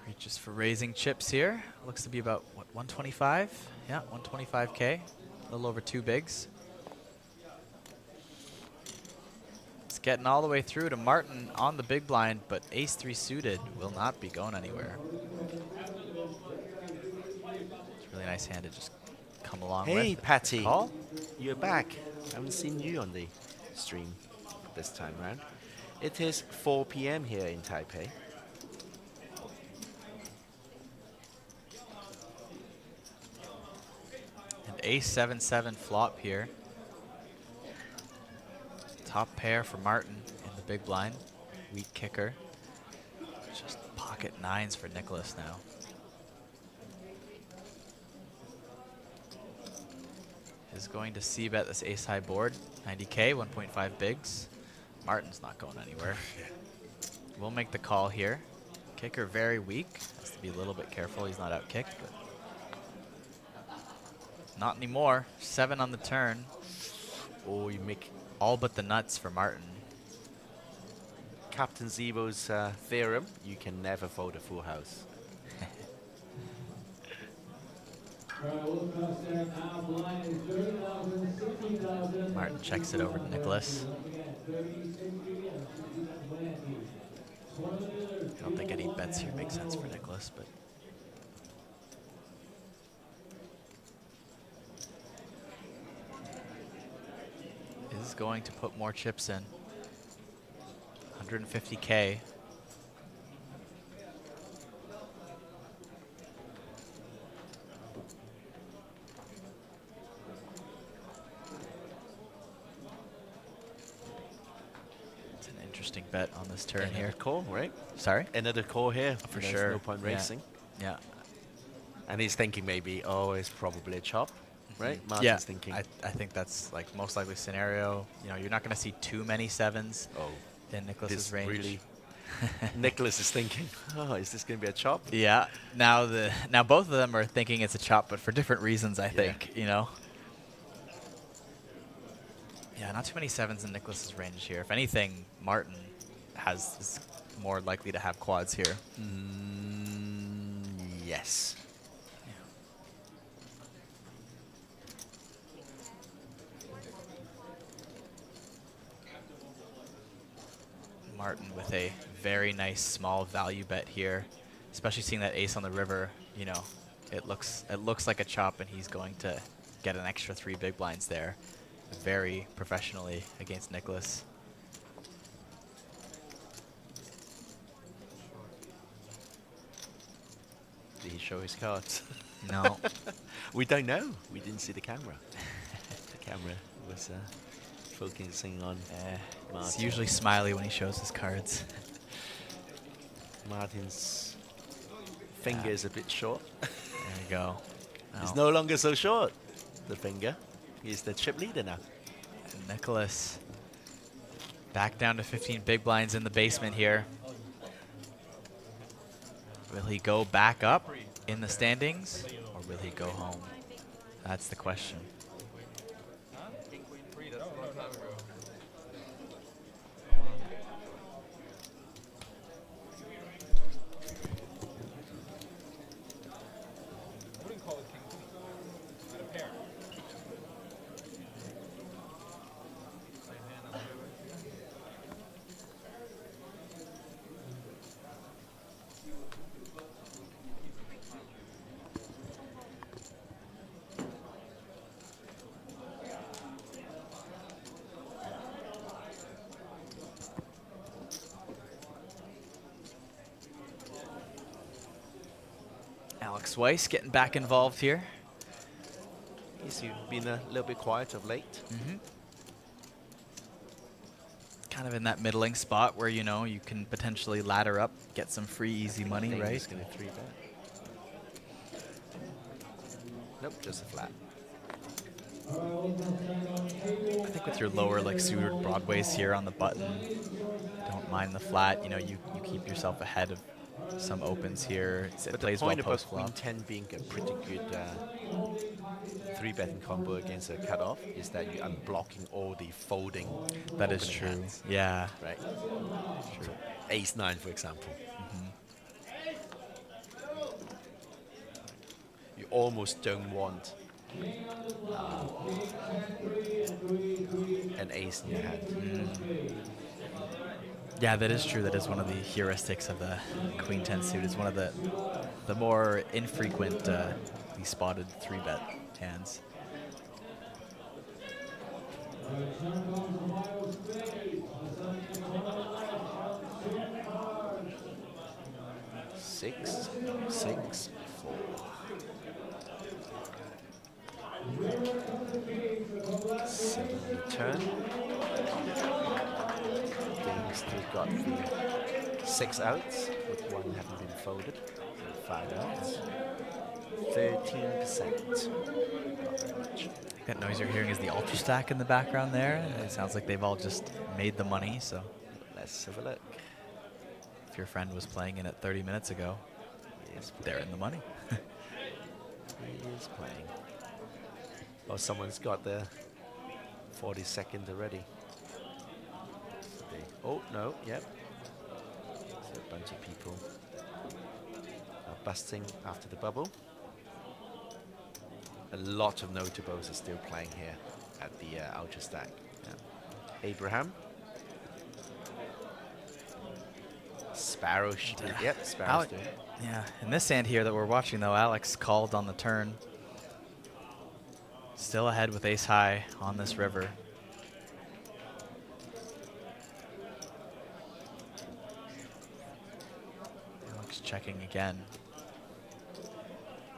Reaches for raising chips here. Looks to be about, what, 125? Yeah, 125K. A little over 2 bigs. It's getting all the way through to Martin on the big blind, but ace-3 suited will not be going anywhere. It's a really nice hand to just come along with. Hey, Patty. Call? You're back. I haven't seen you on the stream this time around. It is 4 p.m. here in Taipei. And ace-7-7 flop here. Top pair for Martin in the big blind. Weak kicker. Just pocket 9s for Nicholas now. Is going to c-bet this ace-high board. 90K, 1.5 bigs. Martin's not going anywhere. We'll make the call here. Kicker very weak. Has to be a little bit careful. He's not out-kicked, but not anymore. 7 on the turn. Oh, you make all but the nuts for Martin. Captain Zero's theorem, you can never fold a full house. Martin checks it over to Nicholas. I don't think any bets here make sense for Nicholas, but is going to put more chips in. 150K. It's an interesting bet on this turn Another here. call, right? Sorry? Another call here. For There's sure. no point Yeah. racing. Yeah. And he's thinking maybe, oh, it's probably a chop, right? Martin's Yeah, thinking. I think that's like most likely scenario. You know, you're not going to see too many 7s in Nicholas's this range. really Nicholas is thinking, oh, is this going to be a chop? Yeah. Now both of them are thinking it's a chop, but for different reasons, I think. You know. Yeah, not too many 7s in Nicholas's range here. If anything, Martin is more likely to have quads here. Yes. Martin with a very nice small value bet here, especially seeing that ace on the river. You know, it looks like a chop, and he's going to get an extra 3 big blinds there, very professionally against Nicholas. Did he show his cards? No. We don't know. We didn't see the camera. The camera was focusing on Martin. It's usually smiley when he shows his cards. Martin's finger is a bit short. There you go. It's no longer so short, the finger. He's the chip leader now. And Nicholas back down to 15 big blinds in the basement here. Will he go back up in the standings, or will he go home? That's the question. Alex Weiss getting back involved here. He's been a little bit quiet of late. Kind of in that middling spot where, you know, you can potentially ladder up, get some free easy money, right? He's going to 3-bet. Nope, just a flat. I think with your lower like suited broadways here on the button, don't mind the flat. You know, you keep yourself ahead of some opens here. It But plays the point well about post Queen flop. 10 being a pretty good 3-betting combo against a cutoff is that you are blocking all the folding. That is opening true. hands. Yeah. Right. True. Ace 9, for example. You almost don't want an ace in your hand. Yeah, that is true. That is one of the heuristics of the Queen 10 suit. It's one of the more infrequent, spotted 3-bet hands. Six, 4. Seven return. They've still got the 6 outs, with 1 having been folded. So 5 outs. 13%. Not very much. That noise you're hearing is the ultra stack in the background there. It sounds like they've all just made the money, so. Let's have a look. If your friend was playing in it 30 minutes ago, they're in the money. He is playing. Oh, someone's got the 40 seconds already. So oh, no, yep. So a bunch of people are busting after the bubble. A lot of notables are still playing here at the Ultra Stack. Yeah. Abraham. Sparrow. Yep, Sparrow's doing it. Yeah, in this hand here that we're watching though, Alex called on the turn. Still ahead with ace high on this river. Alex checking again.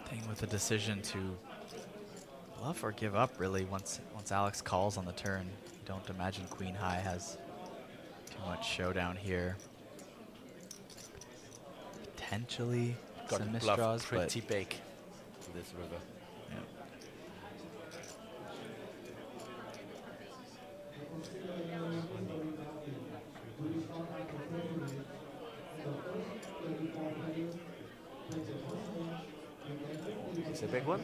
Thing with the decision to bluff or give up really once Alex calls on the turn. Don't imagine queen high has too much showdown here. Potentially Got some to bluff misdraws, pretty but big to this river. It's a big one.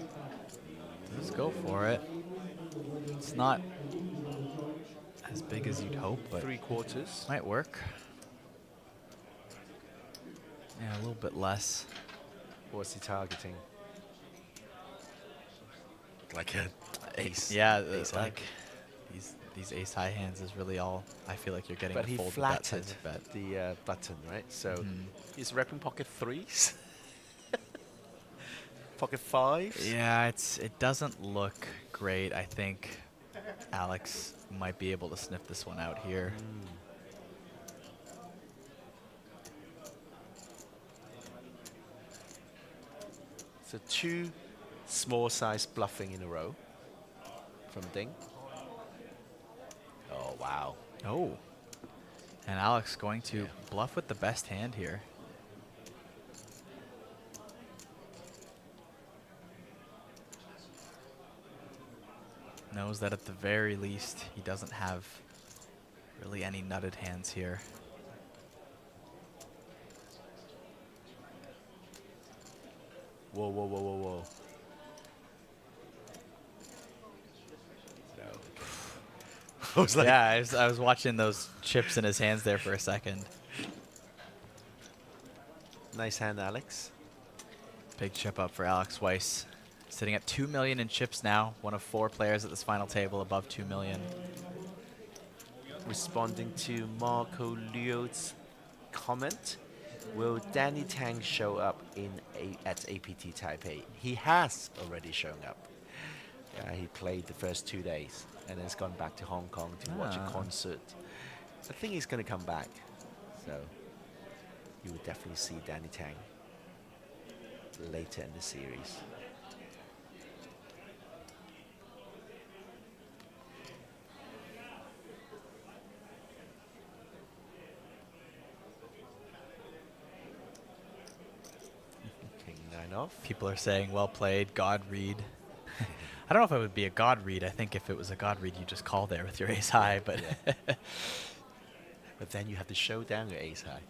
Let's go for it. It's not as big as you'd hope, but 3/4 might work. Yeah, a little bit less. What's he targeting? Like an ace. Yeah, ace like these ace high hands is really all I feel like you're getting. But to he fold with that flattened size of bet. the button, right? So he's repping pocket 3s. Pocket 5s. Yeah, it doesn't look great. I think Alex might be able to sniff this one out here. So 2 small size bluffing in a row from Ding. Oh, wow. Oh. And Alex going to bluff with the best hand here. Knows that at the very least he doesn't have really any nutted hands here. Whoa, whoa, whoa, whoa, whoa. I was like, yeah, I was watching those chips in his hands there for a second. Nice hand, Alex. Big chip up for Alex Weiss. Sitting at 2 million in chips now. One of 4 players at this final table above 2 million. Responding to Marco Liu's comment, will Danny Tang show up at APT Taipei? He has already shown up. He played the first 2 days and then has gone back to Hong Kong to watch a concert. I think he's going to come back. So you will definitely see Danny Tang later in the series. King 9 off. People are saying, well played, God read. I don't know if it would be a god read. I think if it was a god read, you just call there with your ace high. But but then you have to show down your ace high.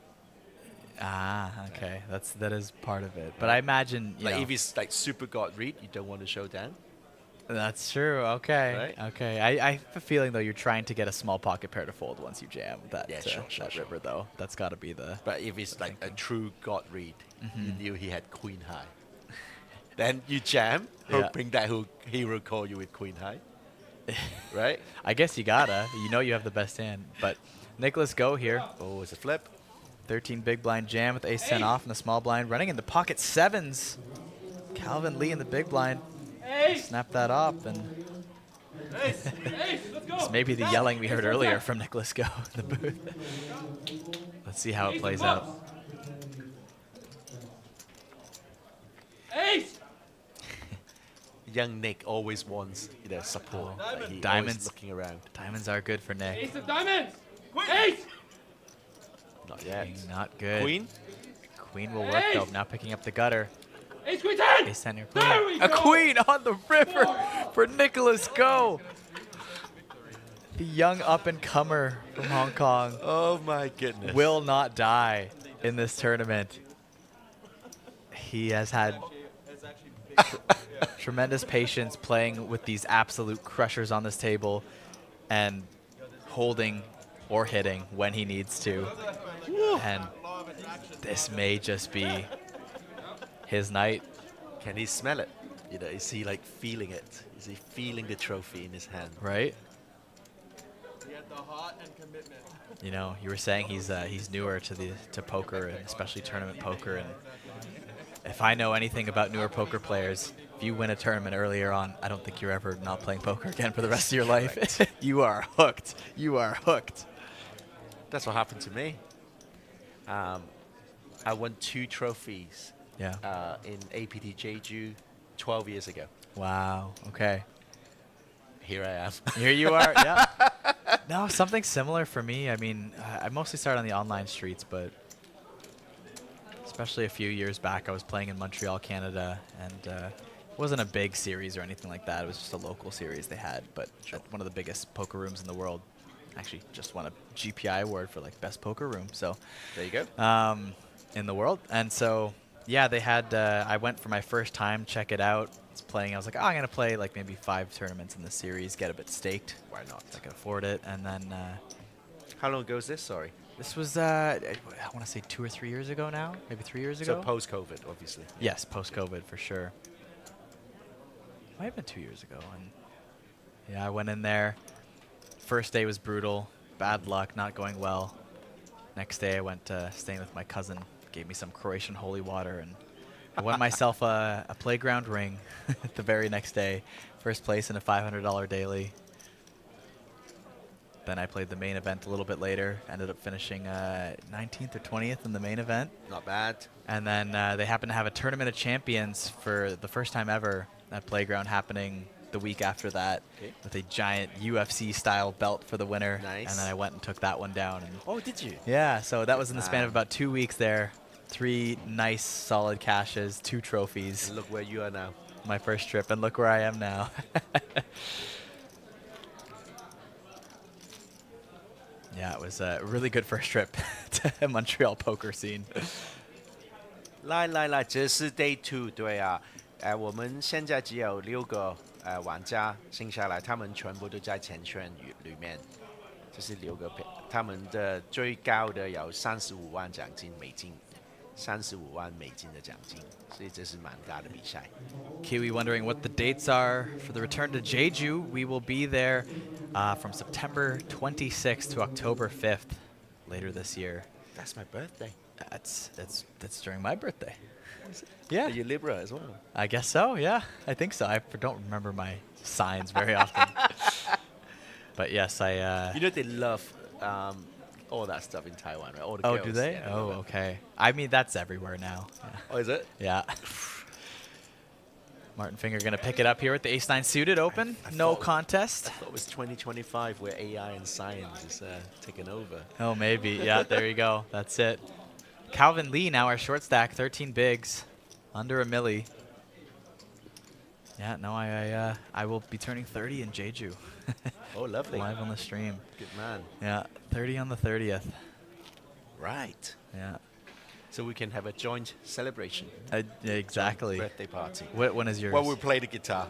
Okay. That is part of it. But I imagine like if it's like super god read, you don't want to show down. That's true. Okay. Right? Okay. I have a feeling though you're trying to get a small pocket pair to fold once you jam that sure, river though. That's got to be the. But if it's like a true god read, you knew he had queen high. Then you jam, hoping that he will call you with queen high. Right? I guess you gotta. You know you have the best hand. But Nicholas Go here. Oh, it's a flip. 13 big blind jam with ace 10 off and the small blind running into pocket sevens. Calvin Lee in the big blind. Snap that up and it's maybe the yelling we heard earlier from Nicholas Go in the booth. Let's see how it plays out. Ace! Young Nick always wants support. Like Diamonds looking around. Diamonds are good for Nick. Ace of diamonds! Ace! Not yet. Not good. Queen? Queen will work though. Now picking up the gutter. Ace queen 10! Ace 10 your queen. A queen on the river for Nicholas Go. The young up-and-comer from Hong Kong. Oh my goodness. Will not die in this tournament. He has had tremendous patience playing with these absolute crushers on this table and holding or hitting when he needs to. And this may just be his night. Can he smell it? Is he like feeling it? Is he feeling the trophy in his hand? Right? He had the heart and commitment. You know, you were saying he's newer to poker and especially tournament poker. And if I know anything about newer poker players, if you win a tournament earlier on, I don't think you're ever not playing poker again for the rest of your life. You are hooked. You are hooked. That's what happened to me. I won 2 trophies in APT Jeju 12 years ago. Wow. Okay. Here I am. Here you are. Yeah. No, something similar for me. I mean, I mostly started on the online streets, but especially a few years back, I was playing in Montreal, Canada, and it wasn't a big series or anything like that. It was just a local series they had, but at one of the biggest poker rooms in the world. Actually, just won a GPI award for like best poker room. So there you go. In the world, and so yeah, they had. I went for my first time, check it out. It's playing. I was like, oh, I'm gonna play like maybe 5 tournaments in the series, get a bit staked. Why not? I can afford it, and then. How long ago is this? Sorry. This was I want to say 2 or 3 years ago now, maybe 3 years ago. So post-COVID, obviously. Yes, post-COVID for sure. Might have been 2 years ago, and yeah, I went in there. First day was brutal, bad luck, not going well. Next day I went staying with my cousin, gave me some Croatian holy water, and I won myself a playground ring the very next day. First place in a $500 daily. Then I played the main event a little bit later, ended up finishing 19th or 20th in the main event. Not bad. And then they happened to have a tournament of champions for the first time ever at Playground happening the week after that, with a giant UFC-style belt for the winner. Nice. And then I went and took that one down. And oh, did you? Yeah, so that was in the span of about 2 weeks there. 3 nice, solid cashes, 2 trophies. And look where you are now. My first trip, and look where I am now. Yeah, it was a really good first trip to Montreal poker scene. 来，这是 Day 2，对啊，我们现在只有6个玩家剩下来，他们全部都在前圈里面，这是6个，他们的最高的有35万奖金美金，35万美金的奖金，所以这是蛮大的比赛。Kiwi wondering what the dates are for the return to Jeju. We will be there from September 26th to October 5th later this year. That's my birthday. That's during my birthday. Yeah. Are you Libra as well? I guess so, yeah. I think so. I don't remember my signs very often. But yes, I... you know they love all that stuff in Taiwan, right? All the oh, girls. do they? Yeah, oh, okay. I mean, that's everywhere now. Yeah. Oh, is it? Yeah. Martin Finger going to pick it up here with the ace-9 suited open. No contest. I thought it was 2025 where AI and science is taking over. Oh, maybe. Yeah, there you go. That's it. Calvin Lee now our short stack, 13 bigs, under a milli. Yeah, no, I will be turning 30 in Jeju. Oh, lovely. Live on the stream. Good man. Yeah, 30 on the 30th. Right. Yeah. So we can have a joint celebration. Yeah, exactly. Joint birthday party. When is yours? Well, we'll play the guitar.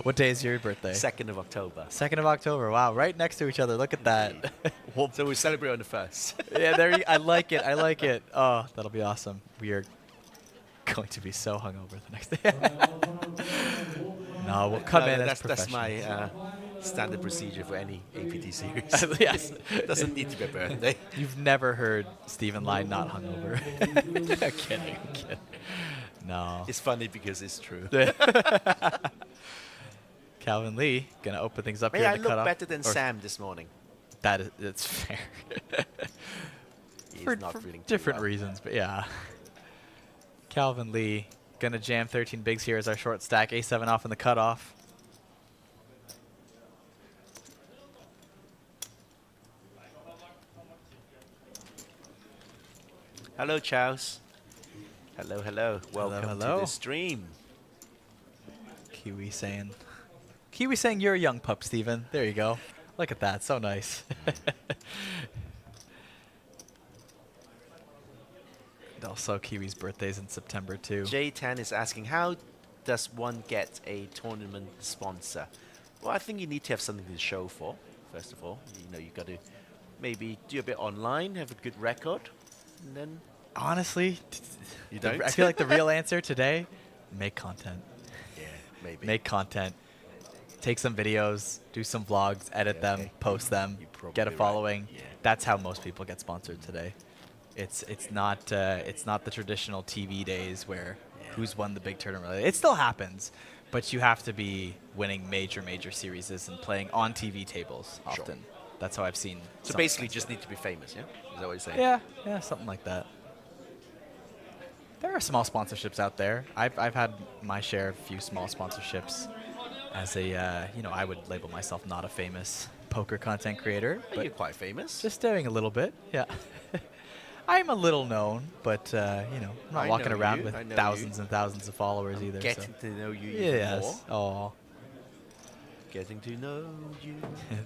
What day is your birthday? 2nd of October. 2nd of October. Wow, right next to each other. Look at that. So we celebrate on the 1st. Yeah, there. I like it. I like it. Oh, that'll be awesome. We are going to be so hungover the next day. No, we'll come in as That's my standard procedure for any APT series. Yes. Doesn't need to be a birthday. You've never heard Stephen Lai not hungover. I'm kidding. No. It's funny because it's true. Calvin Lee gonna open things up Hey, here I in the look cutoff. better than Sam this morning. That's fair. He's for not feeling too different well. reasons, but yeah. Calvin Lee gonna jam 13 bigs here as our short stack. A7 off in the cutoff. Hello, Charles. Hello, hello. Welcome to the stream. Kiwi saying you're a young pup, Stephen. There you go. Look at that. So nice. And also, Kiwi's birthday's in September, too. J10 is asking, how does one get a tournament sponsor? Well, I think you need to have something to show for, first of all. You know, you got to maybe do a bit online, have a good record, and then... Honestly, you don't? I feel like the real answer today, make content. Yeah, maybe. Make content. Take some videos, do some vlogs, edit them, post them, get a following. Right. Yeah. That's how most people get sponsored today. It's not the traditional TV days where who's won the big tournament. It still happens, but you have to be winning major series and playing on TV tables often. Sure. That's how I've seen. So basically, just need to be famous, yeah? Is that what you're saying? Yeah, something like that. There are small sponsorships out there. I've had my share of a few small sponsorships. As a, I would label myself not a famous poker content creator. But you're quite famous. Just doing a little bit, yeah. I'm a little known, but, I'm not walking around with thousands and thousands of followers either. Getting to know you even yes. more. Getting to know you.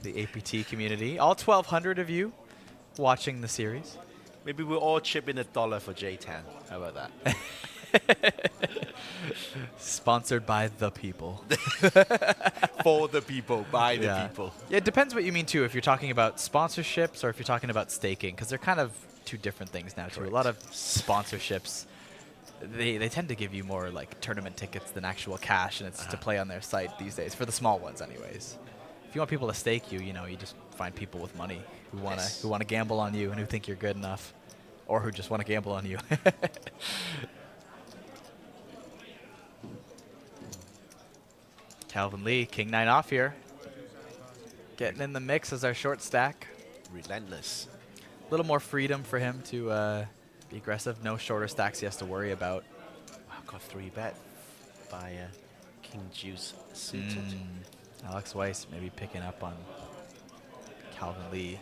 The APT community. All 1,200 of you watching the series. Maybe we'll all chip in $1 for J10. How about that? Sponsored by the people. For the people, by the people. Yeah, it depends what you mean, too. If you're talking about sponsorships or if you're talking about staking, because they're kind of two different things now, too. Correct. A lot of sponsorships, they tend to give you more like tournament tickets than actual cash, and it's to play on their site these days, for the small ones anyways. If you want people to stake you, you just find people with money who want to gamble on you and who think you're good enough, or who just want to gamble on you. Calvin Lee, King 9 off here. Getting in the mix as our short stack. Relentless. A little more freedom for him to be aggressive. No shorter stacks he has to worry about. Wow, got 3-bet by King Juice suited. Alex Weiss maybe picking up on Calvin Lee.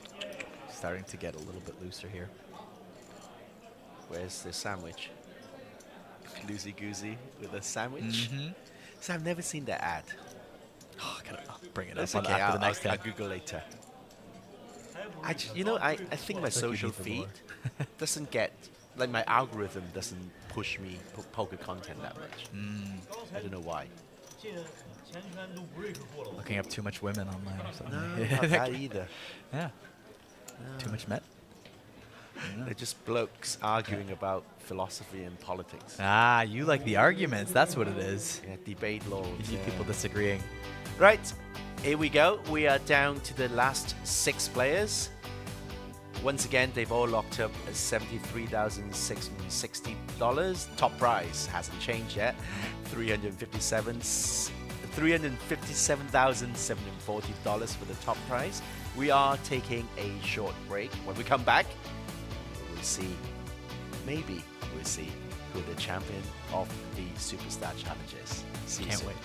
Starting to get a little bit looser here. Where's the sandwich? Loosey goosey with a sandwich. So I've never seen that ad. Oh, I'll bring it That's up okay. after the next I'll time. Google later. I think my social feed doesn't get, like my algorithm doesn't push me poker content that much. I don't know why. Looking up too much women online or something. No, not that either. Yeah. Too much men? They're just blokes arguing about philosophy and politics. Ah, you like the arguments. That's what it is. Yeah, debate lords. You see people disagreeing. Right, here we go. We are down to the last 6 players. Once again, they've all locked up at $73,660. Top prize hasn't changed yet. $357,740 for the top prize. We are taking a short break. When we come back, we'll see, maybe we'll see who the champion of the Superstar Challenge is. See you Can't soon. wait.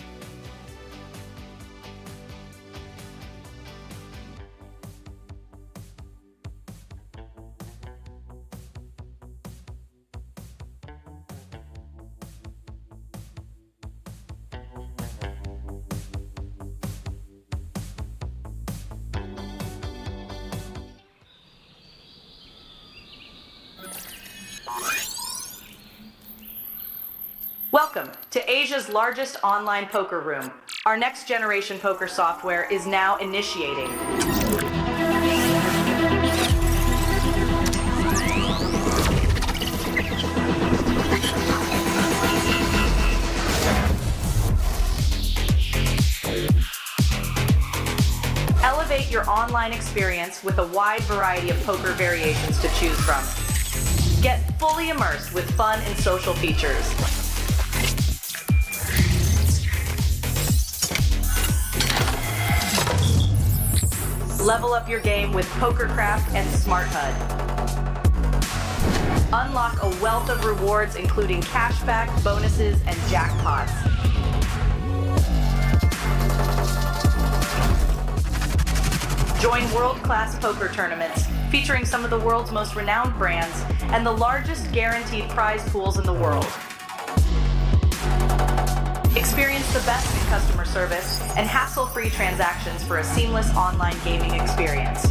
Welcome to Asia's largest online poker room. Our next generation poker software is now initiating. Elevate your online experience with a wide variety of poker variations to choose from. Get fully immersed with fun and social features. Level up your game with PokerCraft and Smart HUD. Unlock a wealth of rewards including cashback, bonuses, and jackpots. Join world-class poker tournaments featuring some of the world's most renowned brands and the largest guaranteed prize pools in the world. Experience the best in customer service and hassle-free transactions for a seamless online gaming experience.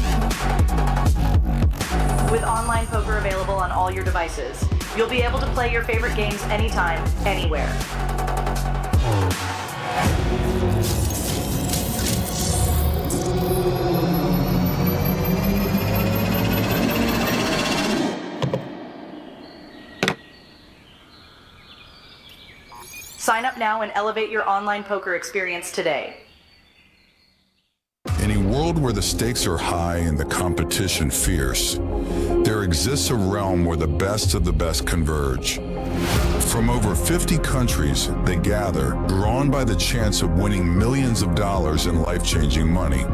With online poker available on all your devices, you'll be able to play your favorite games anytime, anywhere. Sign up now and elevate your online poker experience today. In a world where the stakes are high and the competition fierce, there exists a realm where the best of the best converge. From over 50 countries, they gather, drawn by the chance of winning millions of dollars in life-changing money.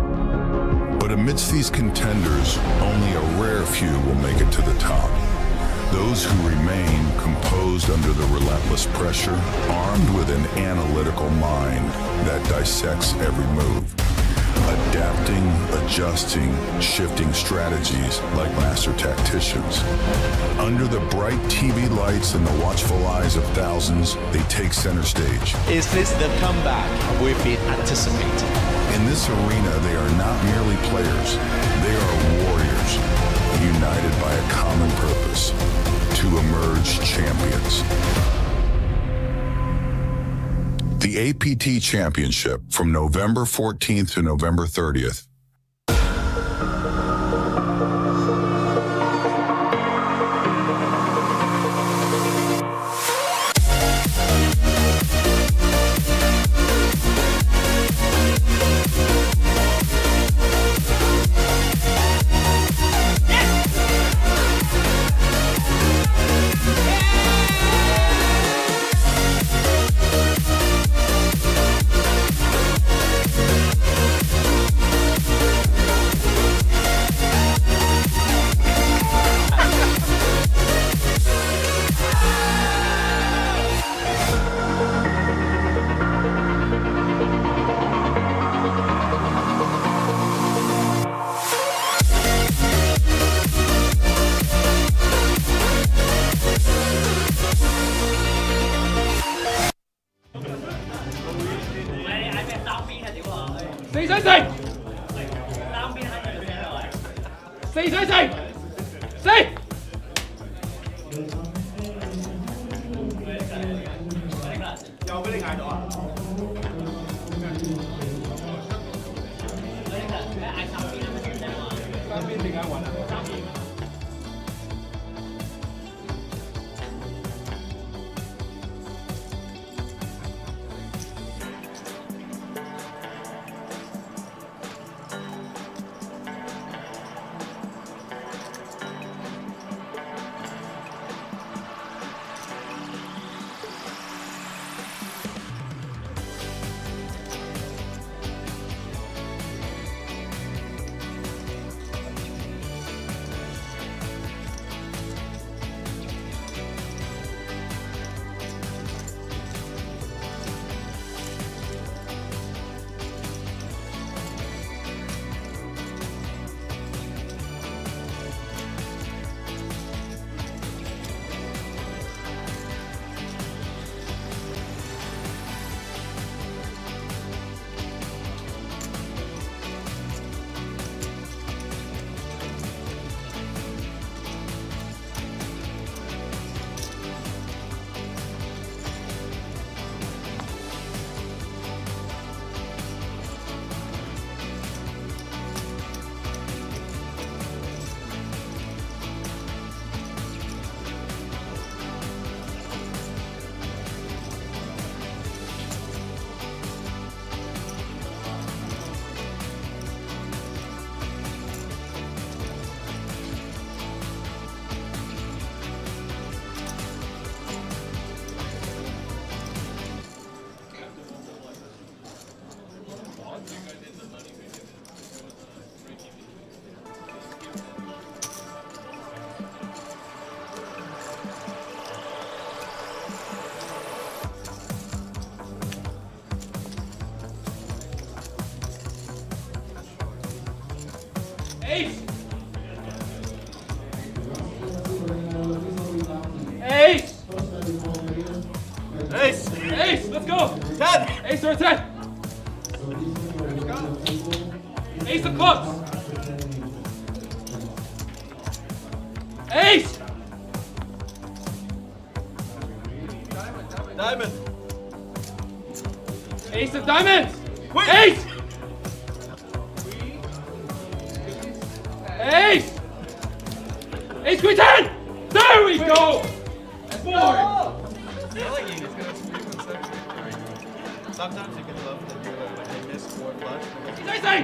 But amidst these contenders, only a rare few will make it to the top. Those who remain composed under the relentless pressure, armed with an analytical mind that dissects every move. Adapting, adjusting, shifting strategies like master tacticians. Under the bright TV lights and the watchful eyes of thousands, they take center stage. Is this the comeback we've been anticipating? In this arena, they are not merely players. They are warriors, united by a common purpose, to emerge champions. The APT Championship from November 14th to November 30th. Ace! Ace! Ace! Ace! Let's go! 10! Ace or 10! Ace of clubs! Ace! Diamond! Ace of diamonds! Wait. Ace! Ace! Ace queen 10! There we go! 4! Sometimes you can love the dealer when they miss 4 flush. Say!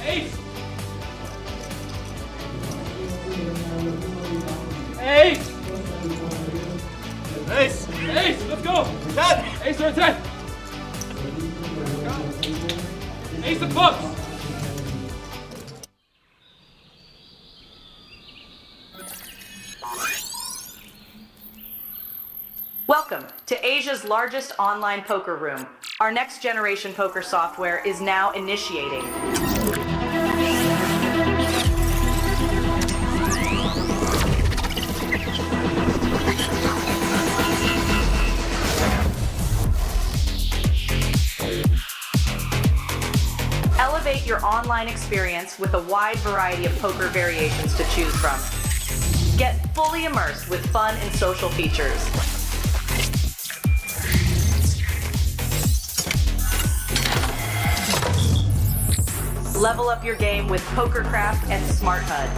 Ace! Ace! Ace! Ace! Let's go! 10! Ace or 10! Ace of clubs! Welcome to Asia's largest online poker room. Our next generation poker software is now initiating. Elevate your online experience with a wide variety of poker variations to choose from. Get fully immersed with fun and social features. Level up your game with PokerCraft and Smart HUD.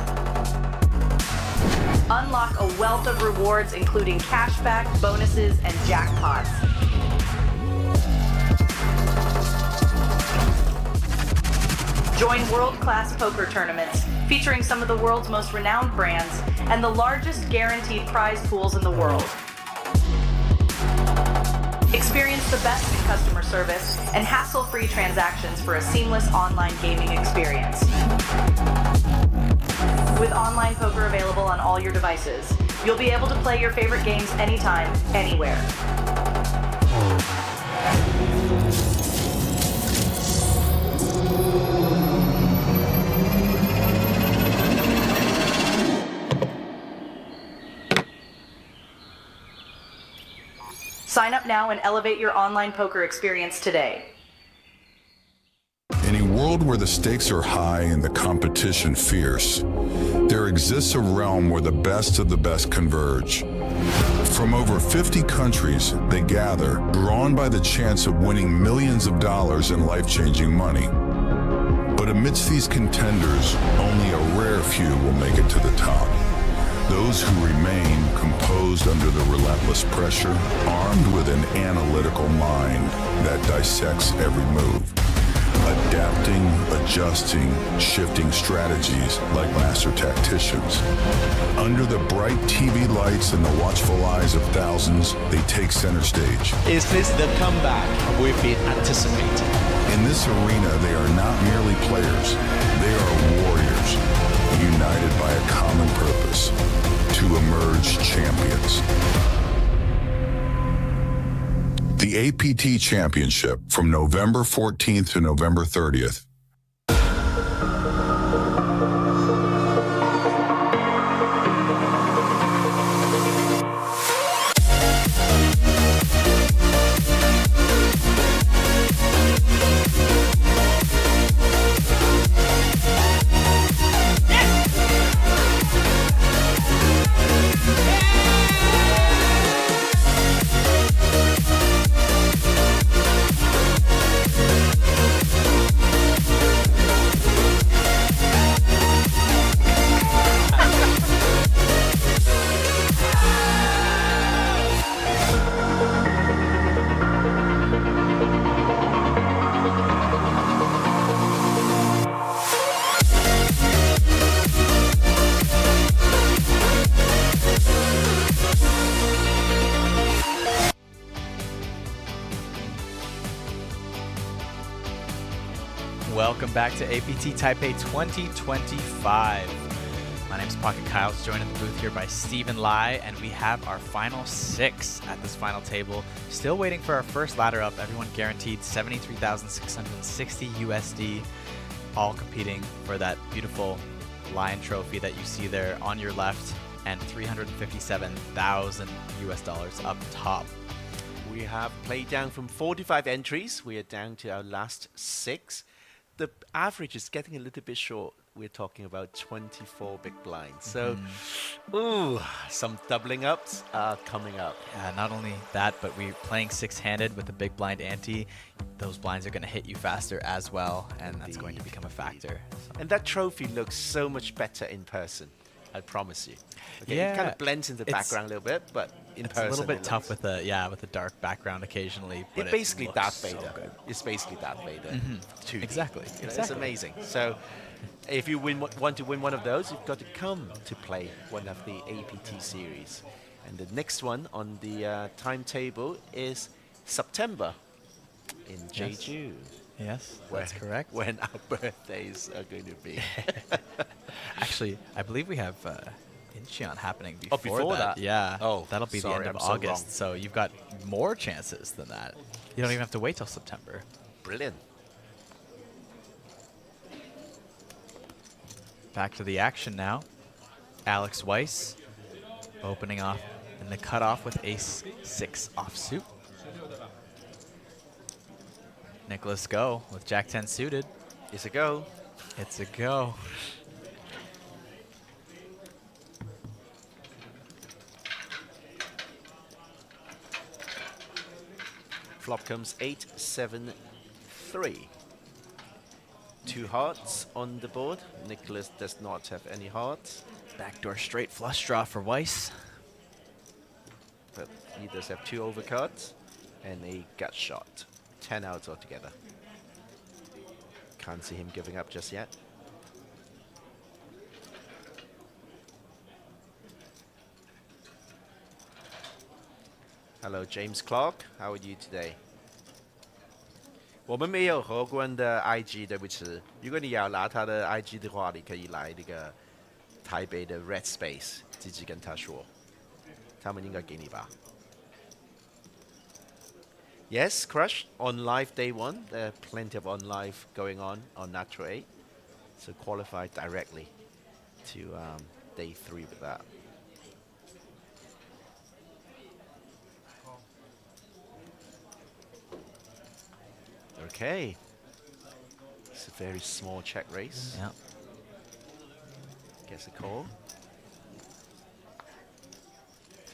Unlock a wealth of rewards including cashback, bonuses, and jackpots. Join world-class poker tournaments featuring some of the world's most renowned brands and the largest guaranteed prize pools in the world. Experience the best in customer service and hassle-free transactions for a seamless online gaming experience. With online poker available on all your devices, you'll be able to play your favorite games anytime, anywhere. Sign up now and elevate your online poker experience today. In a world where the stakes are high and the competition fierce, there exists a realm where the best of the best converge. From over 50 countries, they gather, drawn by the chance of winning millions of dollars in life-changing money. But amidst these contenders, only a rare few will make it to the top. Those who remain composed under the relentless pressure, armed with an analytical mind that dissects every move. Adapting, adjusting, shifting strategies like master tacticians. Under the bright TV lights and the watchful eyes of thousands, they take center stage. Is this the comeback we've been anticipating? In this arena, they are not merely players. They are warriors, united by a common purpose, to emerge champions. The APT Championship from November 14th to November 30th. Welcome back to APT Taipei 2025. My name is Pocket Kyle, joined in the booth here by Stephen Lai, and we have our final 6 at this final table. Still waiting for our first ladder up. Everyone guaranteed 73,660 USD, all competing for that beautiful lion trophy that you see there on your left, and 357,000 US dollars up top. We have played down from 45 entries. We are down to our last 6. The average is getting a little bit short. We're talking about 24 big blinds. So, ooh, some doubling ups are coming up. Yeah, not only that, but we're playing 6-handed with the big blind ante. Those blinds are going to hit you faster as well, and that's going to become a factor. So. And that trophy looks so much better in person. I promise you. Okay, Yeah, it kind of blends into the background a little bit, but in person, it's a little bit tough with the dark background occasionally. But it's basically looks Darth so Vader. good. It's basically Darth Vader. 2D. Exactly. You know, It's Exactly. amazing. So, if you want to win one of those, you've got to come to play one of the APT series. And the next one on the timetable is September in Jeju. Yes, that's correct. When our birthdays are going to be. Actually, I believe we have Incheon happening before, before that? Yeah. Oh, that'll be sorry, the end of I'm so August. wrong. So you've got more chances than that. You don't even have to wait till September. Brilliant. Back to the action now. Alex Weiss opening off in the cutoff with ace-6 offsuit. Nicholas Go with Jack-10 suited. It's a go. It's a go. Flop comes 8-7-3. 2 hearts on the board. Nicholas does not have any hearts. Backdoor straight flush draw for Weiss. But he does have 2 overcards and a gut shot. 10 outs altogether. Can't see him giving up just yet. Hello, James Clark. How are you today? 我们没有何官的 IG， 对不起。如果你要拿他的 IG 的话，你可以来那个台北的 Red Space， 自己跟他说，他们应该给你吧。Yes, Crush, on live day 1. There are plenty of on live going on Natural 8. So qualified directly to day 3 with that. Okay. It's a very small check raise. Yeah. Gets a call.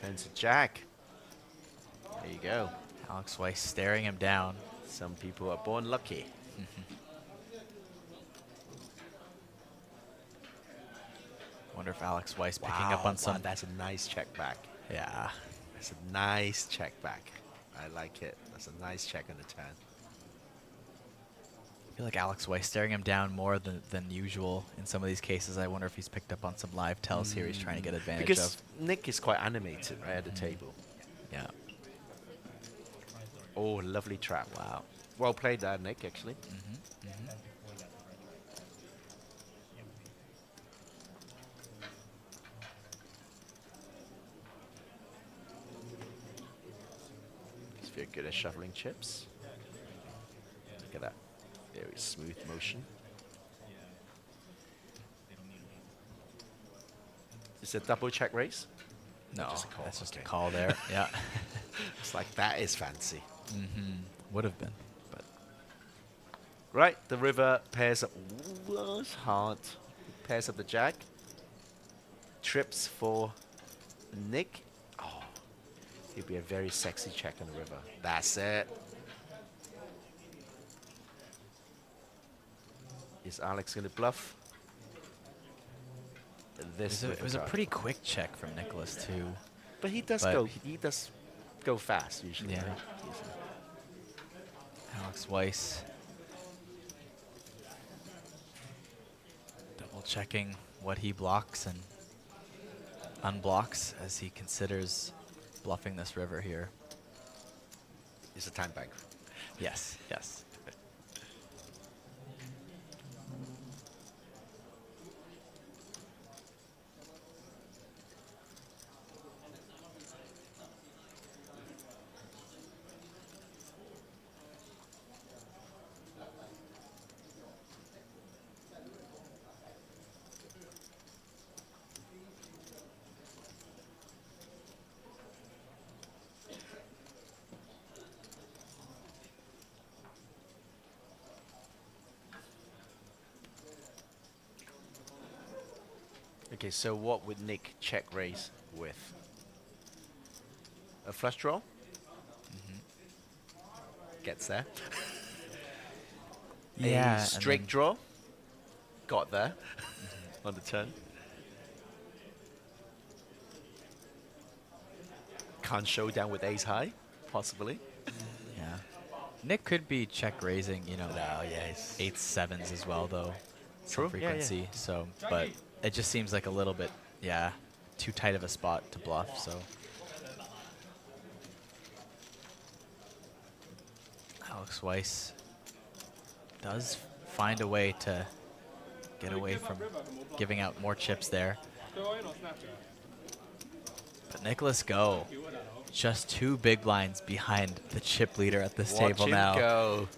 Turns to jack. There you go. Alex Weiss staring him down. Some people are born lucky. Wonder if Alex Weiss picking up on some. Wow, that's a nice check back. Yeah. That's a nice check back. I like it. That's a nice check on the turn. I feel like Alex Weiss staring him down more than usual in some of these cases. I wonder if he's picked up on some live tells here he's trying to get advantage because of. Nick is quite animated right at the table. Yeah. Oh, lovely trap. Wow. Well played there, Nick, actually. He's very good at shuffling chips. Look at that. Very smooth motion. Is it a double check raise? No, Just a call. that's just a call there. Yeah. It's like, that is fancy. Would have been, but. Right, the river pairs up. Ooh, that's hard. Pairs up the jack. Trips for Nick. Oh, it'd be a very sexy check on the river. That's it. Is Alex going to bluff? This It was a pretty quick check from Nicholas too. But he does go fast usually. Yeah. Right? Alex Weiss double checking what he blocks and unblocks as he considers bluffing this river here. It's a time bank. Yes, yes. Okay, so what would Nick check raise with? A flush draw? Gets there. Yeah, A straight draw? Got there on the turn. Can't show down with ace high, possibly. Yeah. Nick could be check raising, you know, yes. 8-7s as well, though. True. Some Yeah, frequency. yeah. So, but it just seems like a little bit, yeah, too tight of a spot to bluff. So, Alex Weiss does find a way to get away from giving out more chips there. But Nicholas Go, just 2 big blinds behind the chip leader at this Watch table him now. go.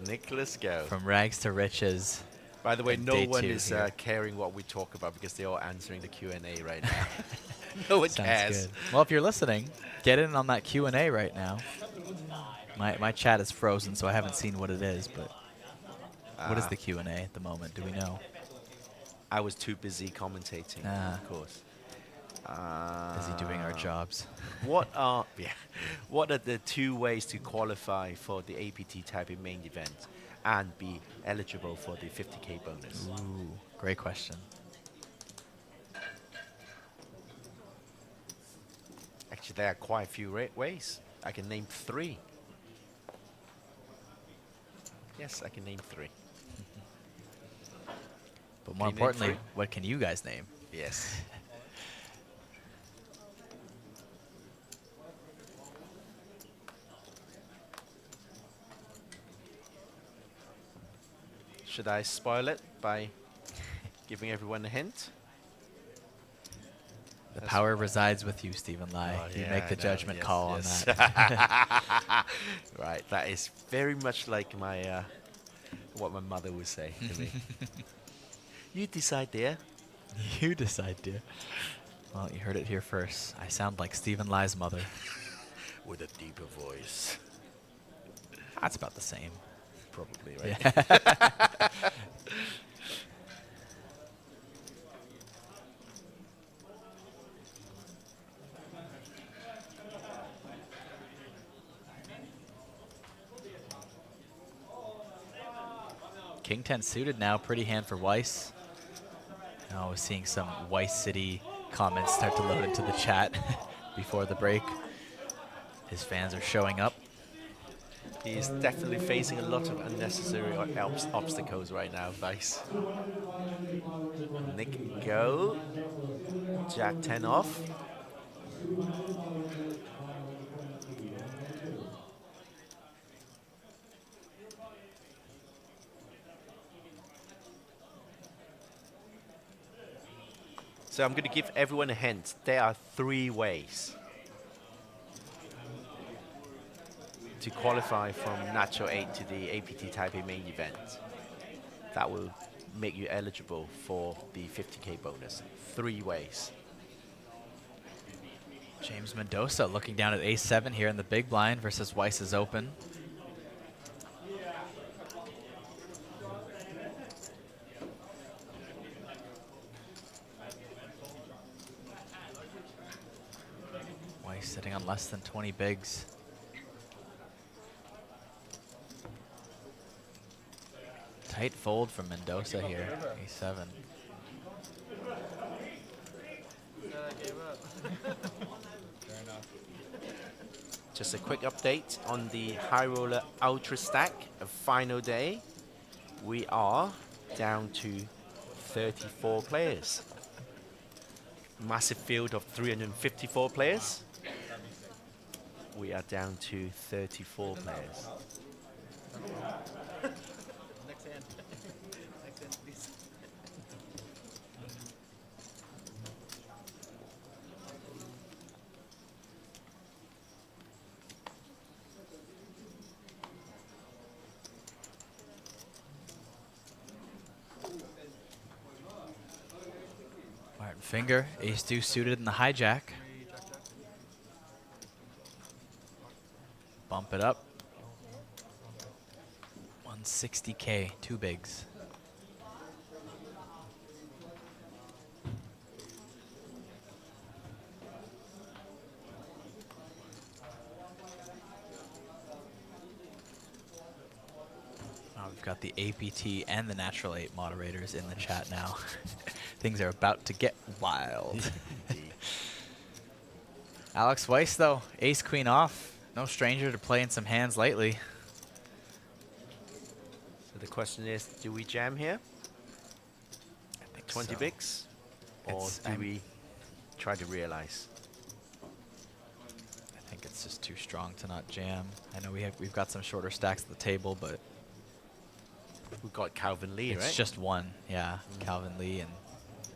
Nicholas Go. From rags to riches. By the way, in no day one 2 is here. caring what we talk about because they're all answering the Q&A right now. No one Sounds cares. good. Well, if you're listening, get in on that Q&A right now. My chat is frozen, so I haven't seen what it is, but what is the Q&A at the moment? Do we know? I was too busy commentating, of course. Busy doing our jobs. What are the 2 ways to qualify for the APT Taipei main event and be eligible for the 50K bonus? Ooh, great question. Actually, there are quite a few ways. I can name 3. Yes, I can name 3. But more Can you name importantly, 3? what can you guys name? Yes. Should I spoil it by giving everyone a hint? The power resides with you, Stephen Lai. Oh, you yeah, make the I know. judgment Yes, call yes. on that. Right, that is very much like my what my mother would say to me. You decide, dear. You decide, dear. Well, you heard it here first. I sound like Stephen Lai's mother. With a deeper voice. That's about the same. Probably, right? Yeah. King 10 suited now, pretty hand for Weiss. Now we're seeing some Weiss City comments start to load into the chat before the break. His fans are showing up. He's definitely facing a lot of unnecessary obstacles right now, Weiss. Nick go. Jack 10 off. So I'm going to give everyone a hint. There are 3 ways to qualify from Natural 8 to the APT Taipei Main Event. That will make you eligible for the 50K bonus. 3 ways. James Mendoza looking down at A7 here in the big blind versus Weiss's open. Weiss sitting on less than 20 bigs. Tight fold from Mendoza here, A7. Just a quick update on the High Roller Ultra Stack of final day. We are down to 34 players. Massive field of 354 players. We are down to 34 players. Next hand. Next hand, please. Martin Finger, ace-2 suited in the hijack. Bump it up. 160K, 2 bigs. We've got the APT and the Natural 8 moderators in the chat now. Things are about to get wild. Alex Weiss, though, ace-queen off. No stranger to playing some hands lately. So the question is, do we jam here? I think 20 so. bigs? Or do we try to realize? I think it's just too strong to not jam. I know we've got some shorter stacks at the table, but we've got Calvin Lee, it's right? just one, yeah. Calvin Lee, and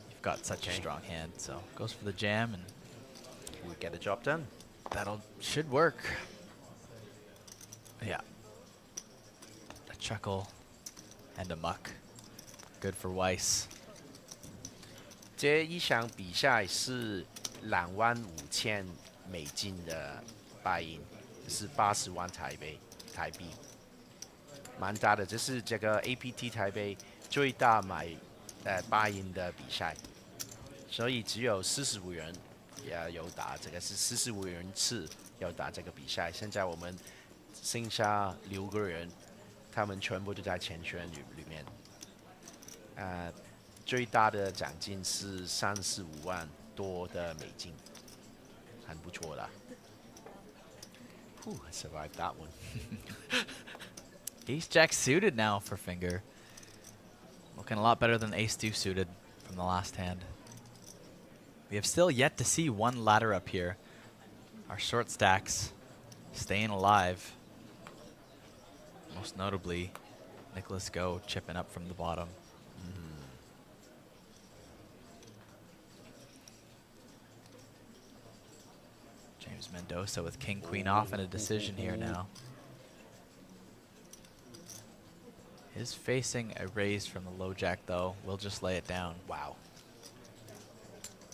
you've got such a strong hand, so goes for the jam, and we get the job done. Should work. Yeah. A chuckle and a muck. Good for Weiss. 这一场比赛是25000美金的buy in，是80万台币，蛮大的。这是这个 APT 台北最大buy in 的比赛，所以只有45人有打，这个是45人次要打这个比赛。现在我们剩下6个人，他们全部都在前圈里面。最大的奖金是35万多的美金，很不错啦。I survived that one. Ace-Jack suited now for Finger. Looking a lot better than Ace-2 suited from the last hand. We have still yet to see one ladder up here. Our short stacks staying alive. Most notably, Nicholas Go chipping up from the bottom. James Mendoza with King Queen off and a decision here now. Is facing a raise from the low jack though. We'll just lay it down. Wow.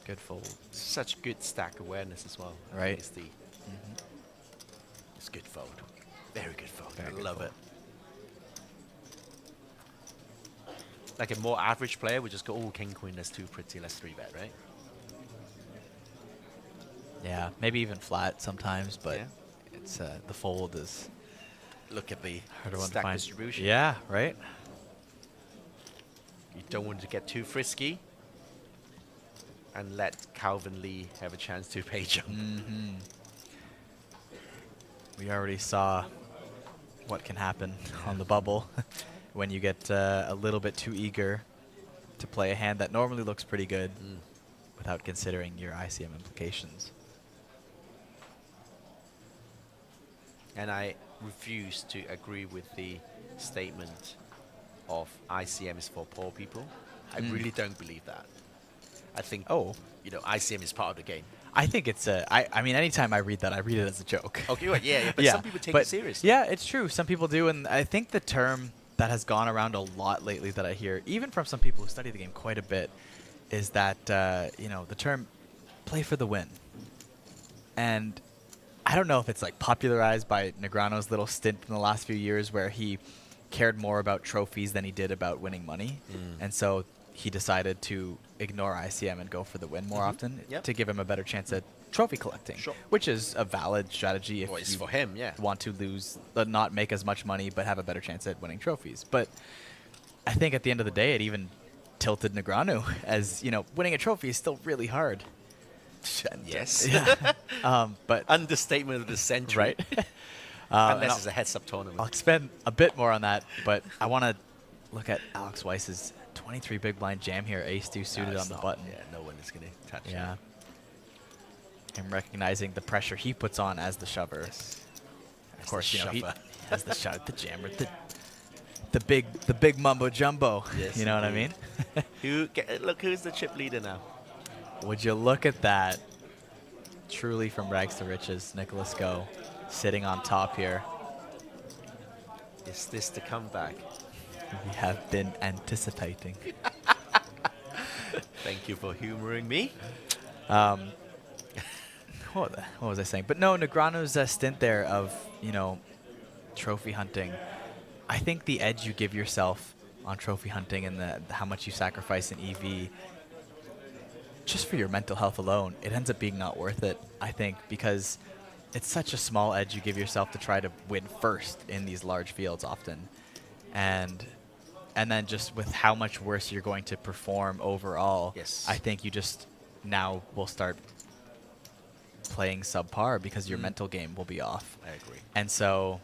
Good fold. Such good stack awareness as well. Right. It's good fold. Very good fold. I love it. Like a more average player would just go, oh, king, queen, that's too pretty, let's 3-bet, right? Yeah, maybe even flat sometimes, but it's the fold is. Look at the harder one to stack find. distribution. Yeah, right. You don't want to get too frisky and let Calvin Lee have a chance to pay jump. We already saw what can happen on the bubble when you get a little bit too eager to play a hand that normally looks pretty good without considering your ICM implications. And I refuse to agree with the statement of ICM is for poor people. I really don't believe that. I think, you know, ICM is part of the game. I think it's I mean, anytime I read that, I read it as a joke. Okay, well, yeah, but some people take it seriously. Yeah, it's true. Some people do, and I think the term that has gone around a lot lately that I hear, even from some people who study the game quite a bit, is that, you know, the term play for the win. And I don't know if it's like popularized by Negreanu's little stint in the last few years where he cared more about trophies than he did about winning money. And so he decided to ignore ICM and go for the win more often to give him a better chance at trophy collecting, which is a valid strategy if you for him, want to lose, not make as much money, but have a better chance at winning trophies. But I think at the end of the day, it even tilted Negreanu as, you know, winning a trophy is still really hard. Yes. But understatement of the century. Right. Unless it's a heads-up tournament. I'll expand a bit more on that, but I want to look at Alex Weiss's 23 big blind jam here, ace-2 suited on the button. Yeah, no one is going to touch it. Yeah. Him recognizing the pressure he puts on as the shover. Of course, you know, he has the shot, the jammer, the big mumbo jumbo. Yes, you know what I mean? Look who's the chip leader now. Would you look at that? Truly from rags to riches, Nicholas Go sitting on top here. Is this the comeback? We have been anticipating. Thank you for humoring me. What was I saying? But no, Negreanu's stint there of, you know, trophy hunting. I think the edge you give yourself on trophy hunting and how much you sacrifice in EV, just for your mental health alone, it ends up being not worth it, I think, because it's such a small edge you give yourself to try to win first in these large fields often. And then just with how much worse you're going to perform overall, I think you just now will start playing subpar because your mental game will be off. I agree. And so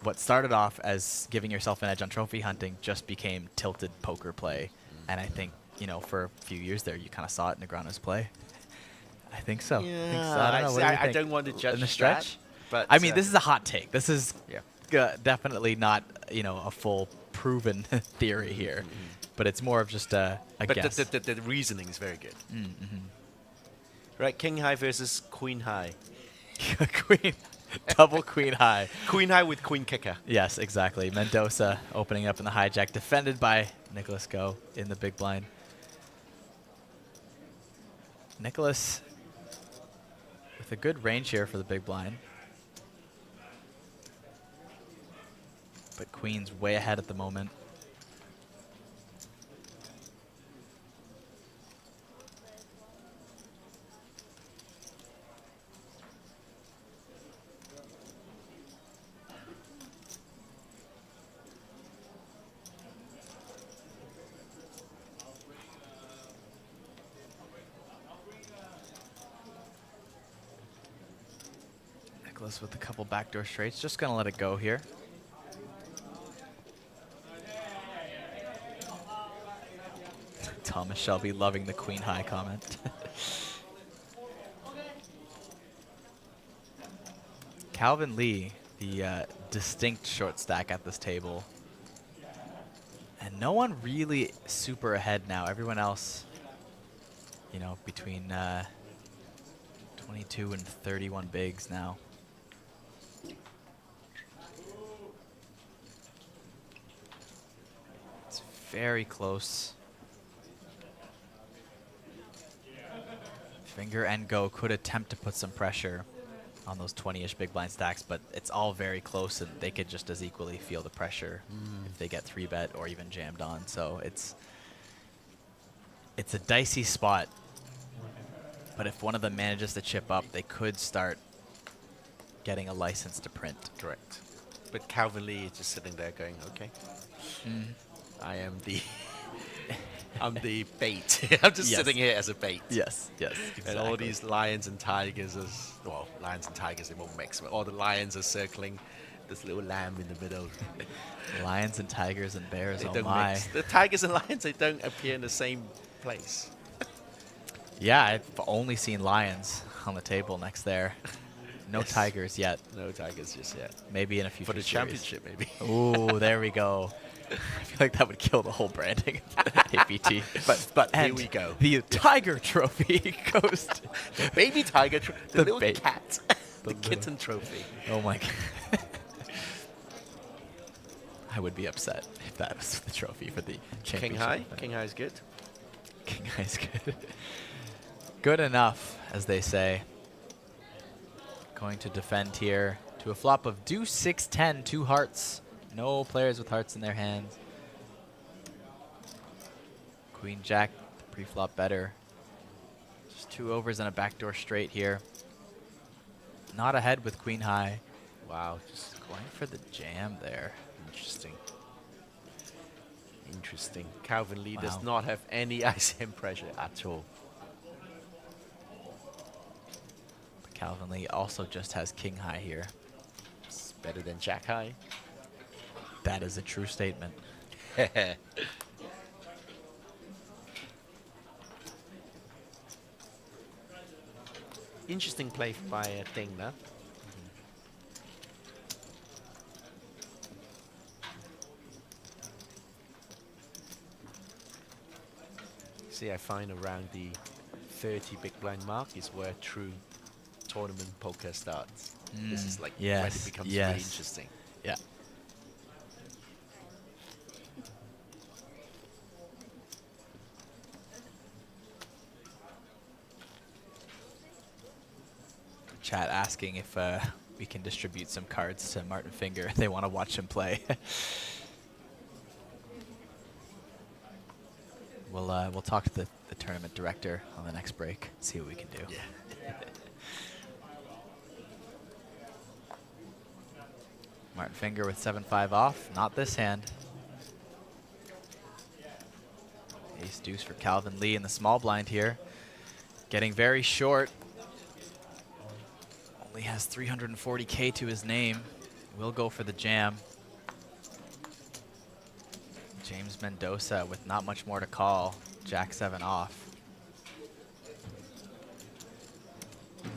what started off as giving yourself an edge on trophy hunting just became tilted poker play. And I think, you know, for a few years there, you kind of saw it in Negreanu's play. I think so. Yeah, I think so. I don't know. What do you I think? don't want to judge in the stretch. But I mean, this is a hot take. This is yeah. Definitely not, you know, a full proven theory here. But it's more of just a guess. But the reasoning is very good. Right, king high versus queen high. Queen. Double queen high. Queen high with queen kicker. Yes, exactly. Mendoza opening up in the hijack, defended by Nicholas Go in the big blind. Nicholas with a good range here for the big blind. But queen's way ahead at the moment. With a couple backdoor straights, just gonna let it go here. Thomas Shelby loving the queen high comment. Calvin Lee, the distinct short stack at this table. And no one really super ahead now. Everyone else, you know, between 22 and 31 bigs now. Very close. Finger and Go could attempt to put some pressure on those 20-ish big blind stacks, but it's all very close, and they could just as equally feel the pressure if they get 3-bet or even jammed on. So it's a dicey spot. But if one of them manages to chip up, they could start getting a license to print. Correct. But Calvin Lee is just sitting there going, okay, I am the I'm the bait. I'm just sitting here as a bait. Yes, yes, exactly. And all these lions and tigers lions and tigers, they won't mix, but all the lions are circling this little lamb in the middle. Lions and tigers and bears, They oh don't my. mix. The tigers and lions, they don't appear in the same place. Yeah, I've only seen lions on the table next there. No tigers yet. No tigers just yet. Maybe in a future For the series. championship, maybe. Ooh, there we go. I feel like that would kill the whole branding of APT. But here And we go. The tiger trophy goes to the baby tiger, the little baby. cat, the kitten trophy. Oh my god. I would be upset if that was the trophy for the championship. King High? King High is good. King High is good. Good enough, as they say. Going to defend here to a flop of deuce 6-10, 2 hearts. No players with hearts in their hands. Queen Jack, the pre-flop better. Just 2 overs and a backdoor straight here. Not ahead with Queen High. Wow, just going for the jam there. Interesting. Interesting. Calvin Lee Wow. does not have any ICM pressure at all. But Calvin Lee also just has King High here. It's better than Jack High. That is a true statement. Interesting play by Ding, huh? See, I find around the 30 big blind mark is where true tournament poker starts. This is like when it becomes really interesting. Yeah. Chat asking if we can distribute some cards to Martin Finger. They want to watch him play. We'll talk to the tournament director on the next break. See what we can do. Yeah. Martin Finger with 7-5 off. Not this hand. Ace deuce for Calvin Lee in the small blind here. Getting very short. Only has 340K to his name. Will go for the jam. James Mendoza with not much more to call. Jack 7 off.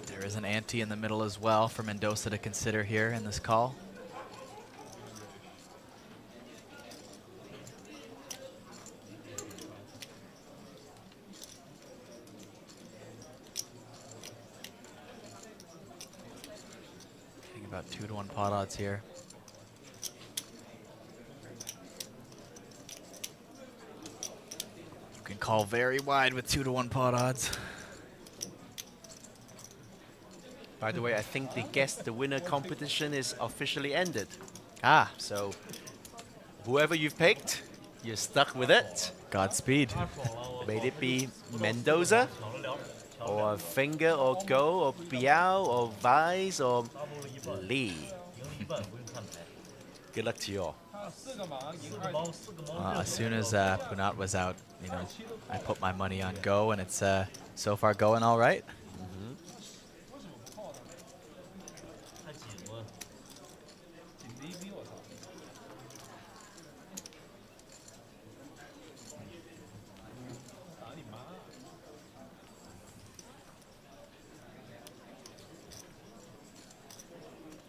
There is an ante in the middle as well for Mendoza to consider here in this call. Getting about 2-to-1 pot odds here. Can call very wide with 2-to-1 pot odds. By the way, I think the winner competition is officially ended. Ah. So whoever you've picked, you're stuck with it. Godspeed. May it be Mendoza, or Finger, or Go, or Biao, or Vise, or Lee. Good luck to you all. As soon as Punat was out, you know, I put my money on Go, and it's so far going all right.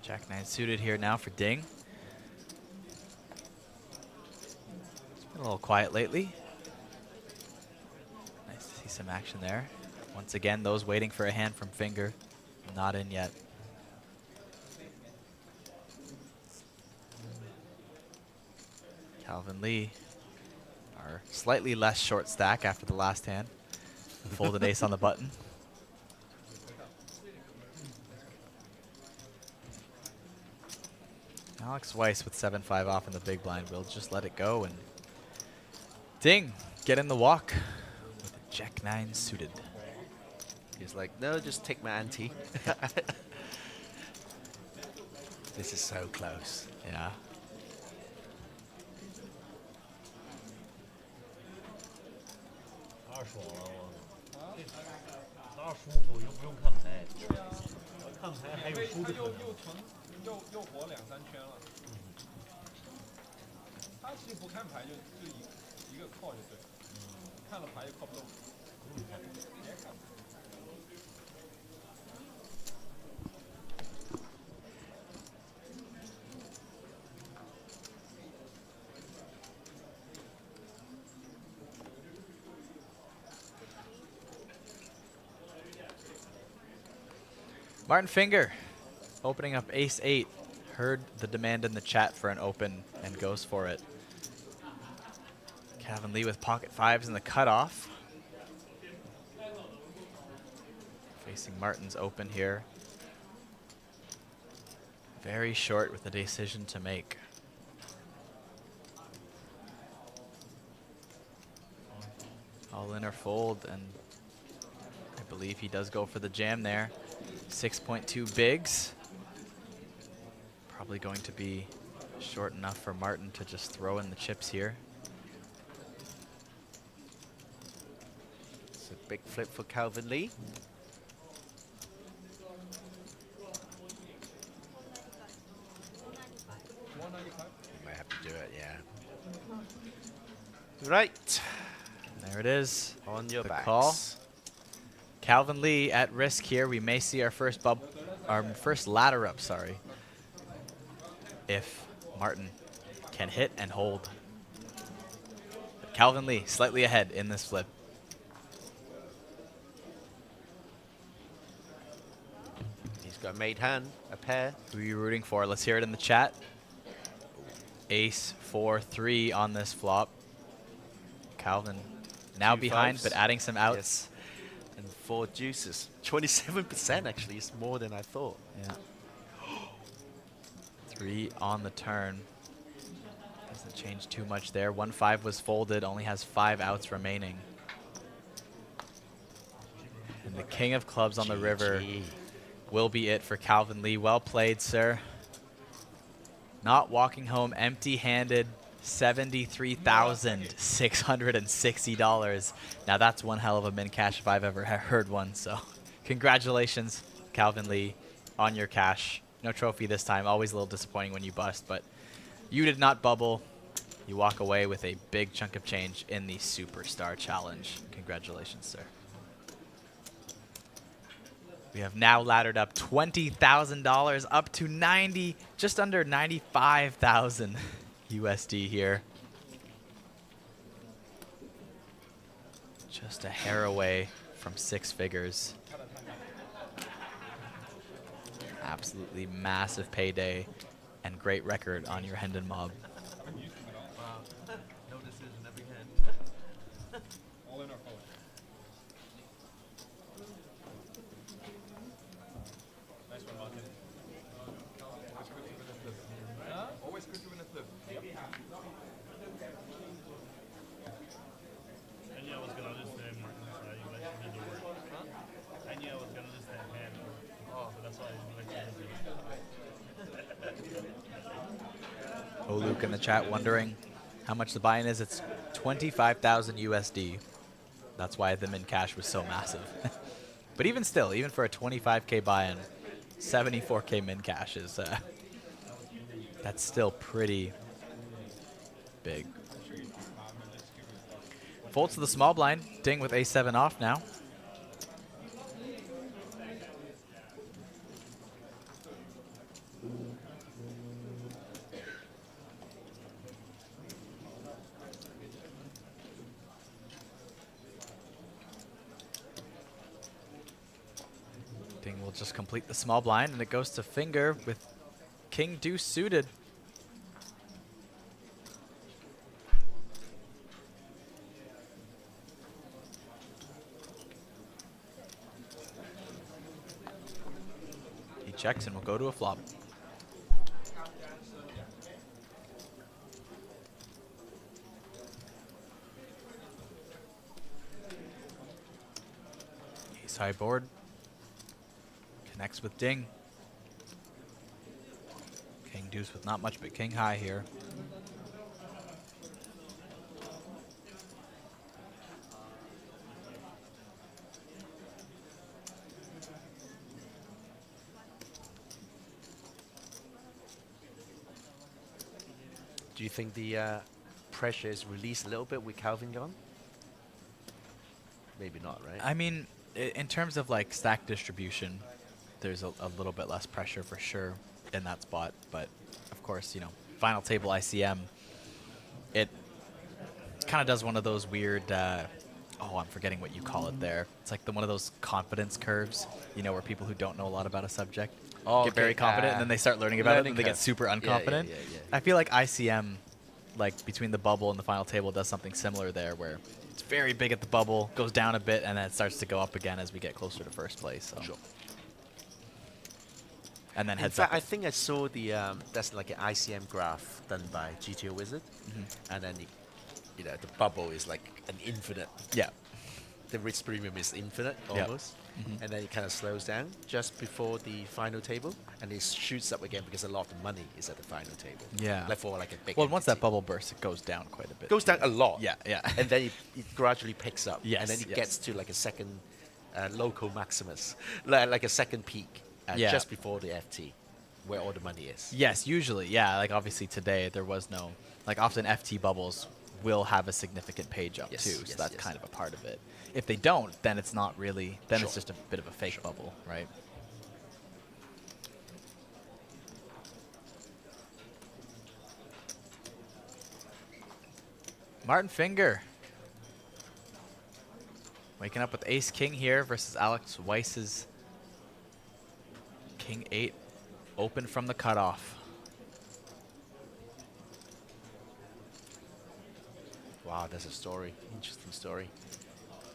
Jack 9 suited here now for Ding. It's been a little quiet lately. Nice to see some action there. Once again, those waiting for a hand from Finger. Not in yet. Calvin Lee, our slightly less short stack after the last hand. Folded ace on the button. Alex Weiss with 7-5 off in the big blind will just let it go and ding, get in the walk with a Jack 9 suited. He's like, no, just take my ante. This is so close. Yeah. Martin Finger opening up ace-8. Heard the demand in the chat for an open and goes for it. Calvin Lee with pocket 5s in the cutoff. Facing Martin's open here. Very short with a decision to make. All in or fold, and I believe he does go for the jam there. 6.2 bigs. Probably going to be short enough for Martin to just throw in the chips here. It's a big flip for Calvin Lee. You might have to do it, yeah. Right. There it is. On your the backs. Call. Calvin Lee at risk here. We may see our first ladder up, sorry. If Martin can hit and hold. But Calvin Lee slightly ahead in this flip. He's got a made hand, a pair. Who are you rooting for? Let's hear it in the chat. Ace 4-3 on this flop. Calvin now behind, but adding some outs. Yes. And 4 deuces. 27% actually is more than I thought. Yeah. 3 on the turn. Doesn't change too much there. 1-5 was folded, only has 5 outs remaining. And the king of clubs on the river will be it for Calvin Lee. Well played, sir. Not walking home empty-handed. $73,660. Now that's one hell of a min cash if I've ever heard one. So congratulations, Calvin Lee, on your cash. No trophy this time. Always a little disappointing when you bust, but you did not bubble. You walk away with a big chunk of change in the Superstar Challenge. Congratulations, sir. We have now laddered up $20,000 up to just under 95,000 USD here. Just a hair away from 6 figures. Absolutely massive payday and great record on your Hendon Mob. No decision, every hand. All in or fold? Nice one, Martin. Always good to win a flip. I knew I was going to lose that, Martin. That's why you let me do work. I knew I was going to lose that hand. Oh, so that's why I let you do it. Oh, Luke in the chat wondering how much the buy-in is. It's 25,000 USD. That's why the min cash was so massive. But even still, even for a 25K buy-in, 74K min cash is that's still pretty big. Folds to the small blind. Ding with A7 off now. Ding will just complete the small blind, and it goes to Finger with King Deuce suited. He checks and will go to a flop. Sideboard. Connects with Ding. King deuce with not much but king high here. Do you think the pressure is released a little bit with Calvin gone? Maybe not, right? I mean, in terms of like stack distribution, there's a little bit less pressure for sure in that spot. But of course, you know, final table ICM, it kind of does one of those weird, oh, I'm forgetting what you call it there. It's like one of those confidence curves, you know, where people who don't know a lot about a subject get very confident and then they start learning about it and they get super unconfident. I feel like ICM, like between the bubble and the final table, does something similar there where it's very big at the bubble, goes down a bit, and then it starts to go up again as we get closer to first place. So. Sure. And then in heads fact, up. I think I saw the that's like an ICM graph done by GTO Wizard, and then you know the bubble is like an infinite. Yeah. The risk premium is infinite Yep. almost, and then it kind of slows down just before the final table, and it shoots up again because a lot of money is at the final table. Yeah. Like for like a big. Well, once that bubble bursts, it goes down quite a bit. Goes down a lot. Yeah, yeah. And then it gradually picks up. Yes, And then it yes. gets to like a second local maximus, like a second peak, Yeah. just before the FT, where all the money is. Yes, usually, yeah. Like obviously today there was no, like often FT bubbles will have a significant page up Yes, too, yes, so that's yes. kind of a part of it. If they don't, then it's not really, then Sure. it's just a bit of a fake bubble, right? Martin Finger. Waking up with Ace King here versus Alex Weiss's King 8 open from the cutoff. Wow, that's a story. Interesting story.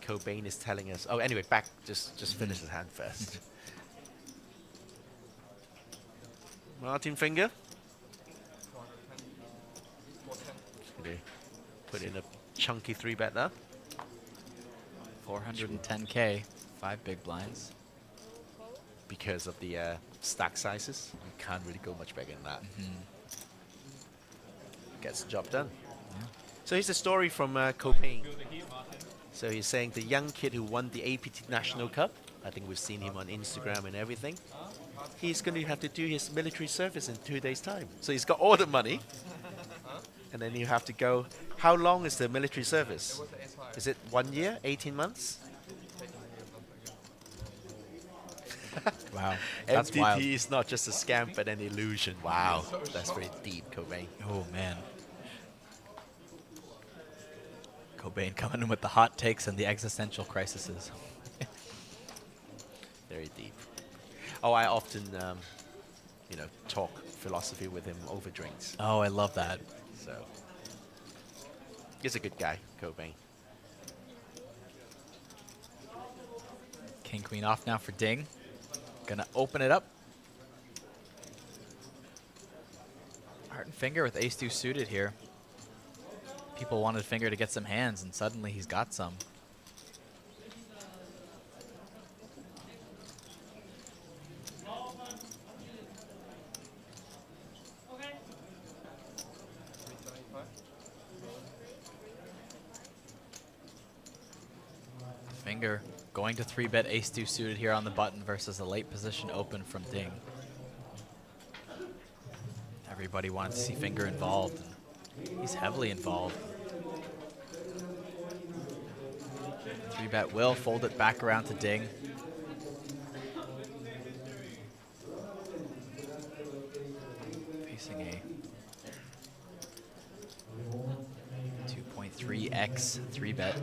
Cobain is telling us. Oh, anyway, back. Just finish his hand first. Martin Finger. Gonna put in a chunky 3-bet there. 410K, 5 big blinds. Because of the stack sizes, you can't really go much bigger than that. Gets the job done. So here's a story from Copain. So he's saying the young kid who won the APT National Cup, I think we've seen him on Instagram and everything, he's going to have to do his military service in 2 days' time. So he's got all the money, and then you have to go. How long is the military service? Is it 1 year, 18 months? Wow, that's MTT wild. is not just a scam, but an illusion. Wow, that's very deep, Cobain. Oh man. Cobain coming in with the hot takes and the existential crises. Very deep. Oh, I often, you know, talk philosophy with him over drinks. Oh, I love that. So he's a good guy, Cobain. King Queen off now for Ding. Gonna open it up. Martin Finger with ace 2 suited here. People wanted Finger to get some hands, and suddenly he's got some. Finger going to 3-bet ace 2 suited here on the button versus a late position open from Ding. Everybody wanted to see Finger involved. And he's heavily involved. 3-bet will fold it back around to Ding. Facing a 2.3x 3-bet.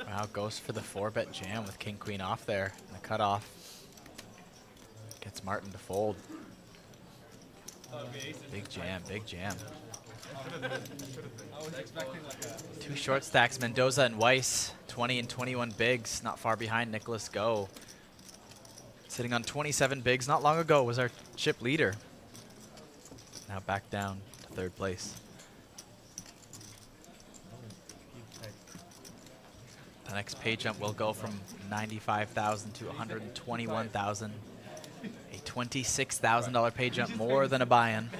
Wow, goes for the 4-bet jam with King Queen off there. And the cutoff gets Martin to fold. Big jam, big jam. I was expecting like a... Two short stacks, Mendoza and Weiss, 20 and 21 bigs, not far behind Nicholas Go. Sitting on 27 bigs, not long ago was our chip leader. Now back down to third place. The next pay jump will go from 95,000 to 121,000. A $26,000 pay jump, more than a buy-in.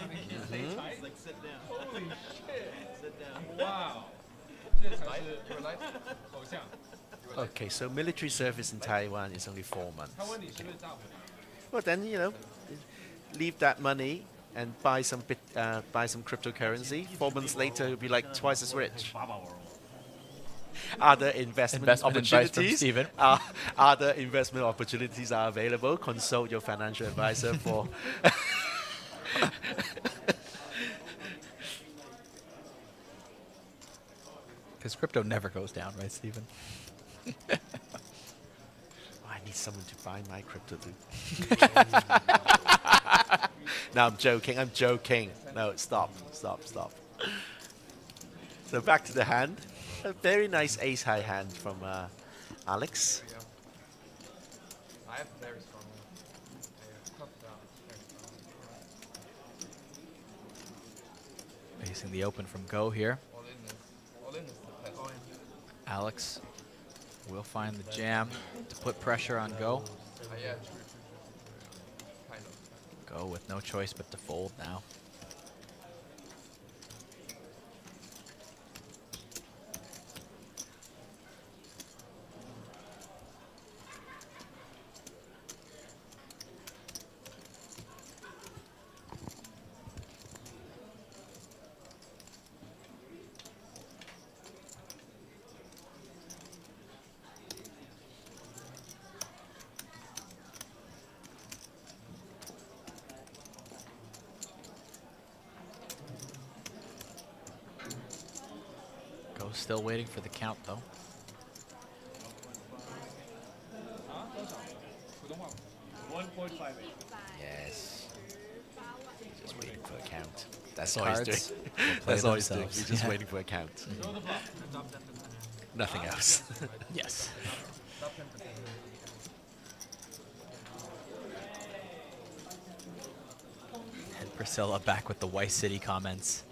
Holy shit! Wow. Okay, so military service in Taiwan is only 4 months. Well, then, you know, leave that money and buy some cryptocurrency. 4 months later, you'll be like twice as rich. Other investment opportunities. Other investment opportunities are available. Consult your financial advisor for. Because crypto never goes down, right, Stephen? I need someone to buy my crypto too. No, I'm joking. I'm joking. No, stop. So back to the hand. A very nice ace high hand from Alex. I have very strong. Facing the open from Go here. Alex will find the jam to put pressure on Go. Go with no choice but to fold now. Still waiting for the count, though. Yes. Just waiting for a count. That's The all he's cards doing. will play That's all he's doing. themselves. He's just Yeah. waiting for a count. Nothing else. Yes. And Priscilla back with the Vice City comments.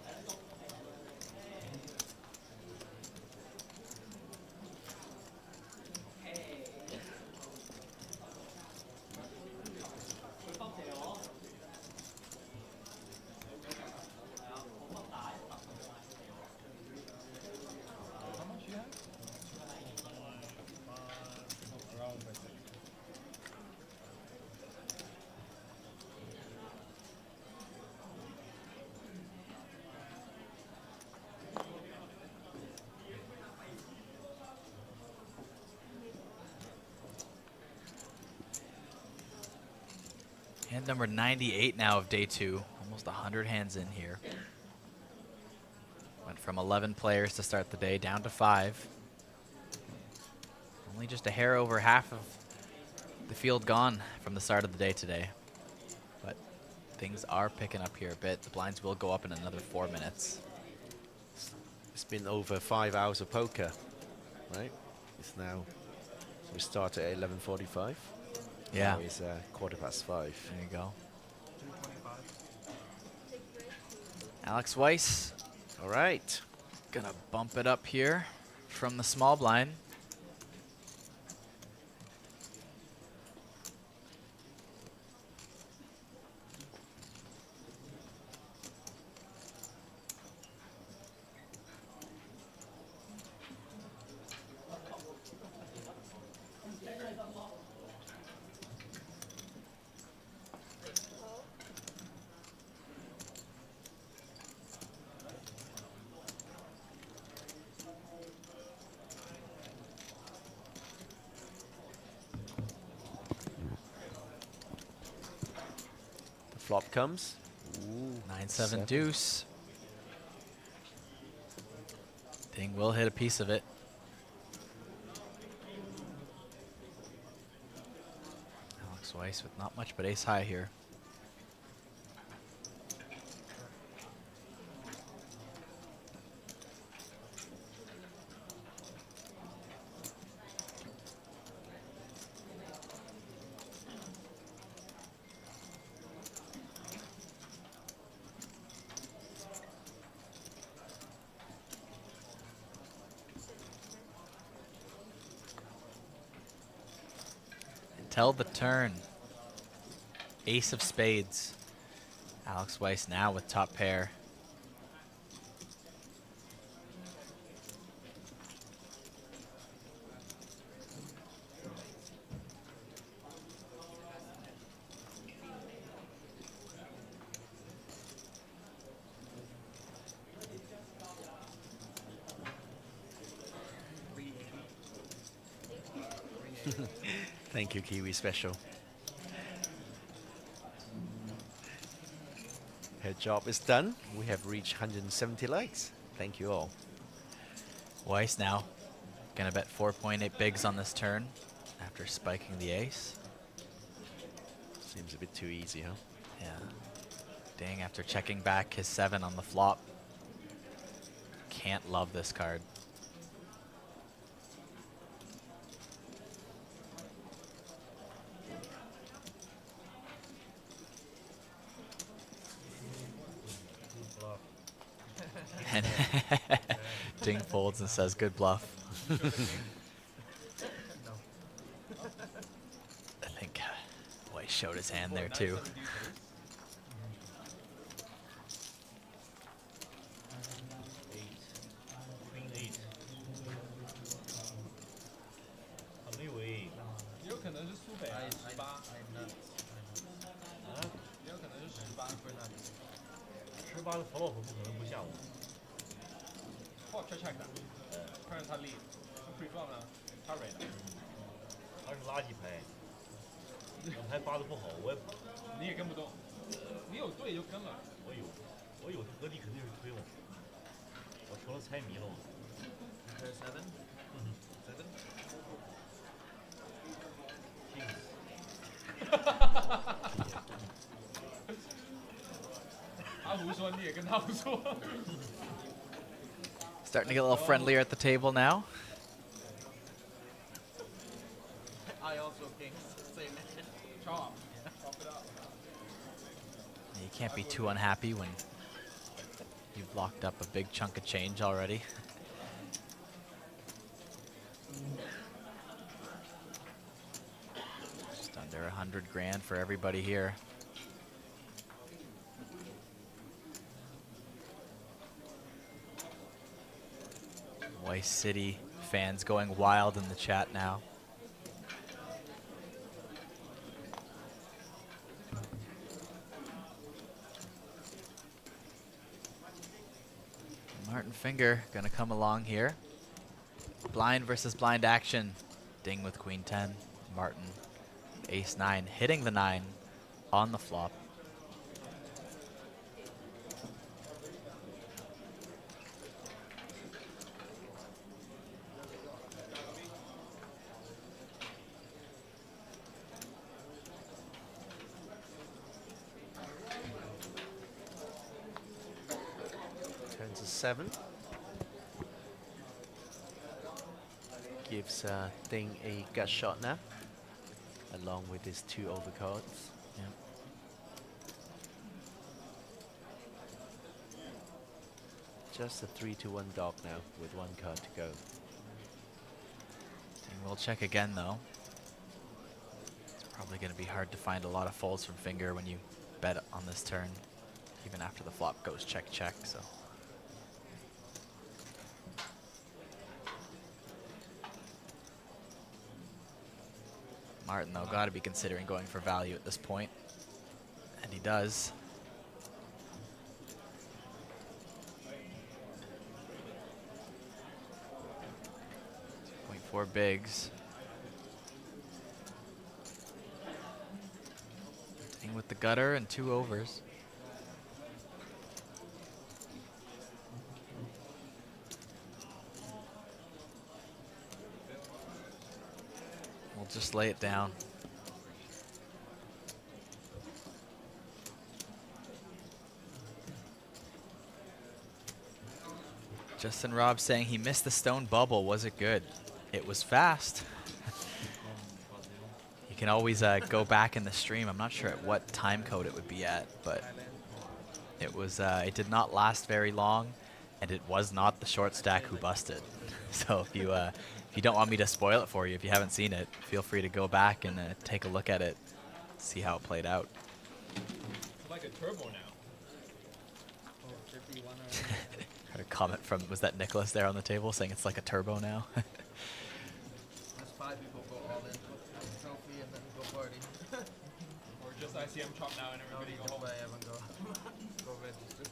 Hand number 98 now of day 2. Almost 100 hands in here. Went from 11 players to start the day down to 5. Only just a hair over half of the field gone from the start of the day today. But things are picking up here a bit. The blinds will go up in another 4 minutes. It's been over 5 hours of poker, right? It's now, so we start at 11:45. Yeah. Now it's 5:15. There you go. Alex Weiss. All right. Gonna bump it up here from the small blind. Flop comes. Ooh, 9-7 deuce. Thing will hit a piece of it. Alex Weiss with not much but ace high here. held the turn. Ace of spades. Alex Weiss now with top pair. Thank you, Kiwi Special. Her job is done. We have reached 170 likes. Thank you all. Weiss now gonna bet 4.8 bigs on this turn after spiking the ace. Seems a bit too easy, huh? Yeah. Ding after checking back his 7 on the flop. Can't love this card. And Ding folds and says, good bluff. I think Weiss showed his hand there too. check 的，看着他立 ，pre-flop 呢，他 read 的，他是垃圾牌，我牌发的不好，我也你也跟不动，你有对就跟了，我有合力肯定是推了，我成了猜谜了我。7 7 他胡说，你也跟他胡说。Starting to get a little friendlier at the table now. I also king. Same. Chop. Chop it up. You can't be too unhappy when you've locked up a big chunk of change already. Just under 100 grand for everybody here. Weiss City fans going wild in the chat now. Martin Finger gonna come along here. Blind versus blind action. Ding with queen 10. Martin ace 9 hitting the 9 on the flop. Turns to 7. Gives Ding a gut shot now, along with his 2 overcards. Yep. Just a 3-1 dog now with 1 card to go. Ding will check again though. It's probably going to be hard to find a lot of folds from Finger when you bet on this turn, even after the flop goes check check. So. Martin, though, got to be considering going for value at this point. And he does. .4 bigs. Ding with the gutter and 2 overs. Just lay it down. Justin Robb saying he missed the stone bubble. Was it good? It was fast. You can always go back in the stream. I'm not sure at what time code it would be at, but it was. It did not last very long, and it was not the short stack who busted. So if you you don't want me to spoil it for you, if you haven't seen it, feel free to go back and take a look at it, see how it played out. It's like a turbo now. Heard a comment from, was that Nicholas there on the table saying it's like a turbo now? That's 5 people go all in, trophy, and then go party. Or just ICM chop now and everybody go home. Go register.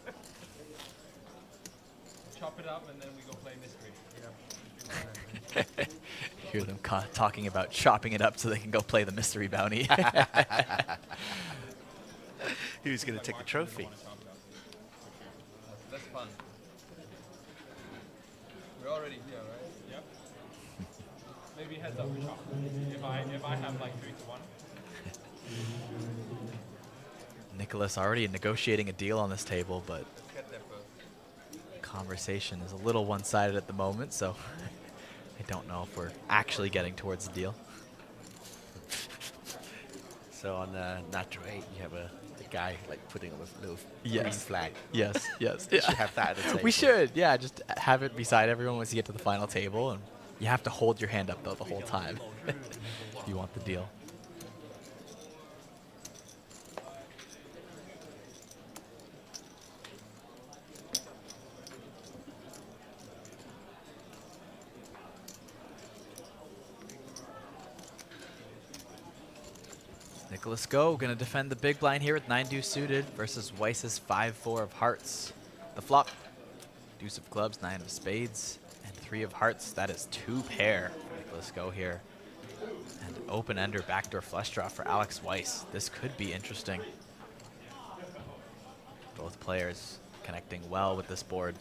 Chop it up and then we go play mystery. Hear them talking about chopping it up so they can go play the mystery bounty. Who's going to take the trophy? That's fun. We're already here, right? Yep. Maybe heads up chop. If I have like 3-1. Nicholas already negotiating a deal on this table, but conversation is a little one-sided at the moment, so I don't know if we're actually getting towards the deal. So on natural 8, you have a guy like putting on a little green flag. Yes, yes. We should have that at the table. We should, yeah. Just have it beside everyone once you get to the final table, and you have to hold your hand up though the whole time if you want the deal. Nicholas Go going to defend the big blind here with 9 deuce suited versus Weiss's 5-4 of hearts. The flop, deuce of clubs, 9 of spades, and 3 of hearts. That is 2 pair for Nicholas Go here. And an open ender backdoor flush draw for Alex Weiss. This could be interesting. Both players connecting well with this board.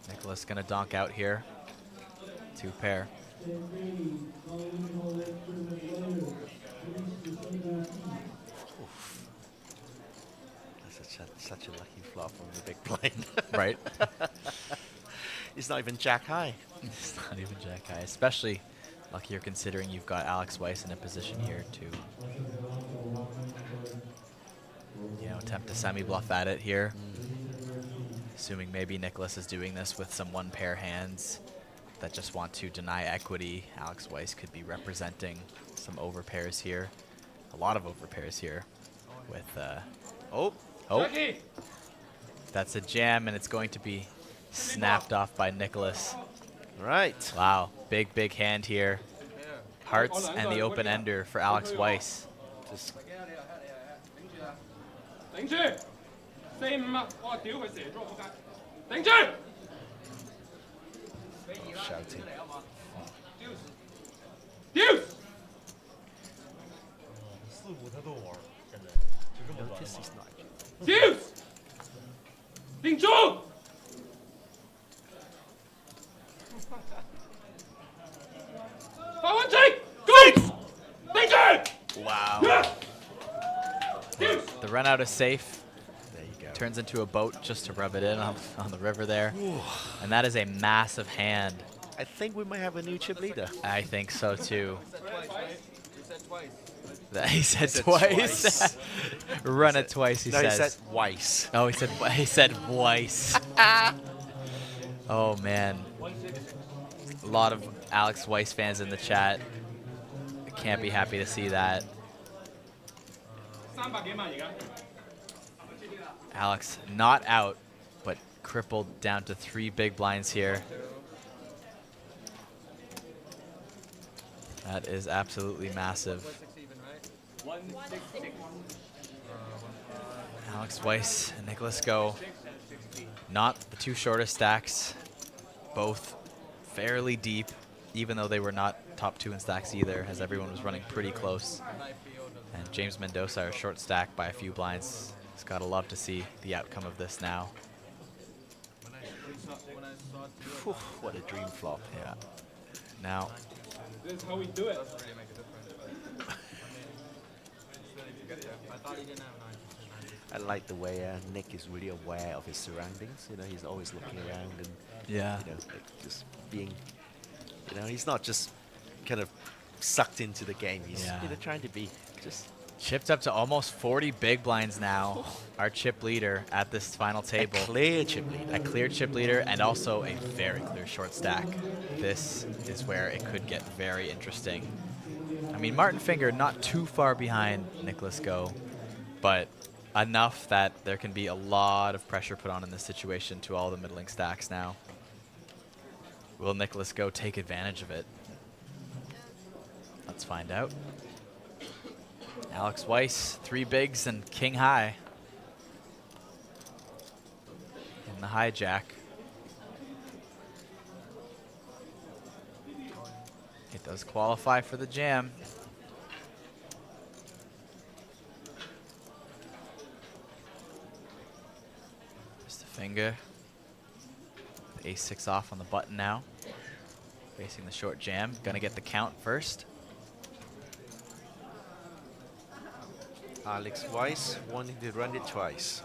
Nicholas gonna donk out here. 2 pair. Oof. That's such a lucky flop on the big blind. Right. It's not even jack high. It's not even jack high, especially luckier considering you've got Alex Weiss in a position here to, attempt to semi-bluff at it here. Assuming maybe Nicholas is doing this with some 1-pair hands that just want to deny equity. Alex Weiss could be representing some overpairs here. A lot of overpairs here with, that's a jam, and it's going to be snapped off by Nicholas. Right. Wow, big hand here. Hearts and the open ender for Alex Weiss. Just shouting. Notice he's not. Wow. The run out is safe. There you go. Turns into a boat just to rub it in on the river there. And that is a massive hand. I think we might have a new chip leader. I think so too. He said Twice. Run it twice, he says. says. He said Weiss. Oh, he said Weiss. Oh, man. A lot of Alex Weiss fans in the chat. Can't be happy to see that. Alex not out, but crippled down to 3 big blinds here. That is absolutely massive. Alex Weiss and Nicholas Go. Not the 2 shortest stacks. Both fairly deep, even though they were not top 2 in stacks either, as everyone was running pretty close. And James Mendoza, our short stack by a few blinds. He's got to love to see the outcome of this now. Whew, what a dream flop. Yeah. Now. This is how we do it. I like the way Nick is really aware of his surroundings. He's always looking around and yeah, like just being, he's not just kind of sucked into the game. He's trying to be just chipped up to almost 40 big blinds now. Our chip leader at this final table. A clear chip leader. A clear chip leader and also a very clear short stack. This is where it could get very interesting. I mean, Martin Finger not too far behind Nicholas Go, but enough that there can be a lot of pressure put on in this situation to all the middling stacks now. Will Nicholas Go take advantage of it? Let's find out. Alex Weiss, 3 bigs and king high. In the hijack. It does qualify for the jam. Just a finger. Ace-6 off on the button now. Facing the short jam. Gonna get the count first. Alex Weiss wanting to run it twice.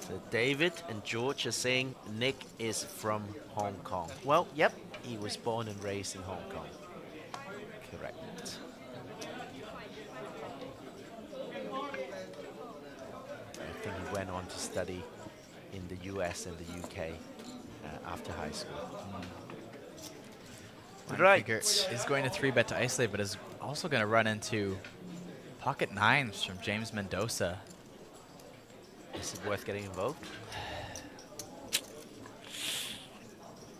So David and George are saying Nick is from Hong Kong. Well, yep, he was born and raised in Hong Kong. Correct. I think he went on to study in the US and the UK after high school. Right. Is going to 3-bet to isolate, but is also going to run into pocket 9s from James Mendoza. Is it worth getting involved?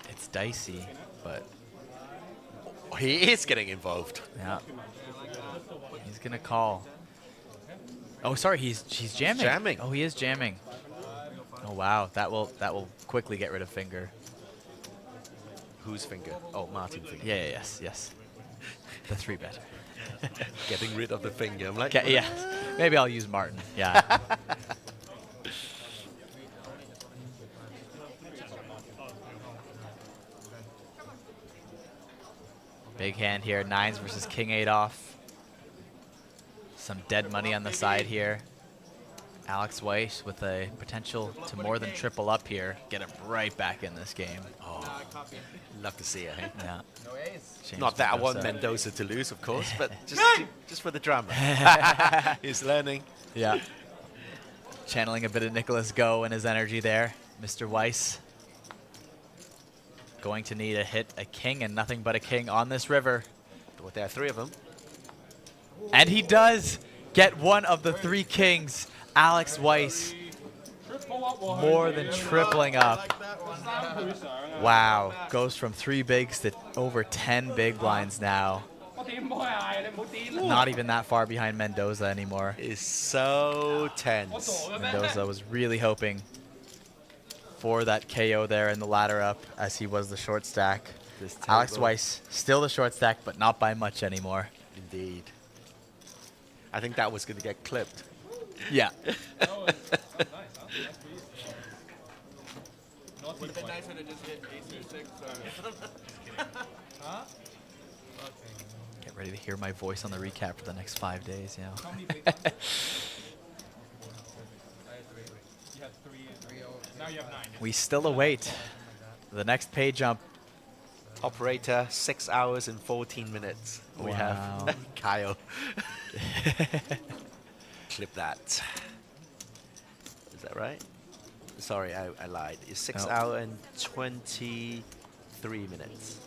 It's dicey, but he is getting involved. Yeah. He's going to call. Oh, sorry, he's jamming. Jamming. Oh, he is jamming. Oh wow, that will quickly get rid of Finger. Whose Finger? Oh, Martin Finger. Yeah, yes. The 3-bet. Getting rid of the finger. I'm like, yeah. Maybe I'll use Martin. Yeah. Big hand here, 9s versus king 8 off. Some dead money on the side here. Alex Weiss with a potential to more than triple up here. Get him right back in this game. Oh, love to see it, hey? Yeah. James Not that I want Mendoza to lose, of course, but just for the drama. He's learning. Yeah. Channeling a bit of Nicholas Go and his energy there. Mr. Weiss going to need a hit, a king, and nothing but a king on this river. But there are 3 of them. And he does get one of the 3 kings. Alex Weiss more than tripling up. Wow, goes from 3 bigs to over 10 big blinds now. Not even that far behind Mendoza anymore. Is so tense. Mendoza was really hoping for that KO there in the ladder up as he was the short stack. Alex Weiss still the short stack, but not by much anymore. Indeed. I think that was going to get clipped. Yeah. Would have been nicer to just hit ace-6. Huh? Get ready to hear my voice on the recap for the next 5 days, you know. Now you have 9. We still await the next pay jump. Operator, 6 hours and 14 minutes. We have Kyle. Clip that. Is that right? Sorry, I lied. It's 6 hours and 23 minutes.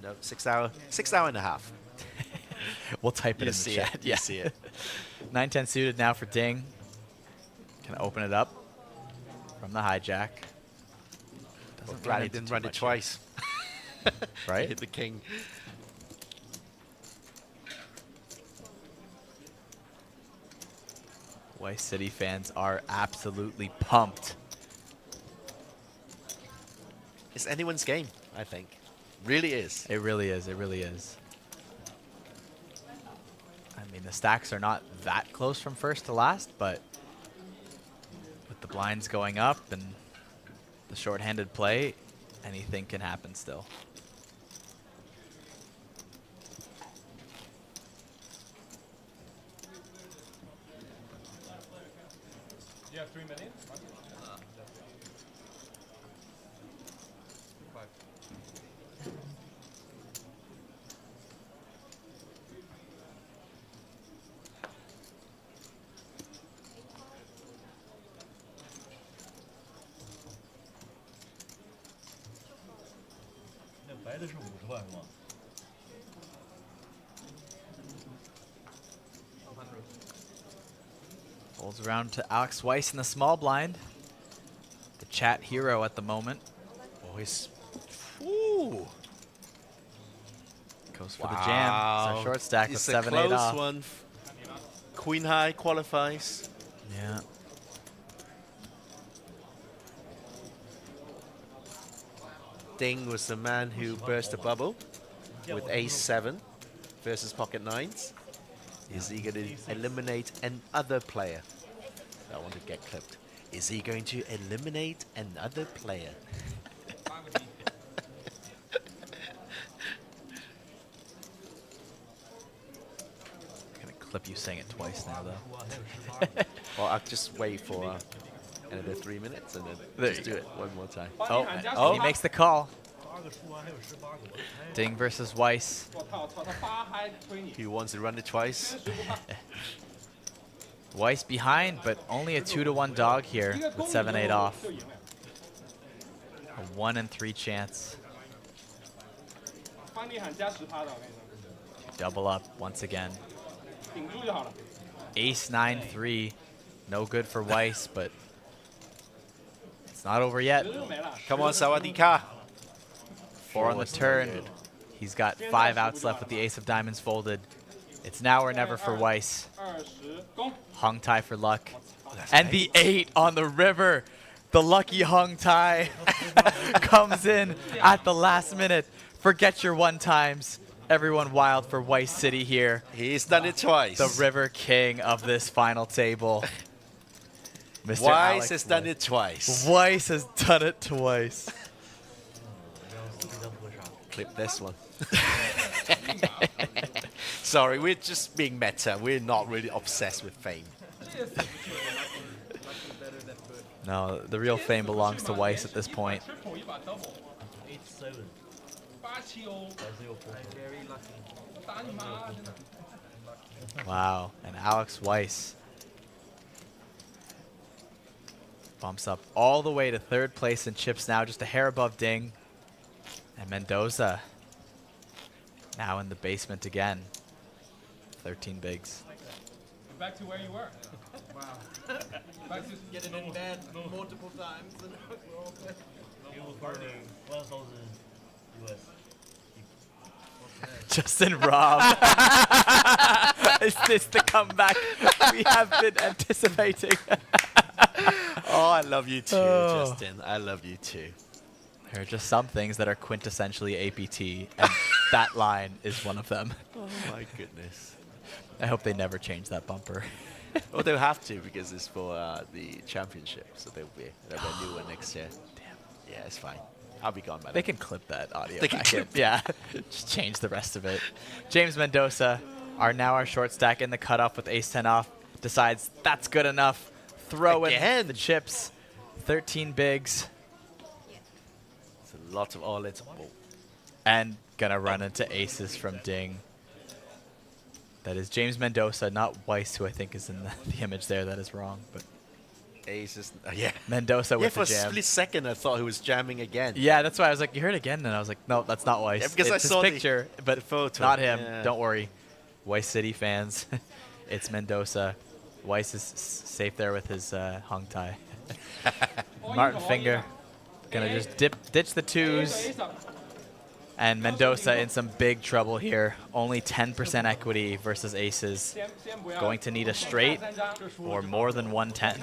No, 6 hour and a half. We'll type it in the chat. You see it. 9-10 suited now for Ding. Gonna open it up from the hijack. Well, glad he didn't run it twice. Right? Hit the king. Weiss City fans are absolutely pumped. It's anyone's game, I think. Really is. It really is. It really is. I mean, the stacks are not that close from first to last, but with the blinds going up and the short-handed play, anything can happen still. 3 minutes. 那白的是50万是吗？ Folds around to Alex Weiss in the small blind. The chat hero at the moment. Weiss. Ooh. Goes for the jam. It's our short stack with 7-8 off. It's a close one. Queen high qualifies. Yeah. Ding was the man who burst the bubble with ace-7 versus pocket nines. Is he going to eliminate another player? I want to get clipped. Is he going to eliminate another player? I'm going to clip you saying it twice now, though. Well, I'll just wait for another 3 minutes and then just do it one more time. Oh, he makes the call. Ding versus Weiss. He wants to run it twice. Weiss behind, but only a 2-to-1 dog here with 7-8 off. A 1 in 3 chance. Double up once again. Ace 9-3. No good for Weiss, but it's not over yet. Come on, Sawadika. 4 on the turn. He's got 5 outs left with the ace of diamonds folded. It's now or never for Weiss. Hung tie for luck. And the 8 on the river. The lucky hung tie comes in at the last minute. Forget your one times. Everyone wild for Weiss City here. He's done it twice. The river king of this final table. Mr. Weiss has done it twice. Weiss has done it twice. Clip this one. Sorry, we're just being meta. We're not really obsessed with fame. No, the real fame belongs to Weiss at this point. Wow, and Alex Weiss bumps up all the way to 3rd place in chips now, just a hair above Ding. And Mendoza now in the basement again. 13 bigs. You're back to where you were. Wow. Back to getting in bed multiple times. He was burning 1,000 US. Justin Robb. Is this the comeback we have been anticipating? Oh, I love you too, Justin. I love you too. There are just some things that are quintessentially APT, and that line is one of them. Oh my goodness. I hope they never change that bumper. Well, they'll have to because it's for the championship, so they'll be a new one next year. Damn. Yeah, it's fine. I'll be gone by then. They can clip that audio. They can clip. Yeah, just change the rest of it. James Mendoza, our short stack in the cutoff with ace 10 off, decides that's good enough. Throw in the chips. 13 bigs. It's a lot of all-ins. And gonna run into aces from Ding. That is James Mendoza, not Weiss, who I think is in the image there. That is wrong, but aces. Yeah. Mendoza with the jam. For a split second, I thought he was jamming again. Yeah, that's why I was like, you heard it again, and I was like, no, that's not Weiss. Yeah, because it's I saw his picture, but the photo. Not him. Yeah. Don't worry, Weiss City fans. It's Mendoza. Weiss is safe there with his hung tie. Martin Finger gonna just ditch the 2s. And Mendoza in some big trouble here. Only 10% equity versus aces. Going to need a straight or more than 110.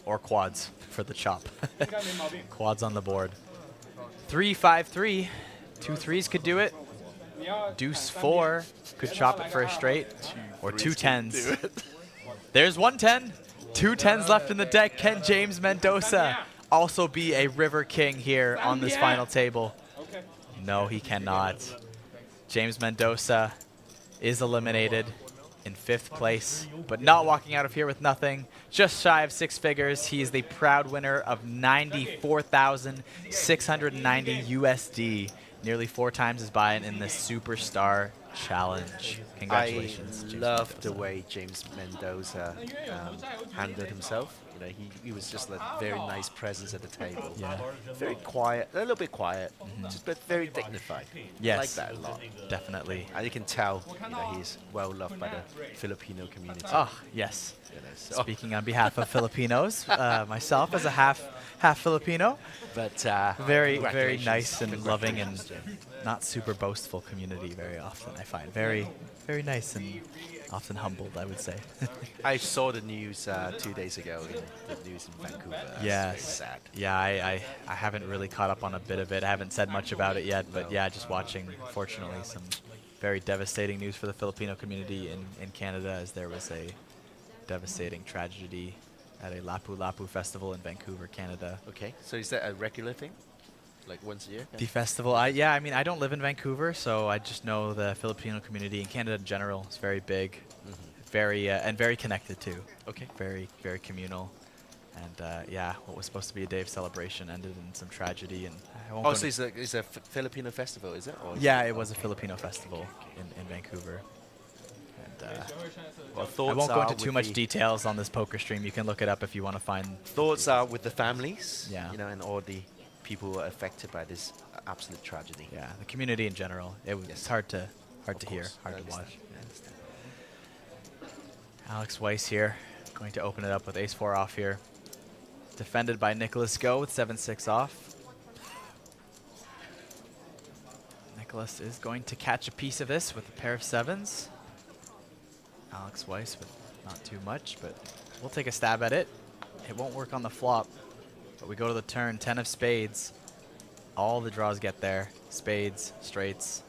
Or quads for the chop. Quads on the board. 3-5-3. 2 3s could do it. Deuce 4 could chop it for a straight. Or 2 10s. There's 110. 2 10s left in the deck. Can James Mendoza also be a river king here on this final table? No, he cannot. James Mendoza is eliminated. in 5th place, but not walking out of here with nothing. Just shy of 6 figures. He is the proud winner of 94,690 USD. Nearly 4 times his buy-in in the Superstar Challenge. Congratulations, I James love Mendoza. the way James Mendoza handled himself. You know, he was just a very nice presence at the table. Yeah. Very quiet, a little bit quiet, just but very dignified. Yes. I like that a lot. Definitely. And you can tell, you know, he's well loved by the Filipino community. Oh, yes. You know, so- Speaking on behalf of Filipinos, myself as a half Filipino, but very congratulations. nice and loving and Congratulations, not super boastful community very often, I find. Very nice and often humbled, I would say. I saw the news 2 days ago, the news in Vancouver. Yes. It's very sad. Yeah, I haven't really caught up on a bit of it. I haven't said much about it yet, but yeah, just watching, fortunately, some very devastating news for the Filipino community in Canada, as there was a devastating tragedy at a Lapu Lapu festival in Vancouver, Canada. Okay, so is that a regular thing? Like once a year? The festival, I mean, I don't live in Vancouver, so I just know the Filipino community in Canada in general is very big, and very connected too. Okay. Very communal, and yeah, what was supposed to be a day of celebration ended in some tragedy, and I won't go So into- it's a Filipino festival, is it? Or is yeah, it was a Filipino festival in Vancouver. And Well, I thoughts won't go are into with too much the- details on this poker stream. You can look it up if you want to find. Thoughts are with the families, Yeah. you know, and all the people who are affected by this absolute tragedy. Yeah, the community in general. It's hard to hear, course, hard I to watch. understand, I understand. Alex Weiss here, going to open it up with ace-4 off here. Defended by Nicholas Go with 7-6 off. Nicholas is going to catch a piece of this with a pair of 7s. Alex Weiss with not too much, but we'll take a stab at it. It won't work on the flop, but we go to the turn, 10 of spades. All the draws get there. Spades, straights.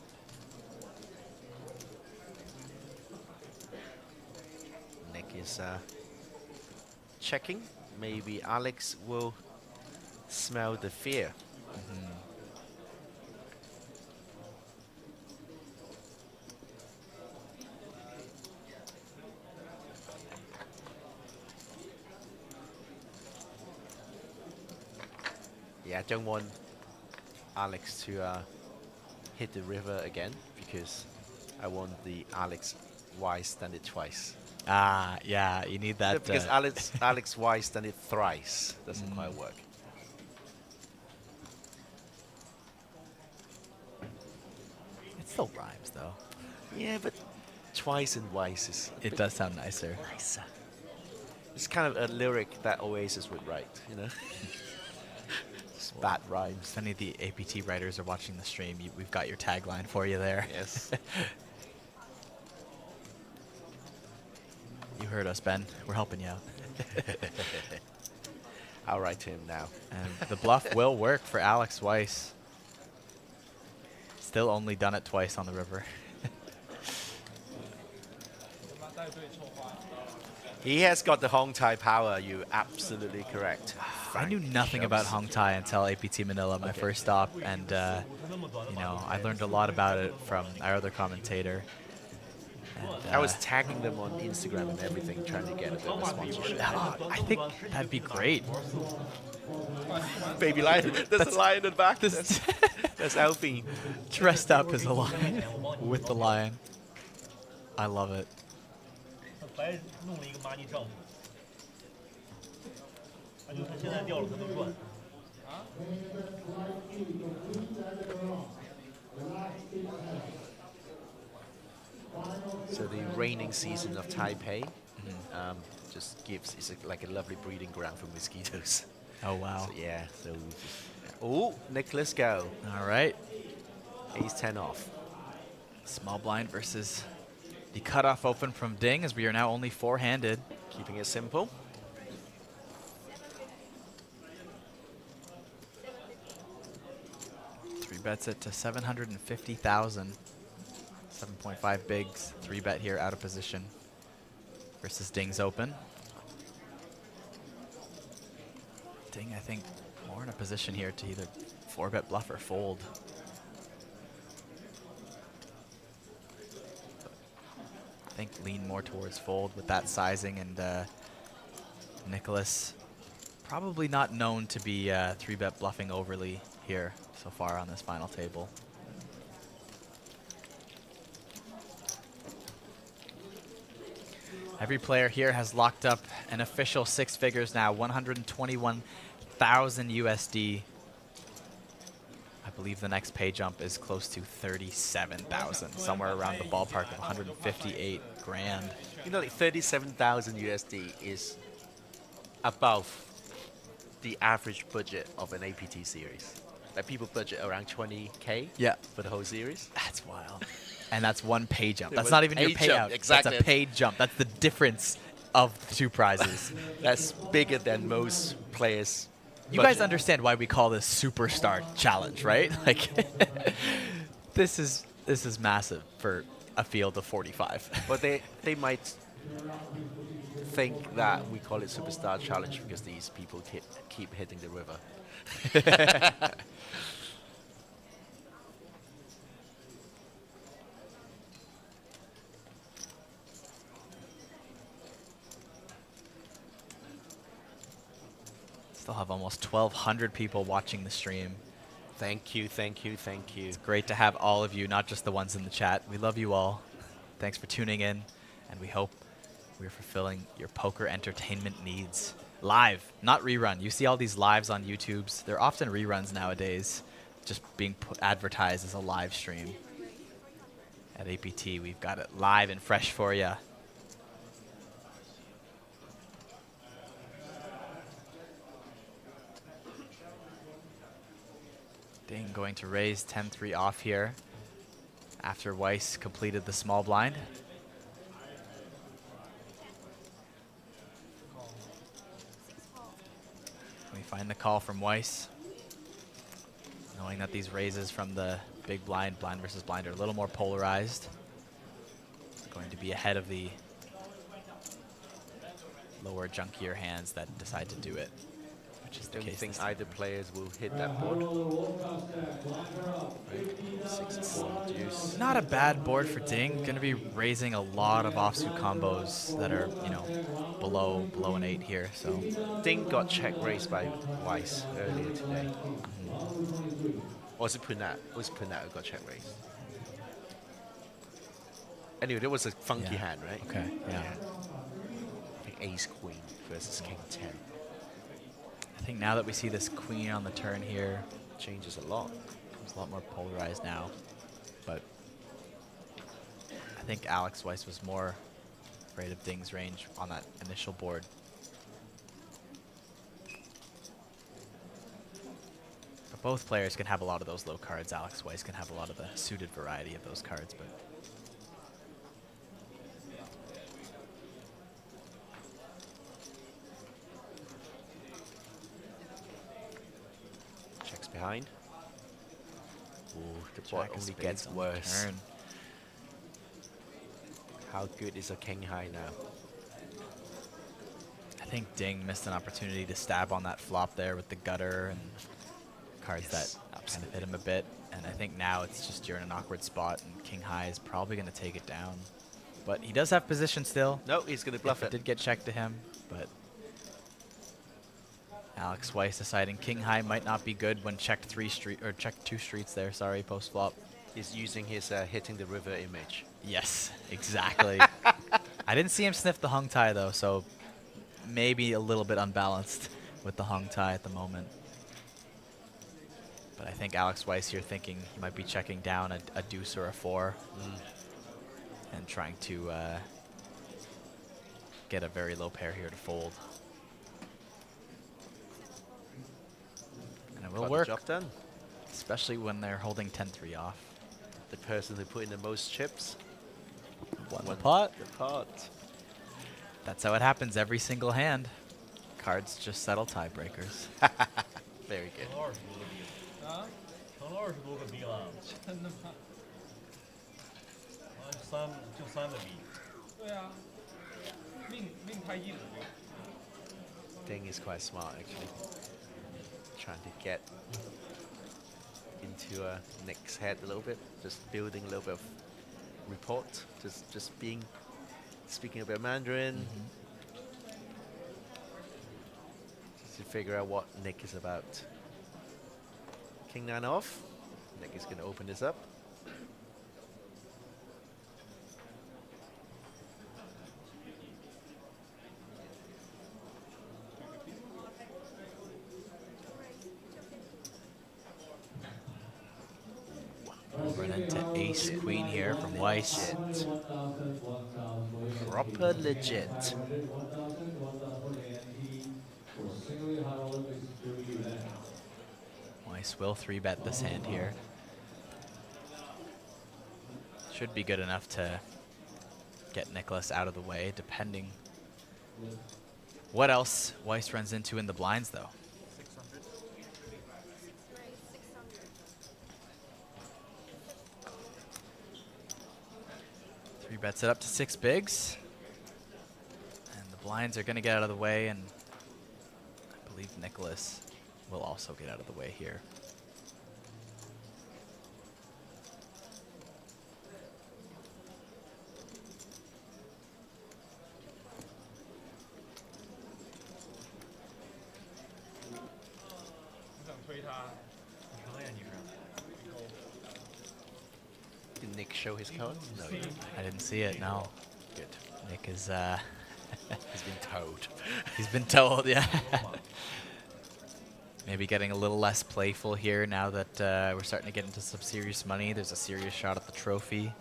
Nick is checking. Maybe Alex will smell the fear. Yeah, I don't want Alex to hit the river again because I want the Alex Wise done it twice. Ah, yeah, you need that. Because Alex Wise done it thrice. Doesn't quite work. It still rhymes, though. Yeah, but twice and Wise is. It does sound nicer. Nicer. It's kind of a lyric that Oasis would write, you know? Just bad rhymes. If any of the APT writers are watching the stream, we've got your tagline for you there. Yes. You heard us, Ben. We're helping you out. I'll write to him now. And the bluff will work for Alex Weiss. Still only done it twice on the river. He has got the Hong Tai power, you're absolutely correct. I knew nothing about Hong Tai until APT Manila, my first stop, and you know, I learned a lot about it from our other commentator. And, I was tagging them on Instagram and everything, trying to get a bit of a sponsorship. I think that'd be great. Baby lion. There's a lion in the back. That's Alfie. Dressed up as a lion with the lion. I love it. 白弄了一个 money 账目，他就他现在掉了他都赚。 So the raining season of Taipei just gives like a lovely breeding ground for mosquitoes. Oh wow! So, yeah. So. Oh, Nicholas go. All right. Ace 10 off. Small blind versus the cutoff open from Ding, as we are now only four-handed. Keeping it simple. Three bets it to 750,000. 7.5 bigs. Three bet here out of position versus Ding's open. Ding, I think, more in a position here to either four bet bluff or fold. think lean more towards fold with that sizing, and Nicholas probably not known to be 3-bet bluffing overly here so far on this final table. Every player here has locked up an official 6 figures now, 121,000 USD. I believe the next pay jump is close to 37,000, somewhere around the ballpark of 158 grand. You know, like 37,000 USD is above the average budget of an APT series. Like people budget around 20K for the whole series. That's wild. And that's one pay jump. It That's was not even your a payout. jump, exactly. That's a paid jump. That's the difference of the 2 prizes. That's bigger than most players. You guys understand why we call this Superstar Challenge, right? Like, this is massive for a field of 45. But they might think that we call it Superstar Challenge because these people keep hitting the river. Still have almost 1,200 people watching the stream. Thank you, thank you, thank you. It's great to have all of you, not just the ones in the chat. We love you all. Thanks for tuning in, and we hope we're fulfilling your poker entertainment needs. Live, not rerun. You see all these lives on YouTubes. They're often reruns nowadays, just being advertised as a live stream. At APT, we've got it live and fresh for you. Ding going to raise 10-3 off here after Weiss completed the small blind. We find the call from Weiss, knowing that these raises from the big blind versus blind, are a little more polarized. Going to be ahead of the lower junkier hands that decide to do it. Which is the Don't case think this either players will hit that board. Right. Not a bad board for Ding. Going to be raising a lot of offsuit combos that are, you know, below an 8 here. So Ding got check raised by Weiss earlier today. Or was it Punat? It was Punat who got check raised. Anyway, there was a funky hand, right? Okay, yeah. I think Ace Queen versus King 10. I think now that we see this queen on the turn here, changes a lot. It's a lot more polarized now. But I think Alex Weiss was more afraid of Ding's range on that initial board. But both players can have a lot of those low cards. Alex Weiss can have a lot of the suited variety of those cards. But behind. Ooh, the board only gets worse. Turn. How good is a king high now? I think Ding missed an opportunity to stab on that flop there with the gutter and cards that kind of hit him a bit. And I think now it's just you're in an awkward spot, and king high is probably going to take it down. But he does have position still. No, he's going to bluff it. Did get checked to him, but Alex Weiss deciding king high might not be good when checked 2 streets there. Sorry, post flop. He's using his hitting the river image. Yes, exactly. I didn't see him sniff the hung tie though, so maybe a little bit unbalanced with the hung tie at the moment. But I think Alex Weiss here thinking he might be checking down a deuce or a 4 and trying to get a very low pair here to fold. And it will work, job done. Especially when they're holding 10-3 off. The person who put in the most chips won the pot. The pot. That's how it happens every single hand. Cards just settle tiebreakers. Very good. Ding is quite smart actually. Trying to get into Nick's head a little bit, just building a little bit of report, just being speaking a bit of Mandarin. Just to figure out what Nick is about. King 9 off. Nick is going to open this up. Run into ace queen here from Weiss. Proper legit. Weiss will 3-bet this hand here. Should be good enough to get Nicholas out of the way, depending what else Weiss runs into in the blinds, though. Bets it up to 6 bigs. And the blinds are going to get out of the way, and I believe Nicholas will also get out of the way here. Did Nick show his card? No, he didn't. I didn't see it, no. Good. Nick is, he's been told. He's been told, yeah. Maybe getting a little less playful here now that we're starting to get into some serious money. There's a serious shot at the trophy.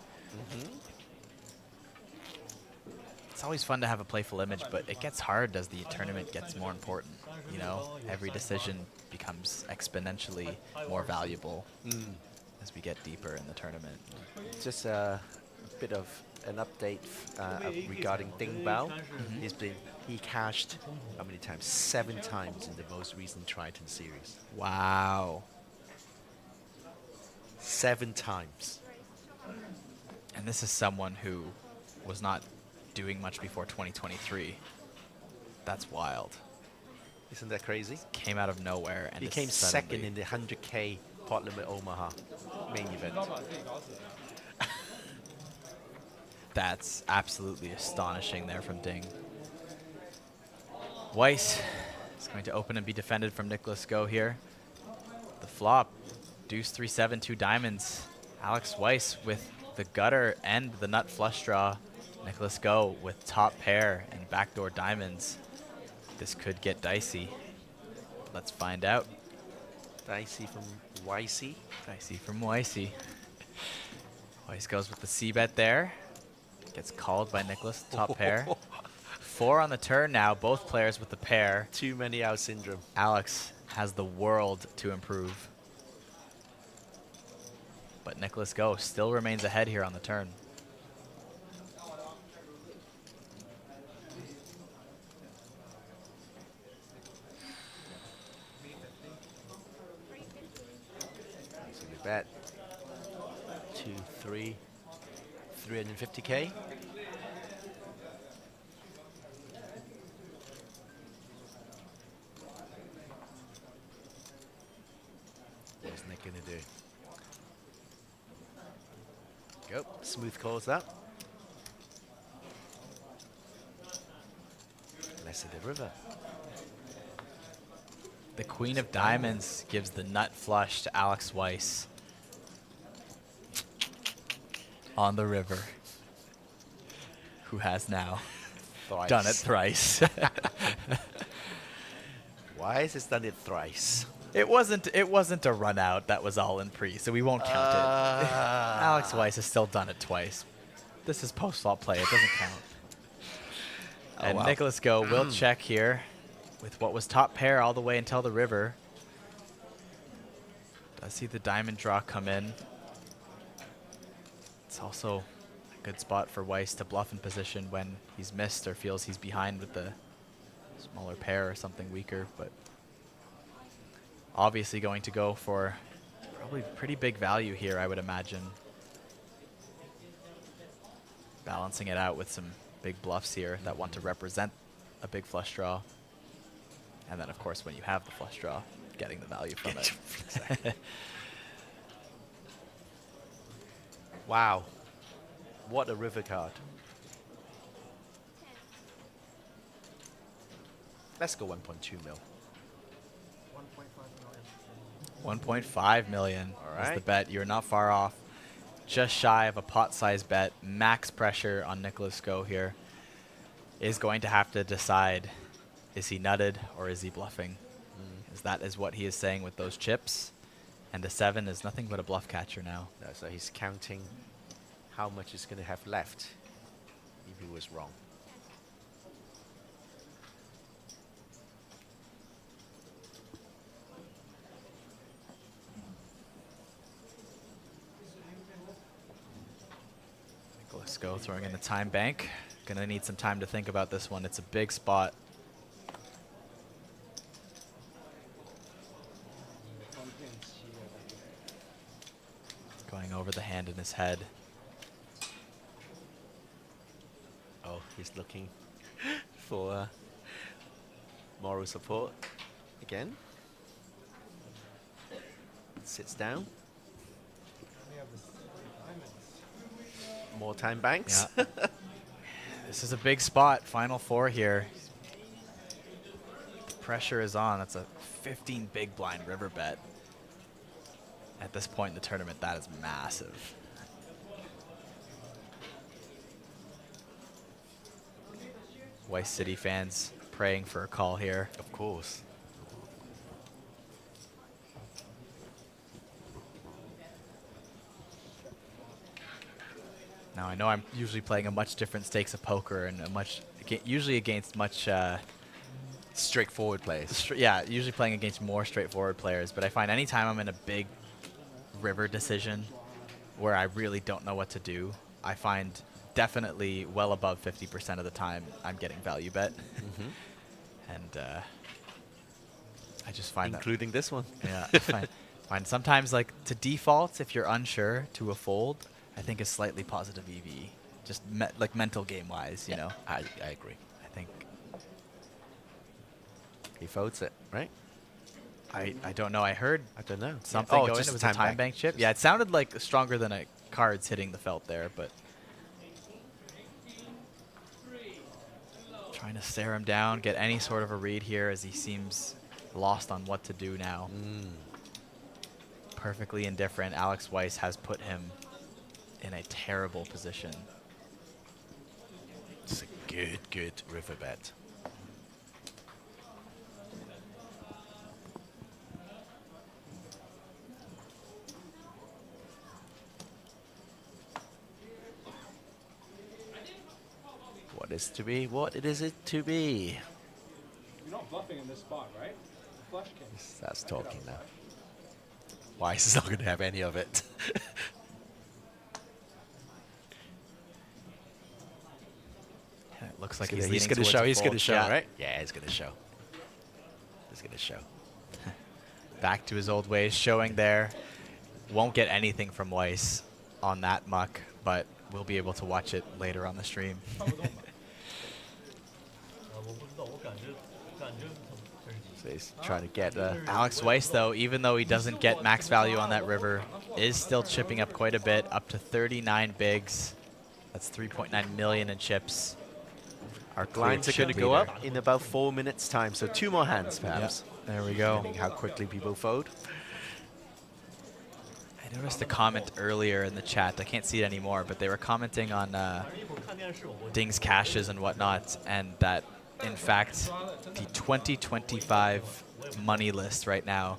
It's always fun to have a playful image, but it gets hard as the tournament gets more important. You know, every decision becomes exponentially more valuable as we get deeper in the tournament. Just a bit of an update regarding Ding Bao. He cashed how many times? 7 times in the most recent Triton series. Wow. 7 times. And this is someone who was not doing much before 2023. That's wild. Isn't that crazy? Came out of nowhere and became second in the 100K pot limit Omaha main event. That's absolutely astonishing there from Ding. Weiss is going to open and be defended from Nicholas Go here. The flop, deuce 3-7, 2 diamonds. Alex Weiss with the gutter and the nut flush draw. Nicholas Go with top pair and backdoor diamonds. This could get dicey. Let's find out. Dicey from Weissy. Dicey from Weissy. Weiss goes with the C-bet there. Gets called by Nicholas, top pair. 4 on the turn now, both players with the pair. Too many out syndrome. Alex has the world to improve. But Nicholas Go still remains ahead here on the turn. So we bet 2, 3, 350K. What's Nick gonna do? Go, smooth calls that. Less of the river. The Queen of Diamonds gives the nut flush to Alex Weiss. On the river. Who has now done it thrice. Weiss has done it thrice. It wasn't a run out. That was all in pre, so we won't count it. Alex Weiss has still done it twice. This is post-flop play. It doesn't count. And wow. Nicholas Go will check here with what was top pair all the way until the river. Does see the diamond draw come in. It's also a good spot for Weiss to bluff in position when he's missed or feels he's behind with the smaller pair or something weaker, but obviously going to go for probably pretty big value here, I would imagine. Balancing it out with some big bluffs here that want to represent a big flush draw. And then, of course, when you have the flush draw, getting the value from it. Wow. What a river card. Let's go 1.2 mil. 1.5 million All is the right. bet. You're not far off. Just shy of a pot-sized bet. Max pressure on Nicholas Go here. Is going to have to decide, is he nutted or is he bluffing? Because that is what he is saying with those chips. And the 7 is nothing but a bluff catcher now. No, so he's counting how much he's going to have left if he was wrong. Nicholas Go throwing in the time bank. Gonna need some time to think about this one. It's a big spot. Going over the hand in his head. Oh, he's looking for moral support again. Sits down. More time banks. Yeah. This is a big spot. Final 4 here. The pressure is on. That's a 15 big blind river bet. At this point in the tournament, that is massive. Weiss City fans praying for a call here. Of course. Now I know I'm usually playing a much different stakes of poker and usually against much straightforward players. Yeah, usually playing against more straightforward players. But I find anytime I'm in a big river decision where I really don't know what to do, I find definitely well above 50% of the time I'm getting value bet. And I just find including this one. Yeah, I find sometimes like to default if you're unsure to a fold, I think is slightly positive EV, just like mental game wise, you know. I agree. I think he folds it, right? I don't know. I heard something Oh, going. just It was time a time bank. bank chip. Yeah, it sounded like stronger than a cards hitting the felt there, but trying to stare him down, get any sort of a read here as he seems lost on what to do now. Perfectly indifferent. Alex Weiss has put him in a terrible position. It's a good river bet. What is to be? What is it to be? You're not bluffing in this spot, right? Flush king. That's talking now. Weiss is not going to have any of it. It looks like he's he's going to towards show. a He's going to fold. show, Yeah. right? Yeah, he's going to show. He's going to show. Back to his old ways, showing there. Won't get anything from Weiss on that muck, but we'll be able to watch it later on the stream. So he's trying to get Alex Weiss, though, even though he doesn't get max value on that river, is still chipping up quite a bit, up to 39 bigs. That's 3.9 million in chips. Our blinds are going to go up in about 4 minutes' time, so 2 more hands, perhaps. Yep, there we go. Depending how quickly people fold. I noticed a comment earlier in the chat. I can't see it anymore, but they were commenting on Ding's caches and whatnot, and that, in fact, the 2025 money list right now,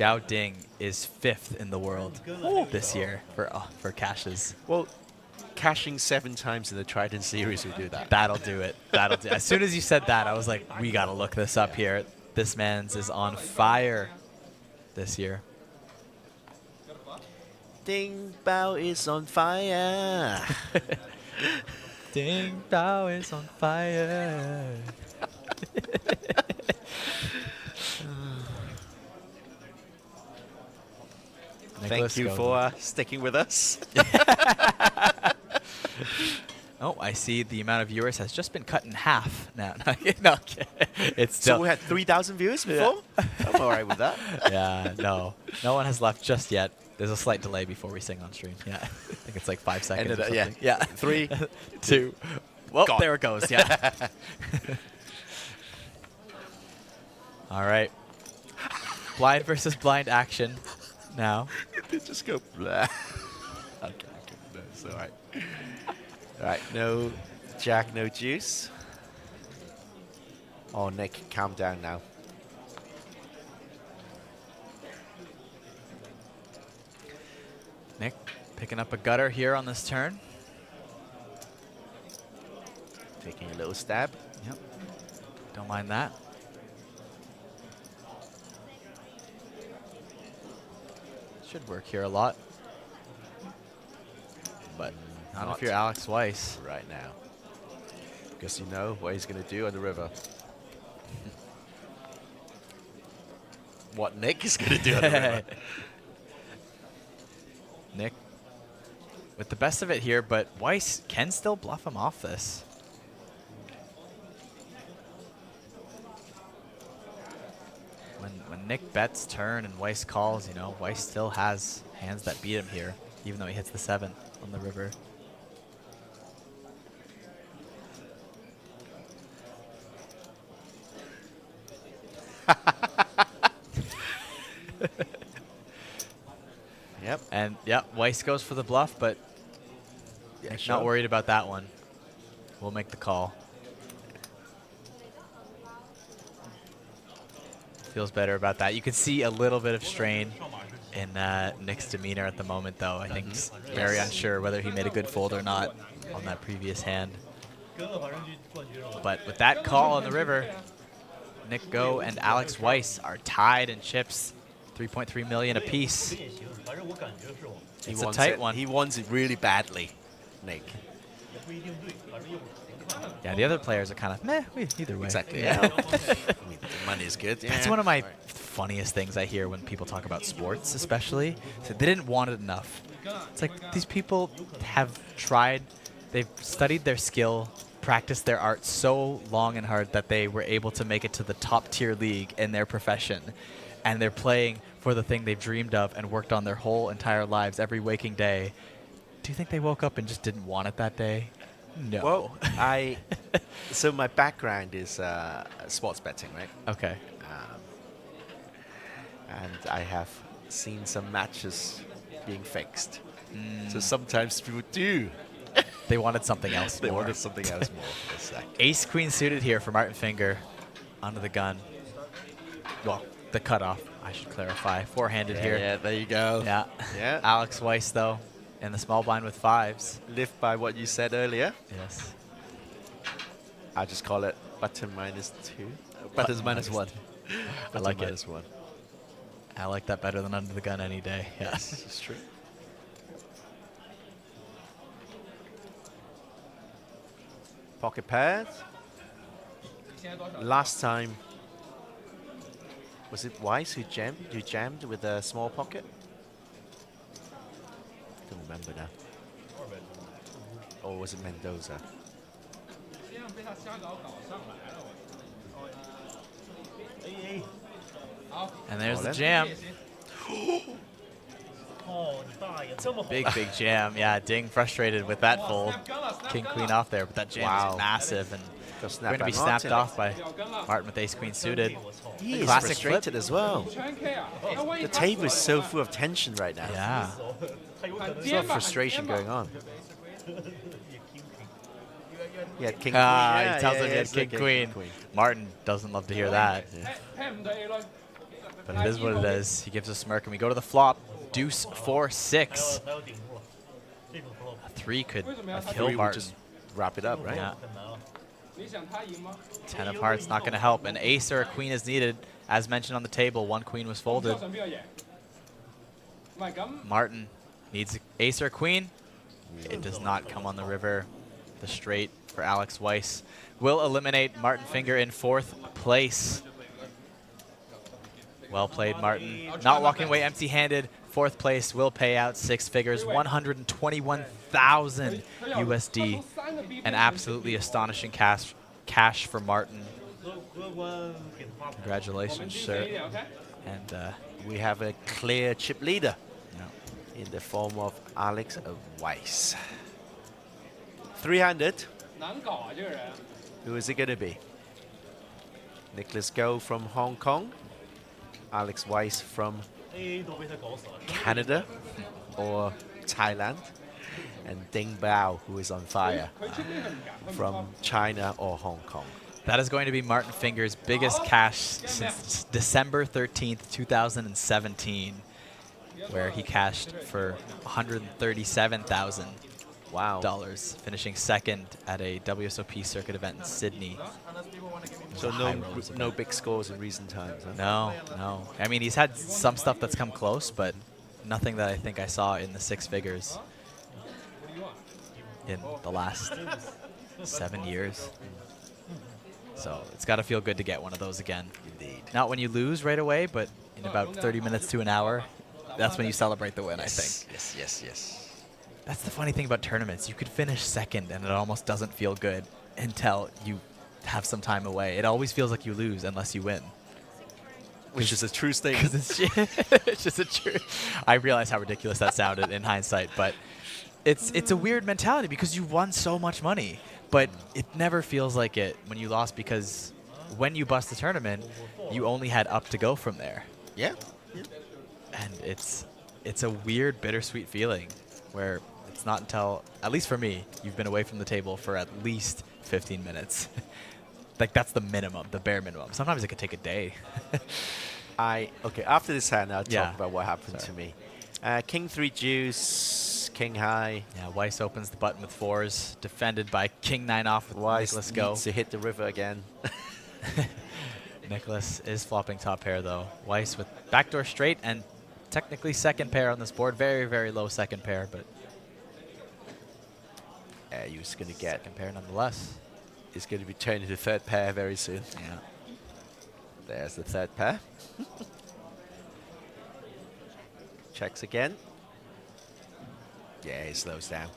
Yao Ding is 5th in the world this year for caches. Well, cashing 7 times in the Trident series will do that. That'll do it. That'll do. As soon as you said that, I was like, we gotta look this up here. This man's is on fire this year. Ding Bao is on fire. Ding Bao is on fire. Thank you for sticking with us. Oh, I see the amount of viewers has just been cut in half now. No, it's still. So we had 3,000 viewers before? Yeah. I'm all right with that. Yeah, no one has left just yet. There's a slight delay before we sing on stream. Yeah, I think it's like 5 seconds. Or something. Yeah. 3, 2. Well, gone. there it goes. Yeah. All right. Blind versus blind action now. They just go blah. Okay, no, it's all right. All right, no jack, no deuce. Oh, Nick, calm down now. Nick picking up a gutter here on this turn. Taking a little stab. Yep. Don't mind that. Should work here a lot. But not if you're Alex Weiss. Right now. Because you know what he's going to do on the river. What Nick is going to do on the river. Nick with the best of it here, but Weiss can still bluff him off this. When Nick bets turn and Weiss calls, you know, Weiss still has hands that beat him here, even though he hits the 7 on the river. Yep. And yep, Weiss goes for the bluff, but yeah, not worried about that one. We'll make the call. Feels better about that. You can see a little bit of strain in Nick's demeanor at the moment, though. I think he's very unsure whether he made a good fold or not on that previous hand. But with that call on the river, Nick Go and Alex Weiss are tied in chips, 3.3 million apiece. It's a tight one. He wants it really badly, Nick. Yeah, the other players are kind of meh, either way. Exactly. Yeah. I mean, the money is good. That's one of my funniest things I hear when people talk about sports, especially. So they didn't want it enough. It's like these people have tried, they've studied their skill, practiced their art so long and hard that they were able to make it to the top tier league in their profession. And they're playing for the thing they've dreamed of and worked on their whole entire lives every waking day. Do you think they woke up and just didn't want it that day? No. Well, so my background is sports betting, right? Okay. And I have seen some matches being fixed. So sometimes people do. They wanted something else They more. wanted something else more. Exactly. Ace Queen suited here for Martin Finger under the gun. Well, the cutoff, I should clarify. Four-handed here. Yeah, there you go. Yeah. Yeah. Alex Weiss, though, in the small blind with 5s. Live by what you said earlier. Yes. I just call it button -2. Buttons -1. I like it. -1. I like that better than under the gun any day. Yes, it's true. Pocket pairs. Last time, was it Weiss who jammed with a small pocket? Don't remember now. Or was it Mendoza? And there's Oh, the that's- jam. Big jam. Yeah, Ding frustrated with that fold. King, queen off there, but that jam is massive and going to be snapped off by Martin with ace queen suited. He is Classic frustrated flip. as well. The table is so full of tension right now. Yeah. There's a lot of frustration going on. Yeah, king queen. Ah, he tells him he had it's king okay, queen. Martin doesn't love to hear that. But it is what it is. He gives a smirk, and we go to the flop. Deuce 4-6. A 3 could kill Martin. Just wrap it up, right? Yeah. 10 of hearts not going to help. An ace or a queen is needed. As mentioned on the table, one queen was folded. Martin needs ace or queen. It does not come on the river. The straight for Alex Weiss will eliminate Martin Finger in 4th place. Well played, Martin. Not walking away empty-handed. 4th place will pay out 6 figures, 121,000 USD. An absolutely astonishing cash for Martin. Congratulations, sir. And we have a clear chip leader in the form of Alex Weiss. 300. Who is it going to be? Nicholas Go from Hong Kong. Alex Weiss from Canada or Thailand. And Ding Bao, who is on fire from China or Hong Kong. That is going to be Martin Finger's biggest cash since December 13th, 2017, where he cashed for $137,000. Wow. Finishing second at a WSOP circuit event in Sydney. So no big scores in recent times. Huh? No. I mean, he's had some stuff that's come close, but nothing that I think I saw in the 6 figures in the last 7 years. So it's got to feel good to get one of those again. Indeed. Not when you lose right away, but in about 30 minutes to an hour, that's when you celebrate the win, I think. Yes. That's the funny thing about tournaments. You could finish second and it almost doesn't feel good until you have some time away. It always feels like you lose unless you win. Which is a true statement. It's just a true. I realize how ridiculous that sounded in hindsight, but it's a weird mentality because you won so much money, but it never feels like it when you lost because when you bust the tournament, you only had up to go from there. Yeah. And it's a weird, bittersweet feeling where it's not until, at least for me, you've been away from the table for at least 15 minutes. Like that's the minimum, the bare minimum. Sometimes it could take a day. Okay, after this hand, I'll talk about what happened to me. King 3 deuce, King high. Yeah, Weiss opens the button with 4s, defended by King 9 off with Weiss Nicholas Go. needs to hit the river again. Nicholas is flopping top pair though. Weiss with backdoor straight and technically second pair on this board. Very, very low second pair, but you're just going to get second pair nonetheless. It's going to be turned into third pair very soon. Yeah. There's the third pair. Checks again. Yeah, he slows down.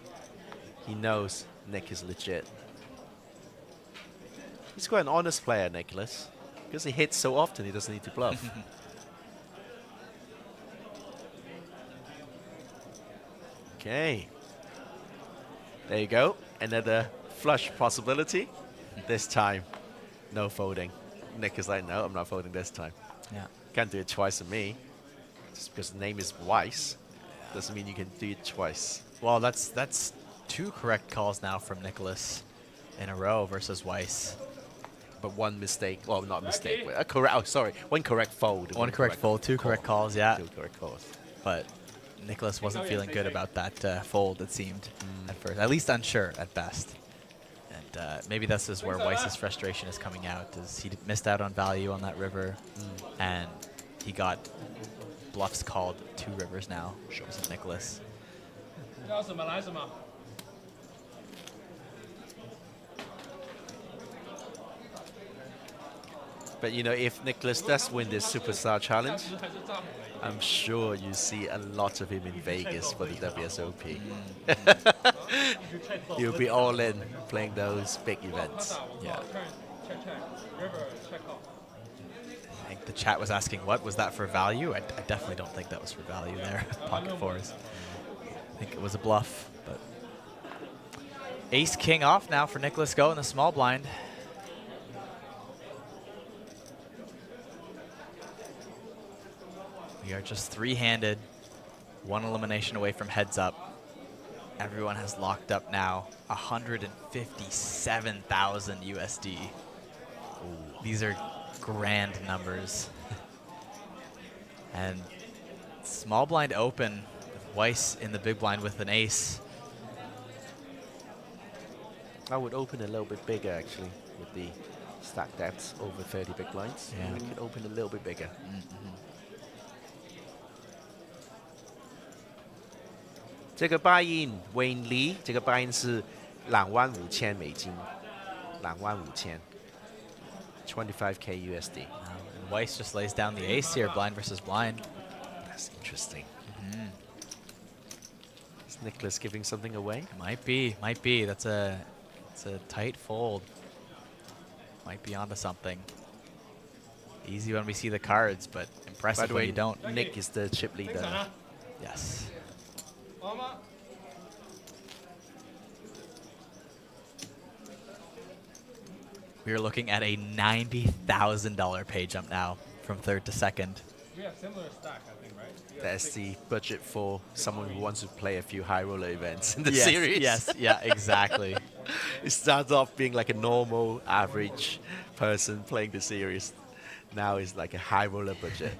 He knows Nick is legit. He's quite an honest player, Nicholas. Because he hits so often, he doesn't need to bluff. Okay. There you go. Another flush possibility. This time, no folding. Nick is like, no, I'm not folding this time. Yeah. Can't do it twice on me. Just because the name is Weiss doesn't mean you can do it twice. Well, that's 2 correct calls now from Nicholas in a row versus Weiss. But one mistake, well, not a mistake, but a correct, oh, sorry, one correct fold. One correct fold, 2 correct calls, yeah. 2 correct calls. But Nicholas wasn't feeling good about that fold, it seemed, at first. At least unsure at best. And maybe this is where Weiss's frustration is coming out, is he missed out on value on that river, and he got bluffs called 2 rivers now, versus Nicholas. But you know, if Nicholas does win this Superstar Challenge, I'm sure you see a lot of him in Vegas for the WSOP. He'll be all in playing those big events. Yeah. I think the chat was asking, what was that for value? I definitely don't think that was for value there. Pocket 4s. I think it was a bluff, but ace king off now for Nicholas Go in the small blind. We are just 3-handed, 1 elimination away from heads up. Everyone has locked up now 157,000 USD. Ooh, these are grand numbers. And small blind open, Weiss in the big blind with an ace. I would open a little bit bigger actually with the stack depths over 30 big blinds. Yeah. I could open a little bit bigger. Mm-hmm. 这个 buy in Wayne Lee， 这个 buy in 是25,000美金，25,000 ，25K USD. And Weiss just lays down the ace here, blind versus blind. That's interesting. Is Nicholas giving something away? Might be. It's a tight fold. Might be onto something. Easy when we see the cards, but impressive when you don't. Nick is the chip leader. Yes. We are looking at a $90,000 pay jump now from third to second. We have similar stack, I think, right? That's the budget for someone who wants to play a few high roller events in the Yes, series. yes, yeah, exactly. It starts off being like a normal, average person playing the series. Now it's like a high roller budget.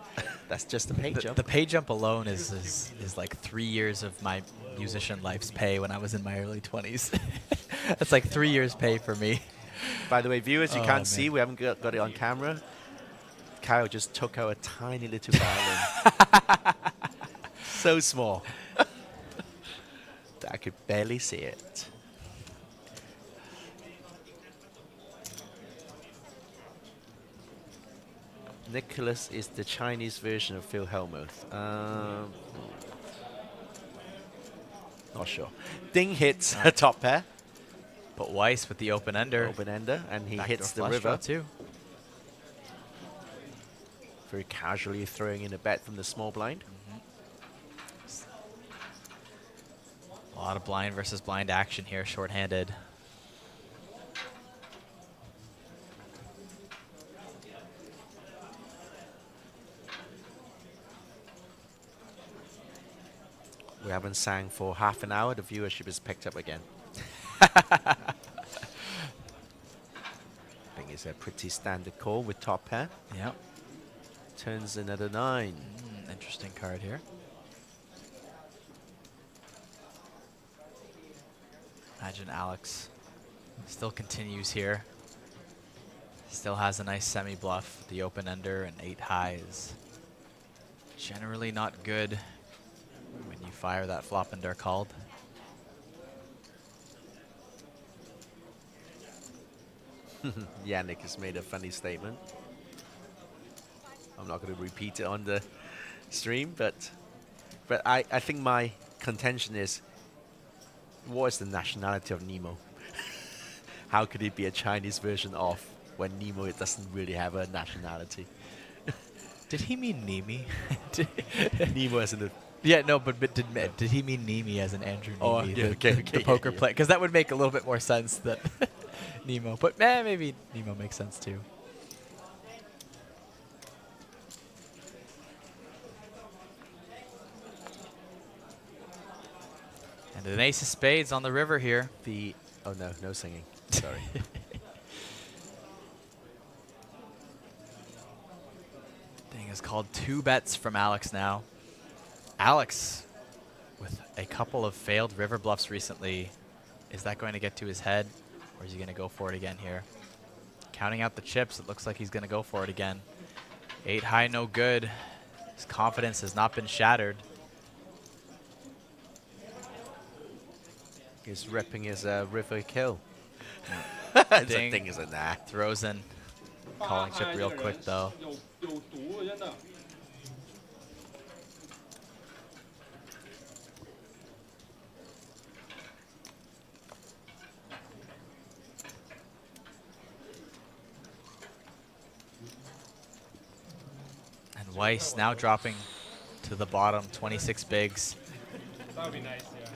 That's just the pay jump. The pay jump alone is like 3 years of my musician life's pay when I was in my early 20s. That's like 3 years pay for me. By the way, viewers, you Oh, can't man. see. We haven't got it on camera. Kyle just took out a tiny little violin. So small. that I could barely see it. Nicholas is the Chinese version of Phil Hellmuth. Not sure. Ding hits a top pair. But Weiss with the open ender. Open ender, and he Backdoor hits the flush river draw too. Very casually throwing in a bet from the small blind. A lot of blind versus blind action here, shorthanded. We haven't sang for half an hour. The viewership is picked up again. I think it's a pretty standard call with top pair. Yep. Turns another 9. Interesting card here. Imagine Alex still continues here. Still has a nice semi-bluff. The open ender and 8 high is generally not good when you fire that flop ender called. Yannick has made a funny statement. I'm not going to repeat it on the stream, but I think my contention is, what is the nationality of Nemo? How could it be a Chinese version of when Nemo doesn't really have a nationality? Did he mean Nemi? Nemo as in the... Yeah, no, but did he mean Nemi as in Andrew Nemi, Oh, yeah, the poker player? Because that would make a little bit more sense than Nemo. But maybe Nemo makes sense too. And an ace of spades on the river here. Oh no, no singing. Sorry. Thing is called 2 bets from Alex now. Alex, with a couple of failed river bluffs recently, is that going to get to his head, or is he going to go for it again here? Counting out the chips, it looks like he's going to go for it again. 8 high, no good. His confidence has not been shattered. He's repping his river kill. Ding. Thing is a nah. Throws in. Calling chip real quick though. And Weiss now dropping to the bottom, 26 bigs. That would be nice, yeah.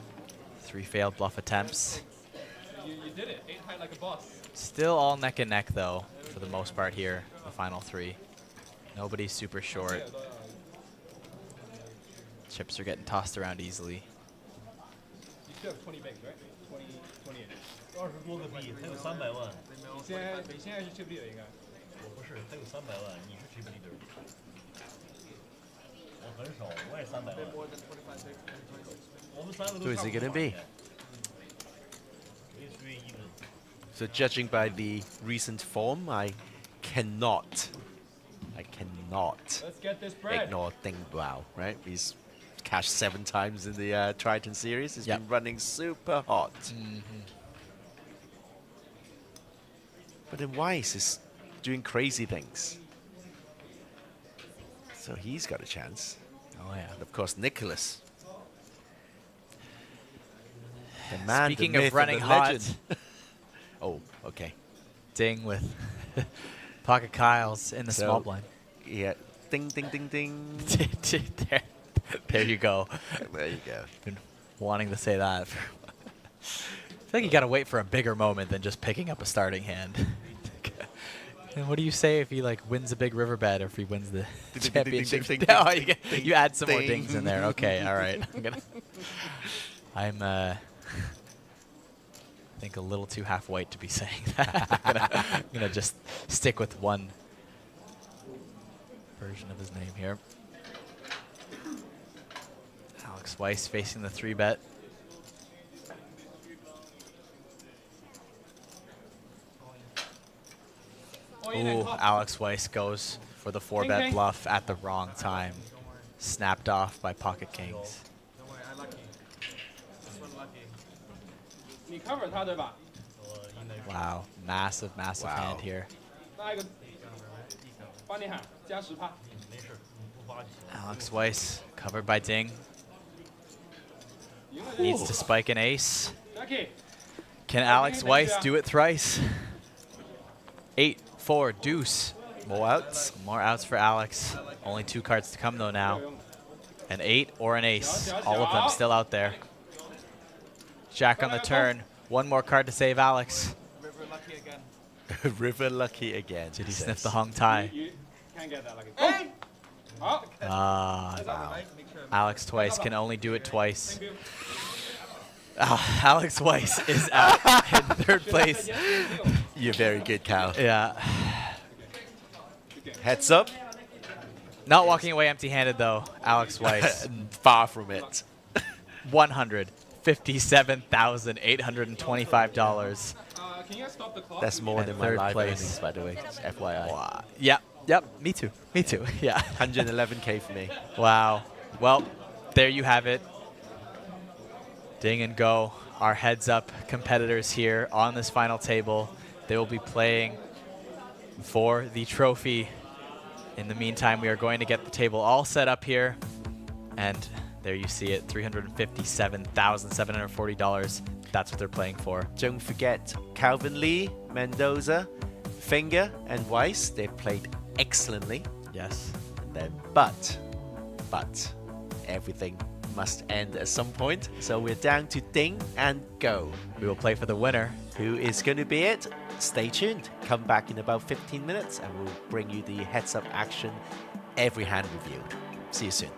3 failed bluff attempts. You did it. 8 high like a boss. Still all neck and neck though, for the most part here, the final 3. Nobody's super short. Chips are getting tossed around easily. You still have 20 bigs, right? 20, 28. 20多个币，还有300万。你现在是 chip leader 应该。我不是，还有300万，你是 chip leader。我很少，我也300万。我们3个都 Who is he going to be? 3 even. So judging by the recent form, I cannot Let's get this bread. ignore Ding Bao, right? He's cashed 7 times in the Triton series. He's been running super hot. But then Weiss is doing crazy things. So he's got a chance. Oh yeah. And of course, Nicholas. The man, Speaking the of myth, running the hot. legend. Oh, okay. Ding with pocket Kyles in the So, small blind. Yeah. Ding, ding, ding, ding. There you go. There you go. Been wanting to say that. I think you got to wait for a bigger moment than just picking up a starting hand. And what do you say if he like wins a big riverbed or if he wins the Ding, championship? ding, ding, No, ding, ding, you add some more ding. dings in there. Okay, all right. I'm I think a little too half white to be saying that. I'm gonna just stick with one version of his name here. Alex Weiss facing the 3-bet. Ooh, Alex Weiss goes for the 4-bet bluff at the wrong time. Snapped off by Pocket Kings. Wow, massive, massive hand here. Alex Weiss covered by Ding. Needs to spike an ace. Can Alex Weiss do it thrice? 8, 4, deuce. More outs. More outs for Alex. Only 2 cards to come though now. An 8 or an ace. All of them still out there. Jack on the turn. One more card to save Alex. River lucky again. Did he sniff the hung tie? Wow. Alex Twice can only do it twice. Alex Weiss is out in 3rd place. You're very good, Cal. Yeah. Heads up. Not walking away empty-handed though, Alex Weiss. Far from it. $157,825. That's more than my live earnings, by the way. FYI. Wow. Yep. Me too. Me too. Yeah. 111K for me. Wow. Well, there you have it. Ding and Go, our heads-up competitors here on this final table. They will be playing for the trophy. In the meantime, we are going to get the table all set up here. And there you see it, $357,740. That's what they're playing for. Don't forget Calvin Lee, Mendoza, Finger, and Weiss. They played excellently. Yes. And then, but everything must end at some point. So we're down to Ding and Go. We will play for the winner. Who is going to be it? Stay tuned. Come back in about 15 minutes and we'll bring you the heads-up action, every hand reviewed. See you soon.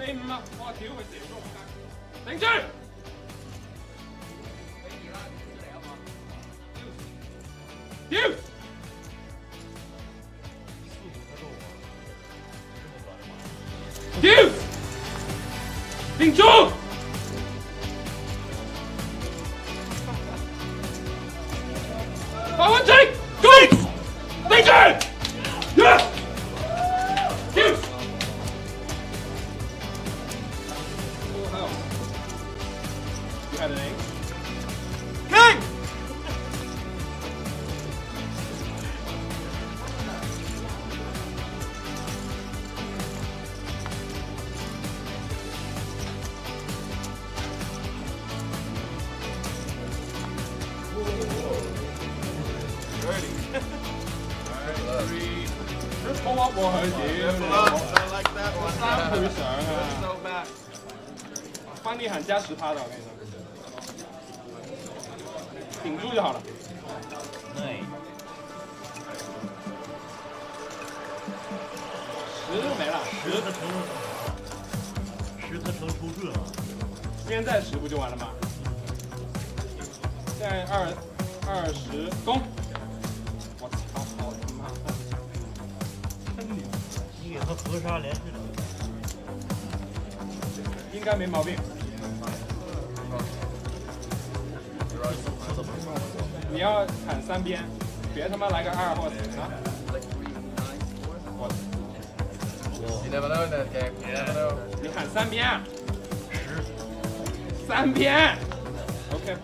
45啊！我屌佢射中，頂住！屌！屌！定住！發運氣，攻！定住！屌！King! Ready. Alright, 3. Just pull up 喎佢屌。I like that one. 3倍上啊！翻呢行加10%的，我跟你說。顶住就好了。10就没了，10他成出这了。边再10不就完了吗？再20攻。我操，好他妈！你给他合杀连续的，应该没毛病。你要砍3边，别他妈来个2或4啊！你砍3边啊！3边 ，OK。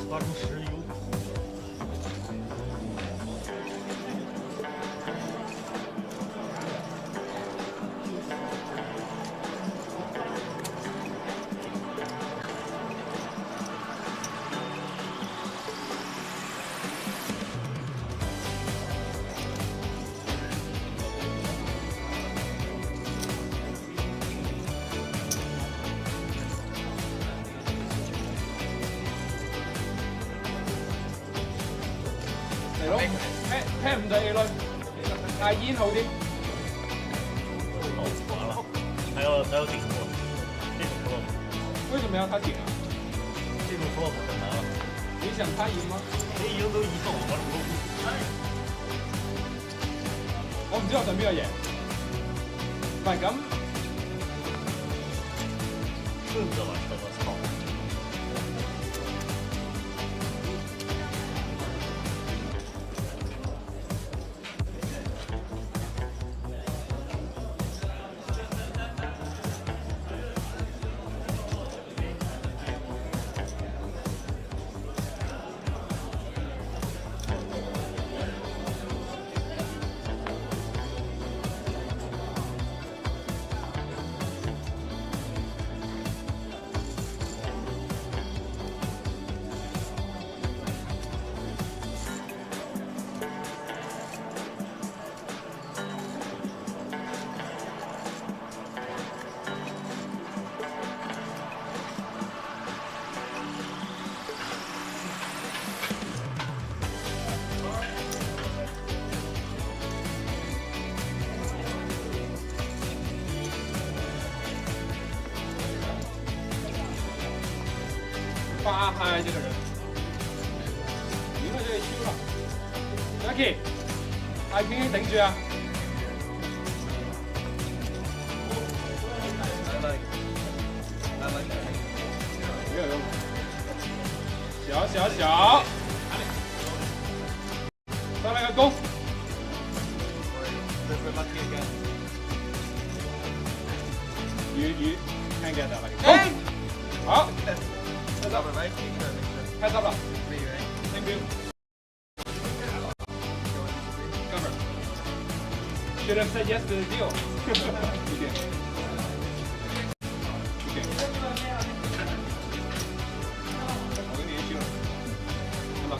发出10有。聽唔到 A 輪，嗌煙好啲。完了，還有頂過，這種 flop。為什麼要他頂啊？這種 flop 很難啊。你想他贏嗎？你贏都以後我都不猜。我唔知我想邊個贏。唔係咁。順着吧，操！发嗨这个人，赢了就 Q 了。Jackie， 嗌傾傾頂住啊！沒有用，小，再來個攻。魚 can't get that 攻，好。Heads up 了 ，thank you. Cover. Should have said yes to the deal. Okay.我跟你一起了，好了。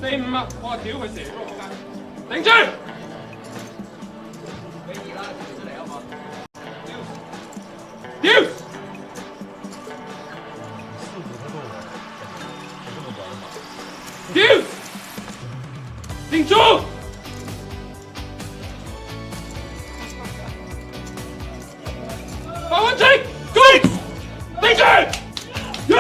4-5啊！我屌佢射咗我間，頂住！俾2啦，跳出嚟好嘛？屌！屌！頂住！把穩陣 ，Go！ 頂住！屌！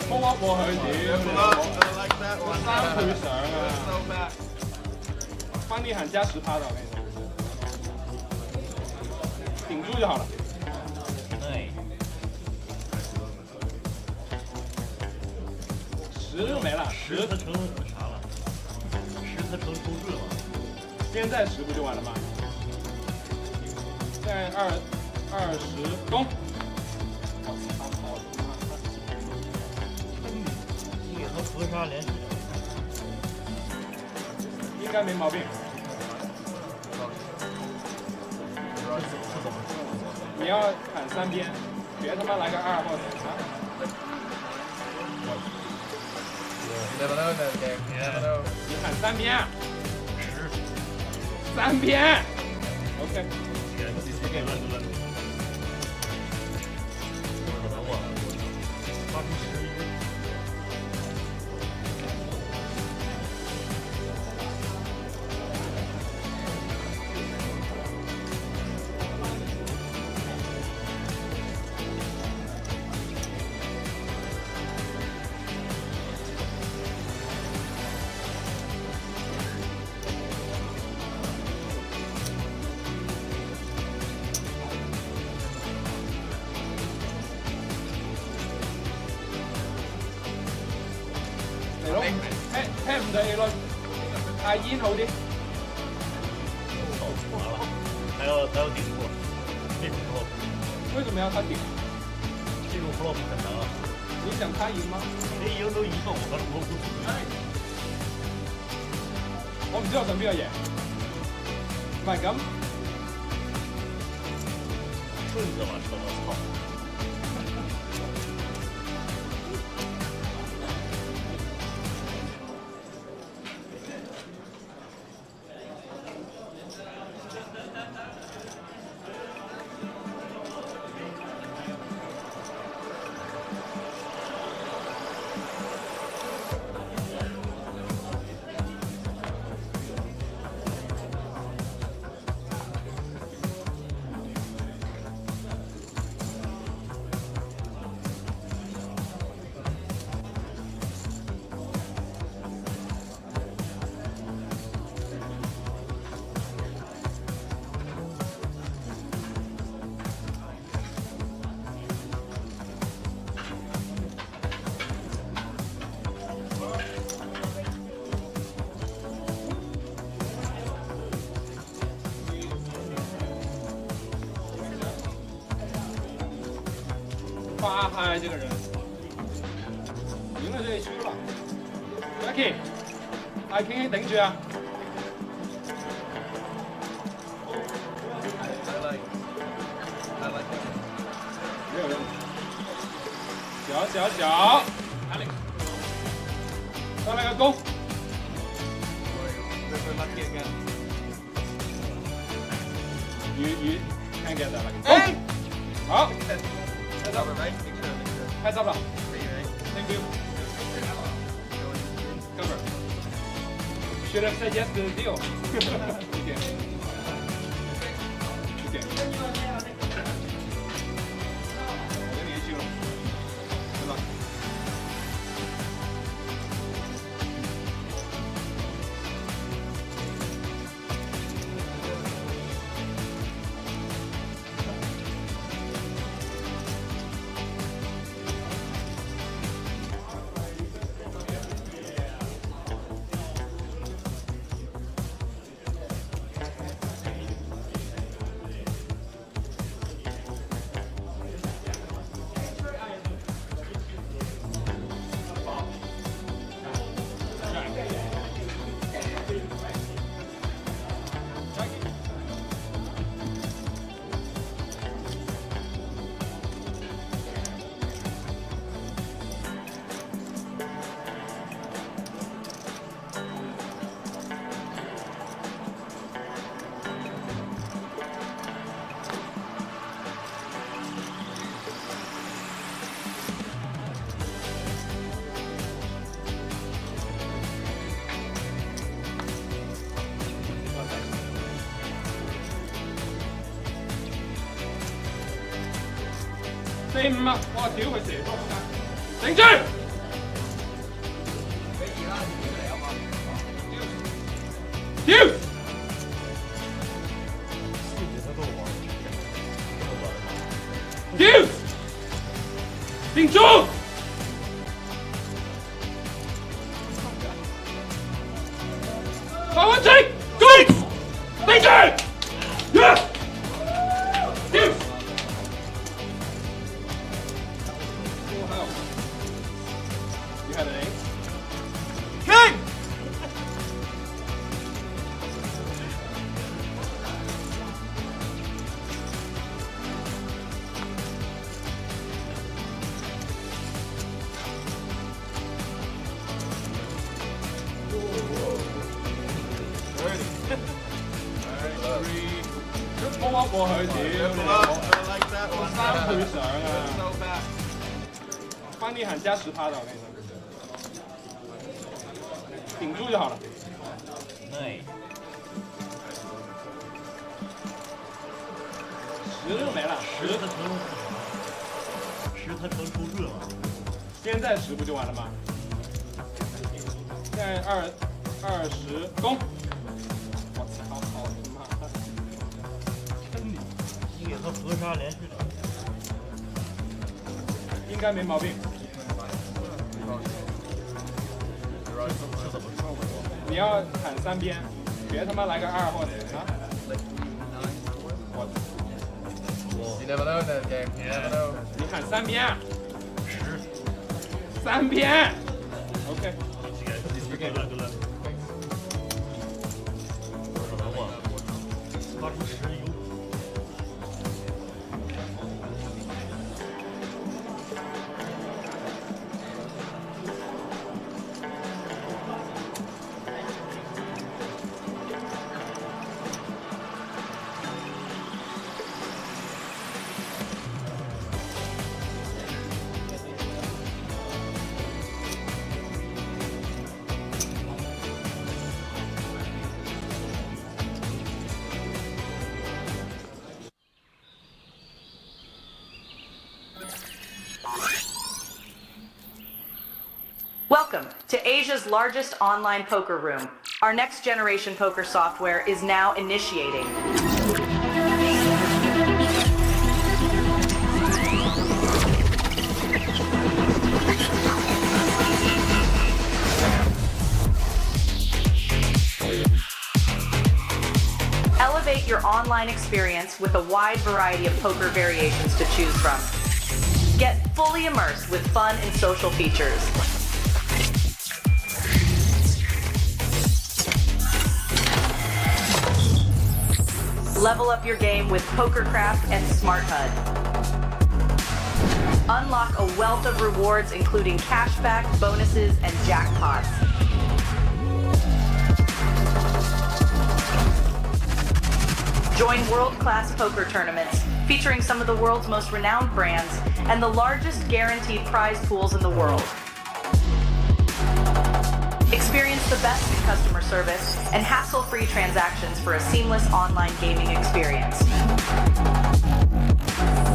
拖過去屌！我3倍上啊！翻力喊加10%的，我跟你说，顶住就好了。对，10就没了，10它成啥了？10它成抽质了。现在10不就完了吗？现在20攻。 和佛沙连续，应该没毛病。你要喊3边，别他妈来个2或者3。你喊3边，3边 ，OK。聽唔到咯，嗌煙好啲。還有頂部，這種 flop。為什麼要他頂？這種 flop 很難啊。你想他贏嗎？你贏都贏過我不服。我唔知我想邊個贏。唔係咁。順着嘛，車我操！ 发拍这个人，赢了这一输了。Jackie，嗌傾傾頂住啊！沒有用，小，再來個攻。魚聽嘅就係攻，好。 Heads up 啦 ，Thank you. Cover. Should have said yes to the deal. 我跟你一起了，对吧？ 4-5啊！哇，屌佢射多頂住！屌！屌！定住！把穩陣，攻！定住！屌！ 過去屌，我3倍上啊！翻地喊加10%的，我跟你說，頂住就好了。對，10就沒了，10它成出热了。现在10不就完了吗？现在20攻。 和河沙连续的，应该没毛病。你要喊3边，别他妈来个2或者啊！You never know that game. You never know. 你喊3边，3边。OK。发出10有。 Welcome to Asia's largest online poker room. Our next generation poker software is now initiating. Elevate your online experience with a wide variety of poker variations to choose from. Get fully immersed with fun and social features. Level up your game with PokerCraft and Smart HUD. Unlock a wealth of rewards including cashback, bonuses, and jackpots. Join world-class poker tournaments featuring some of the world's most renowned brands and the largest guaranteed prize pools in the world. Experience the best in customer service and hassle-free transactions for a seamless online gaming experience.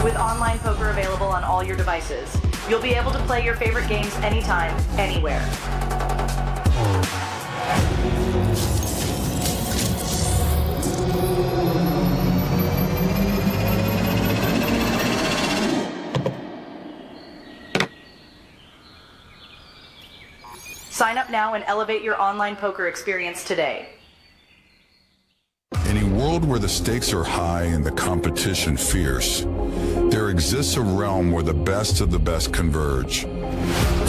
With online poker available on all your devices, you'll be able to play your favorite games anytime, anywhere. Sign up now and elevate your online poker experience today. In a world where the stakes are high and the competition fierce, there exists a realm where the best of the best converge.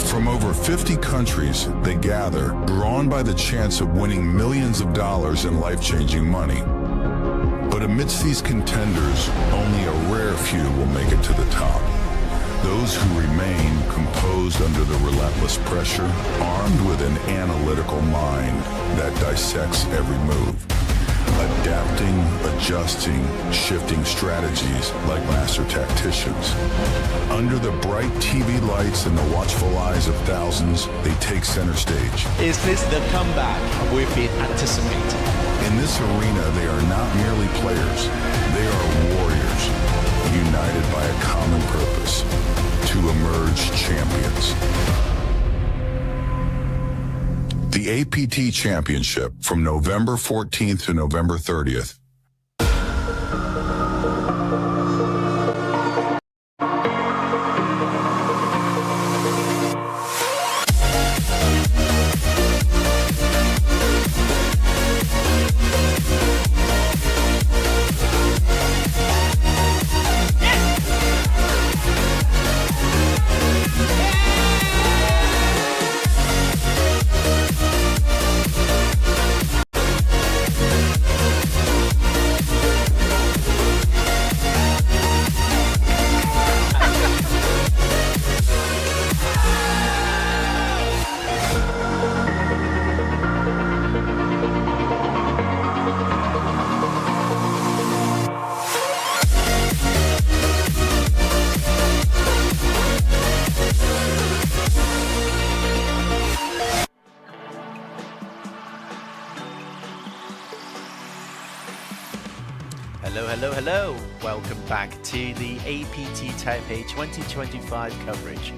From over 50 countries, they gather, drawn by the chance of winning millions of dollars in life-changing money. But amidst these contenders, only a rare few will make it to the top. Those who remain composed under the relentless pressure, armed with an analytical mind that dissects every move, adapting, adjusting, shifting strategies like master tacticians. Under the bright TV lights and the watchful eyes of thousands, they take center stage. Is this the comeback we've been anticipating? In this arena, they are not merely players, they are warriors, united by a common purpose. emerged champions. The APT Championship from November 14th to November 30th. Hello. Welcome back to the APT Taipei 2025 coverage.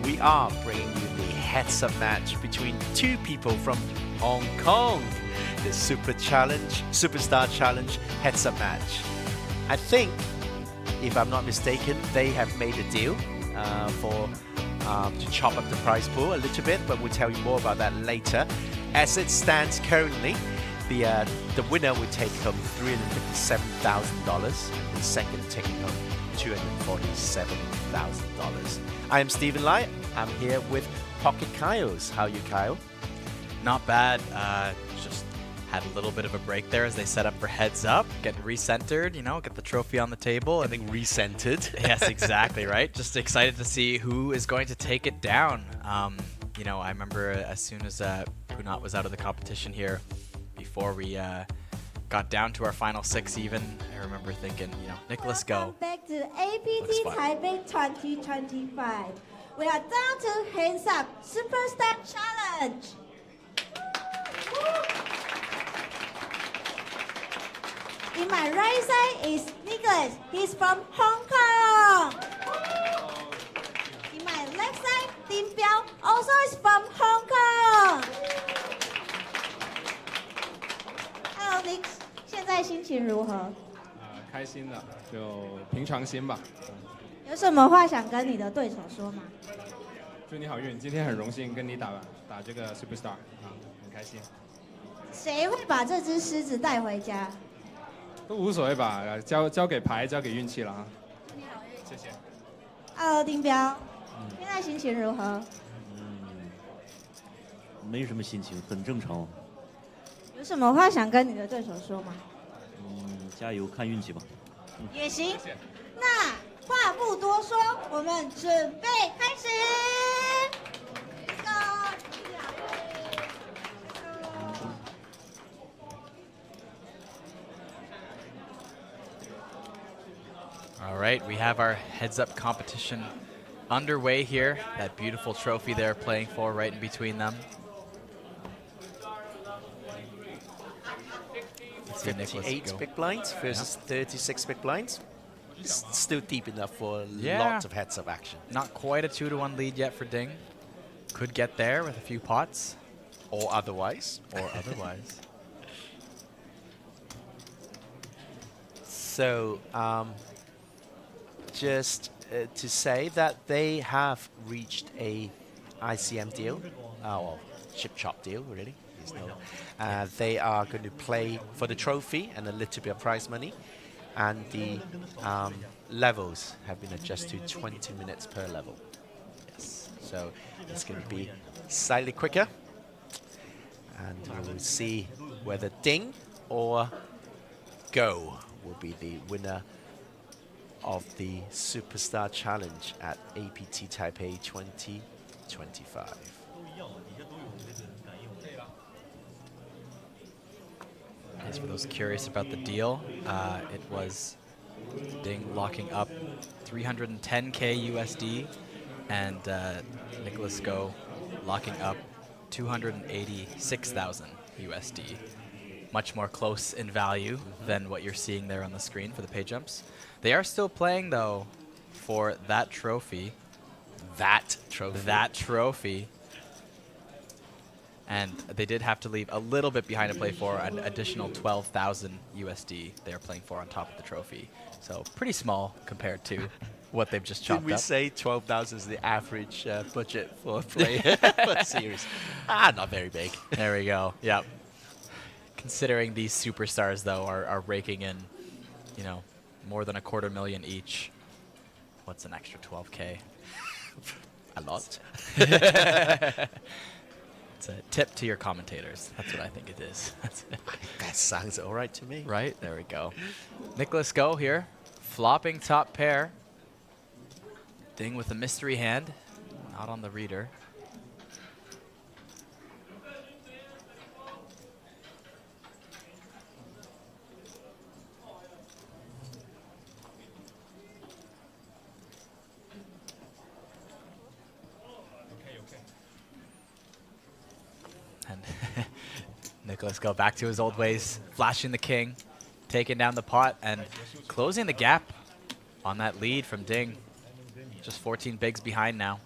We are bringing you the heads-up match between two people from Hong Kong. The Superstar Challenge heads-up match. I think, if I'm not mistaken, they have made a deal to chop up the prize pool a little bit, but we'll tell you more about that later. As it stands currently, the winner will take home $357,000, and the second taking home $247,000. I am Stephen Lai. I'm here with Pocket Kyles. How are you, Kyle? Not bad. Just had a little bit of a break there as they set up for heads up, getting recentered, get the trophy on the table. I think recentered. Yes, exactly, right? Just excited to see who is going to take it down. I remember as soon as Punat was out of the competition here, before we got down to our final 6 even, I remember thinking, Nicholas, go. Welcome back to APT Taipei 2025. We are down to Hands Up Superstar Challenge. In my right side is Nicholas. He's from Hong Kong. In my left side, Ding Biao also is from Hong Kong. Hello, Nick. 现在心情如何？开心的，就平常心吧。有什么话想跟你的对手说吗？祝你好运，今天很荣幸跟你打这个 Superstar 很开心。谁会把这只狮子带回家？都无所谓吧，交给牌，交给运气了啊。祝你好运，谢谢。Hello， 丁彪，现在心情如何？没什么心情，很正常。有什么话想跟你的对手说吗？加油，看运气吧。也行。那话不多说，我们准备开始。All right, we have our heads-up competition underway here. That beautiful trophy they're playing for right in between them. 58 big blinds versus 36 big blinds. Still deep enough for lots of heads-up action. Not quite a 2-1 lead yet for Ding. Could get there with a few pots. Or otherwise. So, just to say that they have reached a ICM deal, or chip chop deal, really. They are going to play for the trophy and a little bit of prize money, and the levels have been adjusted to 20 minutes per level. Yes, so it's going to be slightly quicker, and we'll see whether Ding or Go will be the winner of the Superstar Challenge at APT Taipei 2025. As for those curious about the deal, it was Ding locking up 310K USD and Nicholas Go locking up 286,000 USD. Much more close in value than what you're seeing there on the screen for the pay jumps. They are still playing though for that trophy. that trophy. That trophy. And they did have to leave a little bit behind to play for an additional 12,000 USD they're playing for on top of the trophy. So pretty small compared to what they've just chopped Did we up. say 12,000 is the average budget for a player for a series? Not very big. There we go. Yep. Considering these superstars, though, are raking in, you know, more than $250,000 each. What's an extra 12K? A lot. It's a tip to your commentators. That's what I think it is. That sounds all right to me. Right? There we go. Nicholas Go here. Flopping top pair. Ding with a mystery hand. Not on the reader. And Nicholas Go back to his old ways, flashing the king, taking down the pot, and closing the gap on that lead from Ding. Just 14 bigs behind now.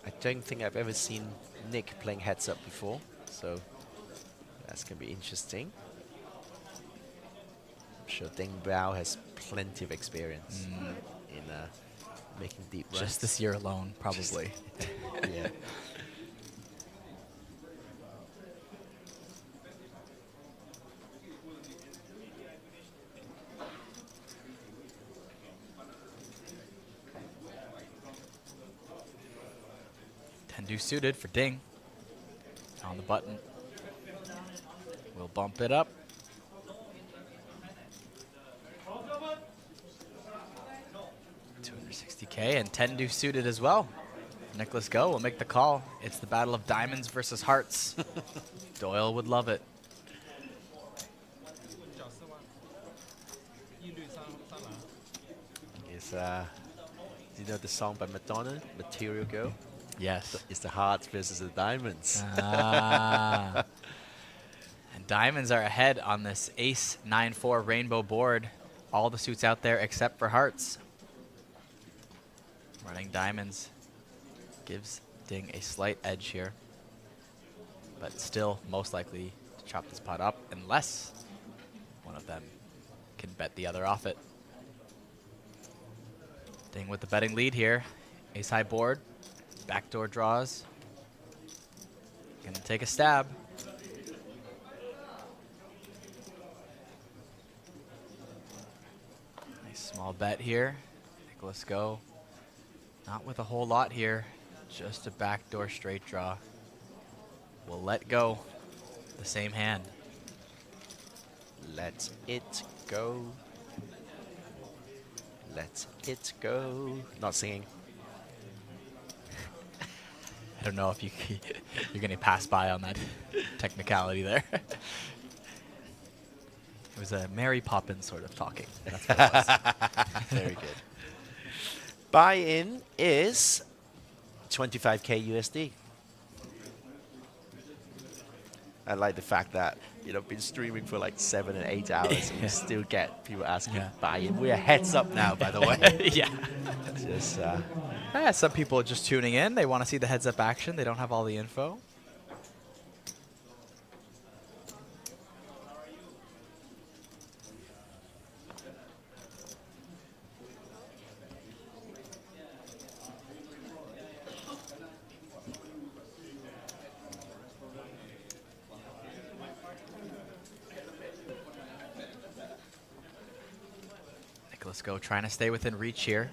I don't think I've ever seen Nick playing heads up before, so that's going to be interesting. I'm sure Ding Bao has plenty of experience in making deep runs. Just this year alone, probably. Yeah. Tendu suited for Ding. On the button. We'll bump it up. $260K and Tendu suited as well. Nicholas Go will make the call. It's the battle of diamonds versus hearts. Doyle would love it. Is do you know the song by Madonna, Material Girl? Yes. It's the hearts versus the diamonds. Ah. And diamonds are ahead on this ace 9-4 rainbow board. All the suits out there except for hearts. Running diamonds gives Ding a slight edge here, but still most likely to chop this pot up unless one of them can bet the other off it. Ding with the betting lead here. Ace high board, backdoor draws. Gonna take a stab. Nice small bet here. Nicholas Go. Not with a whole lot here, just a backdoor straight draw. We'll let go. The same hand. Let it go. Let it go. Not singing. I don't know if you're going to pass by on that technicality there. It was a Mary Poppins sort of talking. That's what it was. Very good. Buy-in is 25K USD. I like the fact that, you know, been streaming for like 7 and 8 hours and we still get people asking buy-in. We're heads up now, by the way. Yeah. Just, yeah, some people are just tuning in. They want to see the heads-up action. They don't have all the info. Nicholas Go trying to stay within reach here.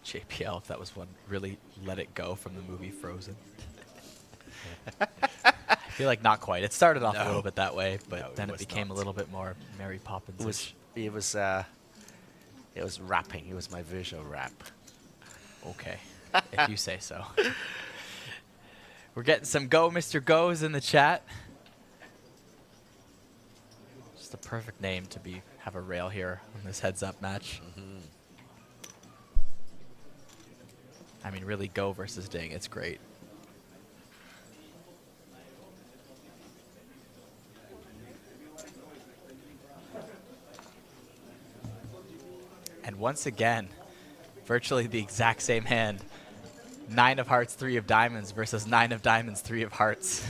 JPL, if that was one, really let it go from the movie Frozen. I feel like not quite. It started off a little bit that way, but then it became a little bit more Mary Poppins. It was rapping. It was my visual rap. Okay, if you say so. We're getting some Go Mr. Goes in the chat. Just the perfect name to have a rail here on this heads-up match. I mean, really, Go versus Ding. It's great. And once again, virtually the exact same hand. 9 of hearts, 3 of diamonds versus 9 of diamonds, 3 of hearts.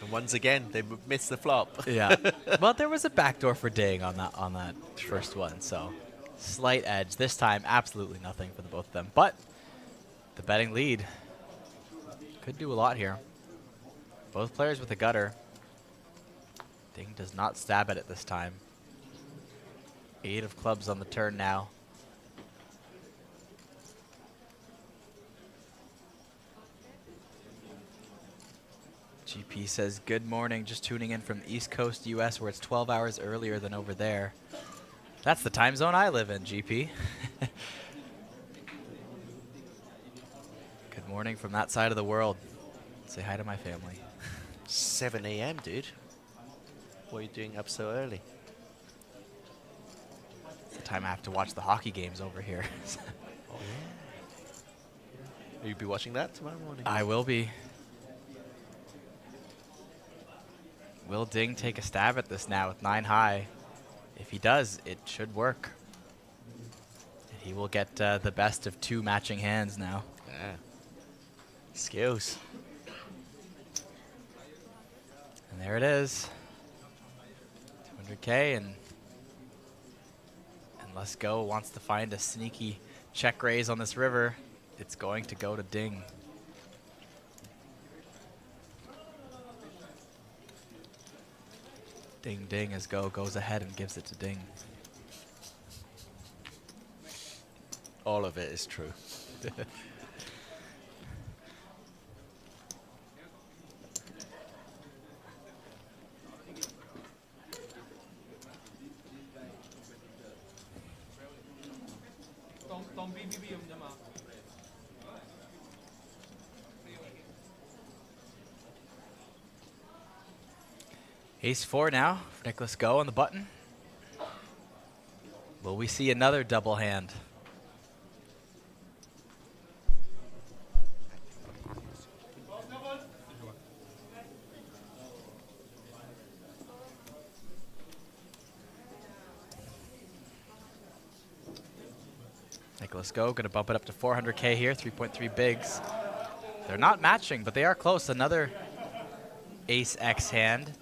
And once again, they missed the flop. Yeah. Well, there was a backdoor for Ding on that first one, so slight edge. This time, absolutely nothing for the both of them. But the betting lead could do a lot here. Both players with a gutter. Ding does not stab at it this time. 8 of clubs on the turn now. GP says, good morning, just tuning in from East Coast US where it's 12 hours earlier than over there. That's the time zone I live in, GP. Good morning from that side of the world. Say hi to my family. 7 a.m., dude. What are you doing up so early? It's the time I have to watch the hockey games over here. Oh, yeah. Will you be watching that tomorrow morning? I will be. Will Ding take a stab at this now with 9 high? If he does, it should work. And he will get the best of 2 matching hands now. Yeah. Skills. And there it is. 200K, and Let's Go wants to find a sneaky check raise on this river. It's going to go to Ding. Ding, ding, as Go goes ahead and gives it to Ding. All of it is true. Ace-4 now for Nicholas Go on the button. Will we see another double hand? Nicholas Go going to bump it up to 400K here, 3.3 bigs. They're not matching, but they are close. Another Ace-X hand.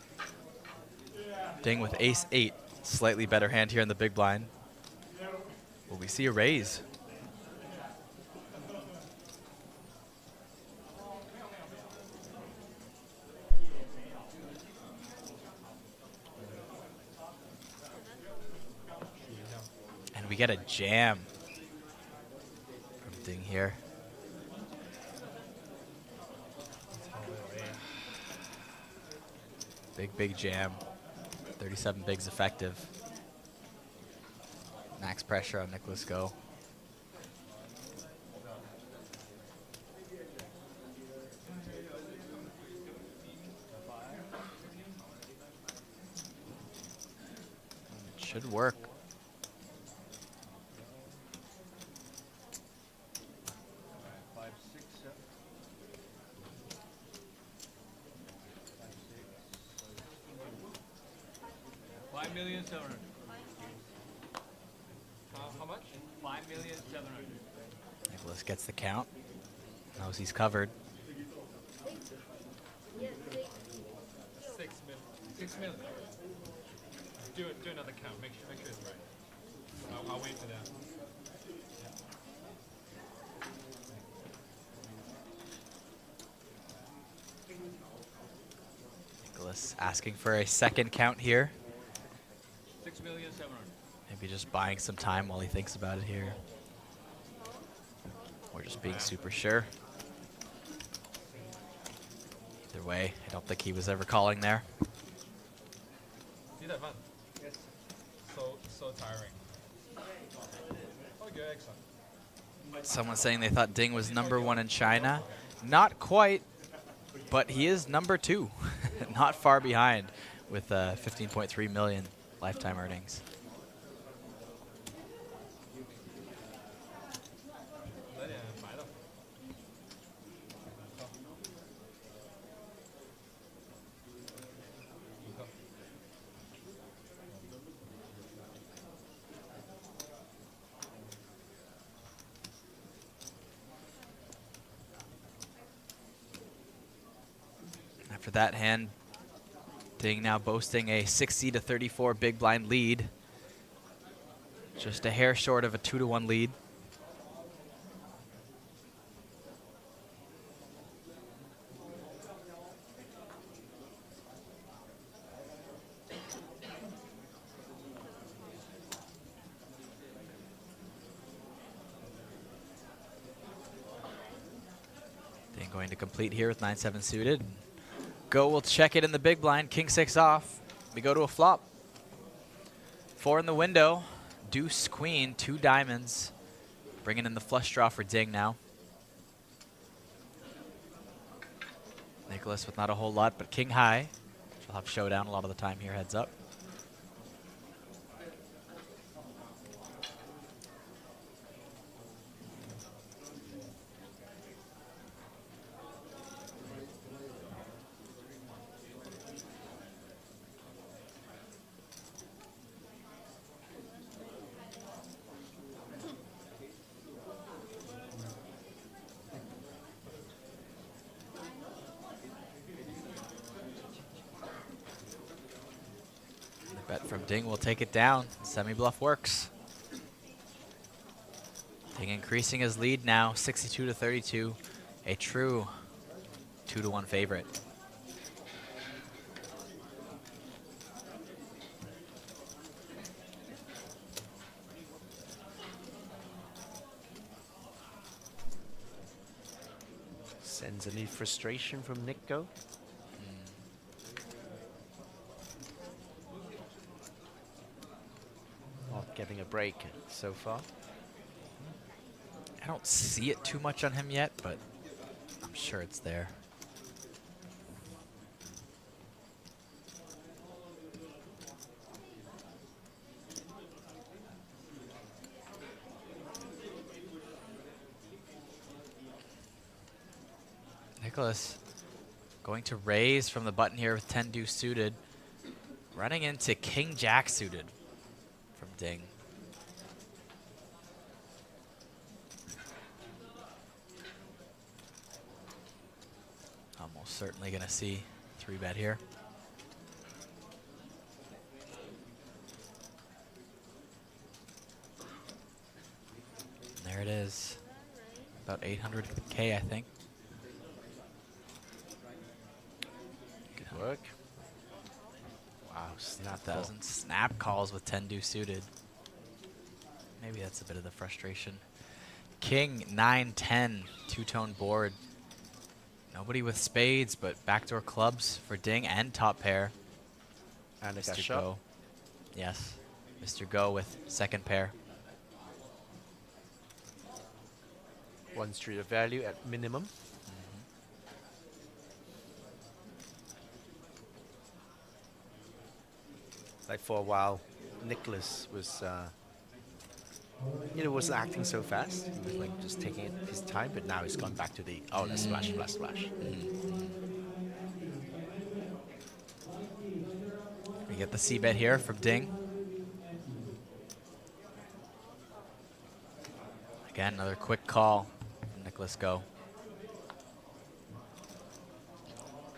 Ding with Ace-8, slightly better hand here in the big blind. Will we see a raise? And we get a jam from Ding here. Big, big jam. 37 bigs effective. Max pressure on Nicholas Go. It should work. How much? 5,700,000. Nicholas gets the count. Knows he's covered. 6 million. 6 million. Do another count. Make sure it's right. I'll wait for that. Nicholas asking for a second count here. 6,700,000. Maybe just buying some time while he thinks about it here. Or just being super sure. Either way, I don't think he was ever calling there. See that fun? Yes. So tiring. Okay, excellent. Someone saying they thought Ding was #1 in China. Not quite, but he is #2. Not far behind with 15.3 million lifetime earnings. After that hand, Ding now boasting a 60-34 big blind lead. Just a hair short of a 2-1 lead. Ding going to complete here with 9-7 suited. Go will check it in the big blind. King 6 off. We go to a flop. 4 in the window. Deuce, queen, 2 diamonds. Bringing in the flush draw for Ding now. Nicholas with not a whole lot, but king high. She'll have showdown a lot of the time here, heads up. Bet from Ding will take it down. Semi-bluff works. Ding increasing his lead now, 62-32. A true 2-1 favorite. Sense any frustration from Nico? Not getting a break so far. I don't see it too much on him yet, but I'm sure it's there. Nicholas going to raise from the button here with 10 deuce suited. Running into king jack suited from Ding. Almost certainly going to see 3-bet here. And there it is. About 800K, I think. Good work. Wow, snap 1,000 snap calls with 10 deuce suited. Maybe that's a bit of the frustration. King 9-10, two-tone board. Nobody with spades, but backdoor clubs for Ding and top pair. And Mr. shot. Go. Yes, Mr. Go with second pair. 1 street of value at minimum. Like for a while, Nicholas was, wasn't acting so fast. He was like just taking his time, but now he's gone back to the, oh, let's splash, splash, splash. We get the C-bet here from Ding. Again, another quick call from Nicholas Go.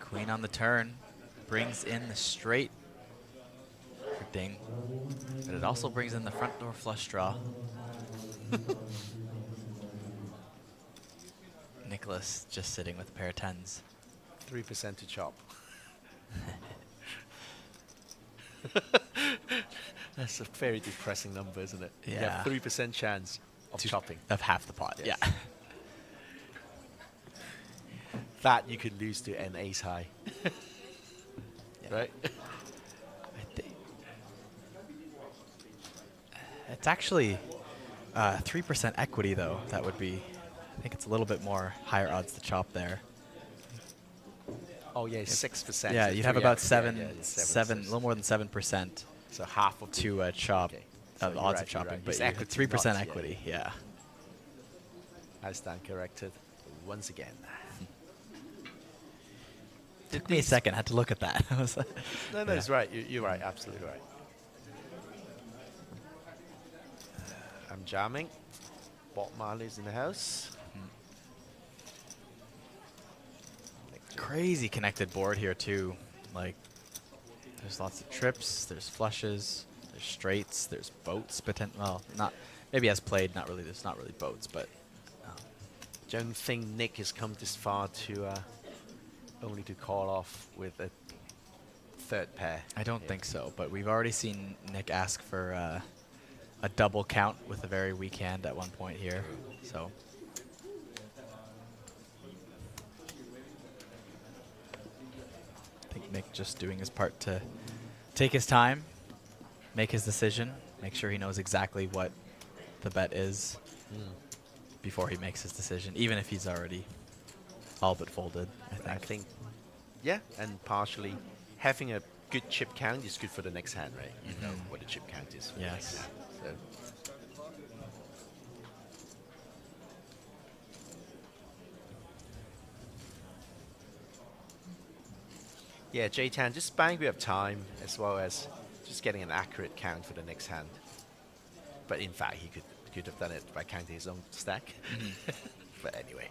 Queen on the turn, brings in the straight for Ding, but it also brings in the front door flush draw. Nicholas just sitting with a pair of 10s. 3% to chop. That's a very depressing number, isn't it? Yeah. You have 3% chance of chopping. Of half the pot, Yes. yeah. That you could lose to an ace high. Right? It's actually 3% equity, though. That would be, I think it's a little bit more higher odds to chop there. Oh, yeah, 6%. Yeah, so you'd have 3x, about yeah, seven, yeah, a little more than 7%. So half of to chop. Okay. The So odds you're of chopping, right. but It's you equity, 3% not- equity. Yeah. I stand corrected once again. Took me a second. I had to look at that. I was No, it's right. You're right. Absolutely right. I'm jamming. Bob Marley's in the house. Crazy connected board here too. Like, there's lots of trips, there's flushes, there's straights, there's boats. Well, not maybe as played. Not really. There's not really boats, but Don't think Nick has come this far to only to call off with a third pair. I don't think so. But we've already seen Nick ask for a double count with a very weak hand at one point here. So. I think Nick just doing his part to take his time, make his decision, make sure he knows exactly what the bet is before he makes his decision, even if he's already all but folded, I think. Yeah, and partially having a good chip count is good for the next hand, right? You know what the chip count is for the next hand. So. Yeah, J-Tan, just buying a bit of time as well as just getting an accurate count for the next hand. But in fact, he could have done it by counting his own stack. But anyway.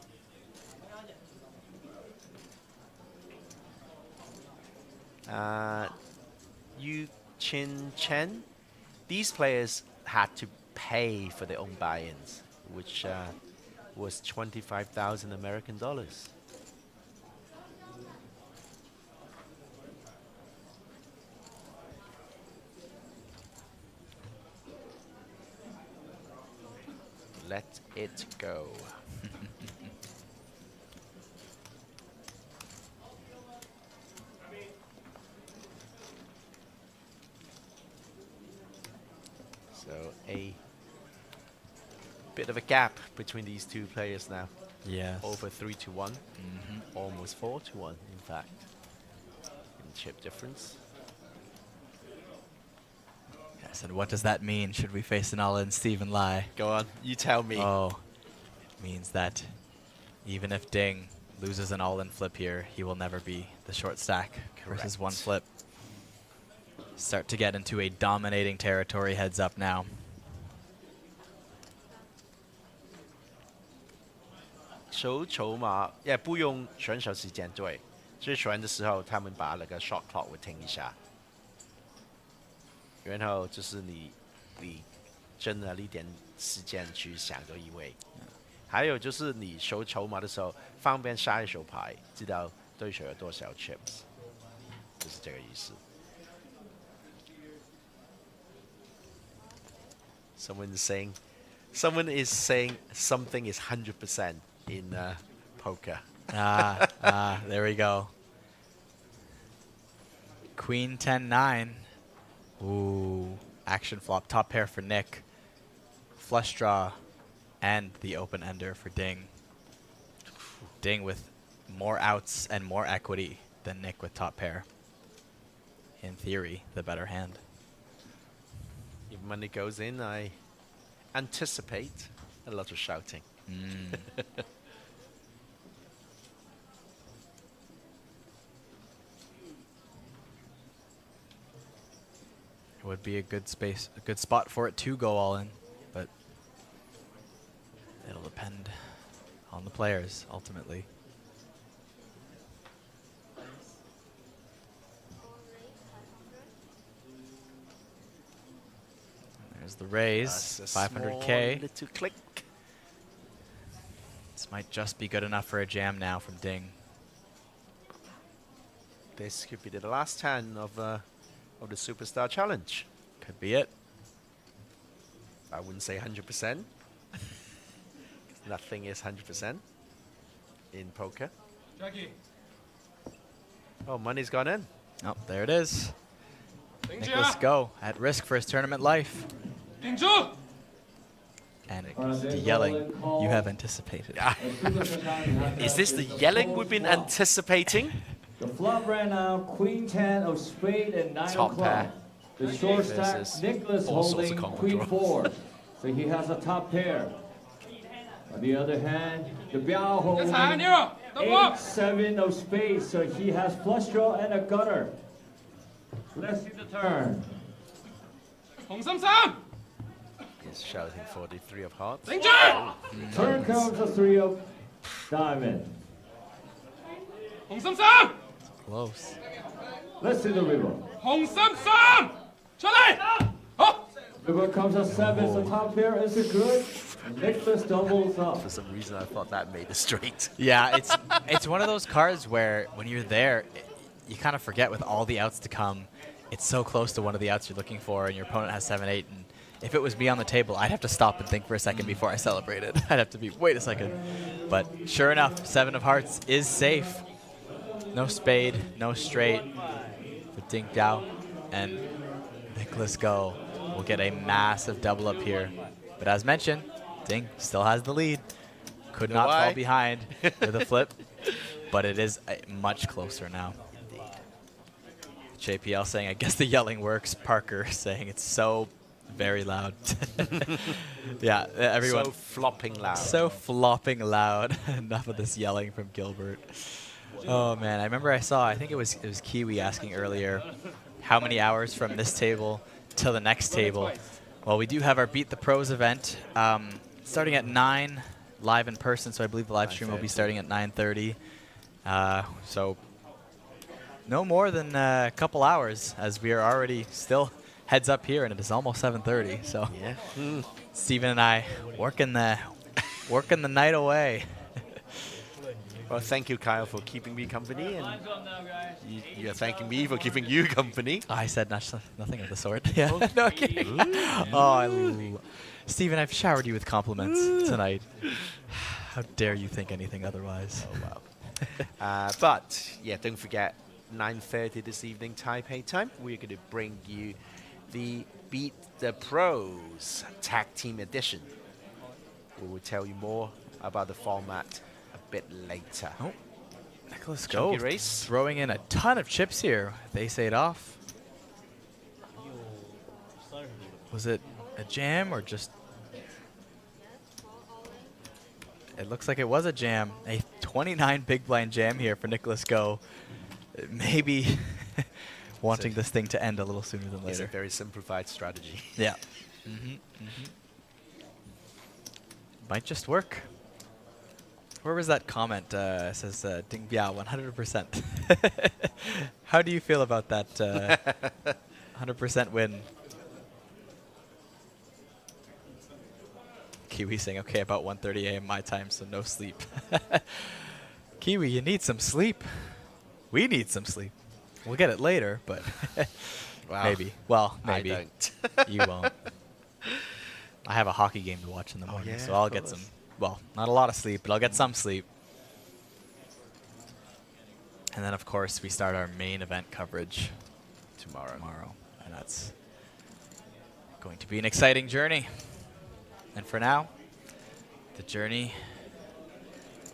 Yu Chin Chen, these players had to pay for their own buy-ins, which was 25,000 American dollars. Let it go. So a bit of a gap between these two players now. Yes. Over 3-1. Almost 4-1, in fact. In chip difference. Yes, and what does that mean? Should we face an all-in Stephen Lai? Go on, you tell me. Oh, it means that even if Ding loses an all-in flip here, he will never be the short stack versus one flip. Start to get into a dominating territory heads up now.手筹码也不用选手时间，对，就是选的时候他们把那个 shot clock 会停一下，然后就是你真的一点时间去想这一位，还有就是你收筹码的时候方便下一手牌，知道对手有多少 chips， 就是这个意思。Someone is saying something is 100% in poker. There we go. Queen 10-9. Ooh, action flop. Top pair for Nick. Flush draw and the open ender for Ding. Ding with more outs and more equity than Nick with top pair. In theory, the better hand. If money goes in, I anticipate a lot of shouting. It would be a good spot for it to go all in, but it'll depend on the players ultimately. There's the raise, 500K. Little click. This might just be good enough for a jam now from Ding. This could be the last hand of the Superstar Challenge. Could be it. I wouldn't say 100%. Nothing is 100% in poker. Jackie. Oh, money's gone in. Oh, there it is. Nicholas Go at risk for his tournament life. And the yelling you have anticipated. Is this the yelling we've been anticipating? The flop right now, Queen 10 of spade and 9 Top of pair. club. The short stack, Versus Nicholas all sorts of holding combo queen draw. 4. So he has a top pair. On the other hand, the Biao holding 8-7 of spades. So he has flush draw and a gutter. Let's see the turn. He's shouting for the 3 of hearts. Turn comes a 3 of diamond. Close. Let's see the river. River comes a 7, so top pair is a good. Nicholas doubles up. For some reason, I thought that made the straight. Yeah, it's one of those cards where when you're there, you kind of forget with all the outs to come. It's so close to one of the outs you're looking for, and your opponent has 7-8. And if it was me on the table, I'd have to stop and think for a second before I celebrated. I'd have to be, wait a second. But sure enough, 7 of hearts is safe. No spade, no straight for Ding Biao, and Nicholas Go will get a massive double up here. But as mentioned, Ding still has the lead. Could not fall behind with a flip, but it is much closer now. JPL saying, I guess the yelling works. Parker saying it's so very loud. Yeah, everyone. So flopping loud. So flopping loud. Enough of this yelling from Gilbert. Oh man, I remember I think it was Kiwi asking earlier, how many hours from this table to the next table? Well, we do have our Beat the Pros event starting at 9 live in person, so I believe the live stream will be starting at 9:30. So no more than a couple hours, as we are already still heads up here, and it is almost 7:30. So yeah. Stephen and I working the night away. Well, thank you, Kyle, for keeping me company, and you're thanking me for keeping you company. I said nothing of the sort. Yeah. No kidding. Oh, Stephen, I've showered you with compliments tonight. How dare you think anything otherwise? Oh, wow. But, yeah, don't forget, 9:30 this evening, Taipei time, we're going to bring you the Beat the Pros Tag Team Edition. We will tell you more about the format a bit later. Oh, Nicholas Go race. Throwing in a ton of chips here. They say it off. Was it a jam or just... It looks like it was a jam. A 29 big blind jam here for Nicholas Go. Maybe wanting this thing to end a little sooner than later. It's a very simplified strategy. Yeah. Might just work. Where was that comment? It says Ding Biao 100%. How do you feel about that 100% win? Kiwi saying, okay, about 1:30 a.m. my time, so no sleep. Kiwi, you need some sleep. We need some sleep. We'll get it later, but wow. Maybe. Well, maybe. I don't. You won't. I have a hockey game to watch in the morning, yeah, so I'll get some, well, not a lot of sleep, but I'll get some sleep. And then, of course, we start our main event coverage tomorrow. And that's going to be an exciting journey. And for now, the journey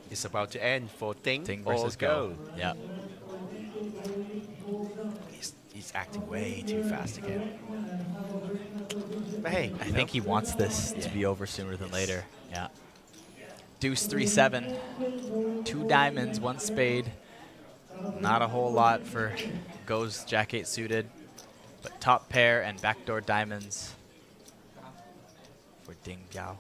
is about to end for Ding versus Go. Yeah. He's acting way too fast again. But hey, I think he wants this to be over sooner than later. Yeah. Deuce 3-7. 2 diamonds, 1 spade. Not a whole lot for Go's Jack 8 suited, but top pair and backdoor diamonds for Ding Biao.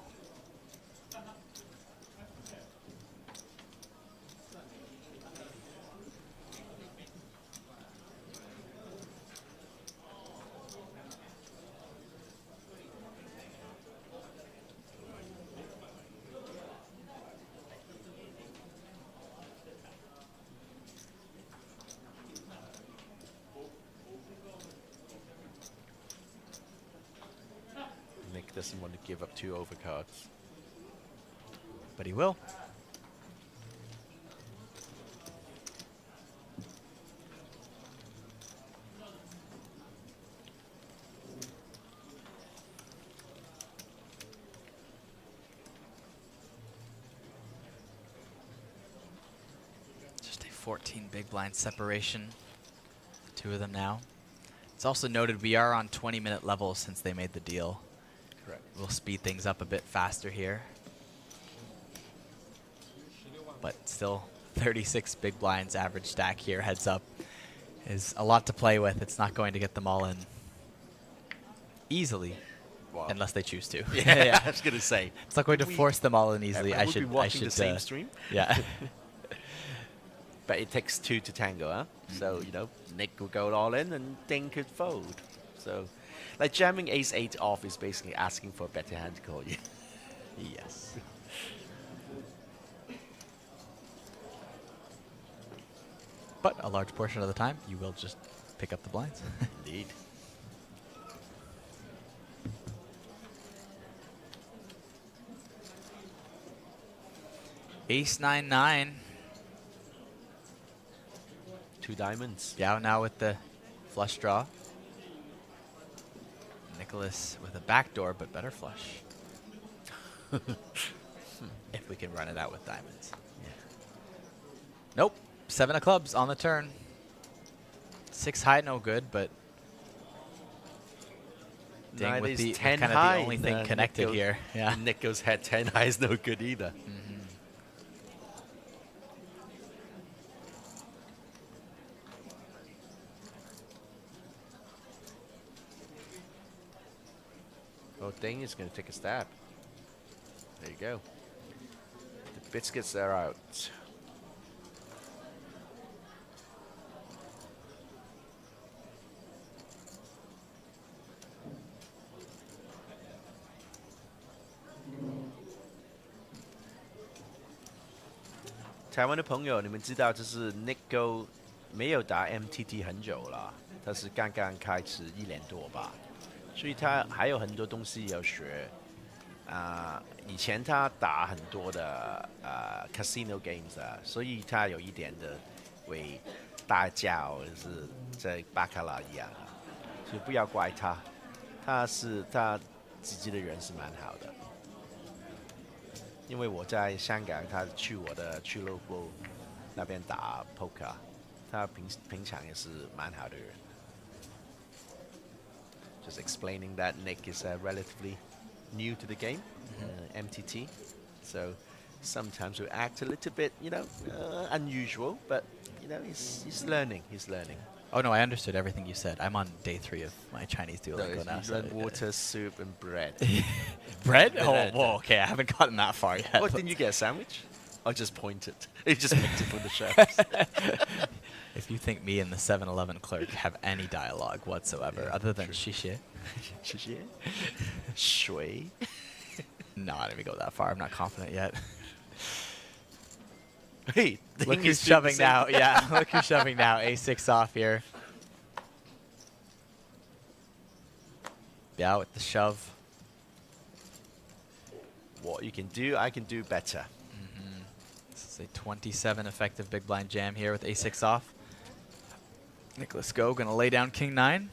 Nick doesn't want to give up 2 overcards. But he will. Just a 14 big blind separation. 2 of them now. It's also noted we are on 20-minute levels since they made the deal. Correct. We'll speed things up a bit faster here. But still, 36 big blinds average stack here, heads up, is a lot to play with. It's not going to get them all in easily, unless they choose to. Yeah, I was going to say. It's not going to force them all in easily. I should be watching the same stream. Yeah. But it takes two to tango, huh? So, you know, Nick will go all in and Ding could fold. So, like jamming ace-8 off is basically asking for a better hand to call you. Yes. But a large portion of the time, you will just pick up the blinds. Indeed. Ace 9-9. 2 diamonds. Yao now with the flush draw. Nicholas with a backdoor, but better flush. If we can run it out with diamonds. Yeah. Nope. 7 of clubs on the turn. 6 high, no good, but Ding with the 10 kind high. of the only thing connected here. Yeah. Nick goes head 10 high is no good either. Well, Ding is going to take a stab. There you go. The biscuits are out.台湾的朋友，你们知道，就是 Nick Go 没有打 MTT 很久了，他是刚刚开始1年多吧，所以他还有很多东西要学。以前他打很多的casino games 啊，所以他有一点的为大叫，就是在巴卡拉一样啊，所以不要怪他，他自己的人是蛮好的。因为我在香港，他去我的俱乐部那边打 poker， 他平常也是蛮好的人。Just explaining that Nick is relatively new to the game, MTT, so sometimes we act a little bit, you know, unusual, but you know, he's learning. He's learning. Oh no, I understood everything you said. I'm on day 3 of my Chinese Duolingo now. You learn water, soup, and bread. Bread? Oh, whoa, okay, I haven't gotten that far yet. What, didn't you get a sandwich? I just pointed. He just picked it from the shelves. If you think me and the 7-Eleven clerk have any dialogue whatsoever, other than xie xie, shui. No, I didn't even go that far. I'm not confident yet. Hey, look who's shoving now. Yeah, look who's shoving now. A6 off here. Yeah, with the shove. What you can do, I can do better. This is a 27 effective big blind jam here with A6 off. Nicholas Go gonna lay down King 9.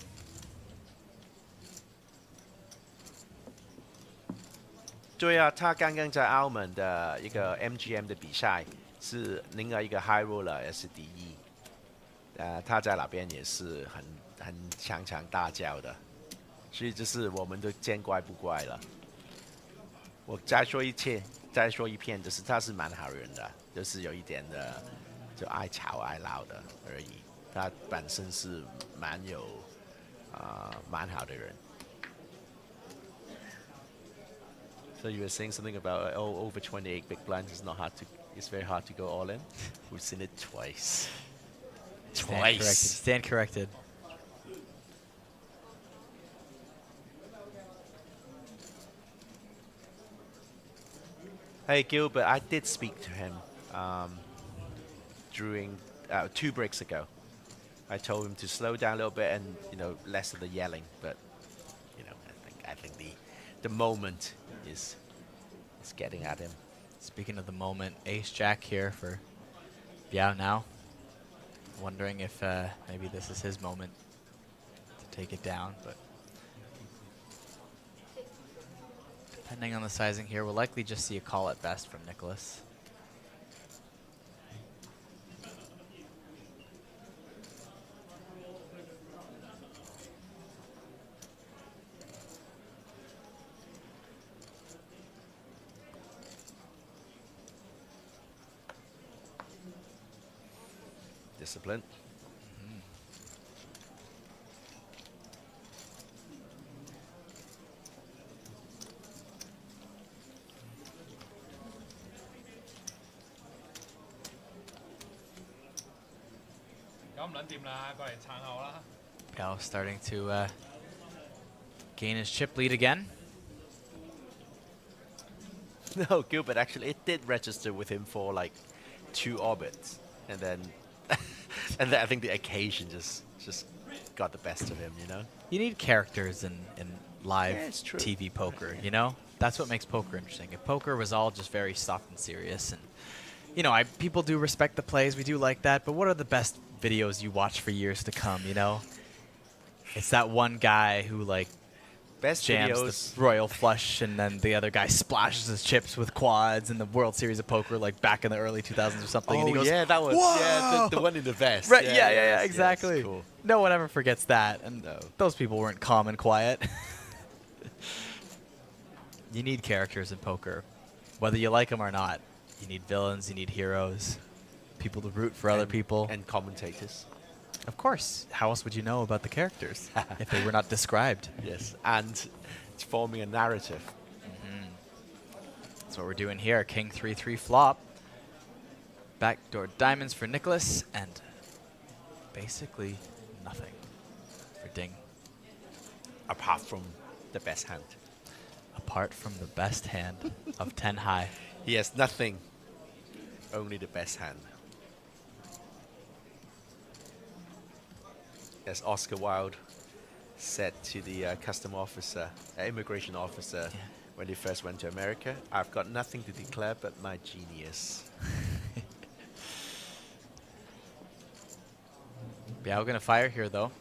Yeah, 他刚刚在澳门的一个 MGM 的比赛是另外一个 High Roller 也是第一，他在那边也是很常常大叫的，所以就是我们都见怪不怪了。我再说一遍，就是他是蛮好人的，就是有一点的就爱吵爱闹的而已。他本身是蛮好的人。So you were saying something about over 28 big blinds is not hard to. It's very hard to go all in. We've seen it twice. Stand corrected. Hey Gilbert, I did speak to him during 2 breaks ago. I told him to slow down a little bit and less of the yelling. But I think the moment is getting at him. Speaking of the moment, Ace Jack here for Biao now. Wondering if maybe this is his moment to take it down, but depending on the sizing here, we'll likely just see a call at best from Nicholas. discipline. Biao starting to gain his chip lead again. No, Gilbert, actually, it did register with him for like 2 orbits. And then, and then I think the occasion just got the best of him, you know? You need characters in live Yeah, it's true. TV poker, you know? That's what makes poker interesting. If poker was all just very soft and serious, and, you know, people do respect the plays, we do like that, but what are the best videos you watch for years to come, you know? It's that one guy who, like, Best jams videos. the royal flush, and then the other guy splashes his chips with quads in the World Series of Poker, like back in the early 2000s or something. And he Oh, goes, yeah, that was the one in the vest. Right, Yeah, yeah, yes, exactly. yes, cool. No one ever forgets that, and those people weren't calm and quiet. You need characters in poker, whether you like them or not. You need villains, you need heroes, people to root for other people. And commentators. Of course. How else would you know about the characters if they were not described? Yes, and it's forming a narrative. That's what we're doing here. King 3-3 flop. Backdoor diamonds for Nicholas, and basically nothing for Ding. Apart from the best hand. Apart from the best hand of 10 high. He has nothing. Only the best hand. As Oscar Wilde said to the immigration officer, when he first went to America, "I've got nothing to declare but my genius." Biao gonna fire here though.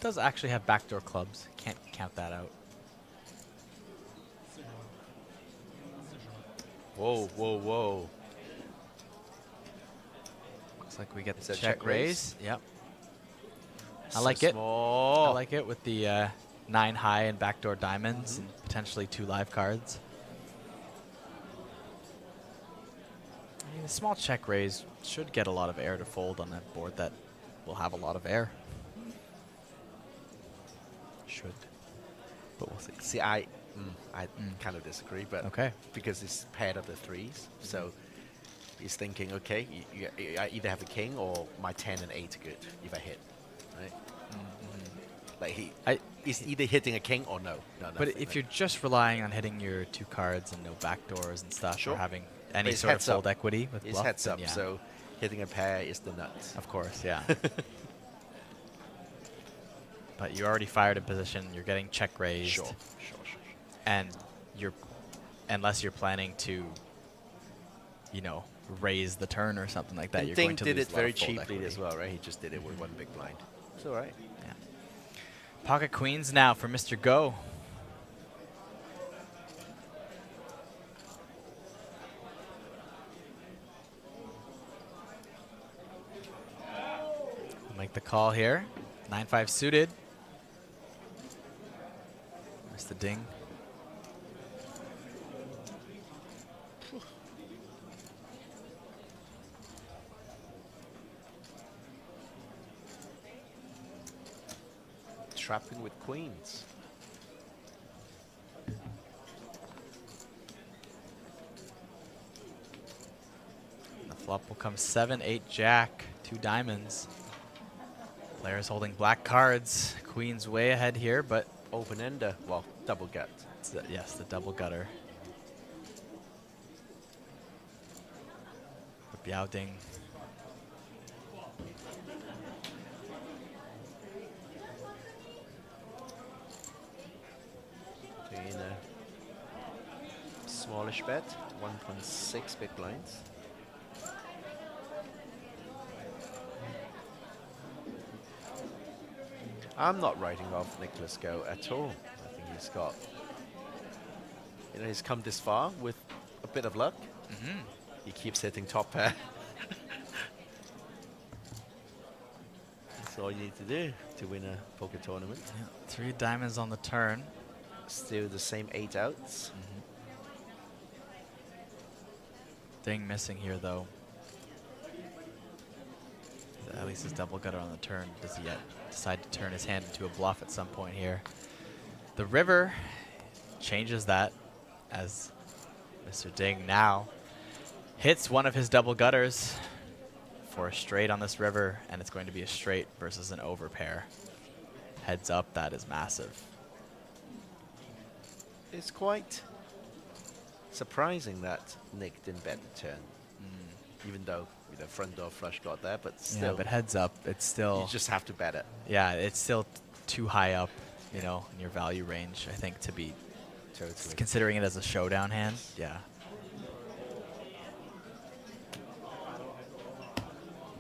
Does actually have backdoor clubs. Can't count that out. Whoa, whoa, whoa. Looks like we get Is the that check raise. Yep. I like So it. small. I like it with the 9 high and backdoor diamonds and potentially 2 live cards. I mean, a small check raise should get a lot of air to fold on a board that will have a lot of air. Should. But we'll see. See, I kind of disagree, but okay, because it's paired of the 3s, so he's thinking, okay, I either have a king or my 10 and 8 are good if I hit, right? Like he's either hitting a king or no. But if you're just relying on hitting your 2 cards and no backdoors and stuff, or having any sort of fold equity with it's bluff, heads then up, yeah. so hitting a pair is the nuts. Of course, yeah. But you already fired in position. You're getting check raised. Sure. And unless you're planning to, you know, raise the turn or something like that, And you're Ding going to did lose it a lot very of fold cheaply equity. as well, right? He just did it with 1 big blind. It's all right. Yeah. Pocket queens now for Mr. Go. We'll make the call here. 9-5 suited. Mr. Ding. Trapping with queens. The flop will come 7-8 jack, 2 diamonds. Players holding black cards. Queen's way ahead here, but open-ender. Well, double gut. Yes, the double gutter. For Biao Ding. Doing a smallish bet, 1.6 big blinds. I'm not writing off Nicholas Go at all. I think he's got, he's come this far with a bit of luck. He keeps hitting top pair. That's all you need to do to win a poker tournament. Yeah, 3 diamonds on the turn. Still the same 8 outs. Ding missing here though. At least his double gutter on the turn. Does he yet decide to turn his hand into a bluff at some point here? The river changes that as Mr. Ding now hits one of his double gutters for a straight on this river, and it's going to be a straight versus an over pair. Heads up, that is massive. It's quite surprising that Nick didn't bet the turn, even though the front door flush got there, but still. Yeah, but heads up, it's still... You just have to bet it. Yeah, it's still too high up, you know, in your value range, I think, to be considering it as a showdown hand. Yeah.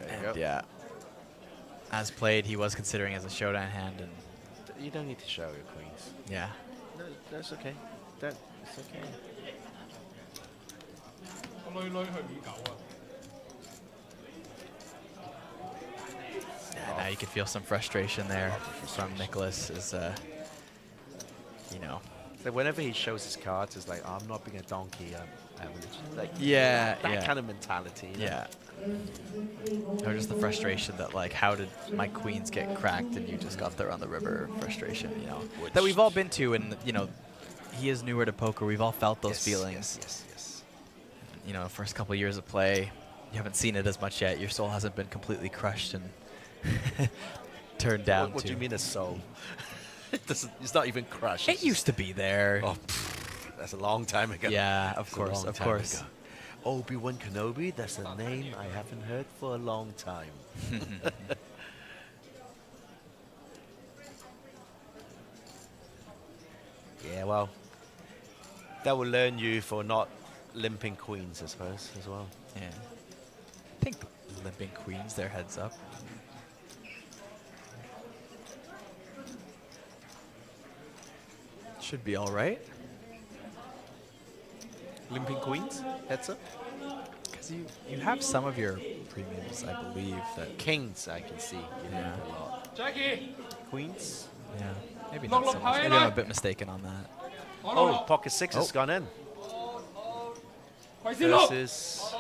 And yeah. As played, he was considering as a showdown hand, and you don't need to show your queens. Yeah. No, that's okay. It's okay. Yeah, now you can feel some frustration there from Nicholas. Is you know. So whenever he shows his cards, it's like, oh, I'm not being a donkey. Like yeah, that kind of mentality. You know? Yeah. Or just the frustration that, like, how did my queens get cracked and you just got there on the river frustration, you know, that we've all been to. And, you know, he is newer to poker. We've all felt those feelings. Yes. You know, first couple years of play, you haven't seen it as much yet. Your soul hasn't been completely crushed and turned down. What do you mean a soul? It's not even crushed. It used to be there. Oh, that's a long time ago. Yeah, of course. Obi-Wan Kenobi, that's a name I haven't heard for a long time. Yeah, well, that will learn you for not limping queens, I suppose, as well. Yeah. I think limping queens, their heads up. Should be all right. Limping queens, heads up. Because you have some of your premiums, I believe, that kings I can see. Yeah. A lot. Jackie. Queens. Yeah. Maybe not so much. Maybe I'm a bit mistaken on that. Oh, pocket six has gone in. Versus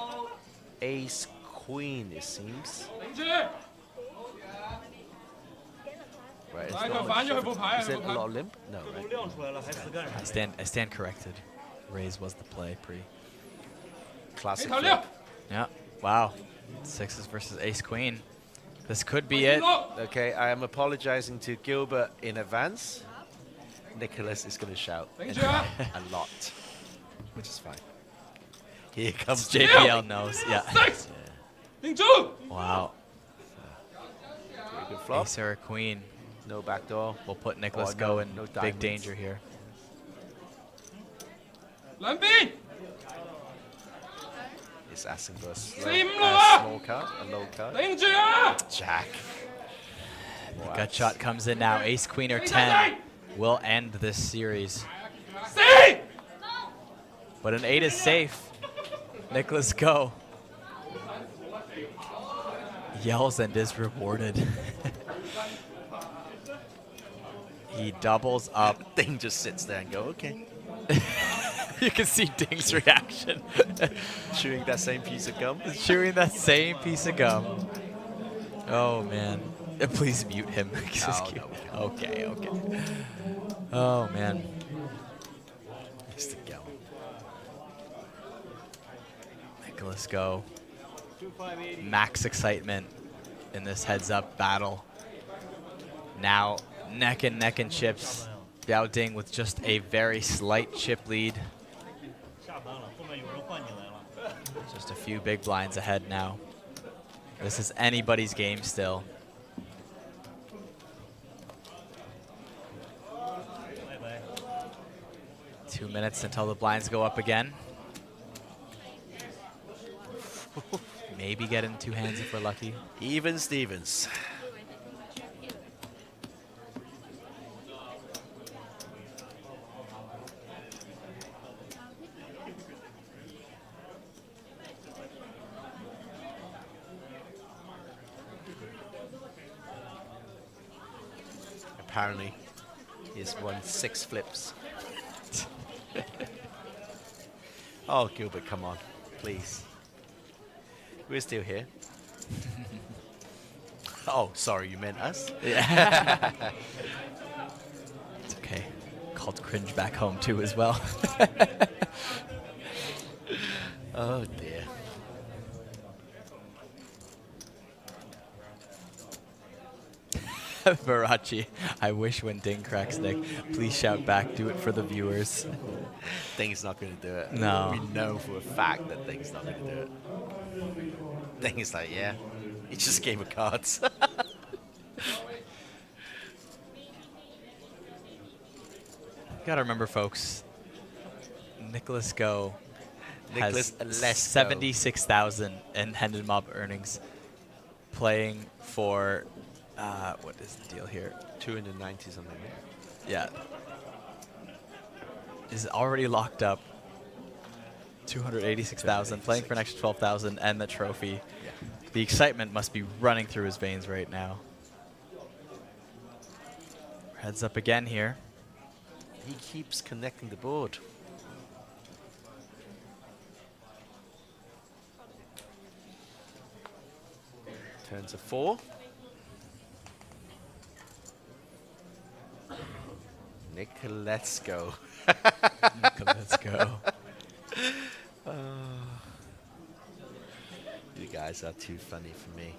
ace queen, it seems. Right, is it a lot of limp? No, right? I stand corrected. Raise was the play pre. Classic flip. Yeah. Wow. Sixes versus ace queen. This could be it. Okay, I am apologizing to Gilbert in advance. Nicholas is going to shout a lot, which is fine. Here comes JPL knows. Yeah. Wow. Good flop. Ace or a queen. No backdoor. We'll put Nicholas Go in big danger here. It's asking for a small card, a low card. Jack. The gut shot comes in now. Ace, queen, or 10 will end this series. But an 8 is safe. Nicholas Go yells and is rewarded. He doubles up. Ding just sits there and go, okay. You can see Ding's reaction. Chewing that same piece of gum. Chewing that same piece of gum. Oh, man. Please mute him. No. Okay. Oh, man. Mr. Gum. Nicholas Go. Max excitement in this heads-up battle. Now, neck and chips. Yao Ding with just a very slight chip lead. Just a few big blinds ahead now. This is anybody's game still. Two minutes until the blinds go up again. Maybe get in two hands if we're lucky. Even Stevens. Apparently, he's won 6 flips. Oh, Gilbert, come on, please. We're still here. Oh, sorry, you meant us? Yeah. It's okay. Called cringe back home too as well. Oh dear. Varachi, I wish when Ding cracks Nick. Please shout back. Do it for the viewers. Ding's not going to do it. No. We know for a fact that Ding's not going to do it. Ding is like, yeah, it's just a game of cards. Gotta remember, folks. Nicholas Go has Let's 76,000 in Hendon Mob earnings, playing for what is the deal here? 290 something. Yeah. Is already locked up. 286,000, playing for an extra 12,000 and the trophy. Yeah. The excitement must be running through his veins right now. Heads up again here. He keeps connecting the board. Turns a 4. Nick, let's go. Nick, let's go. You guys are too funny for me.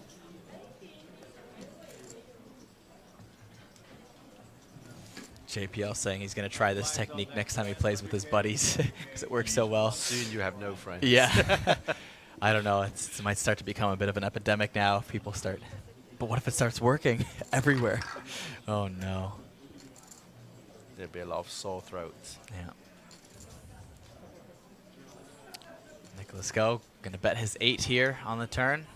JPL saying he's going to try this technique next time he plays with his buddies because it works so well. Soon you have no friends. Yeah. I don't know. It might start to become a bit of an epidemic now. People start. But what if it starts working everywhere? Oh, no. There'll be a lot of sore throats. Yeah. Nicholas Go going to bet his 8 here on the turn.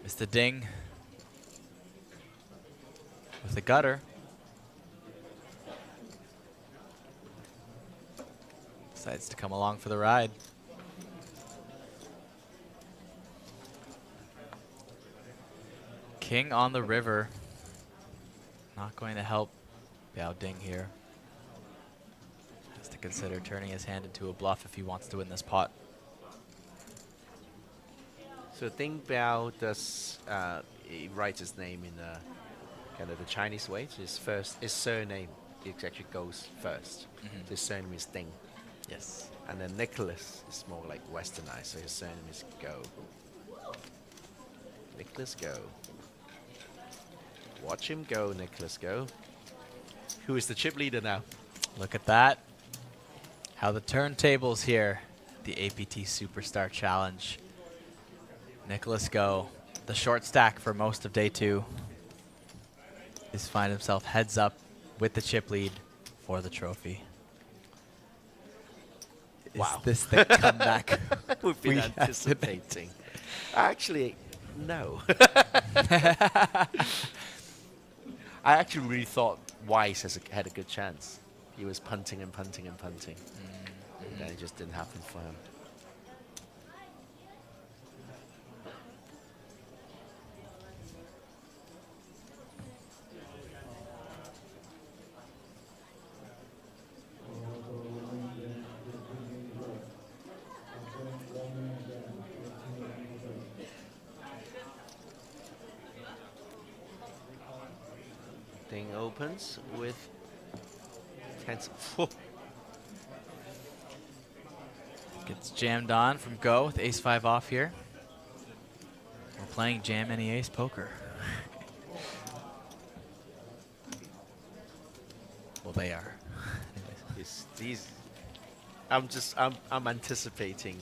Mr. Ding with the gutter. Decides to come along for the ride. King on the river. Not going to help Biao Ding here. Has to consider turning his hand into a bluff if he wants to win this pot. So Ding Biao does, he writes his name in kind of the Chinese way. So his surname, it actually goes first. Mhm. His surname is Ding. Yes. And then Nicholas is more like westernized, so his surname is Go. Nicholas Go. Watch him go, Nicholas Go. Who is the chip leader now? Look at that. How the turntables here. The APT Superstar Challenge. Nicholas Go, the short stack for most of day 2, is find himself heads up with the chip lead for the trophy. Wow. Is this the comeback We've been we have anticipating? Actually, no. I actually really thought Weiss had a good chance. He was punting and punting and punting. And then it just didn't happen for him. Ding opens with 10. Gets jammed on from Go with ace-5 off here. We're playing jam any ace poker. Well, they are. I'm anticipating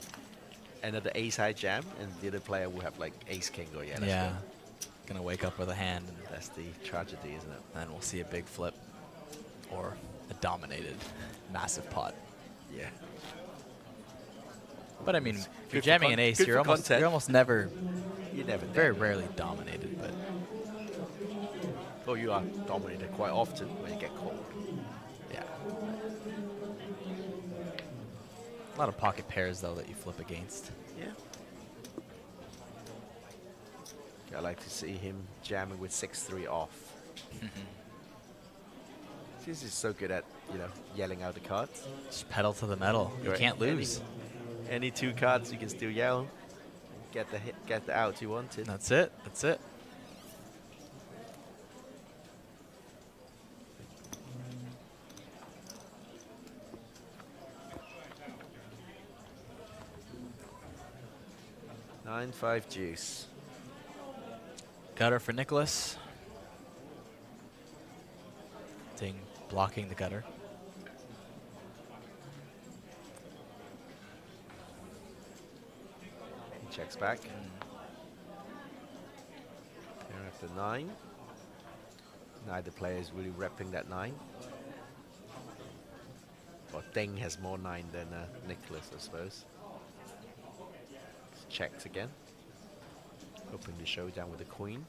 another ace high jam, and the other player will have like ace king or yeah. Yeah. Gonna wake up with a hand. And that's the tragedy, isn't it? then we'll see a big flip or a dominated massive pot. Yeah. But I mean, It's if you're good for jamming an ace, good you're for almost never. You're never very there. rarely dominated, but Oh, you are dominated quite often when you get called. yeah. A lot of pocket pairs though that you flip against. Yeah. I like to see him jamming with 6-3 off. This is so good at, yelling out the cards. Just pedal to the metal. You can't lose. Any 2 cards you can still yell. Get the out you wanted. That's it. That's it. 9-5 deuce. Gutter for Nicholas. Ding blocking the gutter. He checks back. Pair after 9. Neither player is really repping that 9. Or Ding has more 9 than Nicholas, I suppose. Checks again. Hoping to show down with a queen.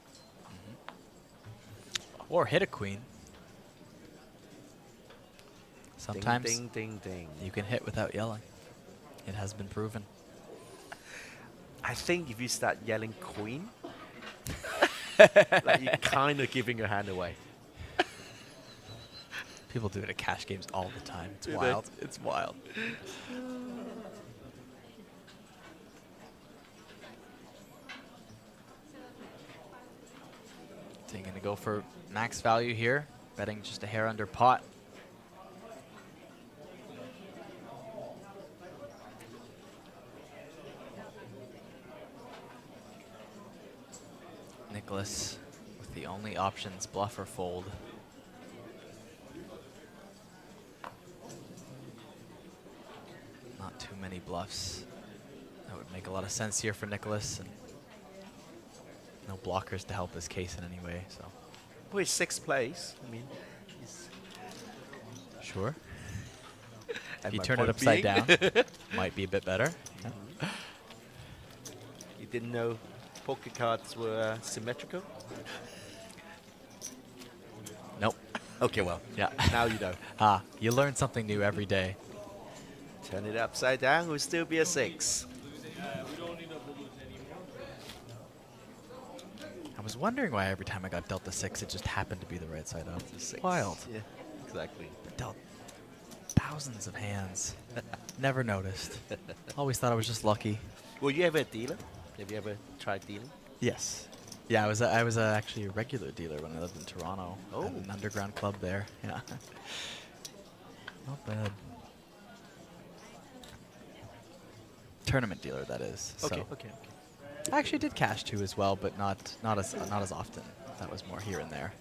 Or hit a queen. Sometimes ding, ding, ding. You can hit without yelling. It has been proven. I think if you start yelling queen, like you're kind of giving your hand away. People do it at cash games all the time. It's Do they? wild. It's wild. So you're going to go for max value here, betting just a hair under pot. Nicholas with the only options, bluff or fold. Not too many bluffs. That would make a lot of sense here for Nicholas. And no blockers to help his case in any way. So, well, he's 6th place. I mean, he's sure. If And you my turn it point upside down, being- might be a bit better. You didn't know poker cards were symmetrical? Nope. Okay, well, Yeah. now you know. You learn something new every day. Turn it upside down, will still be a 6. I was wondering why every time I got dealt a 6, it just happened to be the right side up. It's a 6. Wild. Yeah, exactly. Dealt thousands of hands. Never noticed. Always thought I was just lucky. Were you ever a dealer? Have you ever tried dealing? Yes. Yeah, I was actually a regular dealer when I lived in Toronto. Oh. At an underground club there. Yeah. Not bad. Tournament dealer, that is. Okay, So okay. I actually did cash too as well, but not as often. That was more here and there.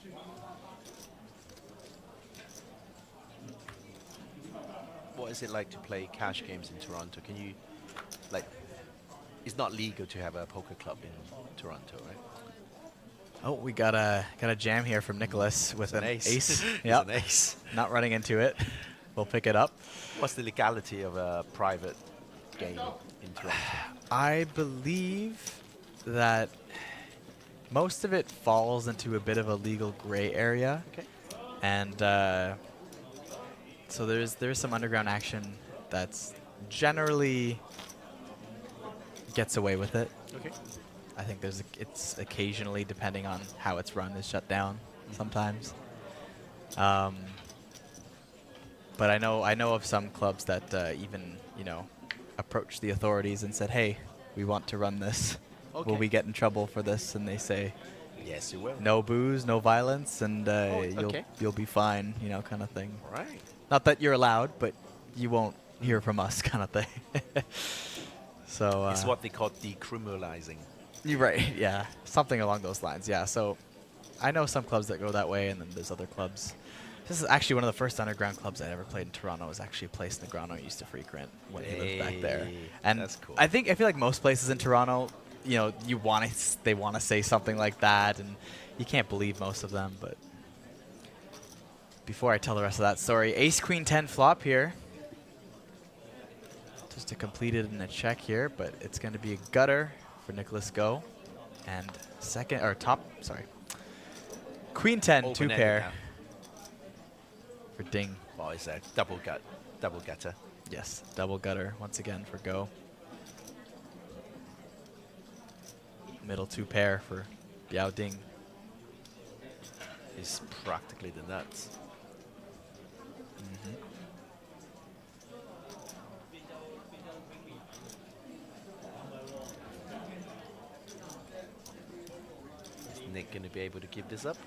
What is it like to play cash games in Toronto? Can you, like, it's not legal to have a poker club in Toronto, right? Oh, we got a jam here from Nicholas with an ace. It's Yep. an ace. Not running into it. We'll pick it up. What's the legality of a private game in Toronto? I believe that most of it falls into a bit of a legal gray area. Okay. And so there's some underground action that's generally gets away with it. Okay. I think it's occasionally, depending on how it's run, is shut down sometimes. But I know of some clubs that even approached the authorities and said, "Hey, we want to run this. Okay. Will we get in trouble for this?" And they say, Yes, you will. "No booze, no violence, and okay. you'll be fine," kind of thing. Right. Not that you're allowed, but you won't hear from us, kind of thing. So It's what they call decriminalizing. you're right. Yeah, something along those lines. Yeah. So I know some clubs that go that way, and then there's other clubs. This is actually one of the first underground clubs I ever played in Toronto. It was actually a place Negrano used to frequent when he lived back there. Hey, And that's cool. I feel like most places in Toronto, they want to say something like that, and you can't believe most of them. But before I tell the rest of that story, Ace Queen 10 flop here. Just to complete it in a check here, but it's going to be a gutter for Nicholas Go, and Queen 10 Open-ended 2 pair now. for Ding. Oh, it's a double gutter. Yes, double gutter once again for Go. Middle 2 pair for Biao Ding. It's practically the nuts. Mm-hmm. Is Nick going to be able to give this up?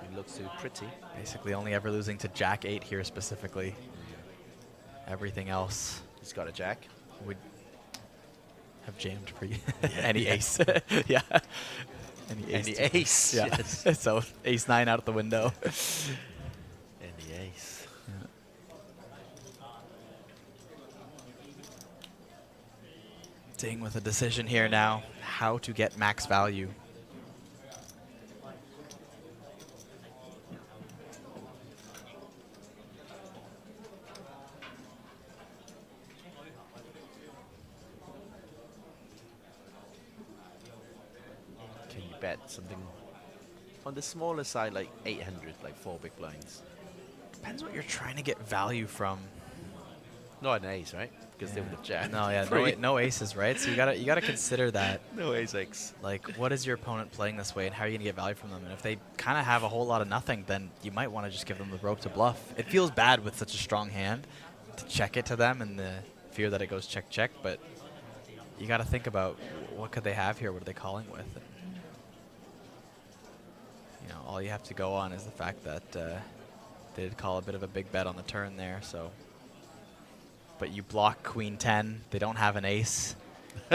It looks so pretty. Basically only ever losing to Jack 8 here specifically. Everything else He's got a jack. would have jammed for you. Any ace. Yeah. Any ace. Yeah. Yes. So ace 9 out the window. Any ace. Ding with a decision here now. How to get max value. Can you bet something on the smaller side, like 800, like 4 big blinds? Depends what you're trying to get value from. Not an ace, right? Because they would have jammed. No, yeah, no aces, right? So you gotta consider that. No ace X. Like, what is your opponent playing this way, and how are you gonna get value from them? And if they kind of have a whole lot of nothing, then you might want to just give them the rope to bluff. It feels bad with such a strong hand to check it to them and the fear that it goes check check, but you gotta think about what could they have here. What are they calling with? And, you know, all you have to go on is the fact that they did call a bit of a big bet on the turn there. So. But you block queen 10. They don't have an ace,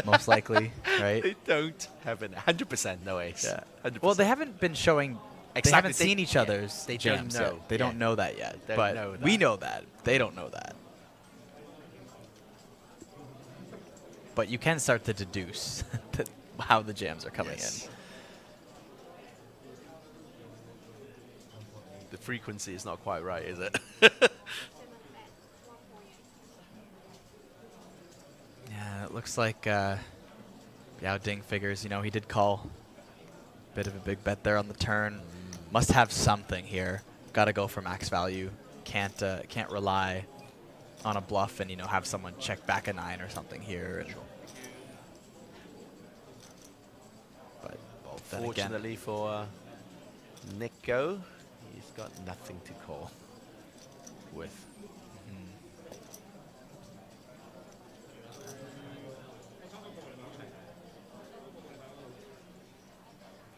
most likely, right? They don't have an 100% no ace. Yeah. 100%. Well, they haven't been showing. They haven't seen each other's they jams don't know. yet. They don't know that yet. Don't But know we that. know that. They don't know that. But you can start to deduce how the jams are coming in. The frequency is not quite right, is it? Yeah, it looks like Yao Ding figures, you know, he did call a bit of a big bet there on the turn. Must have something here. Got to go for max value. Can't rely on a bluff and, you know, have someone check back a 9 or something here. And but then again, Fortunately for Nico, he's got nothing to call with.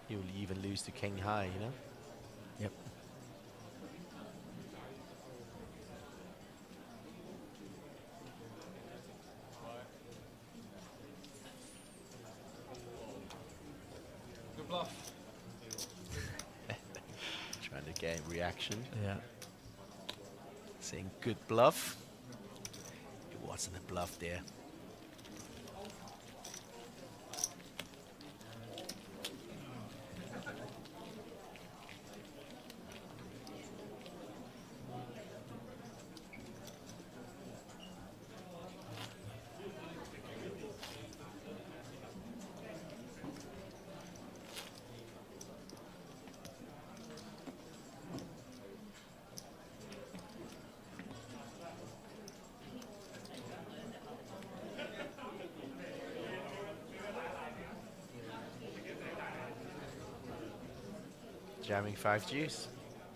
He will even lose to king high, you know? Yep. Good bluff. Trying to get reaction. Yeah. Saying good bluff. It wasn't a bluff there. Jamming 5 deuce,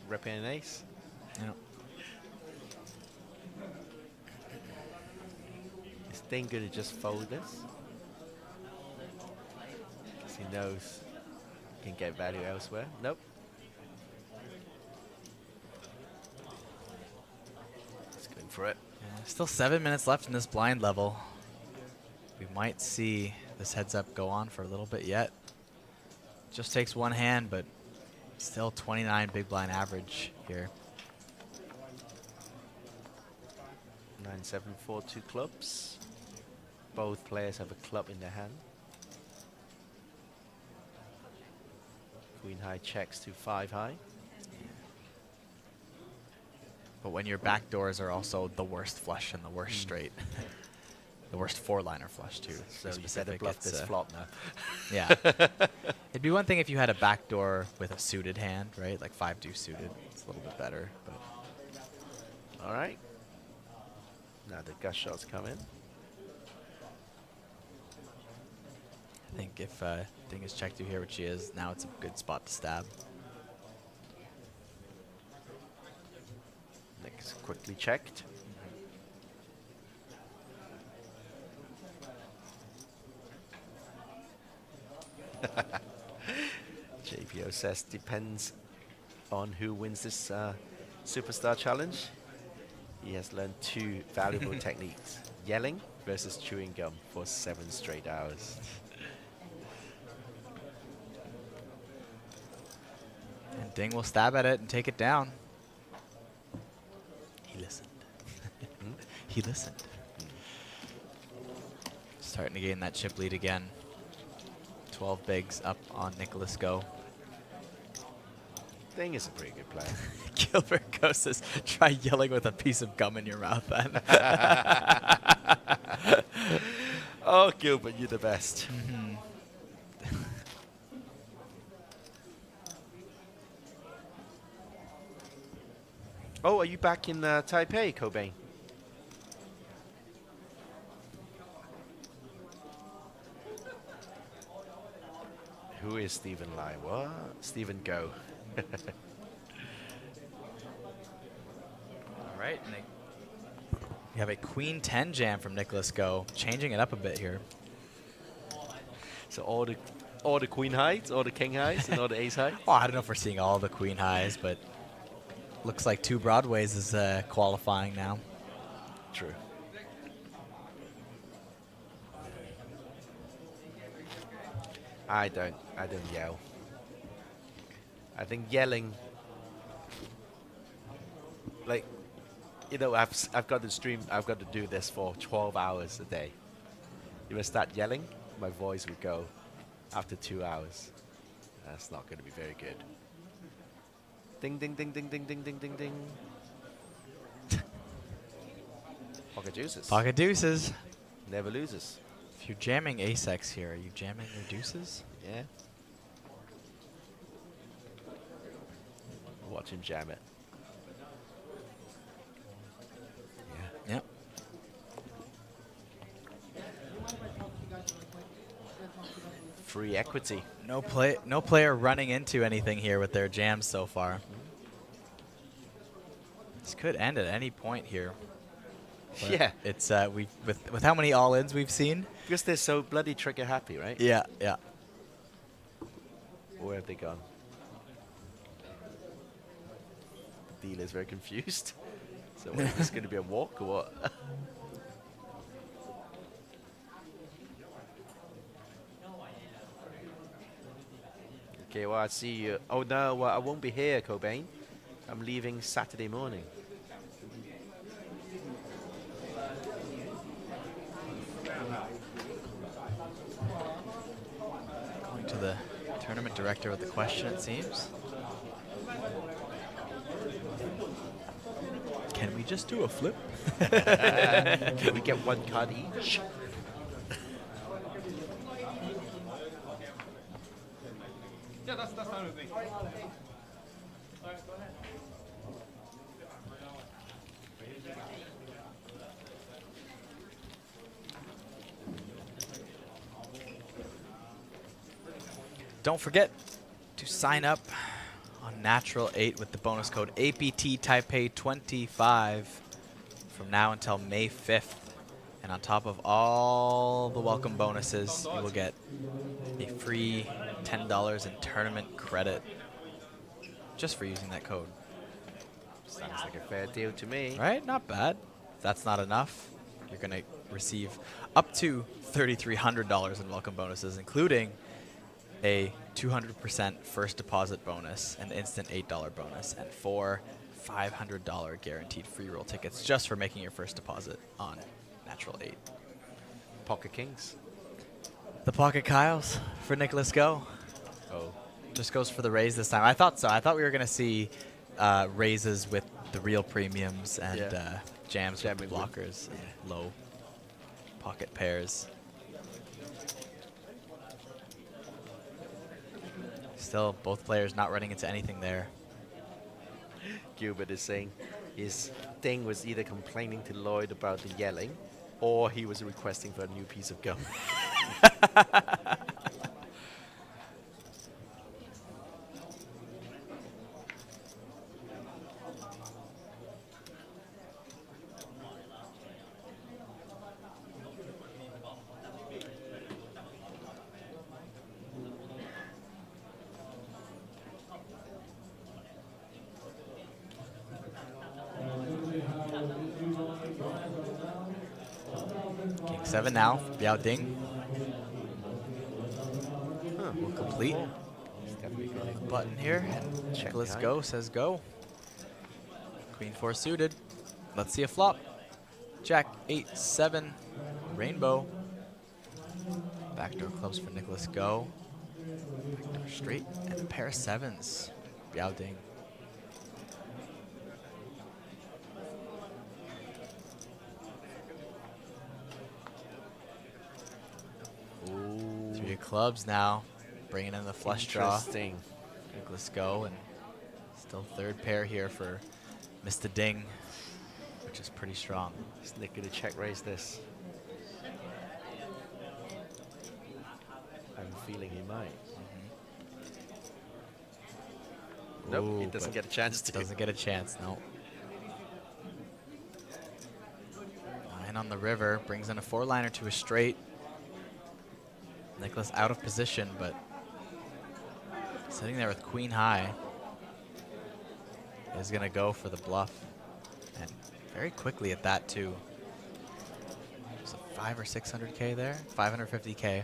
ripping an ace. Yeah. Is Ding gonna just fold this? Because he knows he can get value elsewhere. Nope. He's going for it. Yeah, still 7 minutes left in this blind level. We might see this heads up go on for a little bit yet. Just takes one hand, but still 29 big blind average here. 9-7, 4-2 clubs. Both players have a club in their hand. Queen high checks to 5 high. But when your back doors are also the worst flush and the worst straight. The worst 4-liner flush too. So you better bluff this flop now. Yeah. It'd be one thing if you had a backdoor with a suited hand, right? Like 5 deuce suited. It's a little bit better. But all right. Now the gush shots come in. I think if Ding is checked to here, which she is, now it's a good spot to stab. Nick's quickly checked. JPO says depends on who wins this Superstar Challenge. He has learned 2 valuable techniques. yelling versus chewing gum for 7 straight hours. And Ding will stab at it and take it down. He listened. He listened. Starting to gain that chip lead again. 12 bigs up on Nicholas Go. Ding is a pretty good player. Gilbert Ghost says, try yelling with a piece of gum in your mouth then. Oh, Gilbert, you're the best. Oh, are you back in Taipei, Cobain? Who is Stephen Lai? What? Stephen Go. All right, Nick. We have a Queen 10 jam from Nicholas Go, changing it up a bit here. So all the Queen highs, all the King highs, and all the Ace highs? Well, I don't know if we're seeing all the Queen highs, but looks like 2 Broadways is qualifying now. True. I don't yell. I think yelling, like, you know, I've got to stream, I've got to do this for 12 hours a day. If I start yelling, my voice would go after 2 hours. That's not going to be very good. Ding, ding, ding, ding, ding, ding, ding, ding, ding. Pocket deuces. Pocket deuces. Never loses. If you're jamming ace-X here, are you jamming your deuces? Yeah. Watch him jam it. Yeah. Yep. Free equity. No player running into anything here with their jams so far. This could end at any point here. But yeah. It's with how many all-ins we've seen. Because they're so bloody trigger happy, right? Yeah, yeah. Where have they gone? The dealer's very confused. So is this going to be a walk or what? Okay, well, I see you. Oh, no, well, I won't be here, Cobain. I'm leaving Saturday morning. Going to the tournament director with the question, it seems. Can we just do a flip? Can we get 1 card each? Yeah, that's fine with me. Don't forget to sign up on Natural 8 with the bonus code APT Taipei 25 from now until May 5th. And on top of all the welcome bonuses, you will get a free $10 in tournament credit just for using that code. Sounds like a fair deal to me. Right? Not bad. If that's not enough, you're going to receive up to $3,300 in welcome bonuses, including a 200% first deposit bonus, an instant $8 bonus, and 4 $500 guaranteed free roll tickets just for making your first deposit on Natural 8. Pocket Kings. The Pocket Kyles for Nicholas Go. Oh. Just goes for the raise this time. I thought so. I thought we were going to see raises with the real premiums and jams with the blockers and low pocket pairs. Still, both players not running into anything there. Gilbert is saying his thing was either complaining to Lloyd about the yelling, or he was requesting for a new piece of gum. 6-7 now for Biao Ding. Will complete. Button here. And Nicholas Go says go. Queen 4 suited. Let's see a flop. Jack 8-7. Rainbow. Backdoor clubs for Nicholas Go. Backdoor straight and a pair of 7s. Biao Ding. Ooh. 3 of clubs now. Bringing in the flush draw. Interesting. Nicholas Go, and still third pair here for Mr. Ding, which is pretty strong. Is Nick going to check raise this? I'm feeling he might. Nope, Ooh, he doesn't but get a chance to. Doesn't get a chance, no. 9 on the river, brings in a 4-liner to a straight. Nicholas out of position, but sitting there with Queen High. Is going to go for the bluff. And very quickly at that, too. There's a 500 or 600K there. 550K.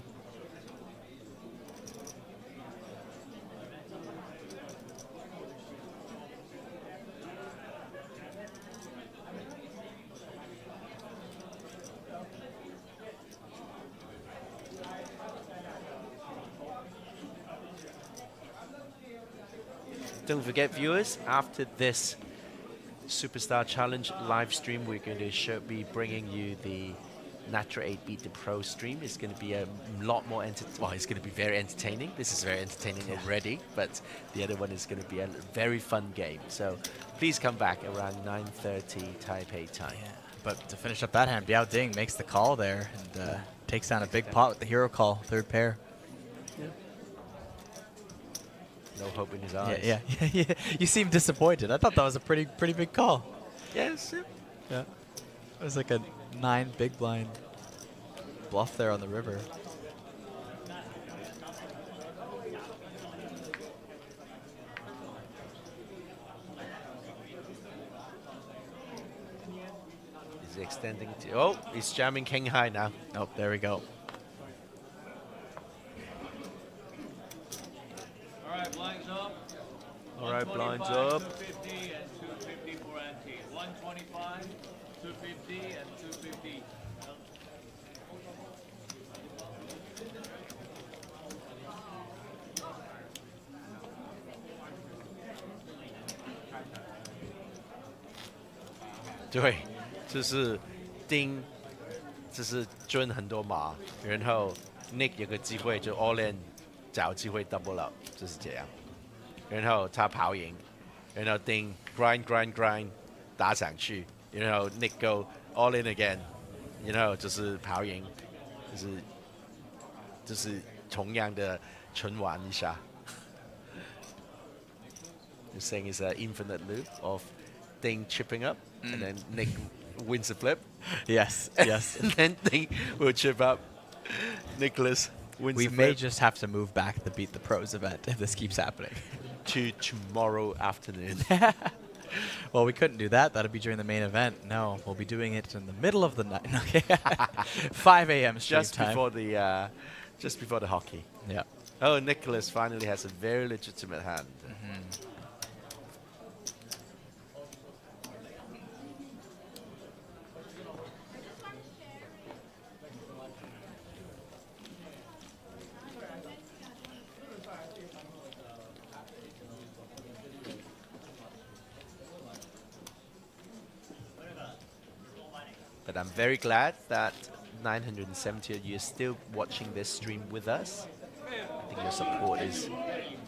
Don't forget, viewers, after this Superstar Challenge live stream, we're going to be bringing you the Natural 8 Beat the Pro stream. It's going to be a lot more well, it's going to be very entertaining. This is very entertaining already, but the other one is going to be a very fun game. So please come back around 9:30 Taipei time. Yeah. But to finish up that hand, Biao Ding makes the call there and takes down a big pot with the hero call, third pair. Yeah. No hope in his eyes. Yeah. You seem disappointed. I thought that was a pretty big call. Yes. Yeah. It was like a 9 big blind bluff there on the river. He's extending to. Oh, he's jamming King High now. Oh, there we go. All right, blinds up. 250 and 250 for ante. 125, 250 and 250.对，就是丁，就是蹲很多马，然后 Nick 有个机会就 all in，找机会 double up，就是这样。然后他跑赢，然后丁 grind 打上去，然后 Nick go all in again，然后就是跑赢，就是同样的循环一下。You're saying it's an infinite loop of Ding chipping up, and then Nick wins the flip. Yes. And then Ding will chip up. Nicholas wins the flip. We may just have to move back the Beat the Pros event if this keeps happening. To tomorrow afternoon. Well, we couldn't do that. That'll be during the main event. No, we'll be doing it in the middle of the night. Okay. 5 a.m. stream time. Just before the hockey. Yeah. Oh, Nicholas finally has a very legitimate hand. But I'm very glad that 970 of you are still watching this stream with us. I think your support is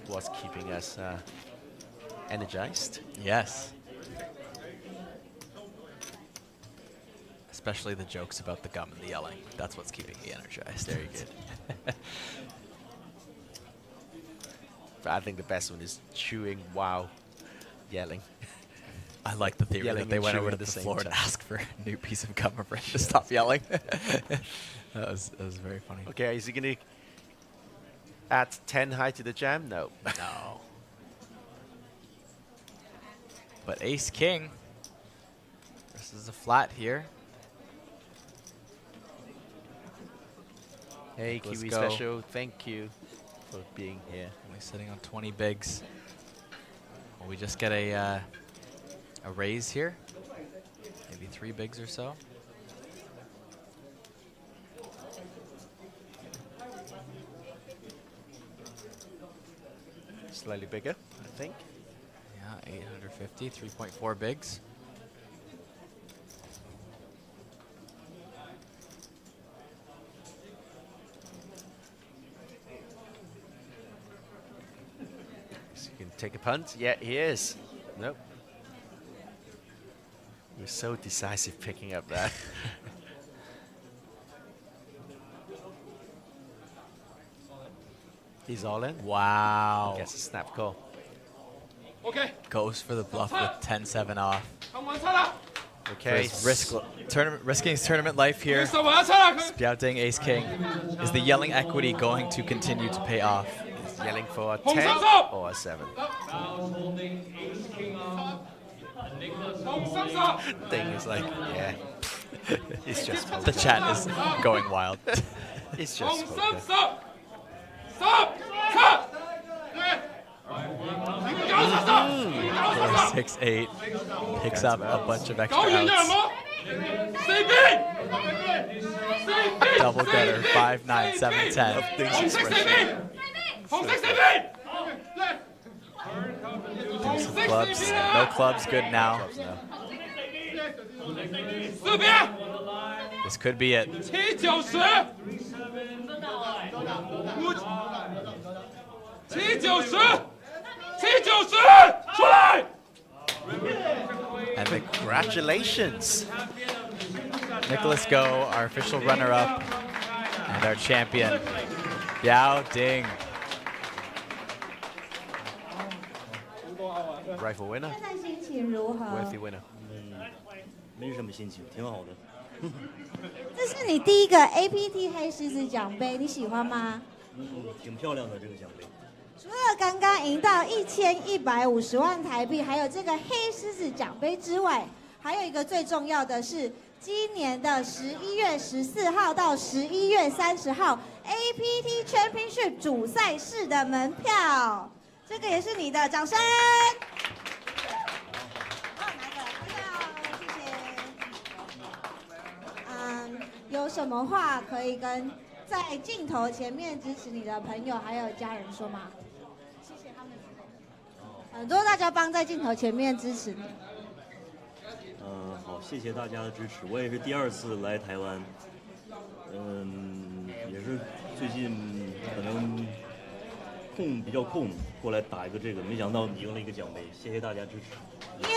what's keeping us energized. Yes. Especially the jokes about the gum and the yelling. That's what's keeping me energized. Very good. But I think the best one is chewing while yelling. I like the theory that they went over to the floor and asked for a new piece of gum or for him to stop yelling. that was very funny. Okay, is he going to add 10 high to the jam? No. No. But Ace King. This is a flat here. Hey, Let's Kiwi go. Special, thank you for being here. Only sitting on 20 bigs. Will we just get a raise here? Maybe 3 bigs or so. Slightly bigger, I think. Yeah, 850, 3.4 bigs. So you can take a punt. Yeah, he is. Nope. You're so decisive picking up that. He's all in. Wow. Gets a snap call. Okay. Goes for the bluff with 10-7 off. Okay. Risking his tournament life here. Spouting Ace King. Is the yelling equity going to continue to pay off? He's yelling for a 10 or a 7. Thing is like, yeah. It's just The chat is going wild. It's just poker. Stop! 6-8. Picks up a bunch of extra outs. Double gutter. 5-9, 7-10. Deuce of clubs. No clubs. Good now. This could be it. And congratulations. Nicholas Go, our official runner-up, and our champion, Yao Ding. Rifle winner. 现在心情如何？ Worthy winner. 没什么心情，挺好的。这是你第一个 APT 黑狮子奖杯，你喜欢吗？挺漂亮的这个奖杯。除了刚刚赢到1150万台币，还有这个黑狮子奖杯之外，还有一个最重要的是，今年的11月14号到11月30号 APT Championship 主赛事的门票，这个也是你的，掌声！有什么话可以跟在镜头前面支持你的朋友还有家人说吗？谢谢他们。很多大家帮在镜头前面支持你。好，谢谢大家的支持。我也是第2次来台湾，也是最近可能比较空，过来打一个这个，没想到赢了一个奖杯，谢谢大家支持。耶！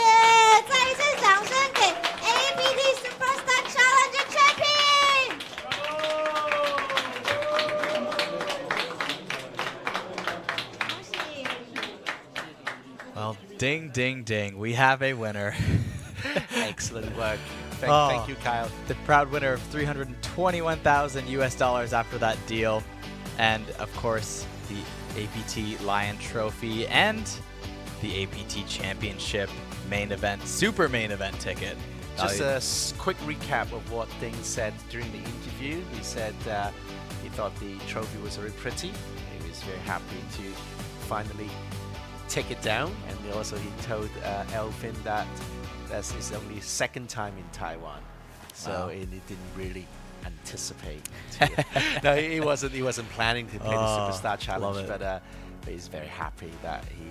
再一次掌声给 APT Super Challenge Champion。Well, ding, ding, ding. We have a winner. Excellent work. Thank you, Kyle. The proud winner of $321,000 US after that deal. And of course, the APT Lion Trophy and the APT Championship main event, super main event ticket. Just a quick recap of what Ding said during the interview. He said he thought the trophy was very pretty. He was very happy to finally take it down. And also he told Elvin that that's his only second time in Taiwan. So he didn't really anticipate. No, he wasn't planning to play the Superstar Challenge, but he's very happy that he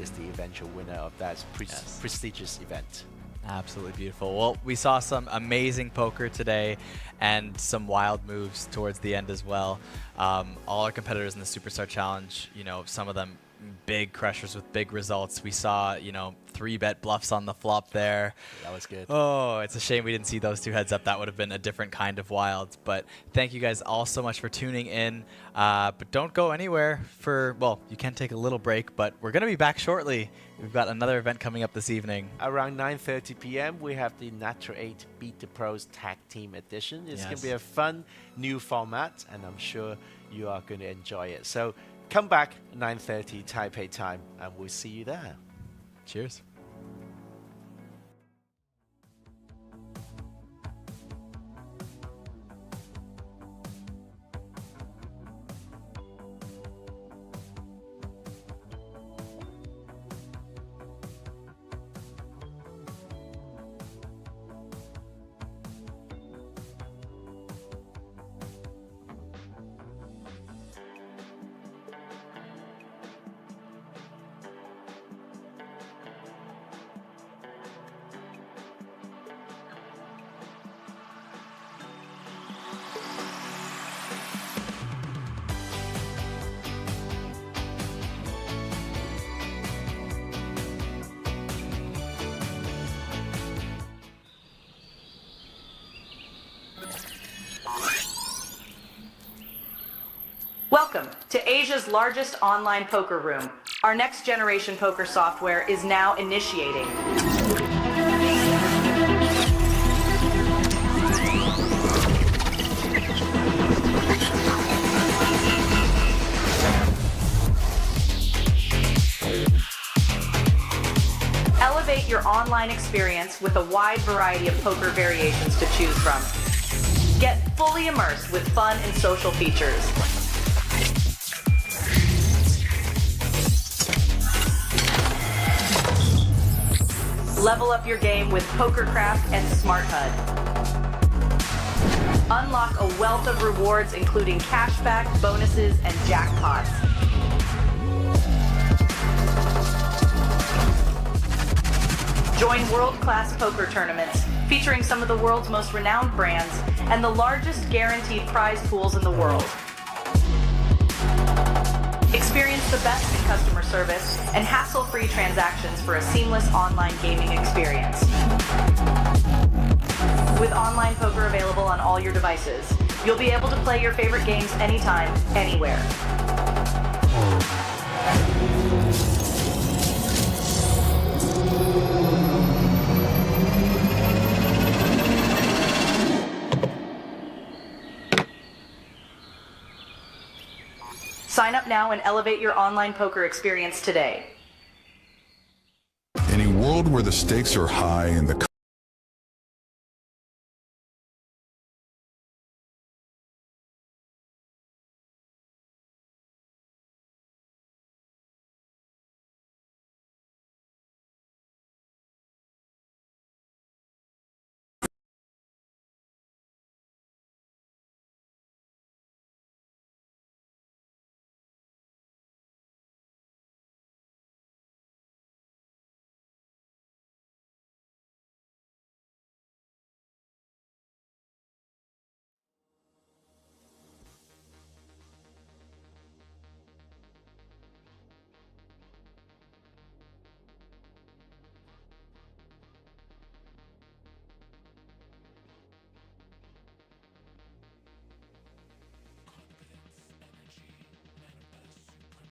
is the eventual winner of that prestigious event. Absolutely beautiful. Well, we saw some amazing poker today and some wild moves towards the end as well. All our competitors in the Superstar Challenge, you know, some of them big crushers with big results. We saw, you know, 3-bet bluffs on the flop there. That was good. Oh, it's a shame we didn't see those 2 heads up. That would have been a different kind of wild. But thank you guys all so much for tuning in. But don't go anywhere for, well, you can take a little break, but we're going to be back shortly. We've got another event coming up this evening. Around 9:30 p.m. we have the Natural 8 Beat the Pros Tag Team Edition. It's going to be a fun new format, and I'm sure you are going to enjoy it. So come back 9:30 Taipei time, and we'll see you there. Cheers. Welcome to Asia's largest online poker room. Our next generation poker software is now initiating. Elevate your online experience with a wide variety of poker variations to choose from. Get fully immersed with fun and social features. Level up your game with PokerCraft and Smart HUD. Unlock a wealth of rewards including cashback, bonuses, and jackpots. Join world-class poker tournaments featuring some of the world's most renowned brands and the largest guaranteed prize pools in the world. Experience the best in customer service and hassle-free transactions for a seamless online gaming experience. With online poker available on all your devices, you'll be able to play your favorite games anytime, anywhere. Sign up now and elevate your online poker experience today. In a world where the stakes are high and the